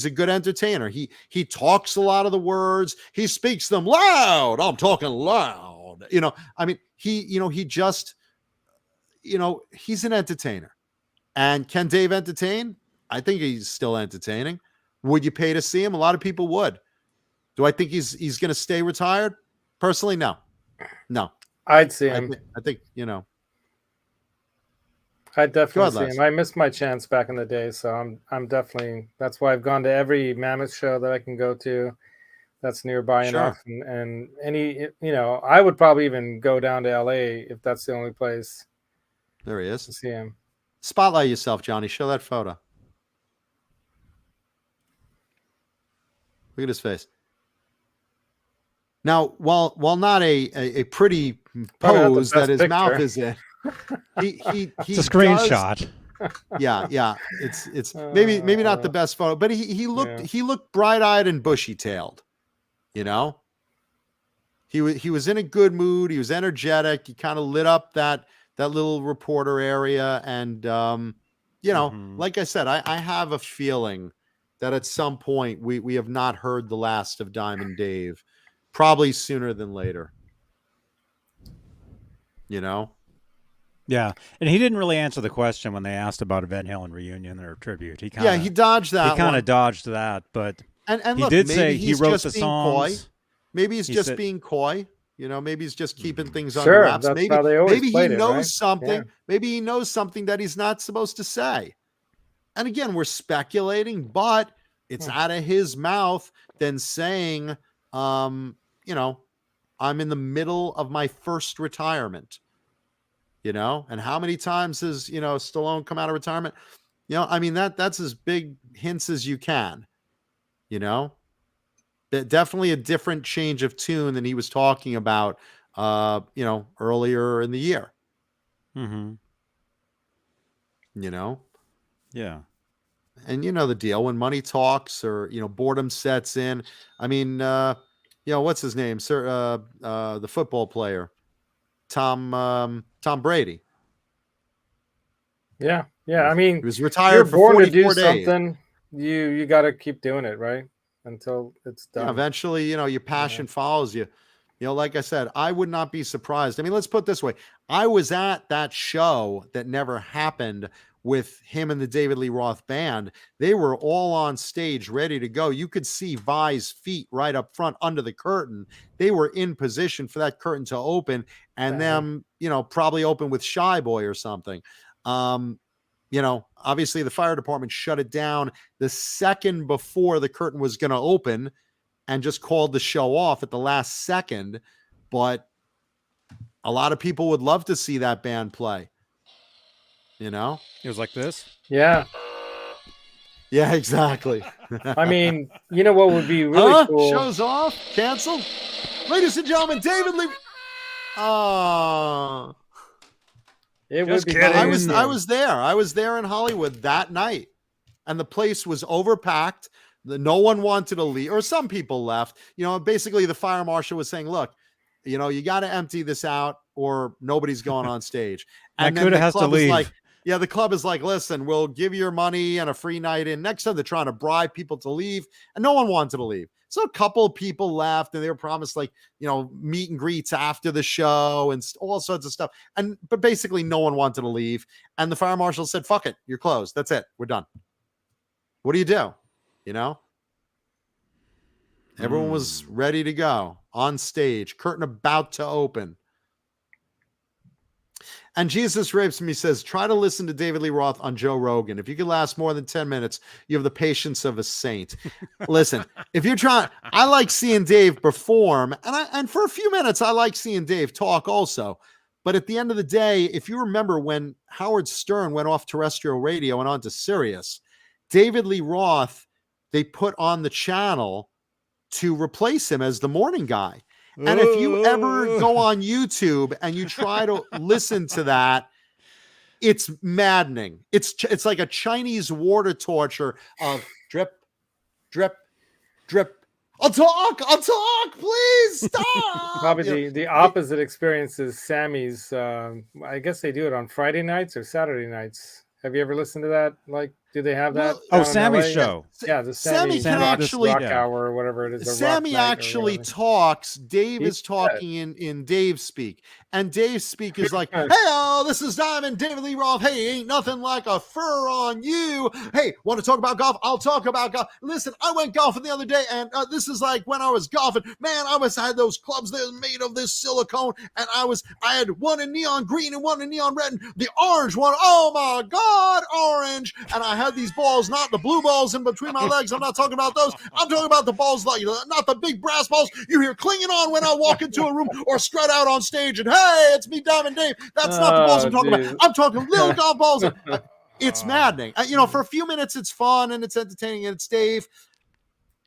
a good entertainer. He talks a lot of the words. He speaks them loud. I'm talking loud. I mean, he just, he's an entertainer. And can Dave entertain? I think he's still entertaining. Would you pay to see him? A lot of people would. Do I think he's going to stay retired? Personally, no. I'd see him. I think. I'd definitely see him. I missed my chance back in the day, so I'm definitely. That's why I've gone to every Mammoth show that I can go to. That's nearby enough, and any, I would probably even go down to LA if that's the only place. There he is. To see him. Spotlight yourself, Johnny. Show that photo. Look at his face. Now, while not a pretty pose that his mouth is in, he it's a screenshot. Yeah. It's maybe not the best photo, but he looked bright-eyed and bushy-tailed. He was in a good mood. He was energetic. He kind of lit up that little reporter area, and like I said, I have a feeling that at some point we have not heard the last of Diamond Dave. Probably sooner than later. Yeah. And he didn't really answer the question when they asked about a Van Halen reunion or tribute. He dodged that. He kind of dodged that, but and he look, did say he wrote the songs. Coy. Maybe he's just being coy. Maybe he's just keeping things under wraps. That's maybe how they always he played knows it, right? something. Yeah. Maybe he knows something that he's not supposed to say. And again, we're speculating, but it's out of his mouth than saying, I'm in the middle of my first retirement, and how many times has, Stallone come out of retirement? I mean, that's as big hints as you can, definitely a different change of tune than he was talking about, earlier in the year. Yeah. And the deal when money talks or, boredom sets in. I mean, what's his name? Sir, the football player, Tom Brady. Yeah. I mean, he was retired for 44 days. Something, you got to keep doing it, right? Until it's done. Eventually, your passion follows you. Like I said, I would not be surprised. I mean, let's put it this way. I was at that show that never happened with him and the David Lee Roth band. They were all on stage ready to go. You could see Vi's feet right up front under the curtain. They were in position for that curtain to open and them, probably open with Shy Boy or something. Obviously the fire department shut it down the second before the curtain was going to open and just called the show off at the last second. But a lot of people would love to see that band play. It was like this. Yeah, exactly. I mean, what would be really cool? Show's off, canceled. Ladies and gentlemen, David Lee. It would be. I was there. I was there in Hollywood that night, and the place was overpacked. No one wanted to leave, or some people left. Basically, the fire marshal was saying, "Look, you got to empty this out, or nobody's going on stage." And then the club is like, the club is like, "Listen, we'll give you your money and a free night in." Next time, they're trying to bribe people to leave, and no one wanted to leave. So a couple of people left, and they were promised meet and greets after the show and all sorts of stuff. But basically, no one wanted to leave, and the fire marshal said, "Fuck it, you're closed. That's it. We're done." What do you do? Everyone was ready to go on stage, curtain about to open. And Jesus Rapes Me says, try to listen to David Lee Roth on Joe Rogan. If you can last more than 10 minutes, you have the patience of a saint. Listen, if you're trying, I like seeing Dave perform. And for a few minutes, I like seeing Dave talk also. But at the end of the day, if you remember when Howard Stern went off terrestrial radio and onto Sirius, David Lee Roth, they put on the channel to replace him as the morning guy. And if you ever go on YouTube and you try to listen to that, it's maddening. It's like a Chinese water torture of drip, drip, drip. I'll talk, please stop. Probably the opposite experience is Sammy's. I guess they do it on Friday nights or Saturday nights. Have you ever listened to that? Like, do they have that? Oh, Sammy's show. Yeah, the Sammy can actually rock hour or whatever it is. the Sammy rock night or actually whatever. talks. Dave is talking in Dave's speak, and Dave's speak is like, "Hey, this is Diamond David Lee Roth. Hey, ain't nothing like a fur on you. Hey, want to talk about golf? I'll talk about golf. Listen, I went golfing the other day, and this is like when I was golfing. Man, I had those clubs that were made of this silicone, and I had one in neon green and one in neon red, and the orange one. Oh my God, orange! And I had these balls, not the blue balls in between my legs. I'm not talking about those. I'm talking about the balls, like not the big brass balls you hear clinging on when I walk into a room or strut out on stage. And hey, it's me, Diamond Dave. That's not the balls I'm talking about. I'm talking little golf balls. It's maddening. For a few minutes, it's fun and it's entertaining and it's Dave.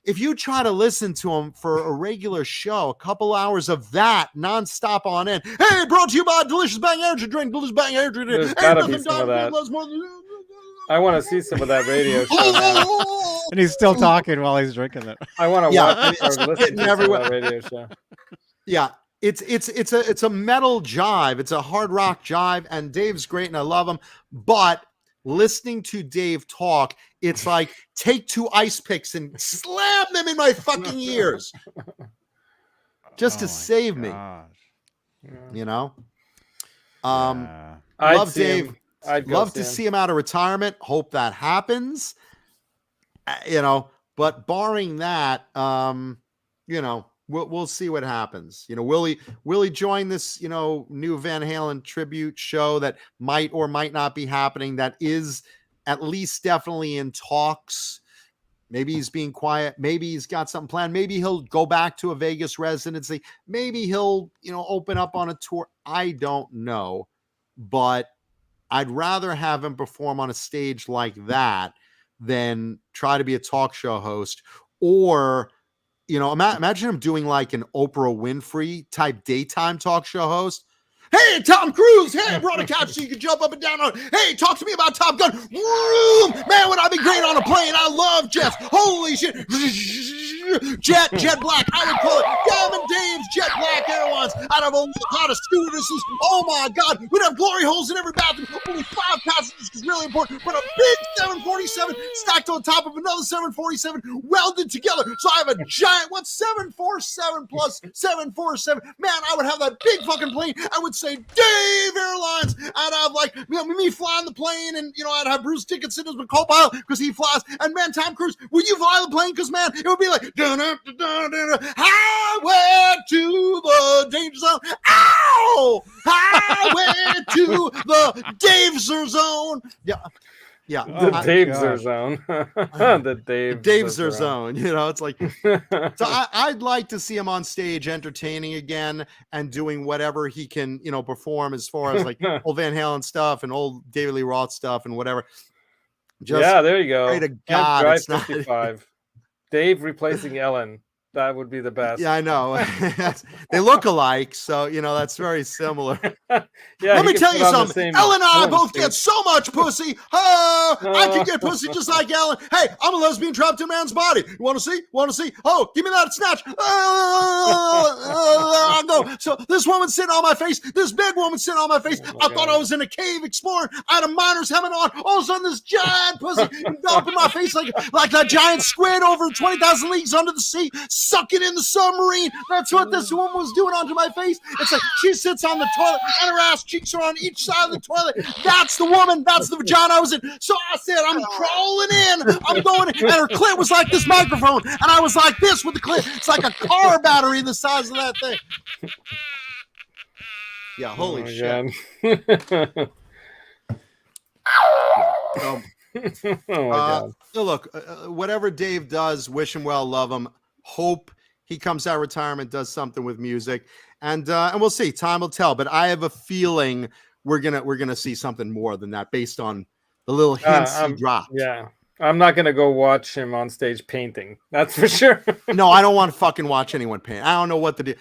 If you try to listen to him for a regular show, a couple hours of that nonstop on end. Hey, brought to you by Delicious Bang Energy Drink. Delicious Bang Energy Drink. There's gotta be some of that. I want to see some of that radio show now. And he's still talking while he's drinking it. I want to watch or listen to some of that radio show. Yeah, it's a metal jive. It's a hard rock jive, and Dave's great, and I love him. But listening to Dave talk, it's like take two ice picks and slam them in my fucking ears, just to save me. Love Dave. I'd love to see him out of retirement. Hope that happens. But barring that, we'll see what happens. Will he join this, new Van Halen tribute show that might or might not be happening? That is at least definitely in talks. Maybe he's being quiet. Maybe he's got something planned. Maybe he'll go back to a Vegas residency. Maybe he'll, open up on a tour. I don't know, but I'd rather have him perform on a stage like that than try to be a talk show host, or, imagine him doing like an Oprah Winfrey type daytime talk show host. Hey, Tom Cruise. Hey, I brought a couch so you can jump up and down on it. Hey, talk to me about Top Gun. Vroom! Man, would I be great on a plane? I love jets. Holy shit. Jet Black. I would call it Diamond Dave's Jet Black Airlines. I'd have a lot of stewardesses. Oh my God. We'd have glory holes in every bathroom. Only 5 passengers is really important. But a big 747 stacked on top of another 747 welded together. So I have a giant, 747 plus 747. Man, I would have that big fucking plane. I would say Dave Airlines. I'd have me flying the plane, and I'd have Bruce Dickinson as my co-pilot because he flies. And man, Tom Cruise, will you fly the plane? Because man, it would be like highway to the danger zone. Ow! Highway to the Daveser zone. Yeah. The Daveser zone. The Daveser zone. It's like, so I'd like to see him on stage entertaining again and doing whatever he can, perform as far as like old Van Halen stuff and old David Lee Roth stuff and whatever. There you go. Pray to God, Drive it's not 55. Dave replacing Ellen. That would be the best. Yeah, I know. They look alike, so that's very similar. Let me tell you something. Ellen and I both get so much pussy. Oh, I can get pussy just like Ellen. Hey, I'm a lesbian trapped in a man's body. You want to see? Oh, give me that snatch. No. So this woman's sitting on my face. This big woman sitting on my face. I thought I was in a cave exploring. I had a miner's helmet on. All of a sudden, this giant pussy up in my face like that giant squid over 20,000 leagues under the sea. Sucking in the submarine. That's what this woman was doing onto my face. It's like she sits on the toilet and her ass cheeks are on each side of the toilet. That's the woman. That's the vagina I was in. So I said, I'm crawling in. I'm going in. And her clit was like this microphone. And I was like this with the clit. It's like a car battery the size of that thing. Yeah, holy shit. Look, whatever Dave does, wish him well, love him. Hope he comes out of retirement, does something with music, and we'll see. Time will tell. But I have a feeling we're gonna see something more than that based on the little hints he dropped. Yeah, I'm not gonna go watch him on stage painting. That's for sure. No, I don't want to fucking watch anyone paint. I don't know what to do.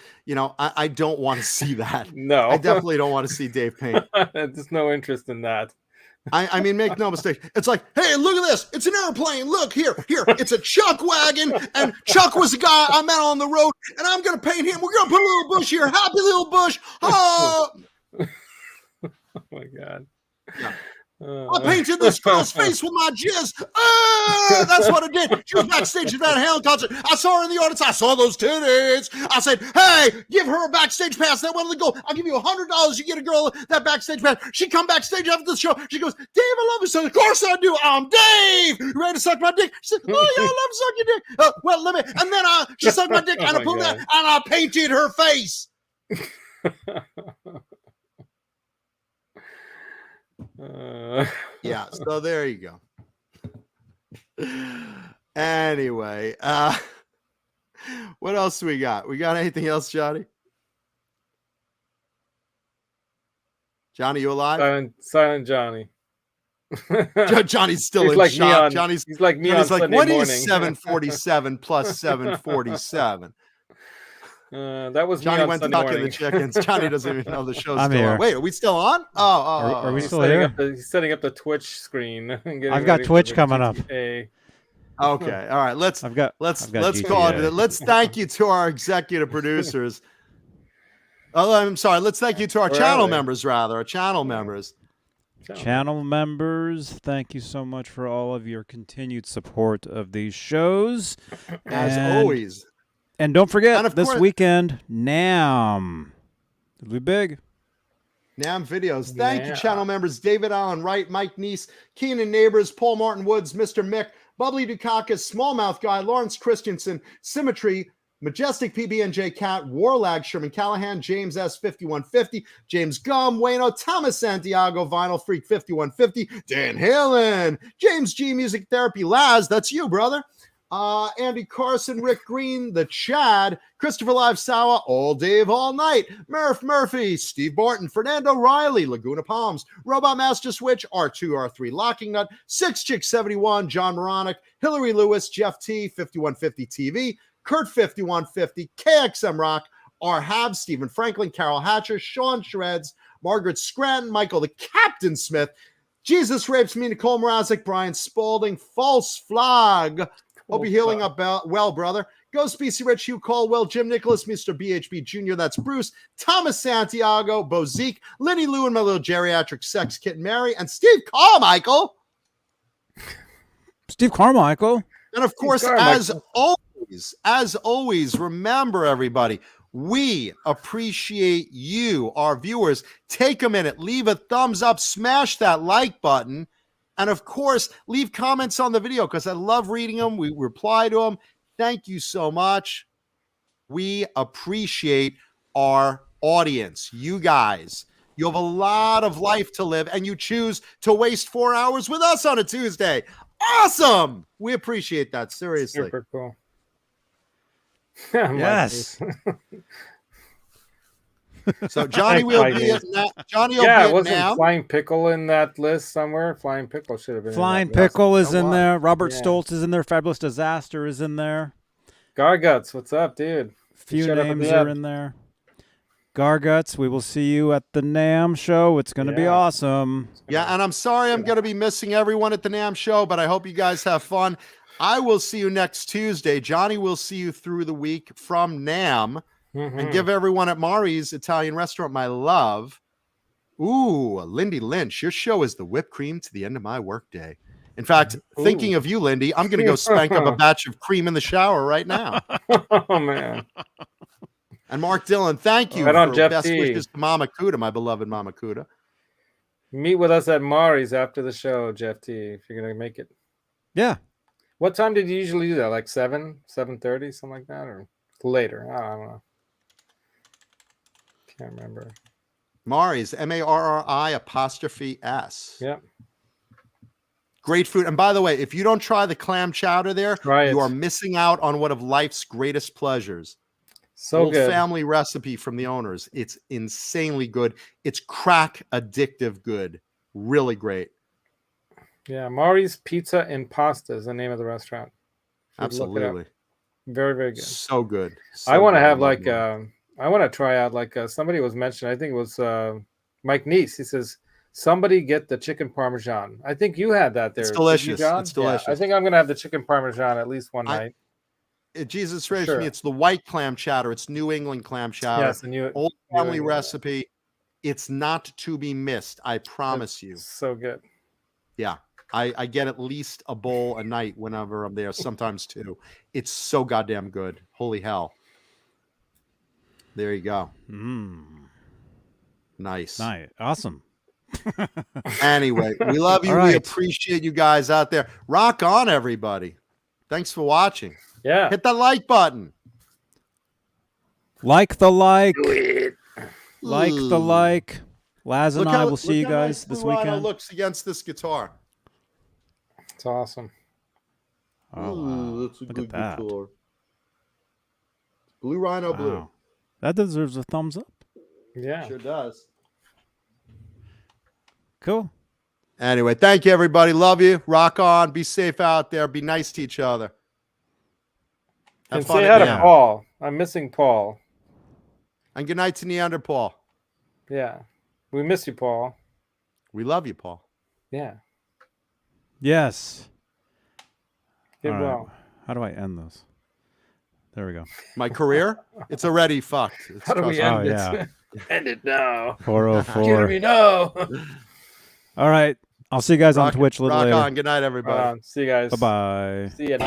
I don't want to see that. No, I definitely don't want to see Dave paint. There's no interest in that. I mean, make no mistake. It's like, hey, look at this. It's an airplane. Look here. It's a Chuck wagon, and Chuck was the guy I met on the road, and I'm gonna paint him. We're gonna put a little bush here. Happy little bush. Oh, Oh my god. Yeah. I painted this girl's face with my jizz. That's what I did. She was backstage at that Halen concert. I saw her in the audience. I saw those titties. I said, hey, give her a backstage pass. That one to go. I'll give you $100. You get a girl that backstage pass. She come backstage after the show. She goes, Dave, I love you so. Of course I do. I'm Dave. You ready to suck my dick? She said, oh, yeah, I love to suck your dick. Well, let me. And then she sucked my dick and I put that and I painted her face. Yeah, so there you go. Anyway, what else do we got? We got anything else, Johnny? Johnny, you alive? Silent Johnny. Johnny's still He's in like shock. He's like me on Sunday what morning. is 747 plus 747? That was Johnny me on went Sunday to Dokken morning. the chickens. Johnny doesn't even know the show's I'm still here. on. Wait, are we still on? Are we still here? He's setting up the Twitch screen. I've got Twitch coming up. Okay, all right. Let's I've got let's GTA. call it. Let's thank you to our executive producers. Oh, I'm sorry. Let's thank you to our channel members, rather. Our channel members. Channel members, thank you so much for all of your continued support of these shows. As always. And don't forget, of this course- weekend, NAMM. It'll be big. NAMM videos. Thank you, channel members. David Allen Wright, Mike Neese, Keenan Neighbors, Paul Martin Woods, Mr. Mick, Bubbly Dukakis, Smallmouth Guy, Lawrence Christensen, Symmetry, Majestic PB&J Cat, Warlag, Sherman Callahan, James S. 5150, James Gum, Wayno, Thomas Santiago, Vinyl Freak 5150, Dan Halen, James G. Music Therapy, Laz, that's you, brother. Andy Carson, Rick Green, The Chad, Christopher Live Sawa, All Dave All Night, Murph Murphy, Steve Barton, Fernando Riley, Laguna Palms, Robot Master Switch, R2, R3 Locking Nut, 6 Chick 71, John Moronic, Hillary Lewis, Jeff T, 5150 TV, Kurt 5150, KXM Rock, R. Habs, Stephen Franklin, Carol Hatcher, Sean Shreds, Margaret Scranton, Michael the Captain Smith, Jesus Rapes Me, Nicole Mrazek, Brian Spalding, False Flag. Hope you're healing up well, brother. Ghost BC Rich, Hugh Caldwell, Jim Nicholas, Mr. BHB Jr., that's Bruce, Thomas Santiago, Bo Zeke, Lenny Lou and my little geriatric sex kitten Mary, and Steve Carmichael. Steve Carmichael. And of course, as always, remember everybody, we appreciate you, our viewers. Take a minute, leave a thumbs up, smash that like button. And of course, leave comments on the video because I love reading them. We reply to them. Thank you so much. We appreciate our audience. You guys, you have a lot of life to live and you choose to waste 4 hours with us on a Tuesday. Awesome. We appreciate that. Seriously. Super cool. Yes. So Johnny will be at Johnny will be yeah, at wasn't NAMM. Flying Pickle in that list somewhere? Flying Pickle should have been. Flying in that list. Pickle is You know in what? there. Robert Yeah. Stoltz is in there. Fabulous Disaster is in there. Garguts, what's up, dude? Few Shut up at names the are end. in there. Garguts, we will see you at the NAMM show. It's going to be Yeah. awesome. Yeah, and I'm sorry I'm going to be missing everyone at the NAMM show, but I hope you guys have fun. I will see you next Tuesday. Johnny will see you through the week from NAMM. And give everyone at Mari's Italian restaurant my love. Ooh, Lindy Lynch, your show is the whipped cream to the end of my workday. In fact, thinking of you, Lindy, I'm going to go spank up a batch of cream in the shower right now. Oh, man. And Mark Dillon, thank you Right on, for Jeff best T. wishes to Mama Kuda, my beloved Mama Kuda. Meet with us at Mari's after the show, Jeff T, if you're going to make it. Yeah. What time did you usually do that? Like 7, 7:30, something like that? Or later? I don't know. Can't remember. Mari's, MARRI''S. Yep. Great food. And by the way, if you don't try the clam chowder there, Try you it. are missing out on one of life's greatest pleasures. So Old good. family recipe from the owners. It's insanely good. It's crack addictive good. Really great. Yeah, Mari's Pizza and Pasta is the name of the restaurant. You should look it up. Absolutely. Very, very good. So good. I want to have love like Mari. I want to try out like somebody was mentioning. I think it was Mike Neese. He says somebody get the chicken parmesan. I think you had that there. It's Did you, delicious. John? It's delicious. Yeah, I think I'm gonna have the chicken parmesan at least one night. Jesus raised Sure. me. It's the white clam chowder. It's New England clam chowder. Yes, and Old New family England. recipe. It's not to be missed. I promise you. So good. Yeah. I get at least a bowl a night whenever I'm there, sometimes two. It's so goddamn good. Holy hell. There you go. Nice. Awesome. Anyway, we love you. All We right. appreciate you guys out there. Rock on, everybody. Thanks for watching. Yeah. Hit that like button. Like the like. Like Ooh. the like. Laz and Look I how- will see you look how guys nice this Blue Rhino weekend. looks against this guitar. It's awesome. Oh, wow. That's a Look good at that. guitar. Blue Rhino Blue. Wow. That deserves a thumbs up. Yeah. Sure does. Cool. Anyway, thank you, everybody. Love you. Rock on. Be safe out there. Be nice to each other. Have And fun say at hi to Neam. Paul. I'm missing Paul. And good night to Neanderthal. Yeah. We miss you, Paul. We love you, Paul. Yeah. Yes. Get All right. well. How do I end this? There we go. My career? It's already fucked. It's How do we trust me. end Oh, it? yeah. End it now. 404. Let me know. All right. I'll see you guys on Twitch a little Rock later. on. Good night, everybody. See you guys. Bye-bye. See you.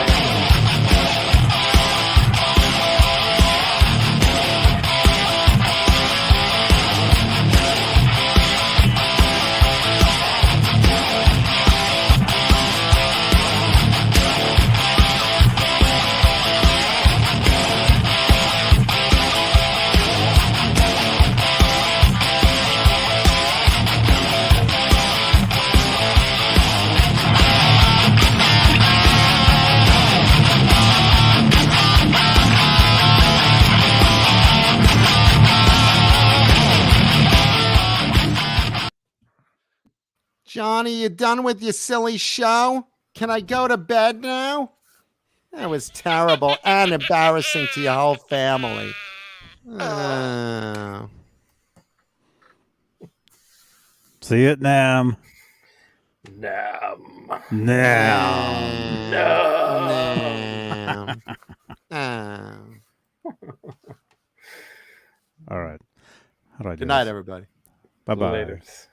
Johnny, you done with your silly show? Can I go to bed now? That was terrible and embarrassing to your whole family. Oh. See you at NAM. Nam. NAM. No. All right. How do I do Good night, this? everybody. Bye-bye. Laters.